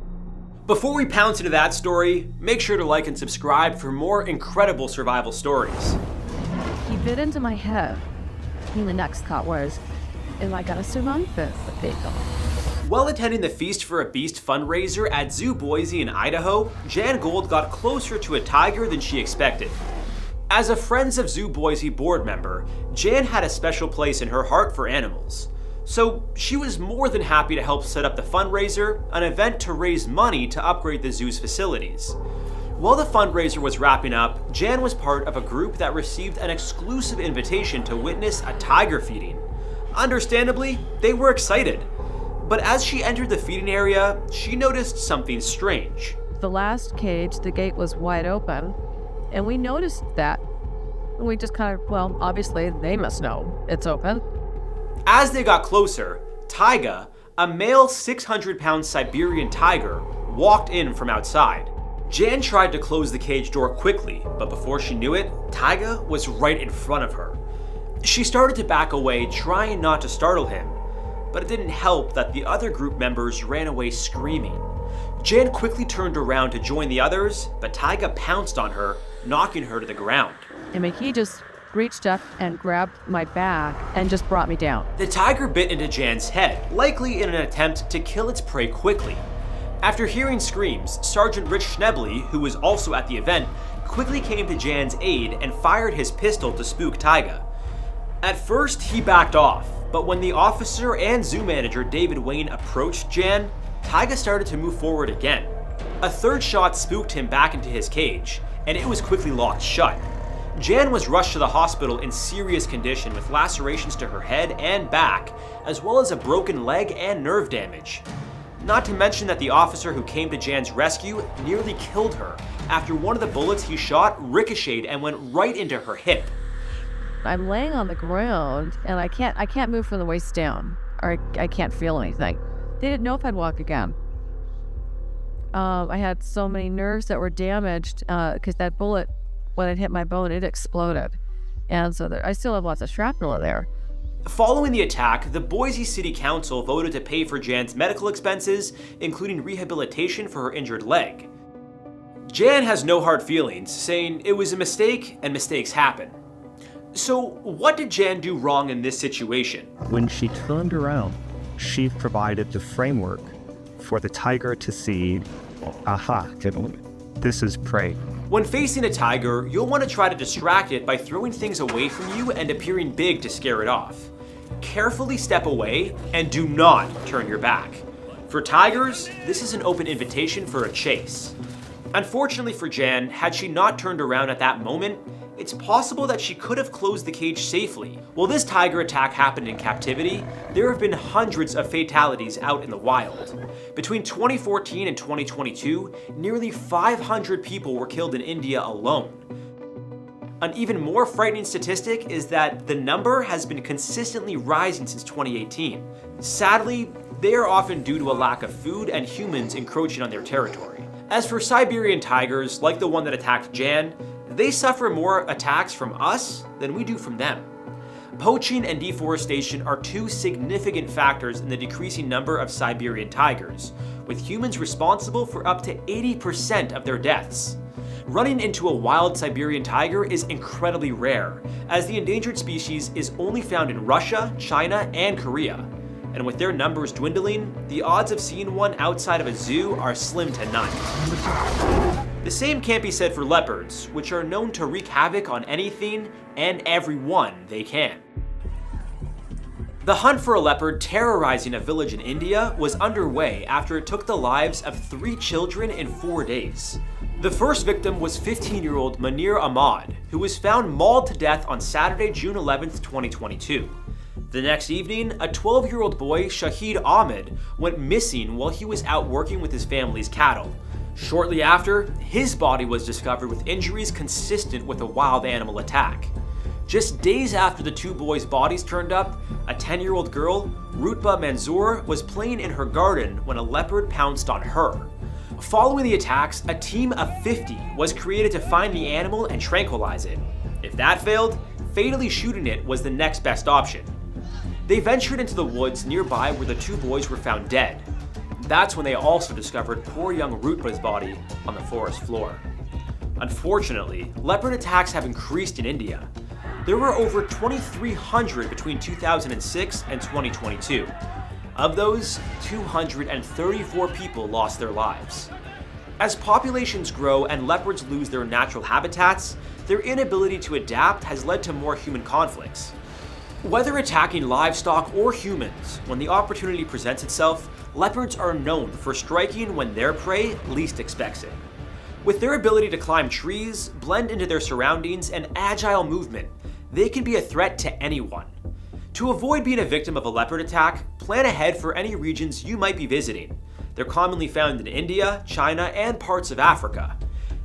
Before we pounce into that story, make sure to like and subscribe for more incredible survival stories. He bit into my head. And the next thought was, am I gonna survive this? While attending the Feast for a Beast fundraiser at Zoo Boise in Idaho, Jan Gold got closer to a tiger than she expected. As a Friends of Zoo Boise board member, Jan had a special place in her heart for animals. So she was more than happy to help set up the fundraiser, an event to raise money to upgrade the zoo's facilities. While the fundraiser was wrapping up, Jan was part of a group that received an exclusive invitation to witness a tiger feeding. Understandably, they were excited. But as she entered the feeding area, she noticed something strange. The last cage, the gate was wide open, and we noticed that. We just kind of, well, obviously they must know it's open. As they got closer, Taiga, a male 600-pound Siberian tiger, walked in from outside. Jan tried to close the cage door quickly, but before she knew it, Taiga was right in front of her. She started to back away, trying not to startle him, but it didn't help that the other group members ran away screaming. Jan quickly turned around to join the others, but Taiga pounced on her, knocking her to the ground. And he just reached up and grabbed my back and just brought me down. The tiger bit into Jan's head, likely in an attempt to kill its prey quickly. After hearing screams, Sergeant Rich Schnebley, who was also at the event, quickly came to Jan's aid and fired his pistol to spook Taiga. At first, he backed off, but when the officer and zoo manager David Wayne approached Jan, Taiga started to move forward again. A third shot spooked him back into his cage, and it was quickly locked shut. Jan was rushed to the hospital in serious condition with lacerations to her head and back, as well as a broken leg and nerve damage. Not to mention that the officer who came to Jan's rescue nearly killed her after one of the bullets he shot ricocheted and went right into her hip. I'm laying on the ground and I can't move from the waist down, or I can't feel anything. They didn't know if I'd walk again. I had so many nerves that were damaged because that bullet, when it hit my bone, it exploded. And so I still have lots of shrapnel in there. Following the attack, the Boise City Council voted to pay for Jan's medical expenses, including rehabilitation for her injured leg. Jan has no hard feelings, saying it was a mistake and mistakes happen. So what did Jan do wrong in this situation? When she turned around, she provided the framework for the tiger to see, aha, this is prey. When facing a tiger, you'll want to try to distract it by throwing things away from you and appearing big to scare it off. carefully step away and do not turn your back. For tigers, this is an open invitation for a chase. Unfortunately for Jan, had she not turned around at that moment, it's possible that she could have closed the cage safely. While this tiger attack happened in captivity, there have been hundreds of fatalities out in the wild. Between 2014 and 2022, nearly 500 people were killed in India alone. An even more frightening statistic is that the number has been consistently rising since 2018. Sadly, they are often due to a lack of food and humans encroaching on their territory. As for Siberian tigers, like the one that attacked Jan, they suffer more attacks from us than we do from them. Poaching and deforestation are two significant factors in the decreasing number of Siberian tigers, with humans responsible for up to 80% of their deaths. Running into a wild Siberian tiger is incredibly rare, as the endangered species is only found in Russia, China, and Korea. And with their numbers dwindling, the odds of seeing one outside of a zoo are slim to none. The same can't be said for leopards, which are known to wreak havoc on anything and everyone they can. The hunt for a leopard terrorizing a village in India was underway after it took the lives of 3 children in 4 days. The first victim was 15-year-old Munir Ahmad, who was found mauled to death on Saturday, June 11th, 2022. The next evening, a 12-year-old boy, Shahid Ahmed, went missing while he was out working with his family's cattle. Shortly after, his body was discovered with injuries consistent with a wild animal attack. Just days after the 2 boys' bodies turned up, a 10-year-old girl, Rutba Manzoor, was playing in her garden when a leopard pounced on her. Following the attacks, a team of 50 was created to find the animal and tranquilize it. If that failed, fatally shooting it was the next best option. They ventured into the woods nearby where the 2 boys were found dead. That's when they also discovered poor young Rutba's body on the forest floor. Unfortunately, leopard attacks have increased in India. There were over 2,300 between 2006 and 2022. Of those, 234 people lost their lives. As populations grow and leopards lose their natural habitats, their inability to adapt has led to more human conflicts. Whether attacking livestock or humans, when the opportunity presents itself, leopards are known for striking when their prey least expects it. With their ability to climb trees, blend into their surroundings, and agile movement, they can be a threat to anyone. To avoid being a victim of a leopard attack, plan ahead for any regions you might be visiting. They're commonly found in India, China, and parts of Africa.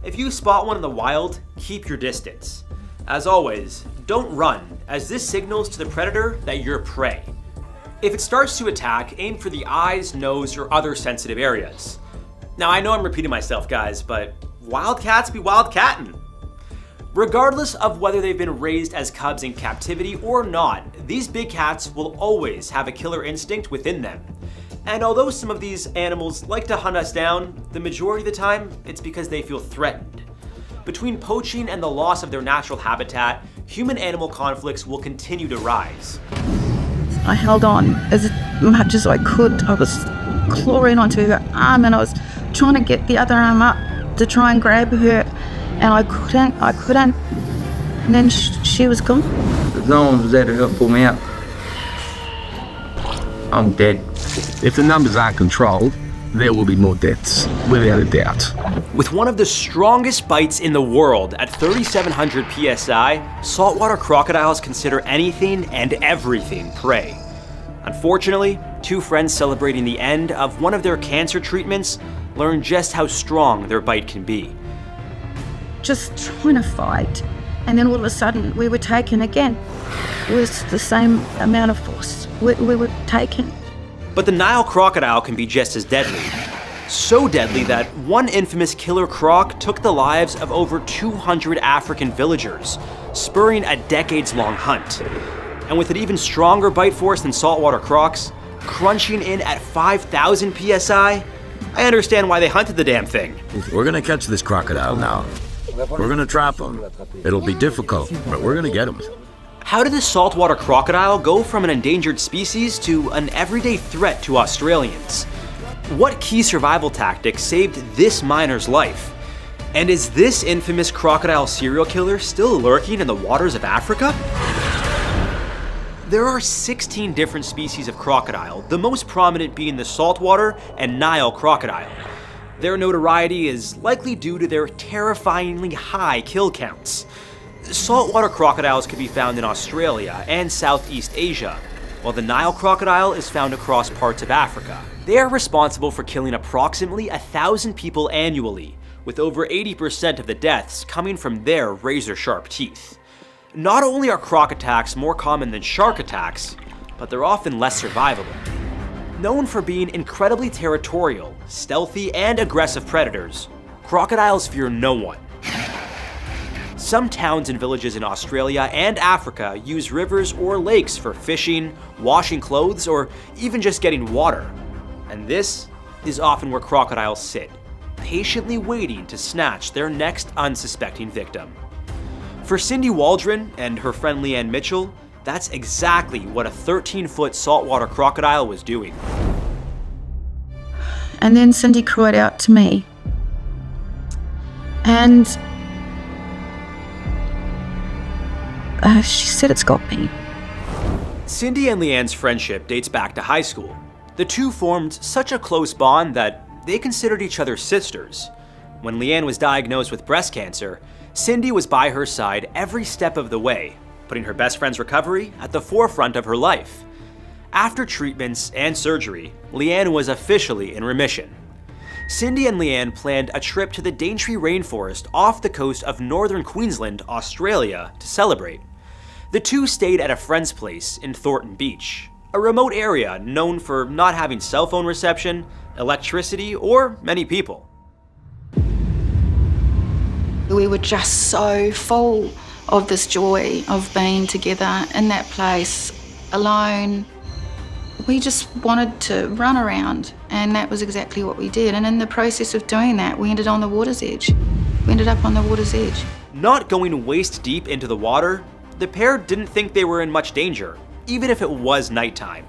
If you spot one in the wild, keep your distance. As always, don't run, as this signals to the predator that you're prey. If it starts to attack, aim for the eyes, nose, or other sensitive areas. Now, I know I'm repeating myself, guys, but wildcats be wildcattin'. Regardless of whether they've been raised as cubs in captivity or not, these big cats will always have a killer instinct within them. And although some of these animals like to hunt us down, the majority of the time, it's because they feel threatened. Between poaching and the loss of their natural habitat, human-animal conflicts will continue to rise. I held on as much as I could. I was clawing onto her arm and I was trying to get the other arm up to try and grab her, and I couldn't. And then she was gone. No one was there to help pull me out. I'm dead. If the numbers aren't controlled, there will be more deaths, without a doubt. With one of the strongest bites in the world at 3,700 psi, saltwater crocodiles consider anything and everything prey. Unfortunately, 2 friends celebrating the end of one of their cancer treatments learned just how strong their bite can be. Just trying to fight, and then all of a sudden we were taken again. It was the same amount of force. We were taken. But the Nile crocodile can be just as deadly. So deadly that one infamous killer croc took the lives of over 200 African villagers, spurring a decades-long hunt. And with an even stronger bite force than saltwater crocs, crunching in at 5,000 psi, I understand why they hunted the damn thing. We're gonna catch this crocodile now. We're gonna trap him. It'll be difficult, but we're gonna get him. How did the saltwater crocodile go from an endangered species to an everyday threat to Australians? What key survival tactic saved this miner's life? And is this infamous crocodile serial killer still lurking in the waters of Africa? There are 16 different species of crocodile, the most prominent being the saltwater and Nile crocodile. Their notoriety is likely due to their terrifyingly high kill counts. Saltwater crocodiles can be found in Australia and Southeast Asia, while the Nile crocodile is found across parts of Africa. They are responsible for killing approximately 1,000 people annually, with over 80% of the deaths coming from their razor-sharp teeth. Not only are croc attacks more common than shark attacks, but they're often less survivable. Known for being incredibly territorial, stealthy, and aggressive predators, crocodiles fear no one. Some towns and villages in Australia and Africa use rivers or lakes for fishing, washing clothes, or even just getting water. And this is often where crocodiles sit, patiently waiting to snatch their next unsuspecting victim. For Cindy Waldron and her friend Leanne Mitchell, that's exactly what a 13-foot saltwater crocodile was doing. And then Cindy cried out to me. And she said, "It's got me." Cindy and Leanne's friendship dates back to high school. The two formed such a close bond that they considered each other sisters. When Leanne was diagnosed with breast cancer, Cindy was by her side every step of the way, putting her best friend's recovery at the forefront of her life. After treatments and surgery, Leanne was officially in remission. Cindy and Leanne planned a trip to the Daintree rainforest off the coast of northern Queensland, Australia, to celebrate. The two stayed at a friend's place in Thornton Beach, a remote area known for not having cell phone reception, electricity, or many people. We were just so full of this joy of being together in that place, alone. We just wanted to run around, and that was exactly what we did. And in the process of doing that, we ended on the water's edge. We ended up on the water's edge. Not going waist deep into the water, the pair didn't think they were in much danger, even if it was nighttime.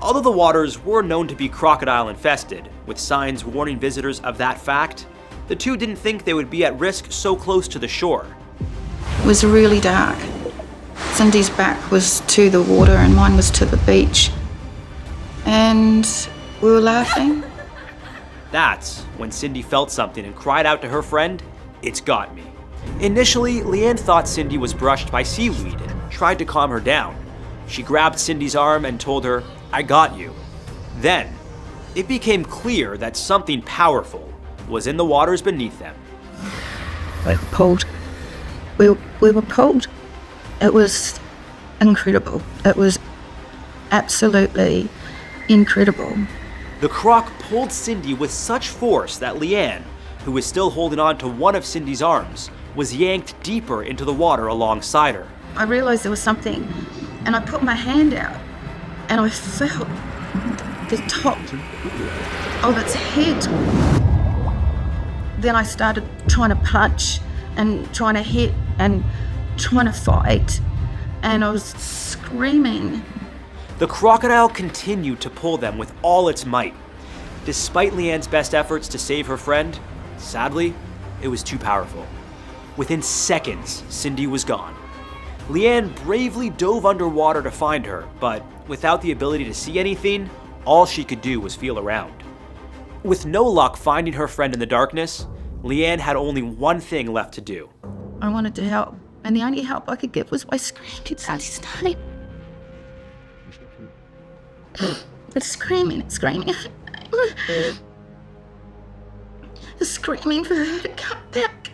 Although the waters were known to be crocodile infested, with signs warning visitors of that fact, the two didn't think they would be at risk so close to the shore. It was really dark. Cindy's back was to the water and mine was to the beach. And we were laughing. That's when Cindy felt something and cried out to her friend, "It's got me." Initially, Leanne thought Cindy was brushed by seaweed and tried to calm her down. She grabbed Cindy's arm and told her, "I got you." Then, it became clear that something powerful was in the waters beneath them. We were pulled. We were pulled. It was incredible. It was absolutely incredible. The croc pulled Cindy with such force that Leanne, who was still holding on to one of Cindy's arms, was yanked deeper into the water alongside her. I realised there was something, and I put my hand out, and I felt the top of its head. Then I started trying to punch and trying to hit and trying to fight, and I was screaming. The crocodile continued to pull them with all its might. Despite Leanne's best efforts to save her friend, sadly, it was too powerful. Within seconds, Cindy was gone. Leanne bravely dove underwater to find her, but without the ability to see anything, all she could do was feel around. With no luck finding her friend in the darkness, Leanne had only one thing left to do. I wanted to help, and the only help I could give was by screaming Sally's name. It's screaming. Screaming for her to come back.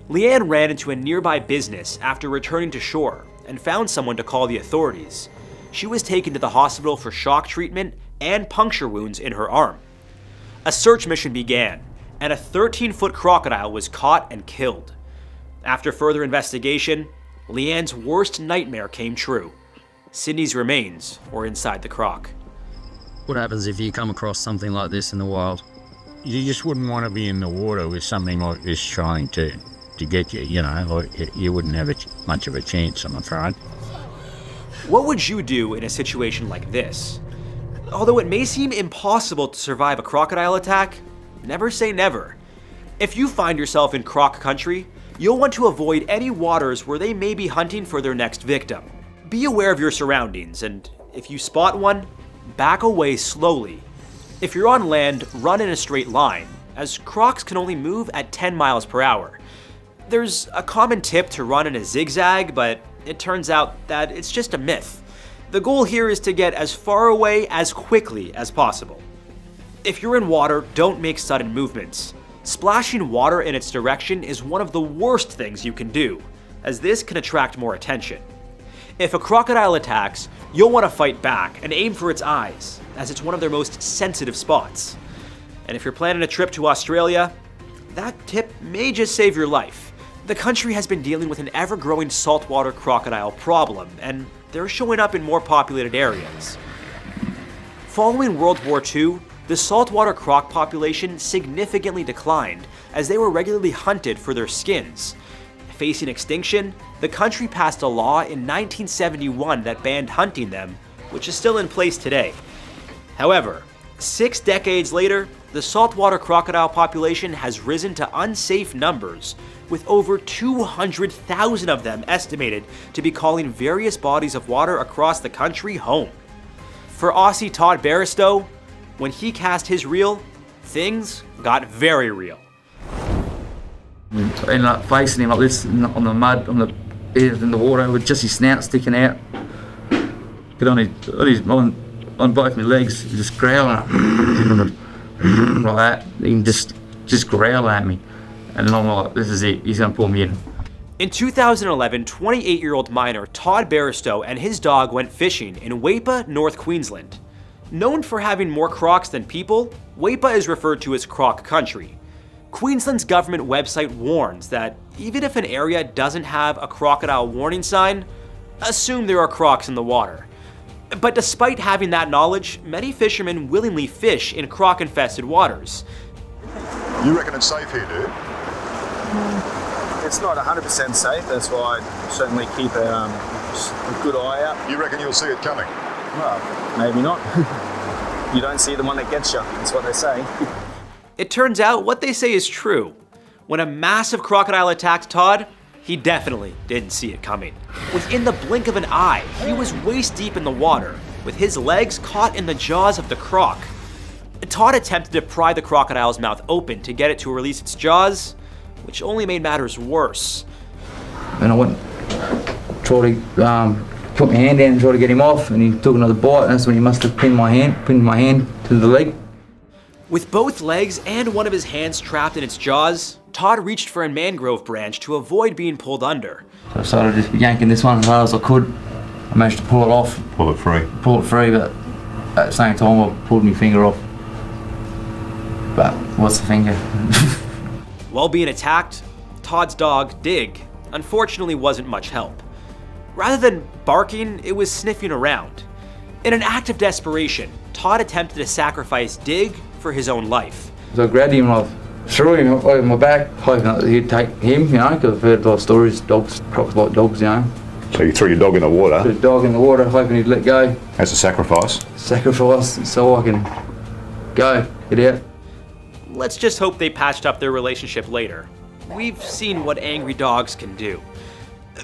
Leanne ran into a nearby business after returning to shore and found someone to call the authorities. She was taken to the hospital for shock treatment and puncture wounds in her arm. A search mission began, and a 13-foot crocodile was caught and killed. After further investigation, Leanne's worst nightmare came true. Cindy's remains were inside the croc. What happens if you come across something like this in the wild? You just wouldn't want to be in the water with something like this trying to get you, you know, or you wouldn't have much of a chance, I'm afraid. What would you do in a situation like this? Although it may seem impossible to survive a crocodile attack, never say never. If you find yourself in croc country, you'll want to avoid any waters where they may be hunting for their next victim. Be aware of your surroundings, and if you spot one, back away slowly. If you're on land, run in a straight line, as crocs can only move at 10 miles per hour. There's a common tip to run in a zigzag, but it turns out that it's just a myth. The goal here is to get as far away as quickly as possible. If you're in water, don't make sudden movements. Splashing water in its direction is one of the worst things you can do, as this can attract more attention. If a crocodile attacks, you'll want to fight back and aim for its eyes, as it's one of their most sensitive spots. And if you're planning a trip to Australia, that tip may just save your life. The country has been dealing with an ever-growing saltwater crocodile problem, and they're showing up in more populated areas. Following World War II, the saltwater croc population significantly declined as they were regularly hunted for their skins. Facing extinction, the country passed a law in 1971 that banned hunting them, which is still in place today. However, 6 decades later, the saltwater crocodile population has risen to unsafe numbers, with over 200,000 of them estimated to be calling various bodies of water across the country home. For Aussie Todd Barristow, when he cast his reel, things got very real. And like facing him like this on the mud, in the water, with just his snout sticking out. Get on both my legs, just growling like that. He can just growl at me. And then I'm like, this is it, he's gonna pull me in. In 2011, 28-year-old miner Todd Barristow and his dog went fishing in Weipa, North Queensland. Known for having more crocs than people, Weipa is referred to as croc country. Queensland's government website warns that even if an area doesn't have a crocodile warning sign, assume there are crocs in the water. But despite having that knowledge, many fishermen willingly fish in croc-infested waters. You reckon it's safe here, dude? It's not 100% safe, that's why I certainly keep a good eye out. You reckon you'll see it coming? Well, maybe not. You don't see the one that gets you, that's what they say. It turns out what they say is true. When a massive crocodile attacked Todd, he definitely didn't see it coming. Within the blink of an eye, he was waist deep in the water, with his legs caught in the jaws of the croc. Todd attempted to pry the crocodile's mouth open to get it to release its jaws, which only made matters worse. And I went, tried to put my hand down and try to get him off, and he took another bite, and that's when he must have pinned my hand to the leg. With both legs and one of his hands trapped in its jaws, Todd reached for a mangrove branch to avoid being pulled under. So I started just yanking this one as hard as I could. I managed to pull it off. Pull it free. Pull it free, but at the same time I pulled my finger off. But what's the finger? While being attacked, Todd's dog, Dig, unfortunately wasn't much help. Rather than barking, it was sniffing around. In an act of desperation, Todd attempted to sacrifice Dig for his own life. So I grabbed him and I threw him over my back, hoping that he'd take him, you know, because I've heard a lot of stories, dogs, crocs like dogs, you know. So you threw your dog in the water? Threw the dog in the water, hoping he'd let go. As a sacrifice? Sacrifice, so I can go, get out. Let's just hope they patched up their relationship later. We've seen what angry dogs can do.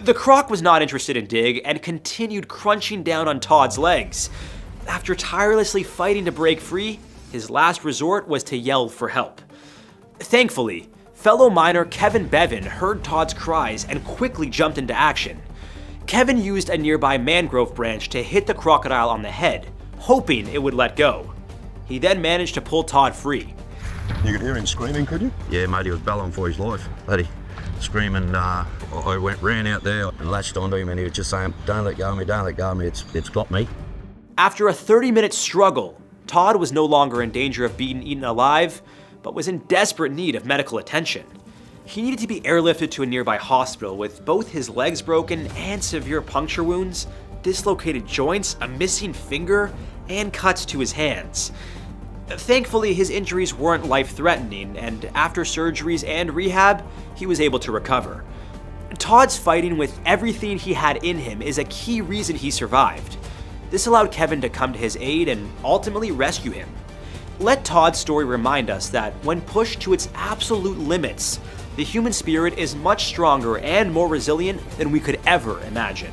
The croc was not interested in Dig and continued crunching down on Todd's legs. After tirelessly fighting to break free, his last resort was to yell for help. Thankfully, fellow miner Kevin Bevan heard Todd's cries and quickly jumped into action. Kevin used a nearby mangrove branch to hit the crocodile on the head, hoping it would let go. He then managed to pull Todd free. You could hear him screaming, could you? Yeah, mate, he was bellowing for his life, bloody screaming. I ran out there and latched onto him, and he was just saying, "Don't let go of me, don't let go of me, it's got me." After a 30-minute struggle, Todd was no longer in danger of being eaten alive, but was in desperate need of medical attention. He needed to be airlifted to a nearby hospital with both his legs broken and severe puncture wounds, dislocated joints, a missing finger, and cuts to his hands. Thankfully, his injuries weren't life-threatening, and after surgeries and rehab, he was able to recover. Todd's fighting with everything he had in him is a key reason he survived. This allowed Kevin to come to his aid and ultimately rescue him. Let Todd's story remind us that when pushed to its absolute limits, the human spirit is much stronger and more resilient than we could ever imagine.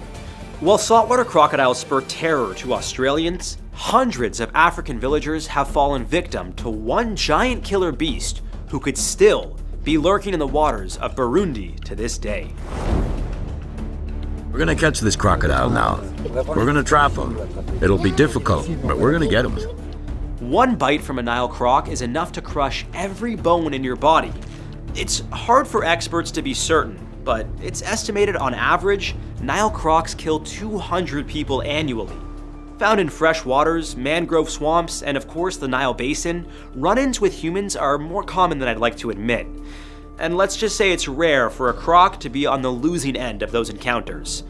While saltwater crocodiles spur terror to Australians, hundreds of African villagers have fallen victim to one giant killer beast who could still be lurking in the waters of Burundi to this day. We're gonna catch this crocodile now. We're gonna trap him. It'll be difficult, but we're gonna get him. One bite from a Nile croc is enough to crush every bone in your body. It's hard for experts to be certain, but it's estimated on average, Nile crocs kill 200 people annually. Found in fresh waters, mangrove swamps, and of course the Nile Basin, run-ins with humans are more common than I'd like to admit. And let's just say it's rare for a croc to be on the losing end of those encounters.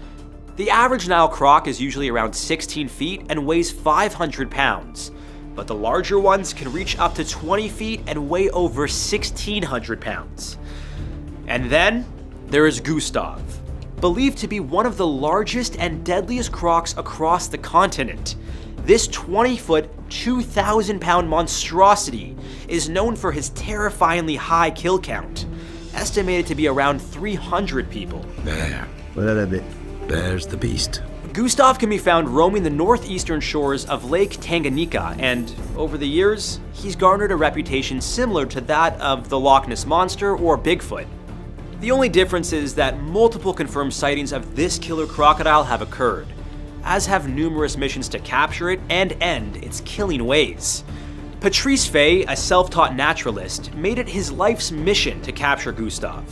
The average Nile croc is usually around 16 feet and weighs 500 pounds. But the larger ones can reach up to 20 feet and weigh over 1,600 pounds. And then there is Gustav, believed to be one of the largest and deadliest crocs across the continent. This 20-foot, 2,000-pound monstrosity is known for his terrifyingly high kill count, estimated to be around 300 people. There's the beast. Gustav can be found roaming the northeastern shores of Lake Tanganyika, and over the years, he's garnered a reputation similar to that of the Loch Ness Monster or Bigfoot. The only difference is that multiple confirmed sightings of this killer crocodile have occurred, as have numerous missions to capture it and end its killing ways. Patrice Fay, a self-taught naturalist, made it his life's mission to capture Gustav.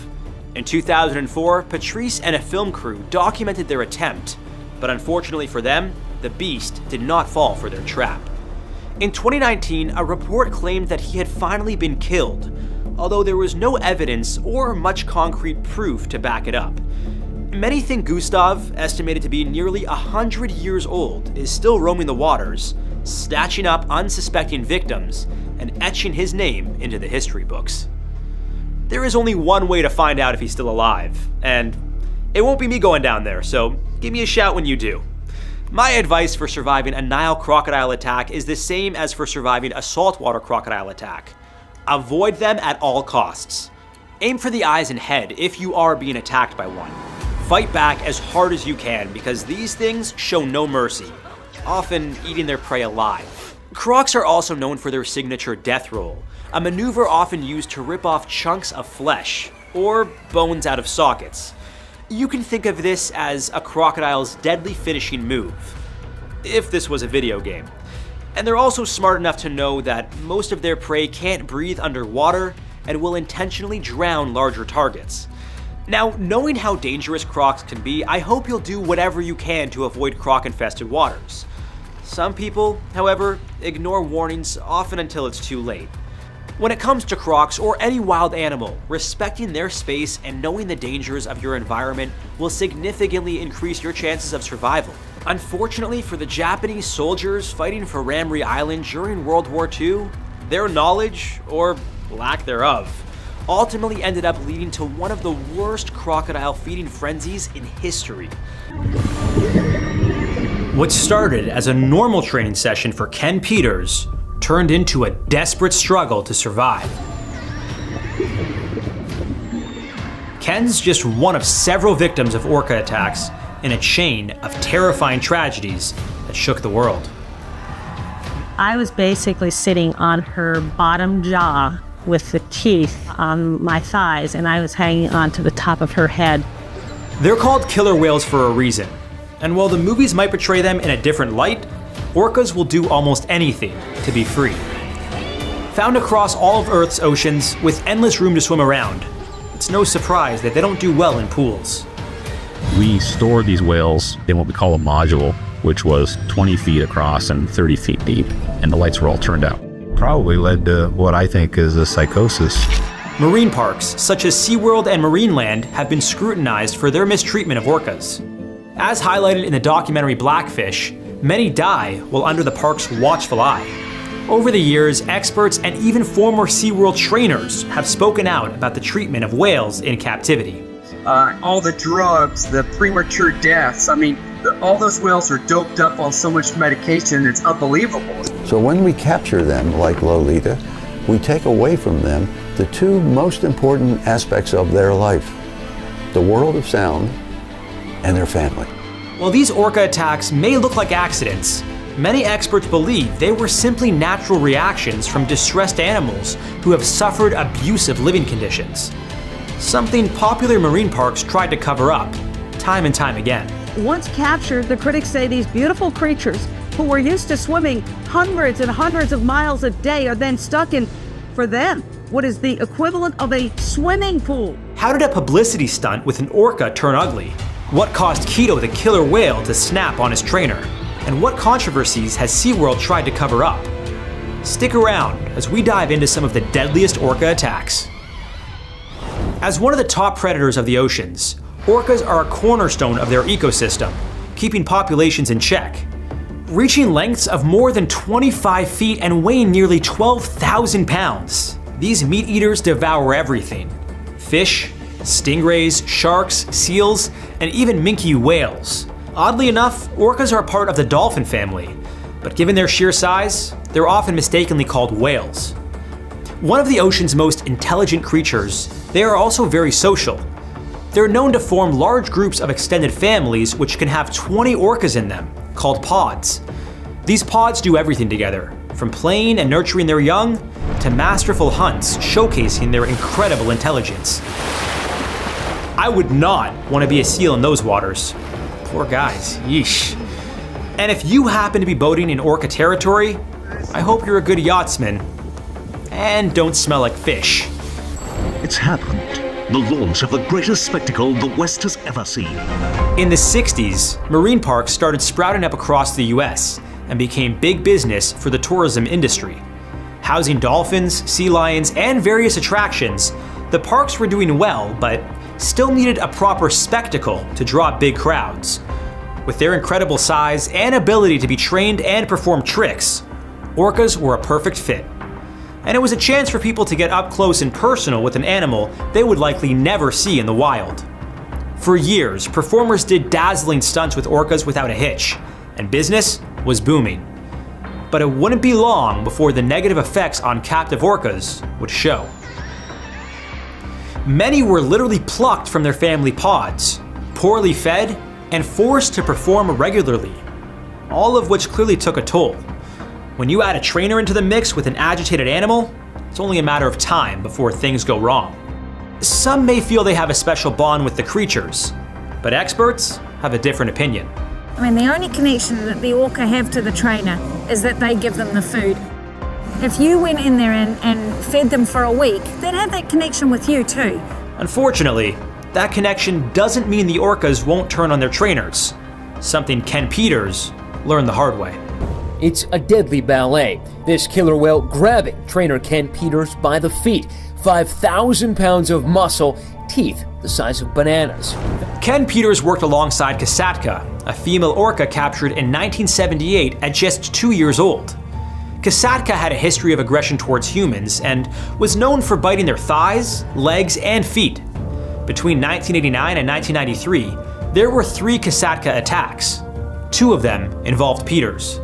In 2004, Patrice and a film crew documented their attempt, but unfortunately for them, the beast did not fall for their trap. In 2019, a report claimed that he had finally been killed, although there was no evidence or much concrete proof to back it up. Many think Gustav, estimated to be nearly 100 years old, is still roaming the waters, snatching up unsuspecting victims and etching his name into the history books. There is only one way to find out if he's still alive, and it won't be me going down there, so give me a shout when you do. My advice for surviving a Nile crocodile attack is the same as for surviving a saltwater crocodile attack. Avoid them at all costs. Aim for the eyes and head if you are being attacked by one. Fight back as hard as you can because these things show no mercy, often eating their prey alive. Crocs are also known for their signature death roll, a maneuver often used to rip off chunks of flesh or bones out of sockets. You can think of this as a crocodile's deadly finishing move, if this was a video game. And they're also smart enough to know that most of their prey can't breathe underwater and will intentionally drown larger targets. Now, knowing how dangerous crocs can be, I hope you'll do whatever you can to avoid croc-infested waters. Some people, however, ignore warnings often until it's too late. When it comes to crocs or any wild animal, respecting their space and knowing the dangers of your environment will significantly increase your chances of survival. Unfortunately for the Japanese soldiers fighting for Ramree Island during World War II, their knowledge, or lack thereof, ultimately ended up leading to one of the worst crocodile feeding frenzies in history. What started as a normal training session for Ken Peters turned into a desperate struggle to survive. Ken's just one of several victims of Orca attacks in a chain of terrifying tragedies that shook the world. I was basically sitting on her bottom jaw with the teeth on my thighs, and I was hanging onto the top of her head. They're called killer whales for a reason, and while the movies might portray them in a different light, orcas will do almost anything to be free. Found across all of Earth's oceans with endless room to swim around, it's no surprise that they don't do well in pools. We stored these whales in what we call a module, which was 20 feet across and 30 feet deep, and the lights were all turned out. Probably led to what I think is a psychosis. Marine parks, such as SeaWorld and Marineland, have been scrutinized for their mistreatment of orcas. As highlighted in the documentary Blackfish, many die while under the park's watchful eye. Over the years, experts and even former SeaWorld trainers have spoken out about the treatment of whales in captivity. All the drugs, the premature deaths, I mean, all those whales are doped up on so much medication, it's unbelievable. So when we capture them, like Lolita, we take away from them the two most important aspects of their life, the world of sound and their family. While these orca attacks may look like accidents, many experts believe they were simply natural reactions from distressed animals who have suffered abusive living conditions. Something popular marine parks tried to cover up, time and time again. Once captured, the critics say these beautiful creatures who were used to swimming hundreds and hundreds of miles a day are then stuck in, for them, what is the equivalent of a swimming pool. How did a publicity stunt with an orca turn ugly? What caused Keto the killer whale to snap on his trainer? And what controversies has SeaWorld tried to cover up? Stick around as we dive into some of the deadliest orca attacks. As one of the top predators of the oceans, orcas are a cornerstone of their ecosystem, keeping populations in check. Reaching lengths of more than 25 feet and weighing nearly 12,000 pounds, these meat eaters devour everything. Fish, stingrays, sharks, seals, and even minke whales. Oddly enough, orcas are part of the dolphin family, but given their sheer size, they're often mistakenly called whales. One of the ocean's most intelligent creatures, they are also very social. They're known to form large groups of extended families which can have 20 orcas in them, called pods. These pods do everything together, from playing and nurturing their young to masterful hunts showcasing their incredible intelligence. I would not want to be a seal in those waters. Poor guys, yeesh. And if you happen to be boating in orca territory, I hope you're a good yachtsman and don't smell like fish. It's happened. The launch of the greatest spectacle the West has ever seen. In the 60s, marine parks started sprouting up across the US and became big business for the tourism industry. Housing dolphins, sea lions, and various attractions, the parks were doing well, but still needed a proper spectacle to draw big crowds. With their incredible size and ability to be trained and perform tricks, orcas were a perfect fit. And it was a chance for people to get up close and personal with an animal they would likely never see in the wild. For years, performers did dazzling stunts with orcas without a hitch, and business was booming. But it wouldn't be long before the negative effects on captive orcas would show. Many were literally plucked from their family pods, poorly fed, and forced to perform regularly, all of which clearly took a toll. When you add a trainer into the mix with an agitated animal, it's only a matter of time before things go wrong. Some may feel they have a special bond with the creatures, but experts have a different opinion. I mean, the only connection that the orca have to the trainer is that they give them the food. If you went in there and fed them for a week, they'd have that connection with you too. Unfortunately, that connection doesn't mean the orcas won't turn on their trainers, something Ken Peters learned the hard way. It's a deadly ballet. This killer whale grabbing trainer Ken Peters by the feet, 5,000 pounds of muscle, teeth the size of bananas. Ken Peters worked alongside Kasatka, a female orca captured in 1978 at just 2 years old. Kasatka had a history of aggression towards humans and was known for biting their thighs, legs, and feet. Between 1989 and 1993, there were 3 Kasatka attacks. 2 of them involved Peters.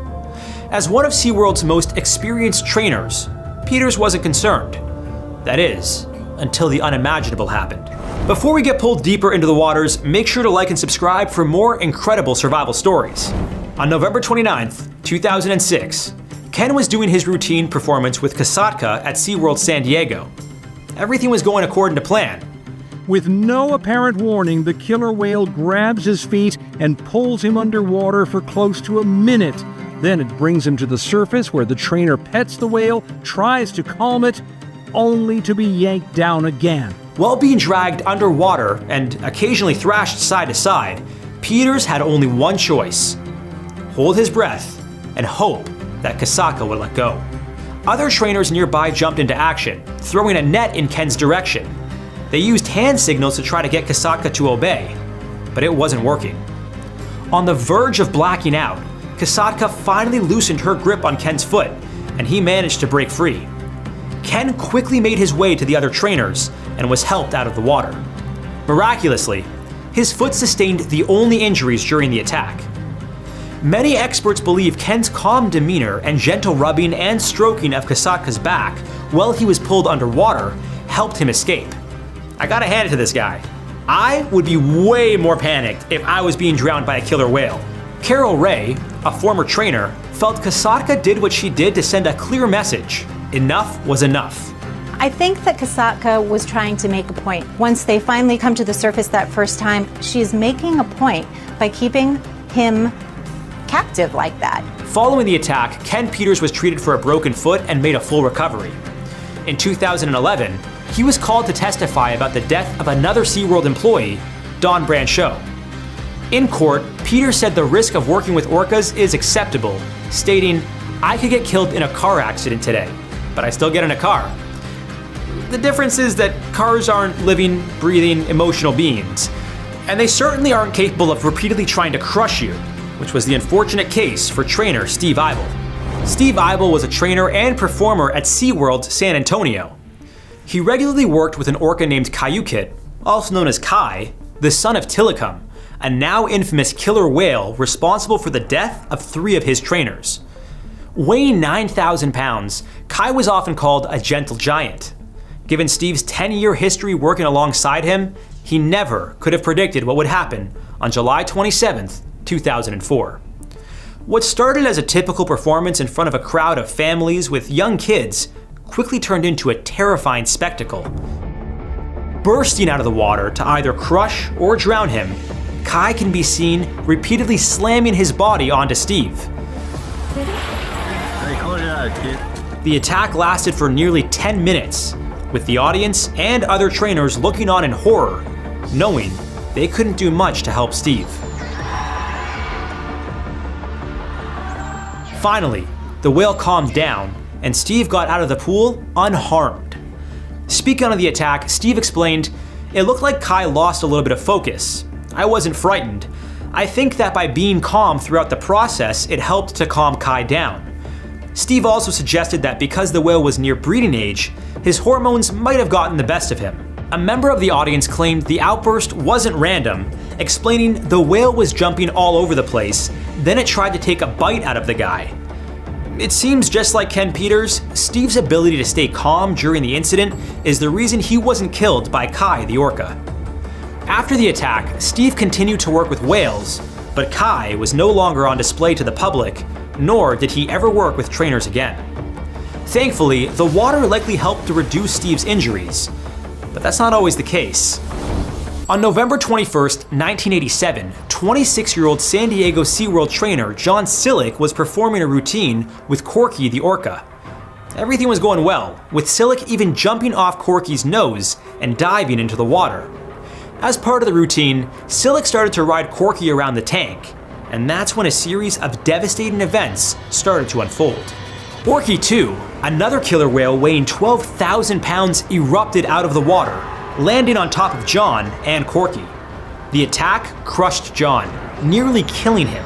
As one of SeaWorld's most experienced trainers, Peters wasn't concerned. That is, until the unimaginable happened. Before we get pulled deeper into the waters, make sure to like and subscribe for more incredible survival stories. On November 29th, 2006, Ken was doing his routine performance with Kasatka at SeaWorld San Diego. Everything was going according to plan. With no apparent warning, the killer whale grabs his feet and pulls him underwater for close to a minute. Then it brings him to the surface where the trainer pets the whale, tries to calm it, only to be yanked down again. While being dragged underwater and occasionally thrashed side to side, Peters had only one choice: hold his breath and hope that Kasatka would let go. Other trainers nearby jumped into action, throwing a net in Ken's direction. They used hand signals to try to get Kasatka to obey, but it wasn't working. On the verge of blacking out, Kasatka finally loosened her grip on Ken's foot, and he managed to break free. Ken quickly made his way to the other trainers and was helped out of the water. Miraculously, his foot sustained the only injuries during the attack. Many experts believe Ken's calm demeanor and gentle rubbing and stroking of Kasatka's back while he was pulled underwater helped him escape. I gotta hand it to this guy. I would be way more panicked if I was being drowned by a killer whale. Carol Ray, a former trainer, felt Kasatka did what she did to send a clear message. Enough was enough. I think that Kasatka was trying to make a point. Once they finally come to the surface that first time, she's making a point by keeping him captive like that. Following the attack, Ken Peters was treated for a broken foot and made a full recovery. In 2011, he was called to testify about the death of another SeaWorld employee, Don Brancheau. In court, Peters said the risk of working with orcas is acceptable, stating, "I could get killed in a car accident today, but I still get in a car." The difference is that cars aren't living, breathing, emotional beings, and they certainly aren't capable of repeatedly trying to crush you, which was the unfortunate case for trainer Steve Eibel. Steve Eibel was a trainer and performer at SeaWorld San Antonio. He regularly worked with an orca named CECOT, also known as Kai, the son of Tilikum, a now infamous killer whale responsible for the death of 3 of his trainers. Weighing 9,000 pounds, Kai was often called a gentle giant. Given Steve's 10-year history working alongside him, he never could have predicted what would happen on July 27th, 2004. What started as a typical performance in front of a crowd of families with young kids quickly turned into a terrifying spectacle. Bursting out of the water to either crush or drown him, Kai can be seen repeatedly slamming his body onto Steve. The attack lasted for nearly 10 minutes, with the audience and other trainers looking on in horror, knowing they couldn't do much to help Steve. Finally, the whale calmed down, and Steve got out of the pool unharmed. Speaking on the attack, Steve explained, "It looked like Kai lost a little bit of focus. I wasn't frightened. I think that by being calm throughout the process, it helped to calm Kai down." Steve also suggested that because the whale was near breeding age, his hormones might have gotten the best of him. A member of the audience claimed the outburst wasn't random, explaining the whale was jumping all over the place, then it tried to take a bite out of the guy. It seems just like Ken Peters, Steve's ability to stay calm during the incident is the reason he wasn't killed by Kai the orca. After the attack, Steve continued to work with whales, but Kai was no longer on display to the public, nor did he ever work with trainers again. Thankfully, the water likely helped to reduce Steve's injuries, but that's not always the case. On November 21st, 1987, 26-year-old San Diego SeaWorld trainer John Sillick was performing a routine with Corky the orca. Everything was going well, with Sillick even jumping off Corky's nose and diving into the water. As part of the routine, Sillick started to ride Corky around the tank, and that's when a series of devastating events started to unfold. Orca 2, another killer whale weighing 12,000 pounds, erupted out of the water, landing on top of John and Corky. The attack crushed John, nearly killing him.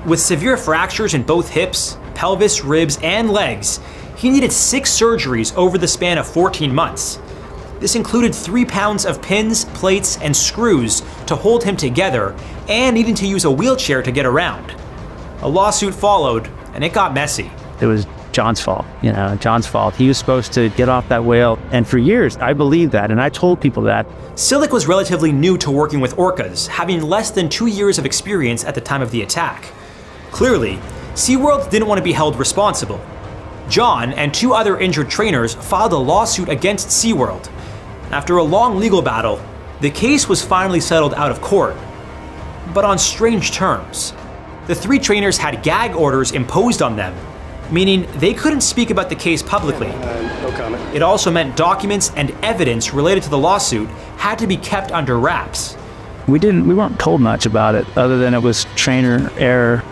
With severe fractures in both hips, pelvis, ribs, and legs, he needed 6 surgeries over the span of 14 months. This included 3 pounds of pins, plates, and screws to hold him together, and needing to use a wheelchair to get around. A lawsuit followed, and it got messy. It was John's fault, John's fault. He was supposed to get off that whale, and for years I believed that, and I told people that. Sillick was relatively new to working with orcas, having less than 2 years of experience at the time of the attack. Clearly, SeaWorld didn't want to be held responsible. John and 2 other injured trainers filed a lawsuit against SeaWorld. After a long legal battle, the case was finally settled out of court, but on strange terms. The 3 trainers had gag orders imposed on them, meaning they couldn't speak about the case publicly. No comment. It also meant documents and evidence related to the lawsuit had to be kept under wraps. We weren't told much about it, other than it was trainer error,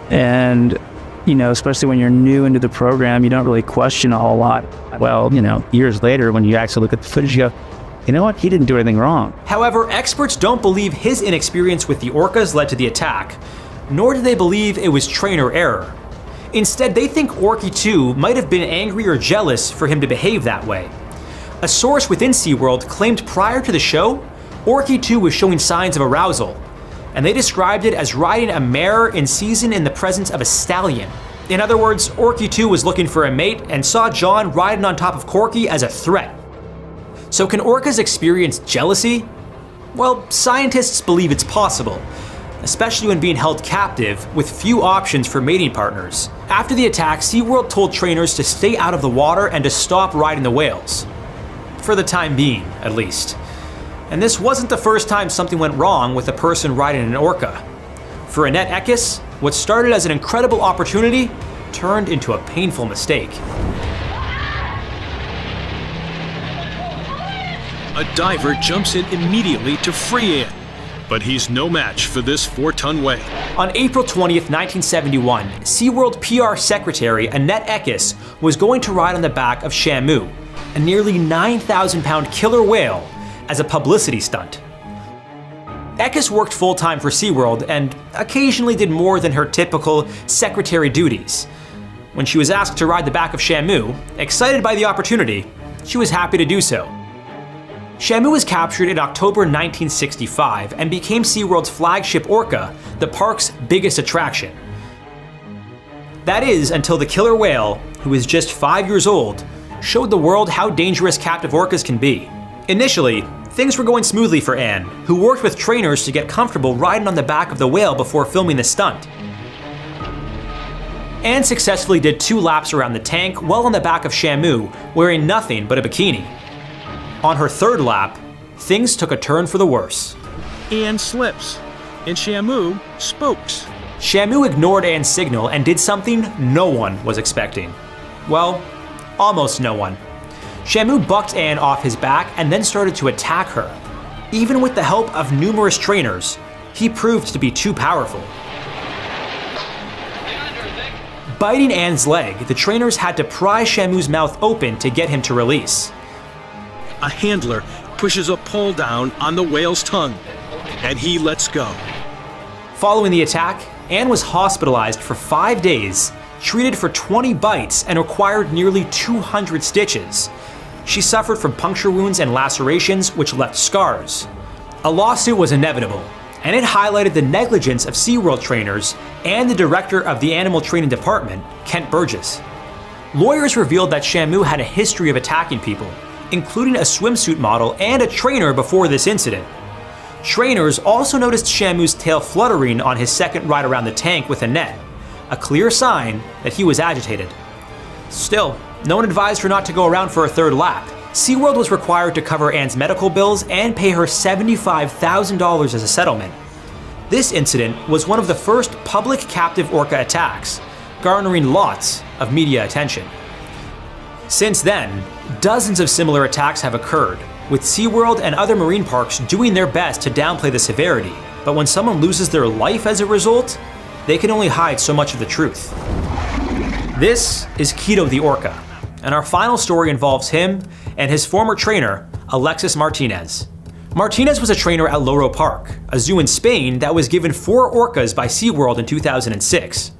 and especially when you're new into the program, you don't really question a whole lot. Well, years later, when you actually look at the footage, you go, you know what, he didn't do anything wrong. However, experts don't believe his inexperience with the orcas led to the attack, nor do they believe it was trainer error. Instead, they think Orca 2 might have been angry or jealous for him to behave that way. A source within SeaWorld claimed prior to the show, Orca 2 was showing signs of arousal, and they described it as riding a mare in season in the presence of a stallion. In other words, Orca 2 was looking for a mate and saw John riding on top of Corky as a threat. So can orcas experience jealousy? Well, scientists believe it's possible, especially when being held captive with few options for mating partners. After the attack, SeaWorld told trainers to stay out of the water and to stop riding the whales. For the time being, at least. And this wasn't the first time something went wrong with a person riding an orca. For Annette Eckes, what started as an incredible opportunity turned into a painful mistake. A diver jumps in immediately to free Anne, but he's no match for this 4-ton whale. On April 20th, 1971, SeaWorld PR Secretary Annette Eckes was going to ride on the back of Shamu, a nearly 9,000-pound killer whale, as a publicity stunt. Eckes worked full-time for SeaWorld and occasionally did more than her typical secretary duties. When she was asked to ride the back of Shamu, excited by the opportunity, she was happy to do so. Shamu was captured in October 1965 and became SeaWorld's flagship orca, the park's biggest attraction. That is, until the killer whale, who was just 5 years old, showed the world how dangerous captive orcas can be. Initially, things were going smoothly for Anne, who worked with trainers to get comfortable riding on the back of the whale before filming the stunt. Anne successfully did 2 laps around the tank while on the back of Shamu, wearing nothing but a bikini. On her 3rd lap, things took a turn for the worse. Anne slips, and Shamu spooks. Shamu ignored Anne's signal and did something no one was expecting. Well, almost no one. Shamu bucked Anne off his back and then started to attack her. Even with the help of numerous trainers, he proved to be too powerful. Biting Anne's leg, the trainers had to pry Shamu's mouth open to get him to release. A handler pushes a pole down on the whale's tongue, and he lets go. Following the attack, Anne was hospitalized for 5 days, treated for 20 bites, and required nearly 200 stitches. She suffered from puncture wounds and lacerations, which left scars. A lawsuit was inevitable, and it highlighted the negligence of SeaWorld trainers and the director of the animal training department, Kent Burgess. Lawyers revealed that Shamu had a history of attacking people, including a swimsuit model and a trainer before this incident. Trainers also noticed Shamu's tail fluttering on his second ride around the tank with Annette, a clear sign that he was agitated. Still, no one advised her not to go around for a 3rd lap. SeaWorld was required to cover Anne's medical bills and pay her $75,000 as a settlement. This incident was one of the first public captive orca attacks, garnering lots of media attention. Since then, dozens of similar attacks have occurred, with SeaWorld and other marine parks doing their best to downplay the severity. But when someone loses their life as a result, they can only hide so much of the truth. This is Quito the orca, and our final story involves him and his former trainer, Alexis Martinez. Martinez was a trainer at Loro Park, a zoo in Spain that was given 4 orcas by SeaWorld in 2006.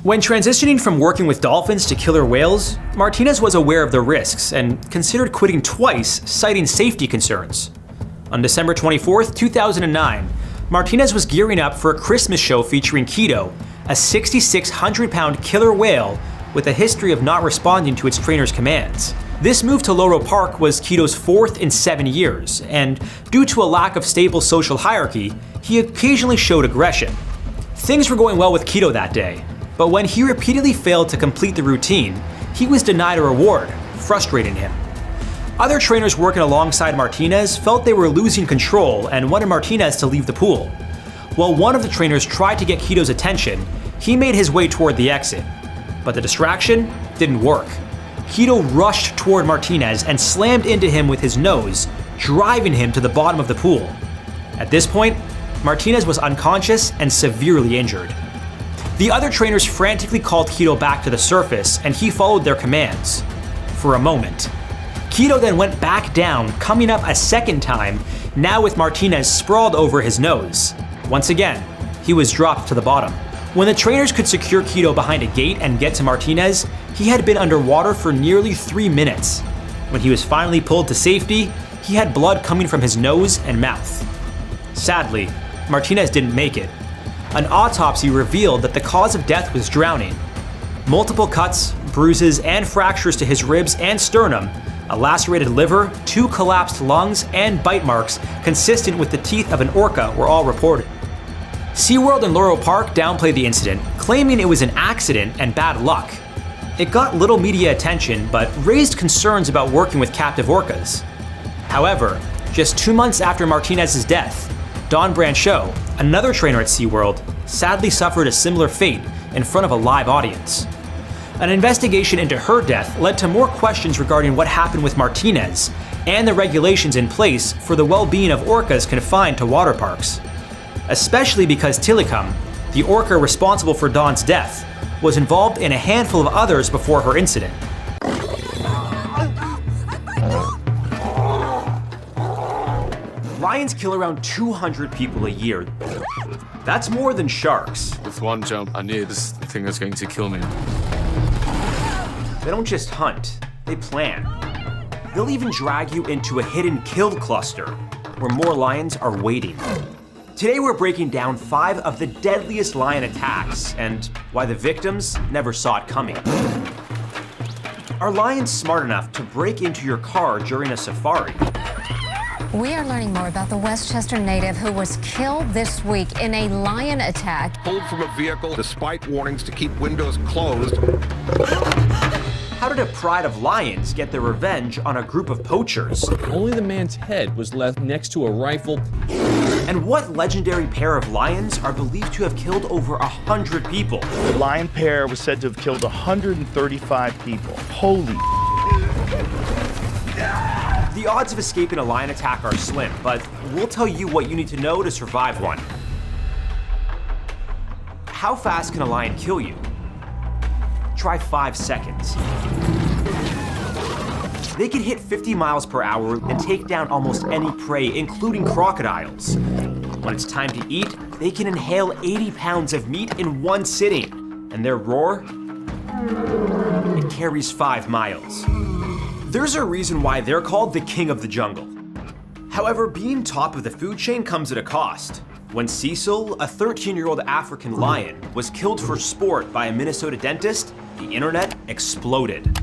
When transitioning from working with dolphins to killer whales, Martinez was aware of the risks and considered quitting twice, citing safety concerns. On December 24, 2009, Martinez was gearing up for a Christmas show featuring Quito, a 6,600-pound killer whale with a history of not responding to its trainer's commands. This move to Loro Park was Quito's 4th in 7 years, and due to a lack of stable social hierarchy, he occasionally showed aggression. Things were going well with Quito that day, but when he repeatedly failed to complete the routine, he was denied a reward, frustrating him. Other trainers working alongside Martinez felt they were losing control and wanted Martinez to leave the pool. While one of the trainers tried to get Quito's attention, he made his way toward the exit. But the distraction didn't work. Quito rushed toward Martinez and slammed into him with his nose, driving him to the bottom of the pool. At this point, Martinez was unconscious and severely injured. The other trainers frantically called Quito back to the surface, and he followed their commands. For a moment. Quito then went back down, coming up a second time, now with Martinez sprawled over his nose. Once again, he was dropped to the bottom. When the trainers could secure Quito behind a gate and get to Martinez, he had been underwater for nearly 3 minutes. When he was finally pulled to safety, he had blood coming from his nose and mouth. Sadly, Martinez didn't make it. An autopsy revealed that the cause of death was drowning. Multiple cuts, bruises, and fractures to his ribs and sternum A lacerated liver, 2 collapsed lungs, and bite marks consistent with the teeth of an orca were all reported. SeaWorld and Laurel Park downplayed the incident, claiming it was an accident and bad luck. It got little media attention, but raised concerns about working with captive orcas. However, just 2 months after Martinez's death, Dawn Brancheau, another trainer at SeaWorld, sadly suffered a similar fate in front of a live audience. An investigation into her death led to more questions regarding what happened with Martinez and the regulations in place for the well-being of orcas confined to water parks. Especially because Tilikum, the orca responsible for Dawn's death, was involved in a handful of others before her incident. Lions kill around 200 people a year. That's more than sharks. With one jump, I knew this thing was going to kill me. They don't just hunt, they plan. They'll even drag you into a hidden kill cluster, where more lions are waiting. Today we're breaking down 5 of the deadliest lion attacks, and why the victims never saw it coming. Are lions smart enough to break into your car during a safari? We are learning more about the Westchester native who was killed this week in a lion attack. Pulled from a vehicle despite warnings to keep windows closed. How did a pride of lions get their revenge on a group of poachers? Only the man's head was left next to a rifle. And what legendary pair of lions are believed to have killed over 100 people? The lion pair was said to have killed 135 people. Holy. The odds of escaping a lion attack are slim, but we'll tell you what you need to know to survive one. How fast can a lion kill you? Try 5 seconds. They can hit 50 miles per hour and take down almost any prey, including crocodiles. When it's time to eat, they can inhale 80 pounds of meat in one sitting, and their roar, it carries 5 miles. There's a reason why they're called the king of the jungle. However, being top of the food chain comes at a cost. When Cecil, a 13-year-old African lion, was killed for sport by a Minnesota dentist, the internet exploded.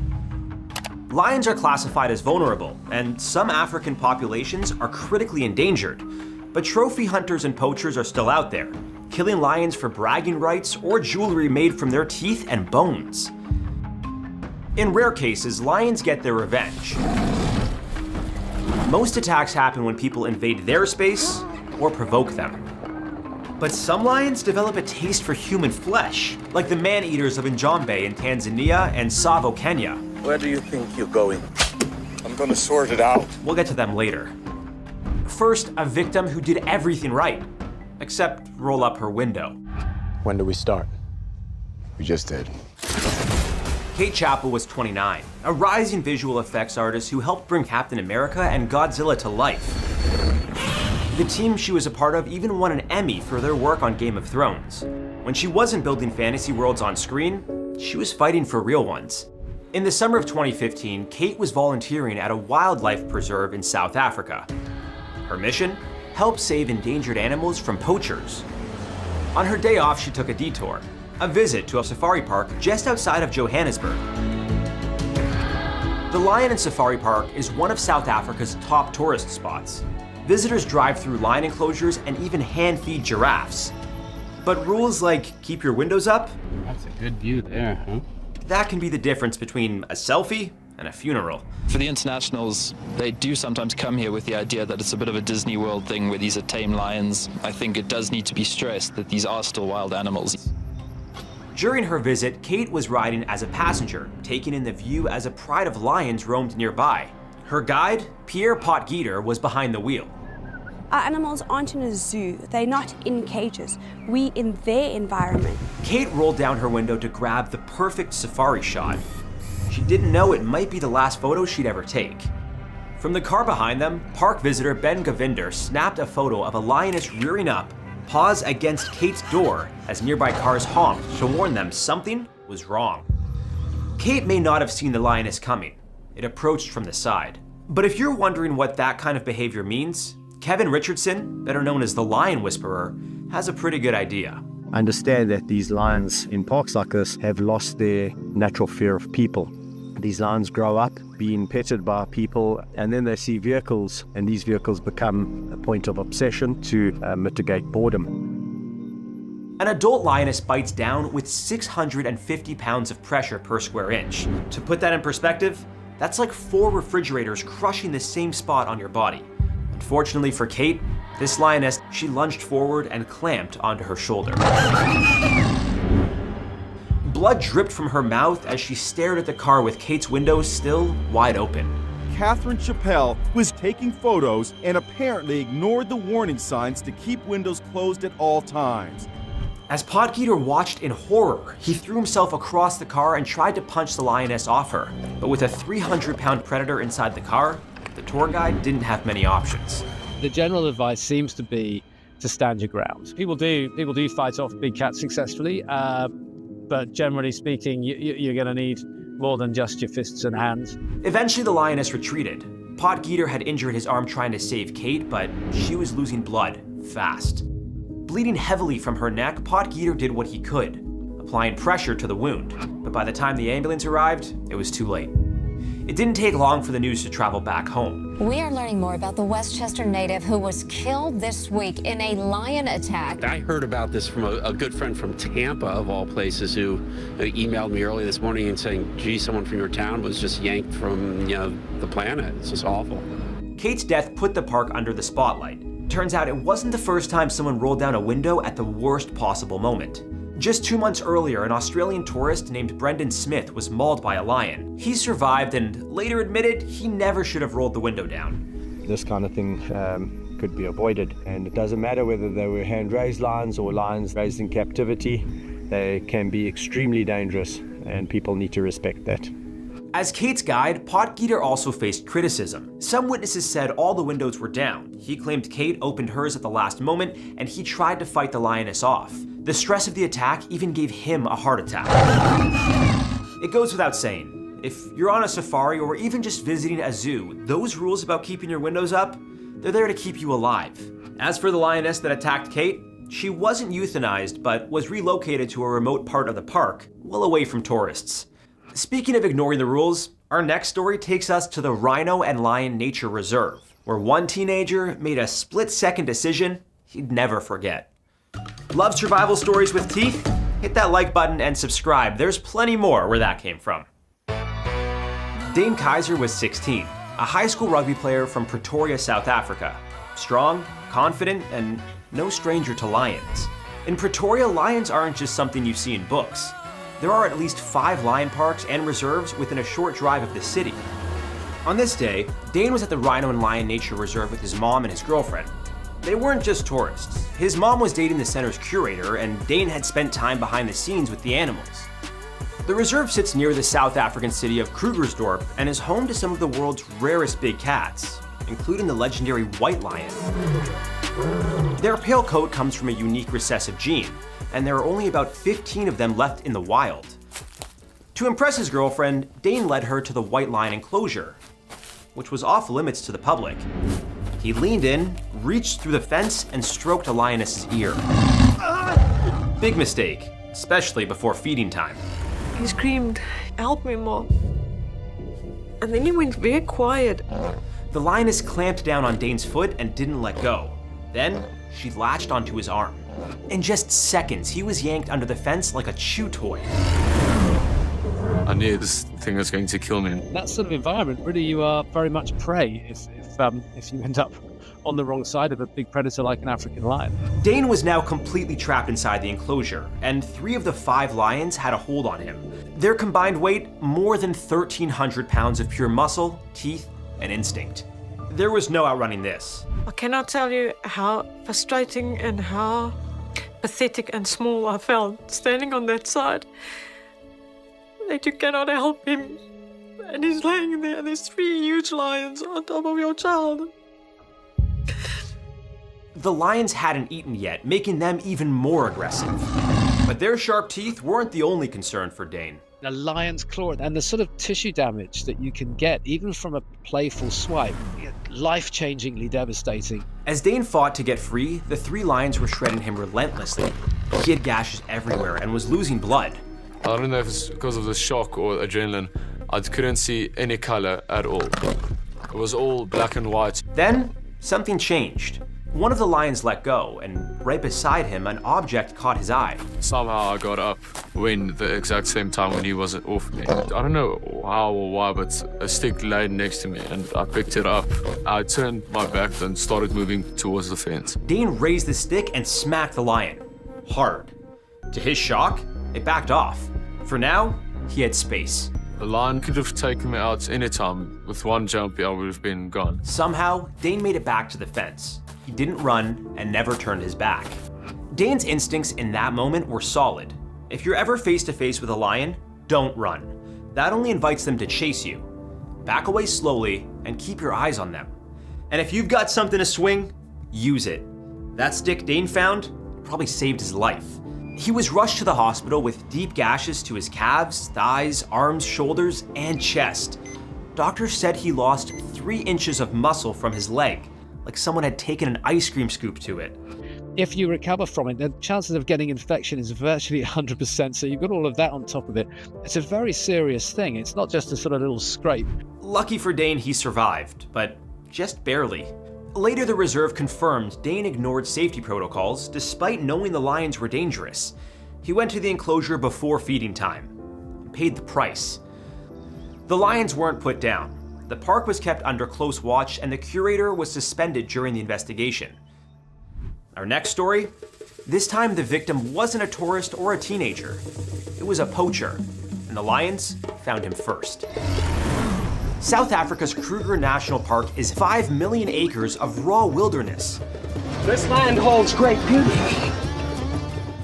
Lions are classified as vulnerable, and some African populations are critically endangered. But trophy hunters and poachers are still out there, killing lions for bragging rights or jewelry made from their teeth and bones. In rare cases, lions get their revenge. Most attacks happen when people invade their space or provoke them. But some lions develop a taste for human flesh, like the man-eaters of Njombe in Tanzania and Tsavo, Kenya. Where do you think you're going? I'm gonna sort it out. We'll get to them later. First, a victim who did everything right, except roll up her window. When do we start? We just did. Kate Chappell was 29, a rising visual effects artist who helped bring Captain America and Godzilla to life. The team she was a part of even won an Emmy for their work on Game of Thrones. When she wasn't building fantasy worlds on screen, she was fighting for real ones. In the summer of 2015, Kate was volunteering at a wildlife preserve in South Africa. Her mission? Help save endangered animals from poachers. On her day off, she took a detour, a visit to a safari park just outside of Johannesburg. The Lion and Safari Park is one of South Africa's top tourist spots. Visitors drive through lion enclosures and even hand-feed giraffes. But rules like keep your windows up? That's a good view there, huh? That can be the difference between a selfie and a funeral. For the internationals, they do sometimes come here with the idea that it's a bit of a Disney World thing where these are tame lions. I think it does need to be stressed that these are still wild animals. During her visit, Kate was riding as a passenger, taking in the view as a pride of lions roamed nearby. Her guide, Pierre Potgieter, was behind the wheel. Our animals aren't in a zoo. They're not in cages. We in their environment. Kate rolled down her window to grab the perfect safari shot. She didn't know it might be the last photo she'd ever take. From the car behind them, park visitor Ben Govinder snapped a photo of a lioness rearing up, paws against Kate's door as nearby cars honked to warn them something was wrong. Kate may not have seen the lioness coming. It approached from the side. But if you're wondering what that kind of behavior means, Kevin Richardson, better known as the Lion Whisperer, has a pretty good idea. I understand that these lions in parks like this have lost their natural fear of people. These lions grow up being petted by people, and then they see vehicles, and these vehicles become a point of obsession to mitigate boredom. An adult lioness bites down with 650 pounds of pressure per square inch. To put that in perspective, that's like 4 refrigerators crushing the same spot on your body. Unfortunately for Kate, this lioness, she lunged forward and clamped onto her shoulder. Blood dripped from her mouth as she stared at the car with Kate's windows still wide open. Catherine Chappelle was taking photos and apparently ignored the warning signs to keep windows closed at all times. As Podgeter watched in horror, he threw himself across the car and tried to punch the lioness off her. But with a 300-pound predator inside the car, the tour guide didn't have many options. The general advice seems to be to stand your ground. People do fight off big cats successfully, but generally speaking, you're going to need more than just your fists and hands. Eventually, the lioness retreated. Podgeter had injured his arm trying to save Kate, but she was losing blood fast. Bleeding heavily from her neck, Podgeter did what he could, applying pressure to the wound. But by the time the ambulance arrived, it was too late. It didn't take long for the news to travel back home. We are learning more about the Westchester native who was killed this week in a lion attack. I heard about this from a good friend from Tampa, of all places, who emailed me early this morning and saying, gee, someone from your town was just yanked from, the planet. It's just awful. Kate's death put the park under the spotlight. Turns out it wasn't the first time someone rolled down a window at the worst possible moment. Just 2 months earlier, an Australian tourist named Brendan Smith was mauled by a lion. He survived and later admitted he never should have rolled the window down. This kind of thing could be avoided, and it doesn't matter whether they were hand-raised lions or lions raised in captivity. They can be extremely dangerous, and people need to respect that. As Kate's guide, Podgeter also faced criticism. Some witnesses said all the windows were down. He claimed Kate opened hers at the last moment, and he tried to fight the lioness off. The stress of the attack even gave him a heart attack. It goes without saying, if you're on a safari or even just visiting a zoo, those rules about keeping your windows up, they're there to keep you alive. As for the lioness that attacked Kate, she wasn't euthanized, but was relocated to a remote part of the park, well away from tourists. Speaking of ignoring the rules, our next story takes us to the Rhino and Lion Nature Reserve, where one teenager made a split-second decision he'd never forget. Love survival stories with teeth? Hit that like button and subscribe. There's plenty more where that came from. Dane Kaiser was 16, a high school rugby player from Pretoria, South Africa. Strong, confident, and no stranger to lions. In Pretoria, lions aren't just something you see in books. There are at least 5 lion parks and reserves within a short drive of the city. On this day, Dane was at the Rhino and Lion Nature Reserve with his mom and his girlfriend. They weren't just tourists. His mom was dating the center's curator, and Dane had spent time behind the scenes with the animals. The reserve sits near the South African city of Krugersdorp and is home to some of the world's rarest big cats, including the legendary white lion. Their pale coat comes from a unique recessive gene, and there are only about 15 of them left in the wild. To impress his girlfriend, Dane led her to the white lion enclosure, which was off limits to the public. He leaned in, reached through the fence, and stroked a lioness's ear. Big mistake, especially before feeding time. He screamed, "Help me, Mom." And then he went very quiet. The lioness clamped down on Dane's foot and didn't let go. Then, she latched onto his arm. In just seconds, he was yanked under the fence like a chew toy. I knew this thing was going to kill me. That sort of environment, really, you are very much prey if you end up on the wrong side of a big predator like an African lion. Dane was now completely trapped inside the enclosure, and 3 of the 5 lions had a hold on him. Their combined weight, more than 1,300 pounds of pure muscle, teeth, and instinct. There was no outrunning this. I cannot tell you how frustrating and how pathetic and small I felt standing on that side. That you cannot help him. And he's laying there, and there's 3 huge lions on top of your child. The lions hadn't eaten yet, making them even more aggressive. But their sharp teeth weren't the only concern for Dane. A lion's claw and the sort of tissue damage that you can get even from a playful swipe, life-changingly devastating. As Dane fought to get free, the 3 lions were shredding him relentlessly. He had gashes everywhere and was losing blood. I don't know if it's because of the shock or adrenaline. I couldn't see any color at all. It was all black and white. Then, something changed. One of the lions let go, and right beside him, an object caught his eye. Somehow I got up when the exact same time when he was off me. I don't know how or why, but a stick lay next to me and I picked it up. I turned my back and started moving towards the fence. Dane raised the stick and smacked the lion. Hard. To his shock, it backed off. For now, he had space. The lion could have taken me out anytime. With one jump, I would have been gone. Somehow, Dane made it back to the fence. He didn't run and never turned his back. Dane's instincts in that moment were solid. If you're ever face to face with a lion, don't run. That only invites them to chase you. Back away slowly and keep your eyes on them. And if you've got something to swing, use it. That stick Dane found probably saved his life. He was rushed to the hospital with deep gashes to his calves, thighs, arms, shoulders, and chest. Doctors said he lost 3 inches of muscle from his leg, like someone had taken an ice cream scoop to it. If you recover from it, the chances of getting infection is virtually 100%, so you've got all of that on top of it. It's a very serious thing. It's not just a sort of little scrape. Lucky for Dane, he survived, but just barely. Later, the reserve confirmed Dane ignored safety protocols despite knowing the lions were dangerous. He went to the enclosure before feeding time and paid the price. The lions weren't put down. The park was kept under close watch and the curator was suspended during the investigation. Our next story, this time the victim wasn't a tourist or a teenager. It was a poacher, and the lions found him first. South Africa's Kruger National Park is 5 million acres of raw wilderness. This land holds great beauty.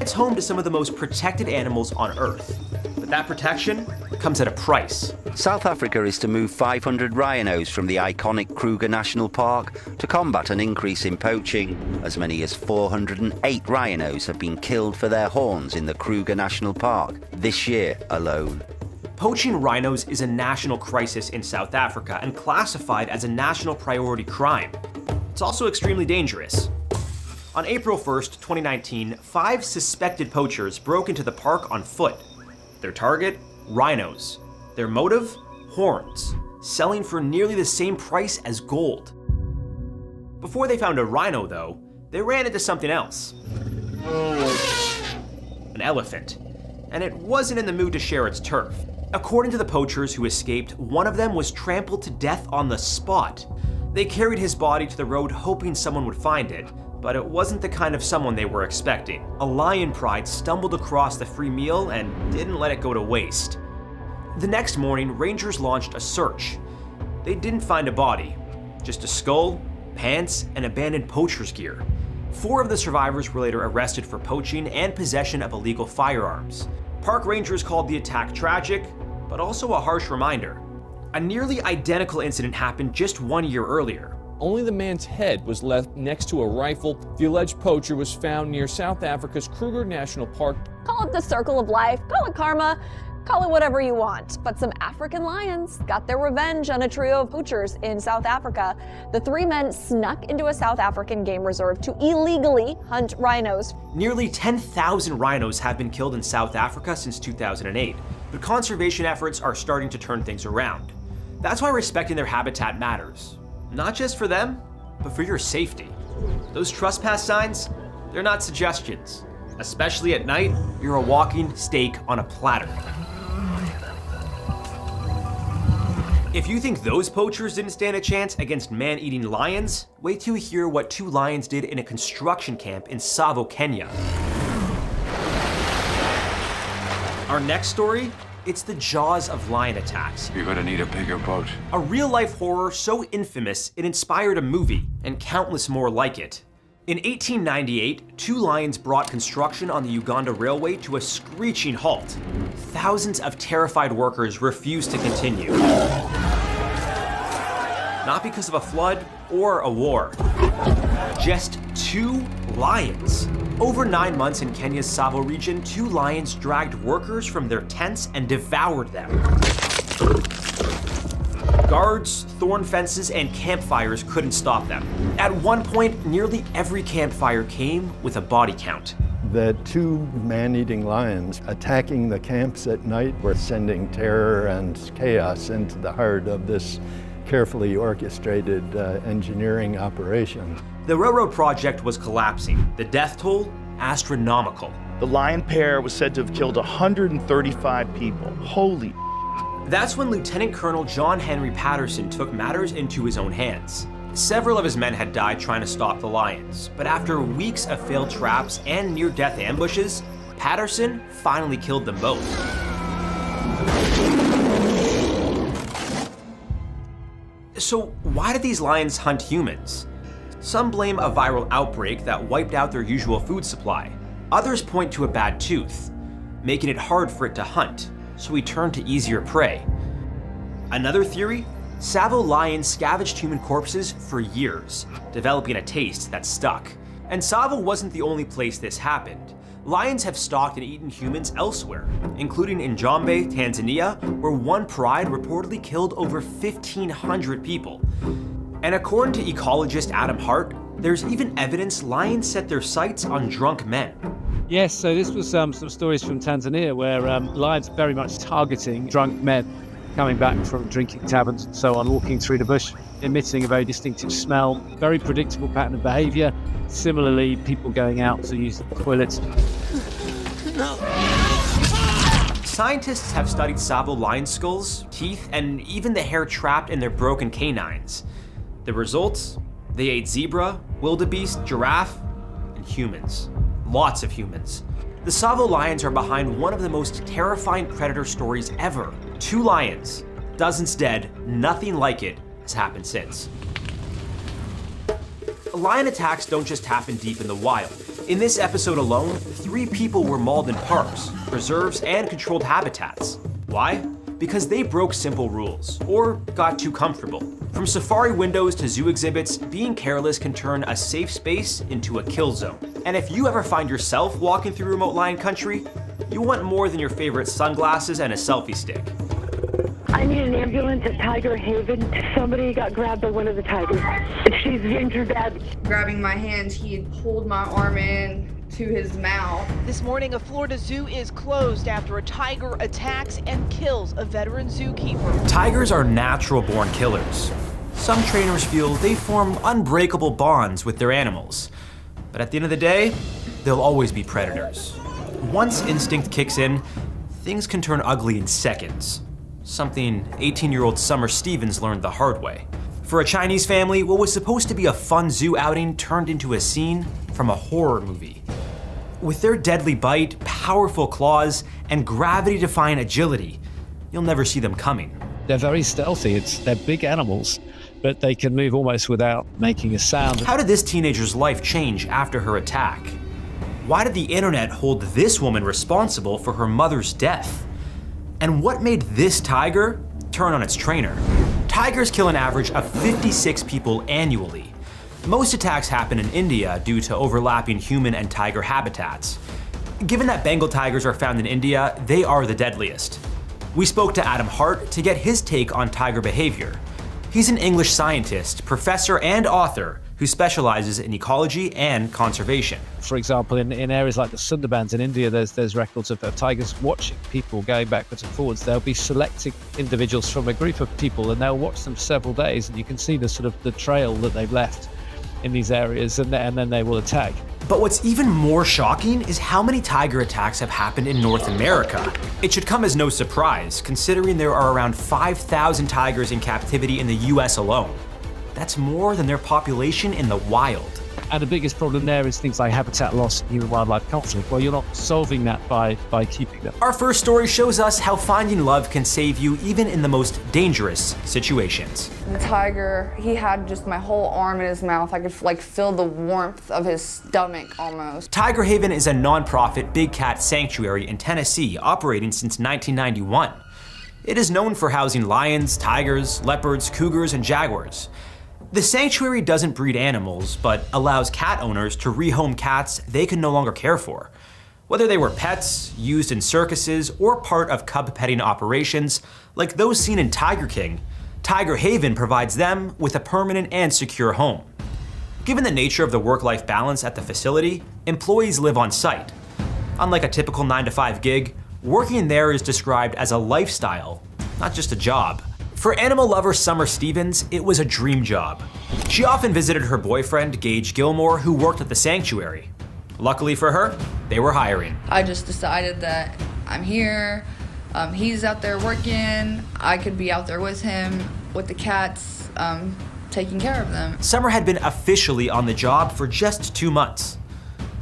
It's home to some of the most protected animals on Earth. But that protection comes at a price. South Africa is to move 500 rhinos from the iconic Kruger National Park to combat an increase in poaching. As many as 408 rhinos have been killed for their horns in the Kruger National Park this year alone. Poaching rhinos is a national crisis in South Africa and classified as a national priority crime. It's also extremely dangerous. On April 1st, 2019, 5 suspected poachers broke into the park on foot. Their target, rhinos. Their motive, horns, selling for nearly the same price as gold. Before they found a rhino, though, they ran into something else. An elephant. And it wasn't in the mood to share its turf. According to the poachers who escaped, one of them was trampled to death on the spot. They carried his body to the road hoping someone would find it, but it wasn't the kind of someone they were expecting. A lion pride stumbled across the free meal and didn't let it go to waste. The next morning, rangers launched a search. They didn't find a body, just a skull, pants, and abandoned poacher's gear. 4 of the survivors were later arrested for poaching and possession of illegal firearms. Park rangers called the attack tragic, but also a harsh reminder. A nearly identical incident happened just 1 year earlier. Only the man's head was left next to a rifle. The alleged poacher was found near South Africa's Kruger National Park. Call it the circle of life, call it karma, call it whatever you want. But some African lions got their revenge on a trio of poachers in South Africa. The 3 men snuck into a South African game reserve to illegally hunt rhinos. Nearly 10,000 rhinos have been killed in South Africa since 2008, but conservation efforts are starting to turn things around. That's why respecting their habitat matters. Not just for them, but for your safety. Those trespass signs, they're not suggestions. Especially at night, you're a walking steak on a platter. If you think those poachers didn't stand a chance against man-eating lions, wait till you hear what 2 lions did in a construction camp in Tsavo, Kenya. Our next story, it's the jaws of lion attacks. You're gonna need a bigger boat. A real-life horror so infamous it inspired a movie, and countless more like it. In 1898, 2 lions brought construction on the Uganda Railway to a screeching halt. Thousands of terrified workers refused to continue. Not because of a flood or a war. Just 2 lions. Over 9 months in Kenya's Tsavo region, 2 lions dragged workers from their tents and devoured them. Guards, thorn fences, and campfires couldn't stop them. At one point, nearly every campfire came with a body count. that 2 man-eating lions attacking the camps at night were sending terror and chaos into the heart of this carefully orchestrated engineering operation. The railroad project was collapsing. The death toll, astronomical. The lion pair was said to have killed 135 people. Holy. That's when Lieutenant Colonel John Henry Patterson took matters into his own hands. Several of his men had died trying to stop the lions, but after weeks of failed traps and near-death ambushes, Patterson finally killed them both. So why did these lions hunt humans? Some blame a viral outbreak that wiped out their usual food supply. Others point to a bad tooth, making it hard for it to hunt, so we turned to easier prey. Another theory? Tsavo lions scavenged human corpses for years, developing a taste that stuck. And Tsavo wasn't the only place this happened. Lions have stalked and eaten humans elsewhere, including in Njombe, Tanzania, where one pride reportedly killed over 1,500 people. And according to ecologist Adam Hart, there's even evidence lions set their sights on drunk men. Yes, so this was some stories from Tanzania where lions very much targeting drunk men coming back from drinking taverns and so on, walking through the bush, emitting a very distinctive smell, very predictable pattern of behavior. Similarly, people going out to use the toilets. Scientists have studied Tsavo lion skulls, teeth, and even the hair trapped in their broken canines. The results? They ate zebra, wildebeest, giraffe, and humans. Lots of humans. The Tsavo lions are behind one of the most terrifying predator stories ever. 2 lions, dozens dead, nothing like it has happened since. Lion attacks don't just happen deep in the wild. In this episode alone, 3 people were mauled in parks, preserves, and controlled habitats. Why? Because they broke simple rules, or got too comfortable. From safari windows to zoo exhibits, being careless can turn a safe space into a kill zone. And if you ever find yourself walking through remote lion country, you want more than your favorite sunglasses and a selfie stick. I need an ambulance at Tiger Haven. Somebody got grabbed by one of the tigers. She's injured bad. Grabbing my hand, he had pulled my arm in to his mouth. This morning, a Florida zoo is closed after a tiger attacks and kills a veteran zookeeper. Tigers are natural-born killers. Some trainers feel they form unbreakable bonds with their animals. But at the end of the day, they'll always be predators. Once instinct kicks in, things can turn ugly in seconds. Something 18-year-old Summer Stevens learned the hard way. For a Chinese family, what was supposed to be a fun zoo outing turned into a scene from a horror movie. With their deadly bite, powerful claws, and gravity-defying agility, you'll never see them coming. They're very stealthy. They're big animals, but they can move almost without making a sound. How did this teenager's life change after her attack? Why did the internet hold this woman responsible for her mother's death? And what made this tiger turn on its trainer? Tigers kill an average of 56 people annually. Most attacks happen in India due to overlapping human and tiger habitats. Given that Bengal tigers are found in India, they are the deadliest. We spoke to Adam Hart to get his take on tiger behavior. He's an English scientist, professor, and author who specializes in ecology and conservation. For example, in areas like the Sundarbans in India, there's records of tigers watching people going backwards and forwards. They'll be selecting individuals from a group of people and they'll watch them several days, and you can see the trail that they've left in these areas, and then they will attack. But what's even more shocking is how many tiger attacks have happened in North America. It should come as no surprise, considering there are around 5,000 tigers in captivity in the US alone. That's more than their population in the wild. And the biggest problem there is things like habitat loss and human-wildlife conflict. Well, you're not solving that by keeping them. Our first story shows us how finding love can save you even in the most dangerous situations. The tiger, he had just my whole arm in his mouth. I could feel the warmth of his stomach almost. Tiger Haven is a non-profit big cat sanctuary in Tennessee operating since 1991. It is known for housing lions, tigers, leopards, cougars, and jaguars. The sanctuary doesn't breed animals, but allows cat owners to rehome cats they can no longer care for. Whether they were pets, used in circuses, or part of cub petting operations, like those seen in Tiger King, Tiger Haven provides them with a permanent and secure home. Given the nature of the work-life balance at the facility, employees live on site. Unlike a typical 9-to-5 gig, working there is described as a lifestyle, not just a job. For animal lover Summer Stevens, it was a dream job. She often visited her boyfriend, Gage Gilmore, who worked at the sanctuary. Luckily for her, they were hiring. I just decided that I'm here, he's out there working, I could be out there with him, with the cats, taking care of them. Summer had been officially on the job for just 2 months.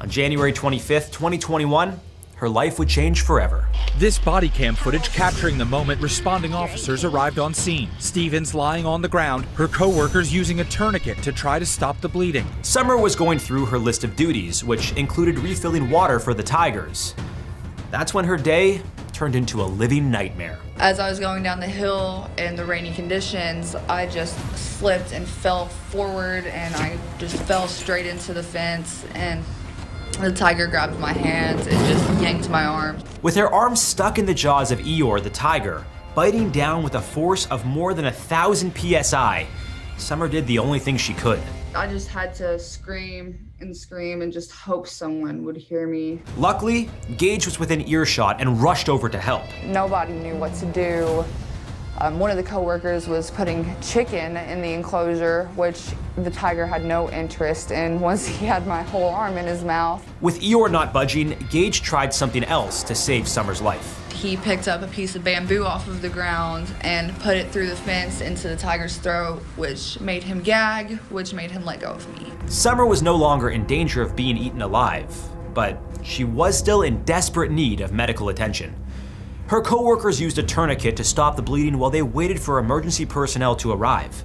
On January 25th, 2021, her life would change forever. This body cam footage capturing the moment responding officers arrived on scene. Stevens lying on the ground, her co-workers using a tourniquet to try to stop the bleeding. Summer was going through her list of duties, which included refilling water for the tigers. That's when her day turned into a living nightmare. As I was going down the hill in the rainy conditions, I just slipped and fell forward, and I just fell straight into the fence, and the tiger grabbed my hands and just yanked my arm. With her arms stuck in the jaws of Eeyore the tiger, biting down with a force of more than 1,000 psi, Summer did the only thing she could. I just had to scream and just hope someone would hear me. Luckily, Gage was within earshot and rushed over to help. Nobody knew what to do. One of the co-workers was putting chicken in the enclosure, which the tiger had no interest in once he had my whole arm in his mouth. With Eeyore not budging, Gage tried something else to save Summer's life. He picked up a piece of bamboo off of the ground and put it through the fence into the tiger's throat, which made him gag, which made him let go of me. Summer was no longer in danger of being eaten alive, but she was still in desperate need of medical attention. Her co-workers used a tourniquet to stop the bleeding while they waited for emergency personnel to arrive.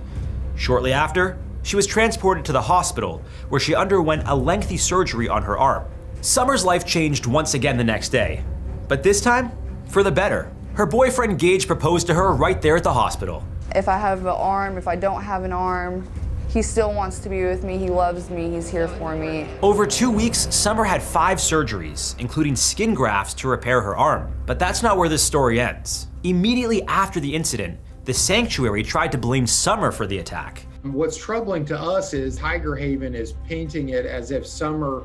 Shortly after, she was transported to the hospital, where she underwent a lengthy surgery on her arm. Summer's life changed once again the next day, but this time, for the better. Her boyfriend Gage proposed to her right there at the hospital. If I have an arm, if I don't have an arm, he still wants to be with me, he loves me, he's here for me. Over 2 weeks, Summer had 5 surgeries, including skin grafts to repair her arm. But that's not where this story ends. Immediately after the incident, the sanctuary tried to blame Summer for the attack. What's troubling to us is Tiger Haven is painting it as if Summer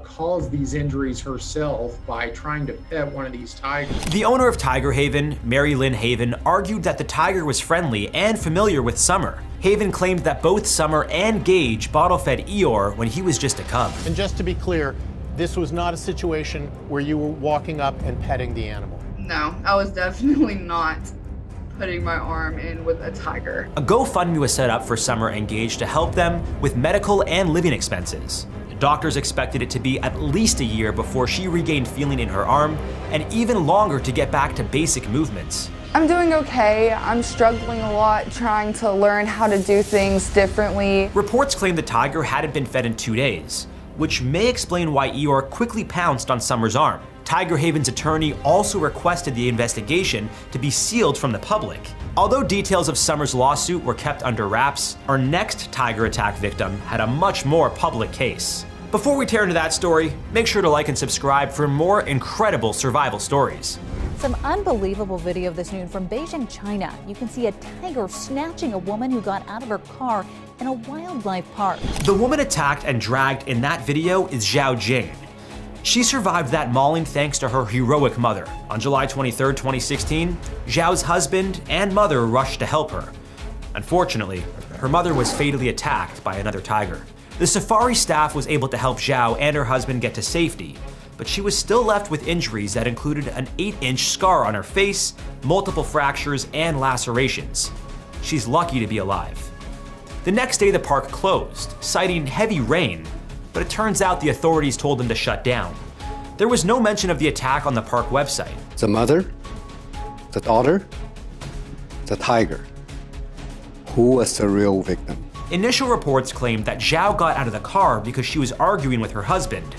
caused these injuries herself by trying to pet one of these tigers. The owner of Tiger Haven, Mary Lynn Haven, argued that the tiger was friendly and familiar with Summer. Haven claimed that both Summer and Gage bottle-fed Eeyore when he was just a cub. And just to be clear, this was not a situation where you were walking up and petting the animal. No, I was definitely not putting my arm in with a tiger. A GoFundMe was set up for Summer and Gage to help them with medical and living expenses. Doctors expected it to be at least a year before she regained feeling in her arm, and even longer to get back to basic movements. I'm doing okay. I'm struggling a lot trying to learn how to do things differently. Reports claim the tiger hadn't been fed in 2 days, which may explain why Eeyore quickly pounced on Summer's arm. Tiger Haven's attorney also requested the investigation to be sealed from the public. Although details of Summer's lawsuit were kept under wraps, our next tiger attack victim had a much more public case. Before we tear into that story, make sure to like and subscribe for more incredible survival stories. Some unbelievable video this noon from Beijing, China. You can see a tiger snatching a woman who got out of her car in a wildlife park. The woman attacked and dragged in that video is Zhao Jing. She survived that mauling thanks to her heroic mother. On July 23, 2016, Zhao's husband and mother rushed to help her. Unfortunately, her mother was fatally attacked by another tiger. The safari staff was able to help Zhao and her husband get to safety, but she was still left with injuries that included an 8-inch scar on her face, multiple fractures, and lacerations. She's lucky to be alive. The next day, the park closed, citing heavy rain, but it turns out the authorities told them to shut down. There was no mention of the attack on the park website. The mother, the daughter, the tiger. Who was the real victim? Initial reports claimed that Zhao got out of the car because she was arguing with her husband.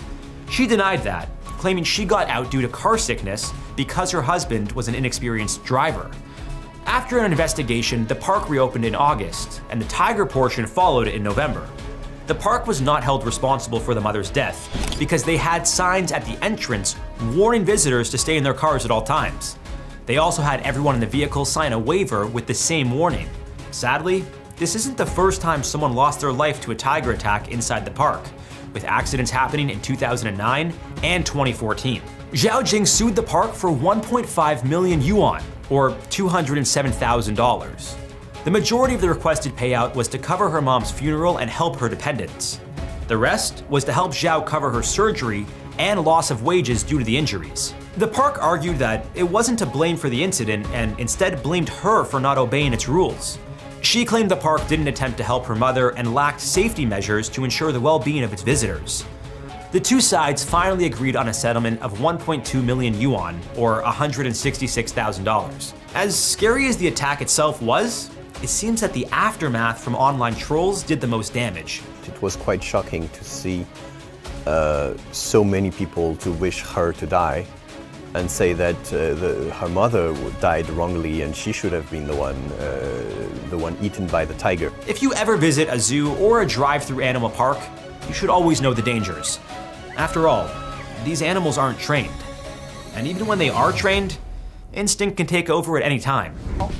She denied that, claiming she got out due to car sickness because her husband was an inexperienced driver. After an investigation, the park reopened in August, and the tiger portion followed in November. The park was not held responsible for the mother's death because they had signs at the entrance warning visitors to stay in their cars at all times. They also had everyone in the vehicle sign a waiver with the same warning. Sadly, This isn't the first time someone lost their life to a tiger attack inside the park, with accidents happening in 2009 and 2014. Zhao Jing sued the park for 1.5 million yuan, or $207,000. The majority of the requested payout was to cover her mom's funeral and help her dependents. The rest was to help Zhao cover her surgery and loss of wages due to the injuries. The park argued that it wasn't to blame for the incident and instead blamed her for not obeying its rules. She claimed the park didn't attempt to help her mother and lacked safety measures to ensure the well-being of its visitors. The two sides finally agreed on a settlement of 1.2 million yuan, or $166,000. As scary as the attack itself was, it seems that the aftermath from online trolls did the most damage. It was quite shocking to see so many people to wish her to die and say that her mother died wrongly and she should have been the one eaten by the tiger. If you ever visit a zoo or a drive-through animal park, you should always know the dangers. After all, these animals aren't trained. And even when they are trained, instinct can take over at any time.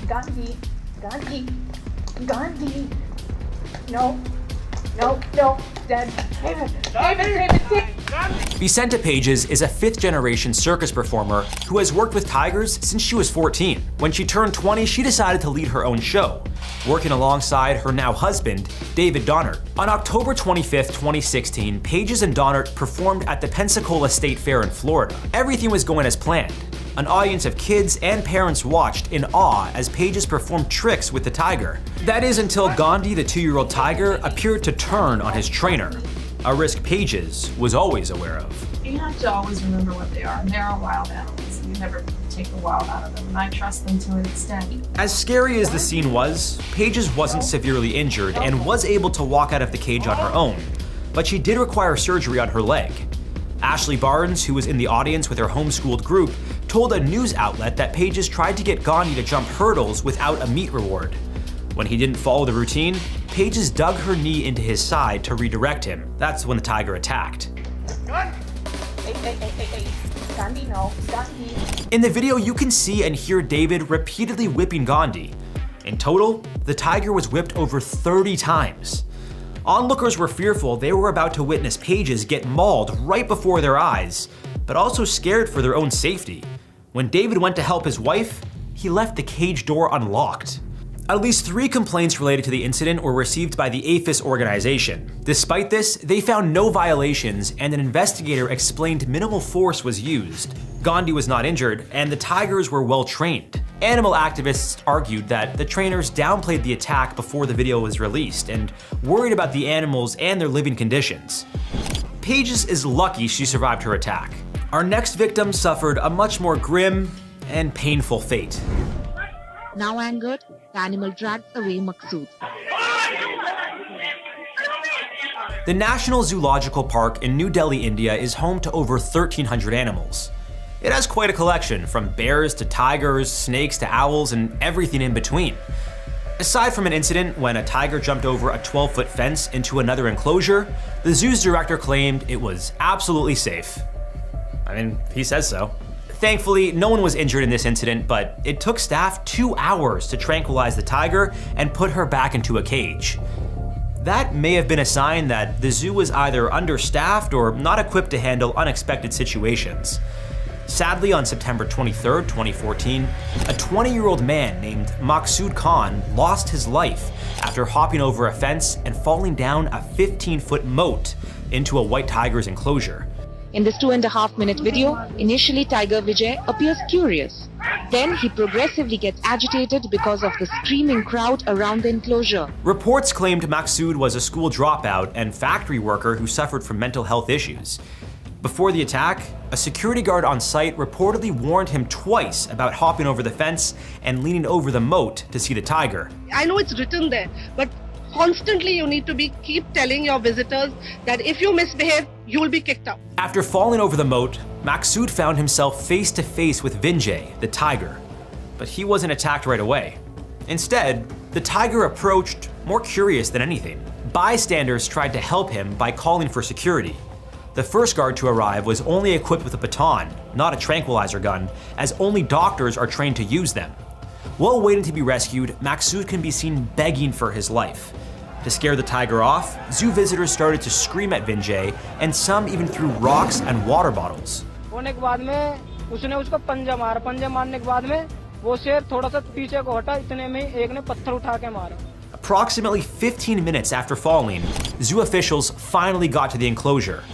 Gandhi, Gandhi, Gandhi. No, no, no, Dad. David. Vicenta Pages is a fifth-generation circus performer who has worked with tigers since she was 14. When she turned 20, she decided to lead her own show, working alongside her now husband, David Donnert. On October 25, 2016, Pages and Donnert performed at the Pensacola State Fair in Florida. Everything was going as planned. An audience of kids and parents watched in awe as Pages performed tricks with the tiger. That is until Gandhi, the 2-year-old tiger, appeared to turn on his trainer, a risk Pages was always aware of. You have to always remember what they are, and they are wild animals. You never take the wild out of them, and I trust them to an extent. As scary as the scene was, Pages wasn't severely injured and was able to walk out of the cage on her own, but she did require surgery on her leg. Ashley Barnes, who was in the audience with her homeschooled group, told a news outlet that Pages tried to get Gandhi to jump hurdles without a meat reward. When he didn't follow the routine, Pages dug her knee into his side to redirect him. That's when the tiger attacked. Hey. Gandhi, no. Gandhi. In the video, you can see and hear David repeatedly whipping Gandhi. In total, the tiger was whipped over 30 times. Onlookers were fearful they were about to witness Pages get mauled right before their eyes, but also scared for their own safety. When David went to help his wife, he left the cage door unlocked. At least 3 complaints related to the incident were received by the APHIS organization. Despite this, they found no violations, and an investigator explained minimal force was used. Gandhi was not injured, and the tigers were well trained. Animal activists argued that the trainers downplayed the attack before the video was released and worried about the animals and their living conditions. Pages is lucky she survived her attack. Our next victim suffered a much more grim and painful fate. Now angered, the animal dragged away Maqsood. The National Zoological Park in New Delhi, India is home to over 1,300 animals. It has quite a collection, from bears to tigers, snakes to owls, and everything in between. Aside from an incident when a tiger jumped over a 12-foot fence into another enclosure, the zoo's director claimed it was absolutely safe. I mean, he says so. Thankfully, no one was injured in this incident, but it took staff 2 hours to tranquilize the tiger and put her back into a cage. That may have been a sign that the zoo was either understaffed or not equipped to handle unexpected situations. Sadly, on September 23, 2014, a 20-year-old man named Maqsood Khan lost his life after hopping over a fence and falling down a 15-foot moat into a white tiger's enclosure. In this 2.5-minute video, initially Tiger Vijay appears curious. Then he progressively gets agitated because of the screaming crowd around the enclosure. Reports claimed Maqsood was a school dropout and factory worker who suffered from mental health issues. Before the attack, a security guard on site reportedly warned him twice about hopping over the fence and leaning over the moat to see the tiger. I know it's written there, but constantly you need to keep telling your visitors that if you misbehave, you will be kicked out. After falling over the moat, Maqsood found himself face to face with Vinjay, the tiger. But he wasn't attacked right away. Instead, the tiger approached, more curious than anything. Bystanders tried to help him by calling for security. The first guard to arrive was only equipped with a baton, not a tranquilizer gun, as only doctors are trained to use them. While waiting to be rescued, Maqsood can be seen begging for his life. To scare the tiger off, zoo visitors started to scream at Vinjay, and some even threw rocks and water bottles. होने के बाद में उसने उसको पंजा मारा, पंजा मारने के बाद में वो शेर थोड़ा सा पीछे को हटा, इतने में एक ने पत्थर उठा के मारा. Approximately 15 minutes after falling, zoo officials finally got to the enclosure.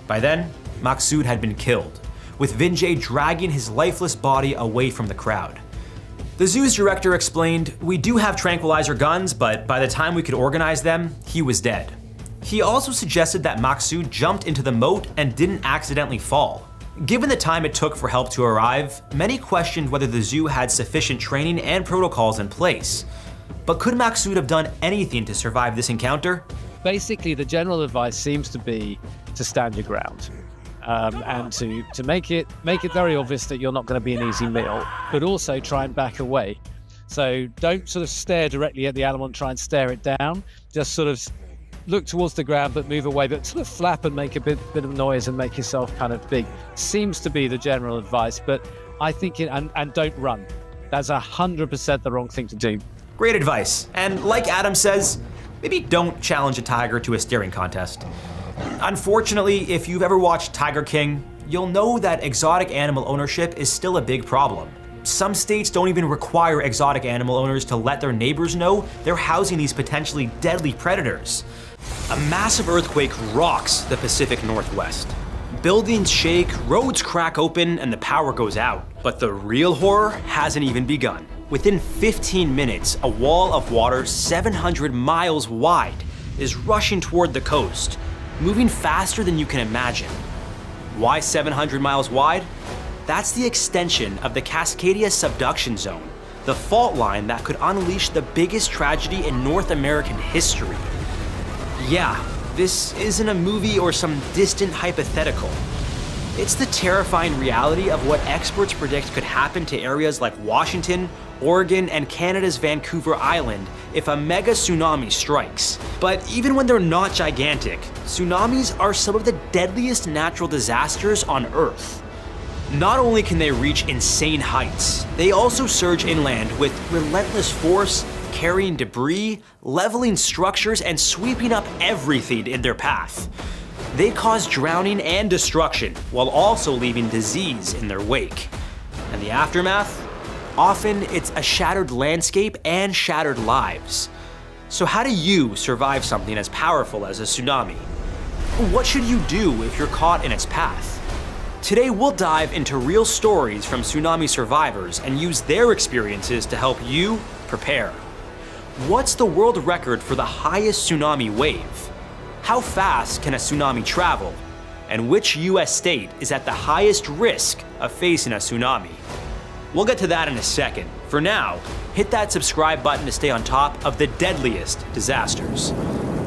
By then, Maqsood had been killed, with Vinjay dragging his lifeless body away from the crowd. The zoo's director explained, "We do have tranquilizer guns, but by the time we could organize them, he was dead." He also suggested that Maqsood jumped into the moat and didn't accidentally fall. Given the time it took for help to arrive, many questioned whether the zoo had sufficient training and protocols in place. But could Maqsood have done anything to survive this encounter? Basically, the general advice seems to be to stand your ground. And to make it very obvious that you're not going to be an easy meal, but also try and back away. So don't sort of stare directly at the animal and try and stare it down. Just sort of look towards the ground, but move away, but sort of flap and make a bit of noise and make yourself kind of big. Seems to be the general advice, but I think and don't run. That's 100% the wrong thing to do. Great advice. And like Adam says, maybe don't challenge a tiger to a staring contest. Unfortunately, if you've ever watched Tiger King, you'll know that exotic animal ownership is still a big problem. Some states don't even require exotic animal owners to let their neighbors know they're housing these potentially deadly predators. A massive earthquake rocks the Pacific Northwest. Buildings shake, roads crack open, and the power goes out. But the real horror hasn't even begun. Within 15 minutes, a wall of water 700 miles wide is rushing toward the coast, moving faster than you can imagine. Why 700 miles wide? That's the extension of the Cascadia subduction zone, the fault line that could unleash the biggest tragedy in North American history. Yeah, this isn't a movie or some distant hypothetical. It's the terrifying reality of what experts predict could happen to areas like Washington, Oregon, and Canada's Vancouver Island if a mega tsunami strikes. But even when they're not gigantic, tsunamis are some of the deadliest natural disasters on Earth. Not only can they reach insane heights, they also surge inland with relentless force, carrying debris, leveling structures, and sweeping up everything in their path. They cause drowning and destruction, while also leaving disease in their wake. And the aftermath? Often it's a shattered landscape and shattered lives. So how do you survive something as powerful as a tsunami? What should you do if you're caught in its path? Today we'll dive into real stories from tsunami survivors and use their experiences to help you prepare. What's the world record for the highest tsunami wave? How fast can a tsunami travel? And which US state is at the highest risk of facing a tsunami? We'll get to that in a second. For now, hit that subscribe button to stay on top of the deadliest disasters.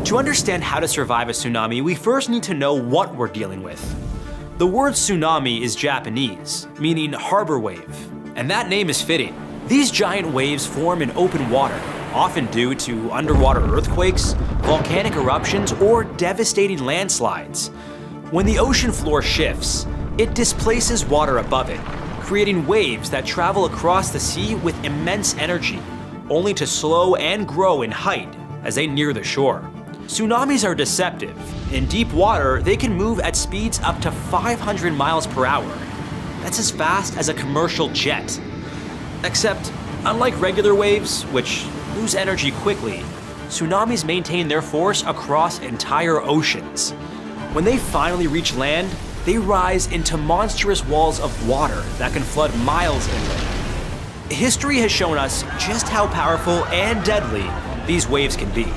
To understand how to survive a tsunami, we first need to know what we're dealing with. The word tsunami is Japanese, meaning harbor wave, and that name is fitting. These giant waves form in open water, often due to underwater earthquakes, volcanic eruptions, or devastating landslides. When the ocean floor shifts, it displaces water above it, creating waves that travel across the sea with immense energy, only to slow and grow in height as they near the shore. Tsunamis are deceptive. In deep water, they can move at speeds up to 500 miles per hour. That's as fast as a commercial jet. Except, unlike regular waves, which lose energy quickly, tsunamis maintain their force across entire oceans. When they finally reach land, they rise into monstrous walls of water that can flood miles inland. History has shown us just how powerful and deadly these waves can be.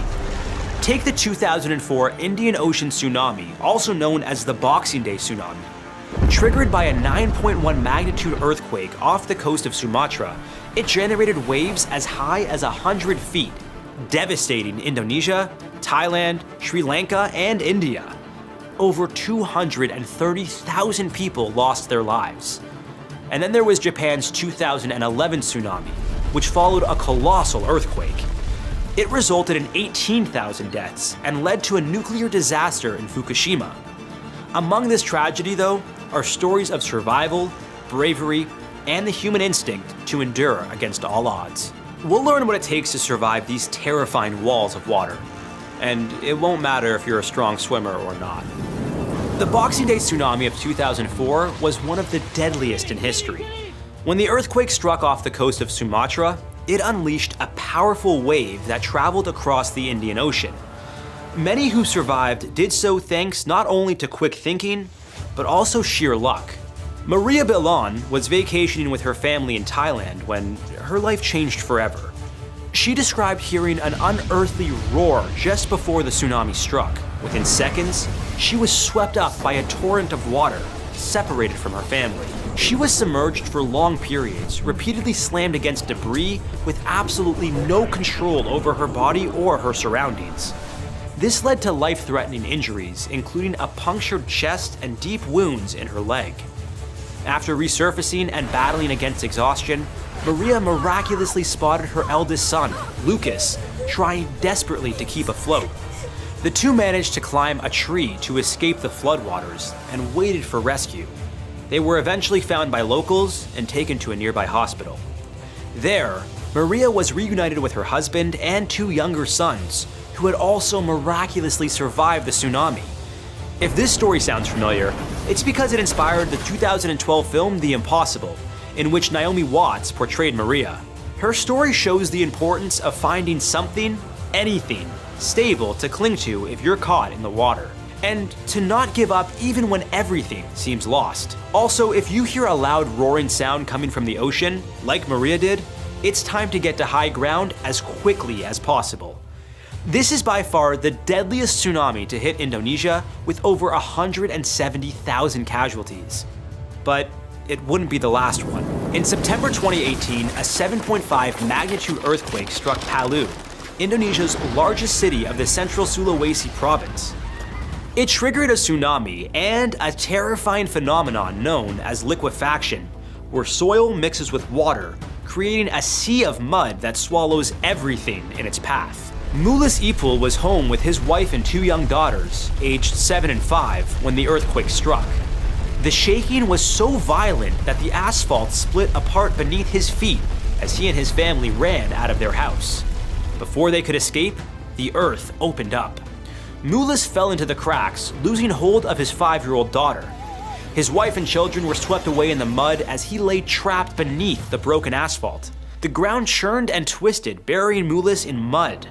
Take the 2004 Indian Ocean tsunami, also known as the Boxing Day tsunami. Triggered by a 9.1 magnitude earthquake off the coast of Sumatra, it generated waves as high as 100 feet, devastating Indonesia, Thailand, Sri Lanka, and India. Over 230,000 people lost their lives. And then there was Japan's 2011 tsunami, which followed a colossal earthquake. It resulted in 18,000 deaths and led to a nuclear disaster in Fukushima. Among this tragedy, though, are stories of survival, bravery, and the human instinct to endure against all odds. We'll learn what it takes to survive these terrifying walls of water. And it won't matter if you're a strong swimmer or not. The Boxing Day tsunami of 2004 was one of the deadliest in history. When the earthquake struck off the coast of Sumatra, it unleashed a powerful wave that traveled across the Indian Ocean. Many who survived did so thanks not only to quick thinking, but also sheer luck. Maria Bilan was vacationing with her family in Thailand when her life changed forever. She described hearing an unearthly roar just before the tsunami struck. Within seconds, she was swept up by a torrent of water, separated from her family. She was submerged for long periods, repeatedly slammed against debris with absolutely no control over her body or her surroundings. This led to life-threatening injuries, including a punctured chest and deep wounds in her leg. After resurfacing and battling against exhaustion, Maria miraculously spotted her eldest son, Lucas, trying desperately to keep afloat. The two managed to climb a tree to escape the floodwaters and waited for rescue. They were eventually found by locals and taken to a nearby hospital. There, Maria was reunited with her husband and two younger sons, who had also miraculously survived the tsunami. If this story sounds familiar, it's because it inspired the 2012 film The Impossible, in which Naomi Watts portrayed Maria. Her story shows the importance of finding something, anything, stable to cling to if you're caught in the water, and to not give up even when everything seems lost. Also, if you hear a loud roaring sound coming from the ocean, like Maria did, it's time to get to high ground as quickly as possible. This is by far the deadliest tsunami to hit Indonesia, with over 170,000 casualties. But it wouldn't be the last one. In September 2018, a 7.5 magnitude earthquake struck Palu, Indonesia's largest city of the central Sulawesi province. It triggered a tsunami and a terrifying phenomenon known as liquefaction, where soil mixes with water, creating a sea of mud that swallows everything in its path. Mulus Ipul was home with his wife and two young daughters, aged 7 and 5, when the earthquake struck. The shaking was so violent that the asphalt split apart beneath his feet as he and his family ran out of their house. Before they could escape, the earth opened up. Mulus fell into the cracks, losing hold of his 5-year-old daughter. His wife and children were swept away in the mud as he lay trapped beneath the broken asphalt. The ground churned and twisted, burying Mulus in mud.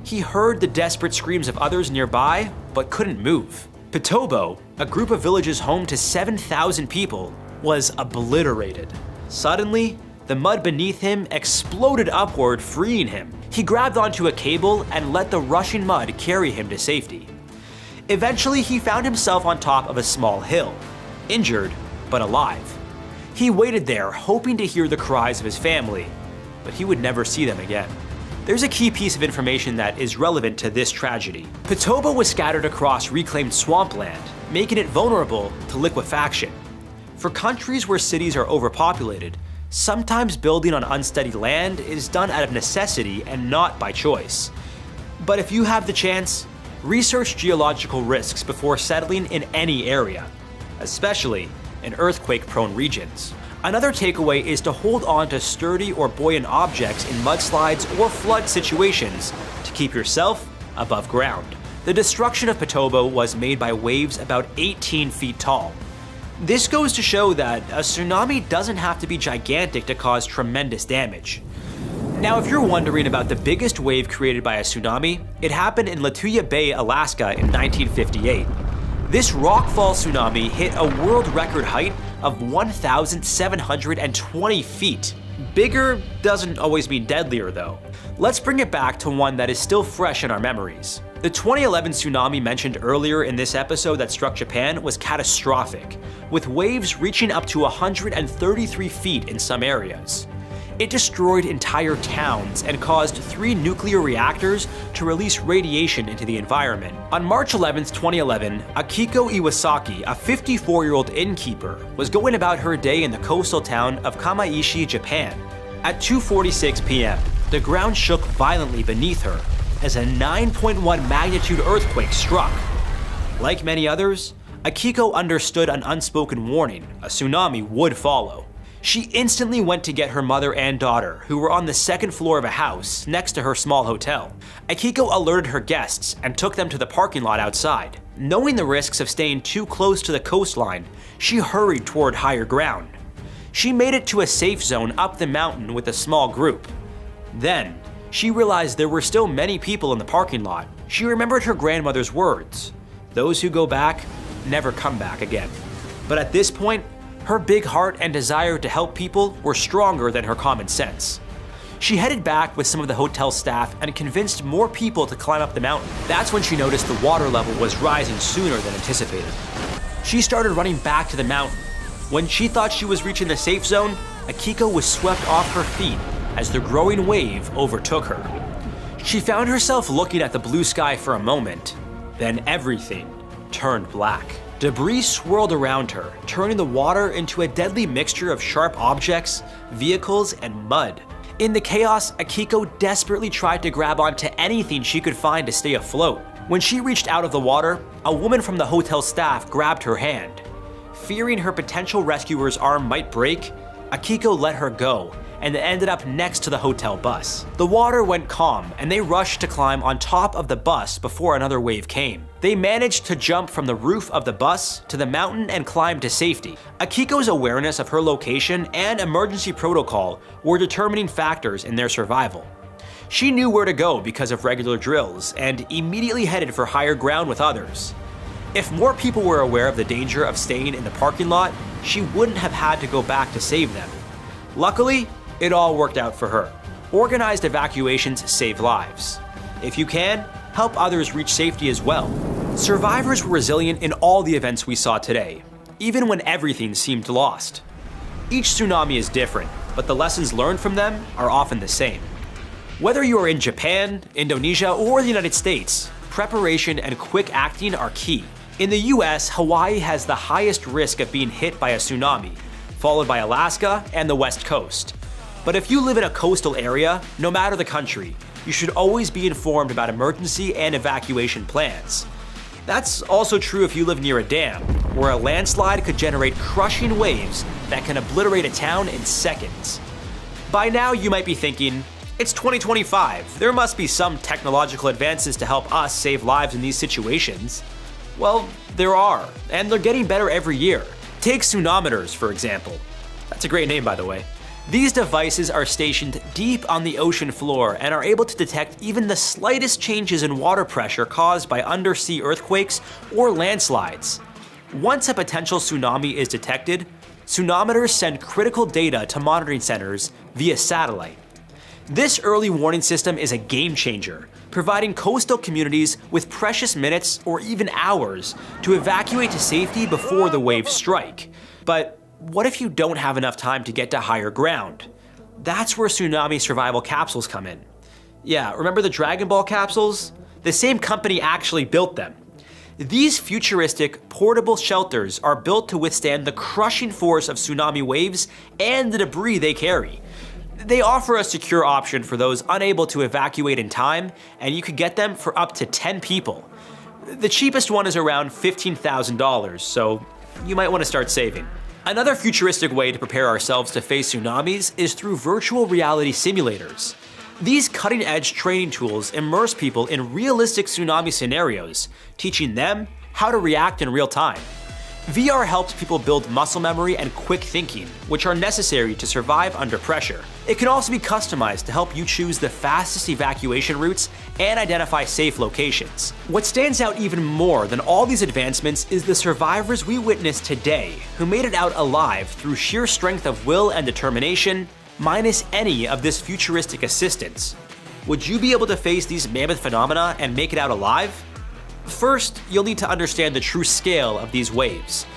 He heard the desperate screams of others nearby, but couldn't move. Petobo, a group of villages home to 7,000 people, was obliterated. Suddenly, the mud beneath him exploded upward, freeing him. He grabbed onto a cable and let the rushing mud carry him to safety. Eventually, he found himself on top of a small hill, injured but alive. He waited there, hoping to hear the cries of his family, but he would never see them again. There's a key piece of information that is relevant to this tragedy. Petobo was scattered across reclaimed swampland, making it vulnerable to liquefaction. For countries where cities are overpopulated, sometimes building on unsteady land is done out of necessity and not by choice. But if you have the chance, research geological risks before settling in any area, especially in earthquake-prone regions. Another takeaway is to hold on to sturdy or buoyant objects in mudslides or flood situations to keep yourself above ground. The destruction of Petobo was made by waves about 18 feet tall. This goes to show that a tsunami doesn't have to be gigantic to cause tremendous damage. Now, if you're wondering about the biggest wave created by a tsunami, it happened in Lituya Bay, Alaska in 1958. This rockfall tsunami hit a world record height of 1,720 feet. Bigger doesn't always mean deadlier though. Let's bring it back to one that is still fresh in our memories. The 2011 tsunami mentioned earlier in this episode that struck Japan was catastrophic, with waves reaching up to 133 feet in some areas. It destroyed entire towns and caused 3 nuclear reactors to release radiation into the environment. On March 11, 2011, Akiko Iwasaki, a 54-year-old innkeeper, was going about her day in the coastal town of Kamaishi, Japan. At 2:46 p.m., the ground shook violently beneath her as a 9.1 magnitude earthquake struck. Like many others, Akiko understood an unspoken warning: a tsunami would follow. She instantly went to get her mother and daughter, who were on the second floor of a house next to her small hotel. Akiko alerted her guests and took them to the parking lot outside. Knowing the risks of staying too close to the coastline, she hurried toward higher ground. She made it to a safe zone up the mountain with a small group. Then, she realized there were still many people in the parking lot. She remembered her grandmother's words, "Those who go back never come back again." But at this point, her big heart and desire to help people were stronger than her common sense. She headed back with some of the hotel staff and convinced more people to climb up the mountain. That's when she noticed the water level was rising sooner than anticipated. She started running back to the mountain. When she thought she was reaching the safe zone, Akiko was swept off her feet as the growing wave overtook her. She found herself looking at the blue sky for a moment, then everything turned black. Debris swirled around her, turning the water into a deadly mixture of sharp objects, vehicles, and mud. In the chaos, Akiko desperately tried to grab onto anything she could find to stay afloat. When she reached out of the water, a woman from the hotel staff grabbed her hand. Fearing her potential rescuer's arm might break, Akiko let her go and ended up next to the hotel bus. The water went calm and they rushed to climb on top of the bus before another wave came. They managed to jump from the roof of the bus to the mountain and climb to safety. Akiko's awareness of her location and emergency protocol were determining factors in their survival. She knew where to go because of regular drills and immediately headed for higher ground with others. If more people were aware of the danger of staying in the parking lot, she wouldn't have had to go back to save them. Luckily, it all worked out for her. Organized evacuations save lives. If you can, help others reach safety as well. Survivors were resilient in all the events we saw today, even when everything seemed lost. Each tsunami is different, but the lessons learned from them are often the same. Whether you are in Japan, Indonesia, or the United States, preparation and quick acting are key. In the US, Hawaii has the highest risk of being hit by a tsunami, followed by Alaska and the West Coast. But if you live in a coastal area, no matter the country, you should always be informed about emergency and evacuation plans. That's also true if you live near a dam, where a landslide could generate crushing waves that can obliterate a town in seconds. By now, you might be thinking, it's 2025, there must be some technological advances to help us save lives in these situations. Well, there are, and they're getting better every year. Take tsunameters, for example. That's a great name, by the way. These devices are stationed deep on the ocean floor and are able to detect even the slightest changes in water pressure caused by undersea earthquakes or landslides. Once a potential tsunami is detected, tsunameters send critical data to monitoring centers via satellite. This early warning system is a game changer, providing coastal communities with precious minutes or even hours to evacuate to safety before the waves strike. But what if you don't have enough time to get to higher ground? That's where tsunami survival capsules come in. Yeah, remember the Dragon Ball capsules? The same company actually built them. These futuristic, portable shelters are built to withstand the crushing force of tsunami waves and the debris they carry. They offer a secure option for those unable to evacuate in time, and you could get them for up to 10 people. The cheapest one is around $15,000, so you might want to start saving. Another futuristic way to prepare ourselves to face tsunamis is through virtual reality simulators. These cutting-edge training tools immerse people in realistic tsunami scenarios, teaching them how to react in real time. VR helps people build muscle memory and quick thinking, which are necessary to survive under pressure. It can also be customized to help you choose the fastest evacuation routes and identify safe locations. What stands out even more than all these advancements is the survivors we witnessed today, who made it out alive through sheer strength of will and determination, minus any of this futuristic assistance. Would you be able to face these mammoth phenomena and make it out alive? First, you'll need to understand the true scale of these waves.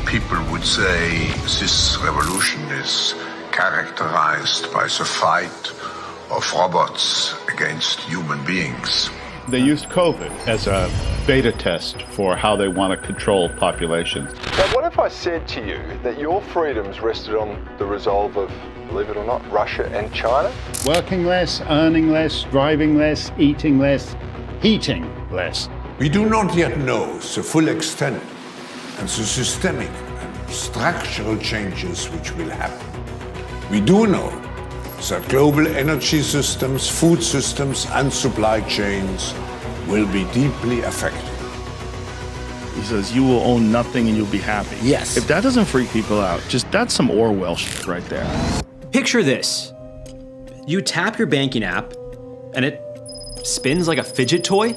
People would say this revolution is characterized by the fight of robots against human beings. They used COVID as a beta test for how they want to control populations. Now, what if I said to you that your freedoms rested on the resolve of, believe it or not, Russia and China? Working less, earning less, driving less, eating less, heating less. We do not yet know the full extent and the systemic and structural changes which will happen. We do know that global energy systems, food systems, and supply chains will be deeply affected. He says, you will own nothing and you'll be happy. Yes. If that doesn't freak people out, that's some Orwell shit right there. Picture this. You tap your banking app and it spins like a fidget toy.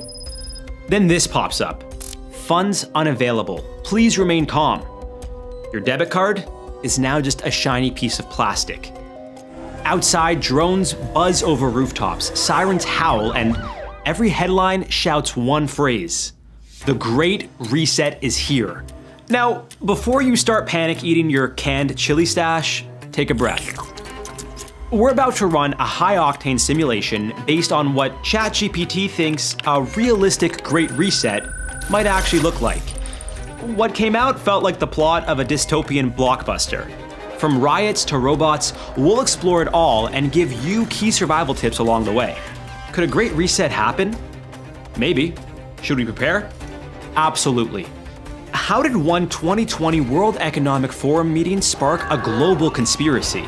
Then this pops up. Funds unavailable. Please remain calm. Your debit card is now just a shiny piece of plastic. Outside, drones buzz over rooftops, sirens howl, and every headline shouts one phrase: the Great Reset is here. Now, before you start panic eating your canned chili stash, take a breath. We're about to run a high-octane simulation based on what ChatGPT thinks a realistic Great Reset might actually look like. What came out felt like the plot of a dystopian blockbuster. From riots to robots, we'll explore it all and give you key survival tips along the way. Could a Great Reset happen? Maybe. Should we prepare? Absolutely. How did one 2020 World Economic Forum meeting spark a global conspiracy?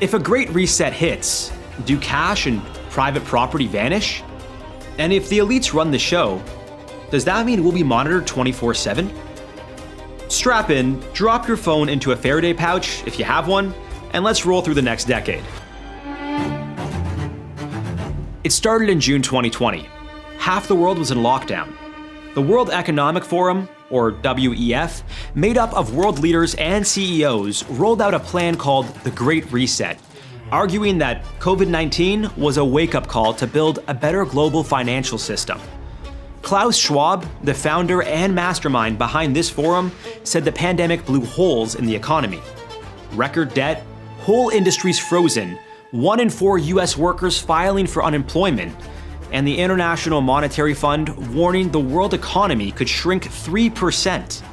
If a Great Reset hits, do cash and private property vanish? And if the elites run the show, does that mean we'll be monitored 24/7? Strap in, drop your phone into a Faraday pouch if you have one, and let's roll through the next decade. It started in June 2020. Half the world was in lockdown. The World Economic Forum, or WEF, made up of world leaders and CEOs, rolled out a plan called the Great Reset, arguing that COVID-19 was a wake-up call to build a better global financial system. Klaus Schwab, the founder and mastermind behind this forum, said the pandemic blew holes in the economy. Record debt, whole industries frozen, 1 in 4 US workers filing for unemployment, and the International Monetary Fund warning the world economy could shrink 3%.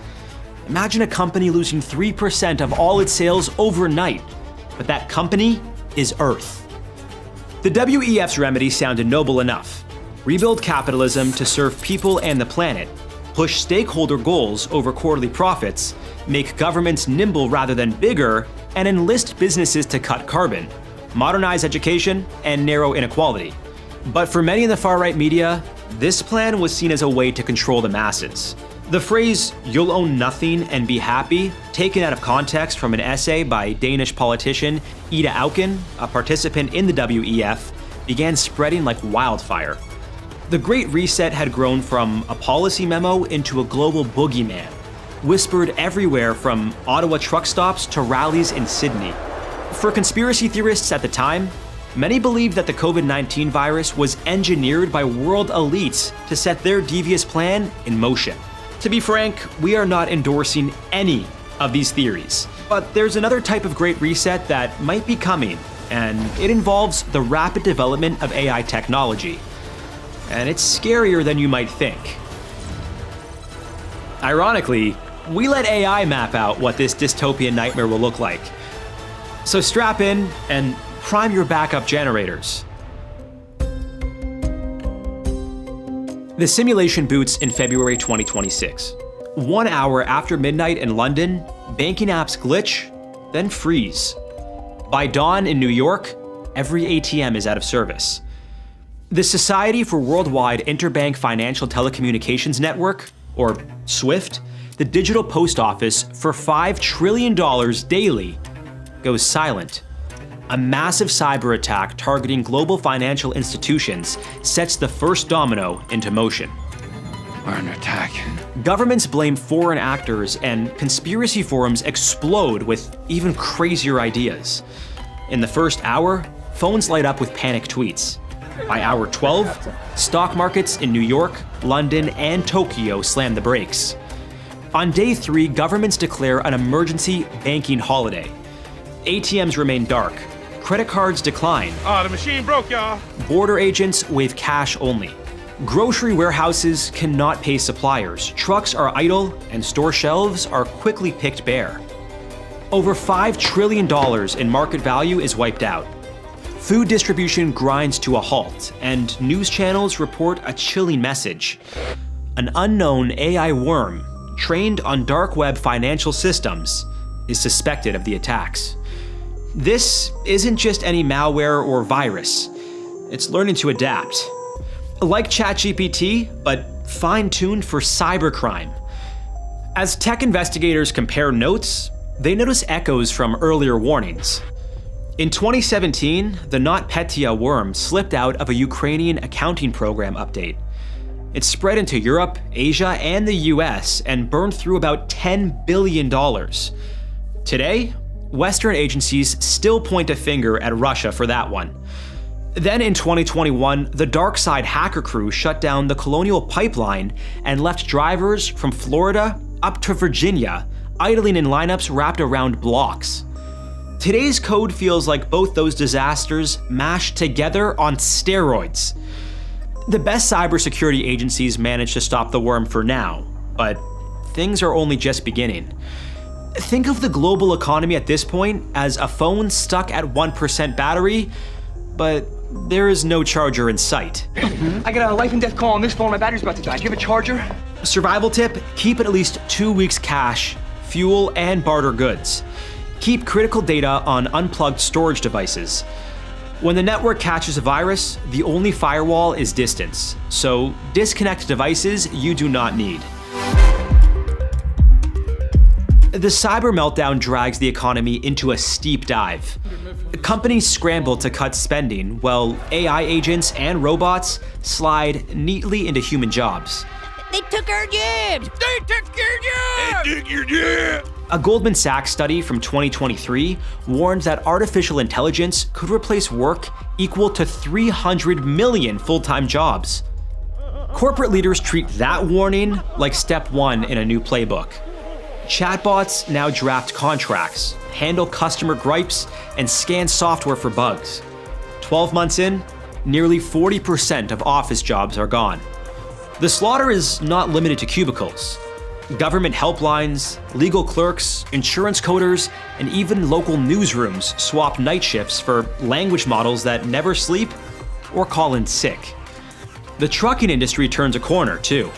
Imagine a company losing 3% of all its sales overnight, but that company is Earth. The WEF's remedy sounded noble enough. Rebuild capitalism to serve people and the planet, push stakeholder goals over quarterly profits, make governments nimble rather than bigger, and enlist businesses to cut carbon, modernize education, and narrow inequality. But for many in the far-right media, this plan was seen as a way to control the masses. The phrase, "you'll own nothing and be happy," taken out of context from an essay by Danish politician Ida Auken, a participant in the WEF, began spreading like wildfire. The Great Reset had grown from a policy memo into a global boogeyman, whispered everywhere from Ottawa truck stops to rallies in Sydney. For conspiracy theorists at the time, many believed that the COVID-19 virus was engineered by world elites to set their devious plan in motion. To be frank, we are not endorsing any of these theories. But there's another type of Great Reset that might be coming, and it involves the rapid development of AI technology. And it's scarier than you might think. Ironically, we let AI map out what this dystopian nightmare will look like. So strap in and prime your backup generators. The simulation boots in February 2026. 1 hour after midnight in London, banking apps glitch, then freeze. By dawn in New York, every ATM is out of service. The Society for Worldwide Interbank Financial Telecommunications Network, or SWIFT, the digital post office for $5 trillion daily, goes silent. A massive cyber attack targeting global financial institutions sets the first domino into motion. We're under attack. Governments blame foreign actors, and conspiracy forums explode with even crazier ideas. In the first hour, phones light up with panic tweets. By hour 12, stock markets in New York, London, and Tokyo slam the brakes. On day 3, governments declare an emergency banking holiday. ATMs remain dark. Credit cards decline. The machine broke, y'all. Border agents waive cash only. Grocery warehouses cannot pay suppliers, trucks are idle, and store shelves are quickly picked bare. Over $5 trillion in market value is wiped out. Food distribution grinds to a halt, and news channels report a chilling message. An unknown AI worm, trained on dark web financial systems, is suspected of the attacks. This isn't just any malware or virus. It's learning to adapt. Like ChatGPT, but fine-tuned for cybercrime. As tech investigators compare notes, they notice echoes from earlier warnings. In 2017, the NotPetya worm slipped out of a Ukrainian accounting program update. It spread into Europe, Asia, and the US and burned through about $10 billion. Today, Western agencies still point a finger at Russia for that one. Then in 2021, the dark side hacker crew shut down the Colonial Pipeline and left drivers from Florida up to Virginia idling in lineups wrapped around blocks. Today's code feels like both those disasters mashed together on steroids. The best cybersecurity agencies managed to stop the worm for now, but things are only just beginning. Think of the global economy at this point as a phone stuck at 1% battery, but there is no charger in sight. I got a life and death call on this phone, my battery's about to die. Do you have a charger? Survival tip, keep at least 2 weeks cash, fuel, and barter goods. Keep critical data on unplugged storage devices. When the network catches a virus, the only firewall is distance, so disconnect devices you do not need. The cyber meltdown drags the economy into a steep dive. Companies scramble to cut spending, while AI agents and robots slide neatly into human jobs. They took our jobs! They took your job! They took your job! A Goldman Sachs study from 2023 warned that artificial intelligence could replace work equal to 300 million full-time jobs. Corporate leaders treat that warning like step one in a new playbook. Chatbots now draft contracts, handle customer gripes, and scan software for bugs. 12 months in, nearly 40% of office jobs are gone. The slaughter is not limited to cubicles. Government helplines, legal clerks, insurance coders, and even local newsrooms swap night shifts for language models that never sleep or call in sick. The trucking industry turns a corner, too.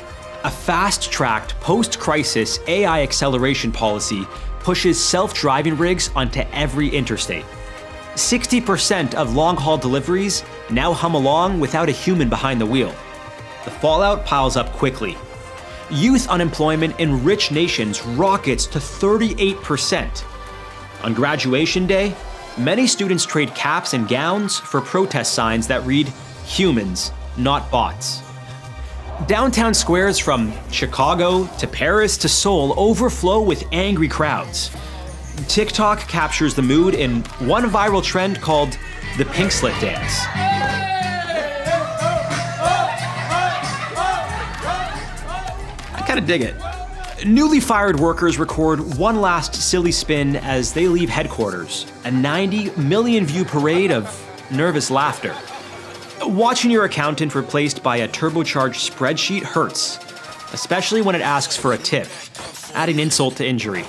A fast-tracked, post-crisis AI acceleration policy pushes self-driving rigs onto every interstate. 60% of long-haul deliveries now hum along without a human behind the wheel. The fallout piles up quickly. Youth unemployment in rich nations rockets to 38%. On graduation day, many students trade caps and gowns for protest signs that read, "Humans, not bots." Downtown squares from Chicago to Paris to Seoul overflow with angry crowds. TikTok captures the mood in one viral trend called the pink slit dance. I kinda dig it. Newly fired workers record one last silly spin as they leave headquarters, a 90 million view parade of nervous laughter. Watching your accountant replaced by a turbocharged spreadsheet hurts, especially when it asks for a tip, adding insult to injury.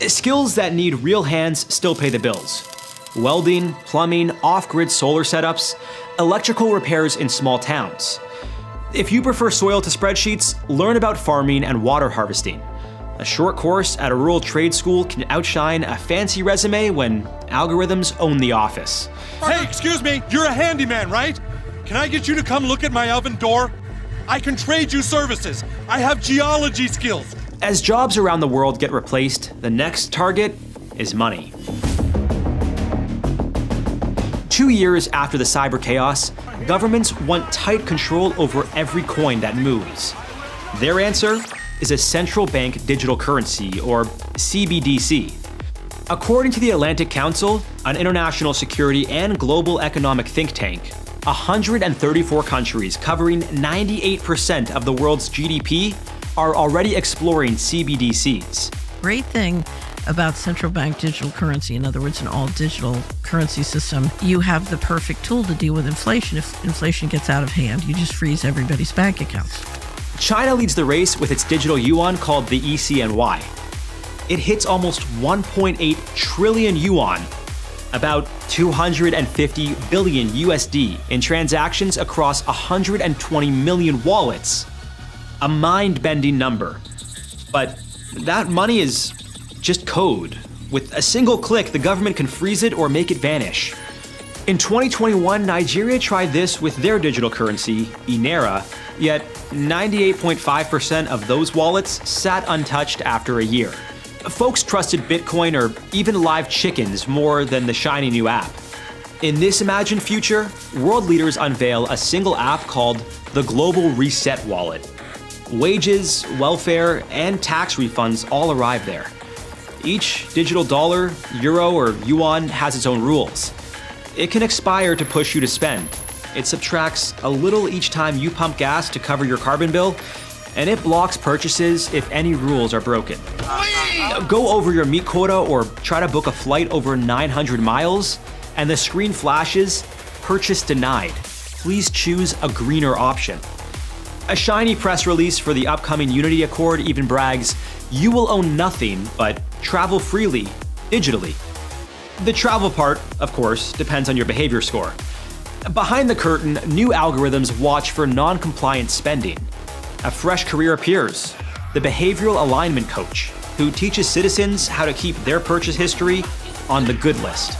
Skills that need real hands still pay the bills. Welding, plumbing, off-grid solar setups, electrical repairs in small towns. If you prefer soil to spreadsheets, learn about farming and water harvesting. A short course at a rural trade school can outshine a fancy resume when algorithms own the office. Hey, excuse me, you're a handyman, right? Can I get you to come look at my oven door? I can trade you services. I have geology skills. As jobs around the world get replaced, the next target is money. 2 years after the cyber chaos, governments want tight control over every coin that moves. Their answer is a central bank digital currency, or CBDC. According to the Atlantic Council, an international security and global economic think tank, 134 countries covering 98% of the world's GDP are already exploring CBDCs. Great thing about central bank digital currency, in other words, an all-digital currency system, you have the perfect tool to deal with inflation. If inflation gets out of hand, you just freeze everybody's bank accounts. China leads the race with its digital yuan called the ECNY. It hits almost 1.8 trillion yuan, about 250 billion USD in transactions across 120 million wallets. A mind-bending number. But that money is just code. With a single click, the government can freeze it or make it vanish. In 2021, Nigeria tried this with their digital currency, Naira, yet 98.5% of those wallets sat untouched after a year. Folks trusted Bitcoin or even live chickens more than the shiny new app. In this imagined future, world leaders unveil a single app called the Global Reset Wallet. Wages, welfare, and tax refunds all arrive there. Each digital dollar, euro, or yuan has its own rules. It can expire to push you to spend. It subtracts a little each time you pump gas to cover your carbon bill, and it blocks purchases if any rules are broken. Go over your meat quota or try to book a flight over 900 miles, and the screen flashes, "Purchase denied. Please choose a greener option." A shiny press release for the upcoming Unity Accord even brags, "You will own nothing but travel freely, digitally." The travel part, of course, depends on your behavior score. Behind the curtain, new algorithms watch for non-compliant spending. A fresh career appears, the behavioral alignment coach, who teaches citizens how to keep their purchase history on the good list.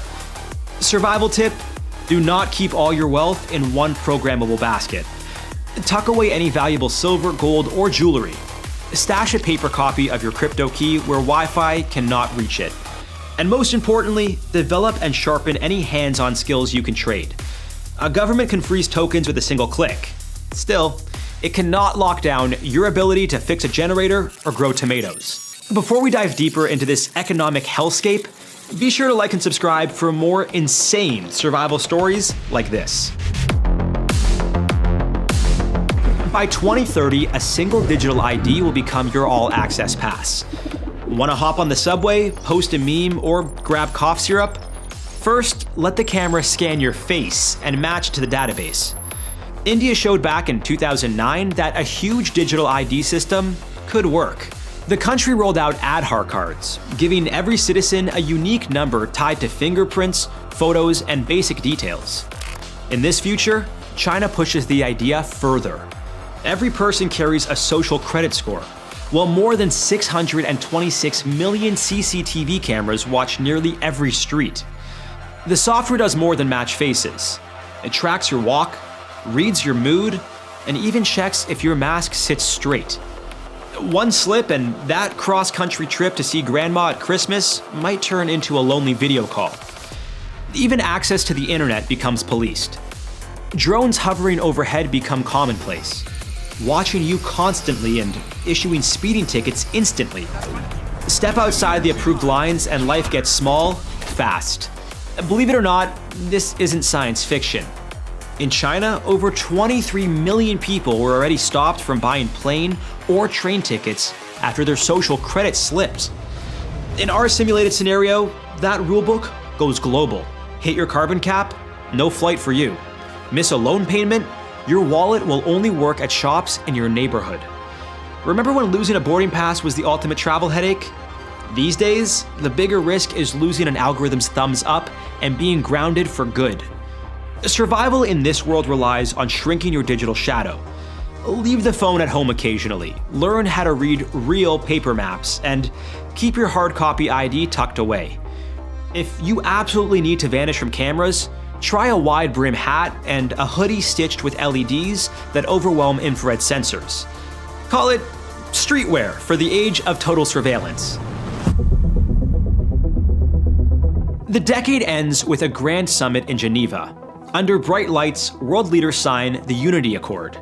Survival tip: do not keep all your wealth in one programmable basket. Tuck away any valuable silver, gold, or jewelry. Stash a paper copy of your crypto key where Wi-Fi cannot reach it. And most importantly, develop and sharpen any hands-on skills you can trade. A government can freeze tokens with a single click. Still, it cannot lock down your ability to fix a generator or grow tomatoes. Before we dive deeper into this economic hellscape, be sure to like and subscribe for more insane survival stories like this. By 2030, a single digital ID will become your all-access pass. Want to hop on the subway, post a meme, or grab cough syrup? First, let the camera scan your face and match to the database. India showed back in 2009 that a huge digital ID system could work. The country rolled out Aadhaar cards, giving every citizen a unique number tied to fingerprints, photos, and basic details. In this future, China pushes the idea further. Every person carries a social credit score, while more than 626 million CCTV cameras watch nearly every street. The software does more than match faces. It tracks your walk, reads your mood, and even checks if your mask sits straight. One slip and that cross-country trip to see grandma at Christmas might turn into a lonely video call. Even access to the internet becomes policed. Drones hovering overhead become commonplace, watching you constantly and issuing speeding tickets instantly. Step outside the approved lines and life gets small, fast. Believe it or not, this isn't science fiction. In China, over 23 million people were already stopped from buying plane or train tickets after their social credit slipped. In our simulated scenario, that rulebook goes global. Hit your carbon cap? No flight for you. Miss a loan payment? Your wallet will only work at shops in your neighborhood. Remember when losing a boarding pass was the ultimate travel headache? These days, the bigger risk is losing an algorithm's thumbs up and being grounded for good. Survival in this world relies on shrinking your digital shadow. Leave the phone at home occasionally, learn how to read real paper maps, and keep your hard copy ID tucked away. If you absolutely need to vanish from cameras, try a wide brim hat and a hoodie stitched with LEDs that overwhelm infrared sensors. Call it streetwear for the age of total surveillance. The decade ends with a grand summit in Geneva. Under bright lights, world leaders sign the Unity Accord.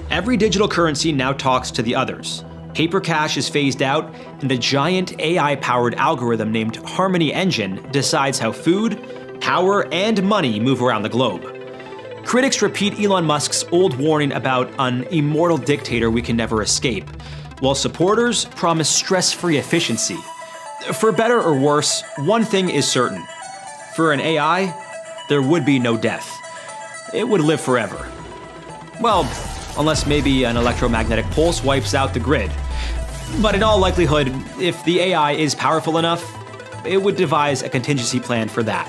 Every digital currency now talks to the others. Paper cash is phased out, and a giant AI-powered algorithm named Harmony Engine decides how food, power, and money move around the globe. Critics repeat Elon Musk's old warning about an immortal dictator we can never escape, while supporters promise stress-free efficiency. For better or worse, one thing is certain. For an AI, there would be no death. It would live forever. Well, unless maybe an electromagnetic pulse wipes out the grid. But in all likelihood, if the AI is powerful enough, it would devise a contingency plan for that.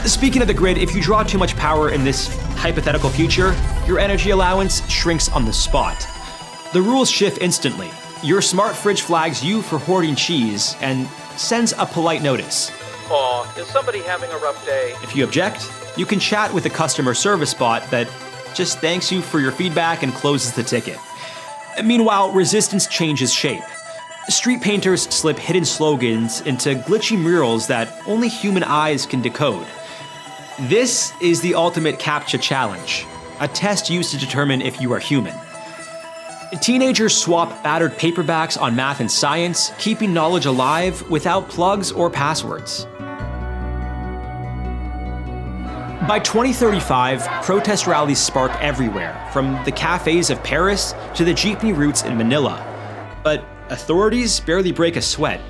Speaking of the grid, if you draw too much power in this hypothetical future, your energy allowance shrinks on the spot. The rules shift instantly. Your smart fridge flags you for hoarding cheese and sends a polite notice. Aw, is somebody having a rough day? If you object, you can chat with a customer service bot that just thanks you for your feedback and closes the ticket. Meanwhile, resistance changes shape. Street painters slip hidden slogans into glitchy murals that only human eyes can decode. This is the ultimate CAPTCHA challenge, a test used to determine if you are human. Teenagers swap battered paperbacks on math and science, keeping knowledge alive without plugs or passwords. By 2035, protest rallies spark everywhere, from the cafes of Paris to the jeepney routes in Manila. But authorities barely break a sweat.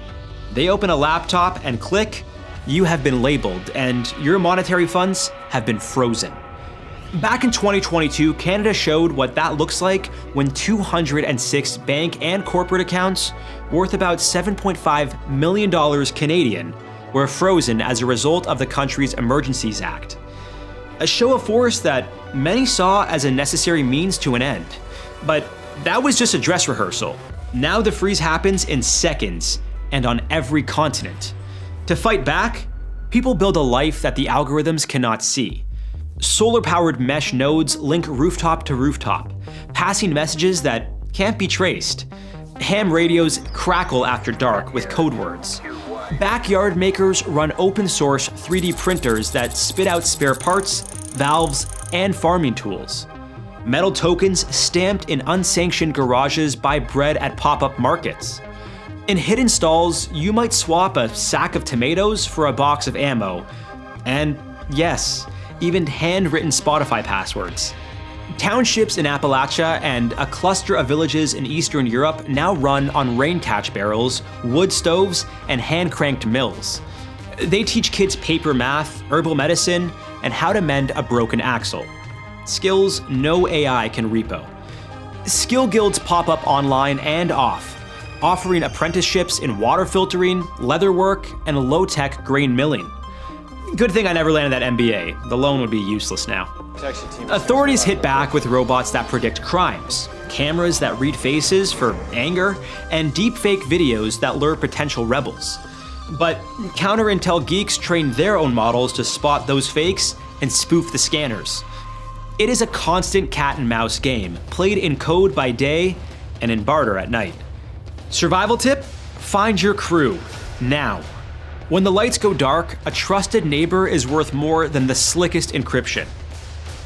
They open a laptop and click, you have been labeled, and your monetary funds have been frozen. Back in 2022, Canada showed what that looks like when 206 bank and corporate accounts, worth about $7.5 million Canadian, were frozen as a result of the country's Emergencies Act. A show of force that many saw as a necessary means to an end. But that was just a dress rehearsal. Now the freeze happens in seconds and on every continent. To fight back, people build a life that the algorithms cannot see. Solar-powered mesh nodes link rooftop to rooftop, passing messages that can't be traced. Ham radios crackle after dark with code words. Backyard makers run open-source 3D printers that spit out spare parts, valves, and farming tools. Metal tokens stamped in unsanctioned garages buy bread at pop-up markets. In hidden stalls, you might swap a sack of tomatoes for a box of ammo. And yes, even handwritten Spotify passwords. Townships in Appalachia and a cluster of villages in Eastern Europe now run on rain catch barrels, wood stoves, and hand-cranked mills. They teach kids paper math, herbal medicine, and how to mend a broken axle. Skills no AI can repo. Skill guilds pop up online and off, offering apprenticeships in water filtering, leatherwork, and low-tech grain milling. Good thing I never landed that MBA. The loan would be useless now. Authorities hit back with robots that predict crimes, cameras that read faces for anger, and deepfake videos that lure potential rebels. But counter-intel geeks train their own models to spot those fakes and spoof the scanners. It is a constant cat-and-mouse game, played in code by day and in barter at night. Survival tip? Find your crew, now. When the lights go dark, a trusted neighbor is worth more than the slickest encryption.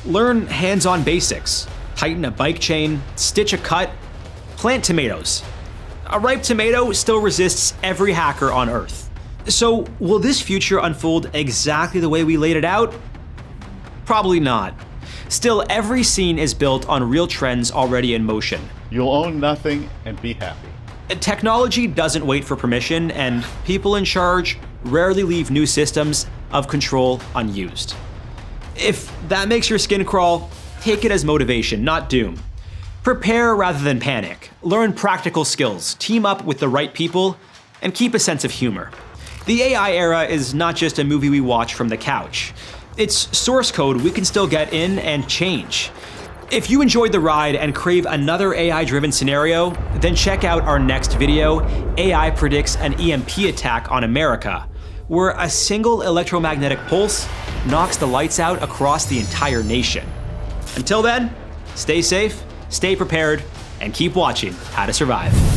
Learn hands-on basics. Tighten a bike chain, stitch a cut, plant tomatoes. A ripe tomato still resists every hacker on Earth. So, will this future unfold exactly the way we laid it out? Probably not. Still, every scene is built on real trends already in motion. You'll own nothing and be happy. Technology doesn't wait for permission, and people in charge rarely leave new systems of control unused. If that makes your skin crawl, take it as motivation, not doom. Prepare rather than panic. Learn practical skills, team up with the right people, and keep a sense of humor. The AI era is not just a movie we watch from the couch. It's source code we can still get in and change. If you enjoyed the ride and crave another AI-driven scenario, then check out our next video, AI Predicts an EMP Attack on America, where a single electromagnetic pulse knocks the lights out across the entire nation. Until then, stay safe, stay prepared, and keep watching How to Survive.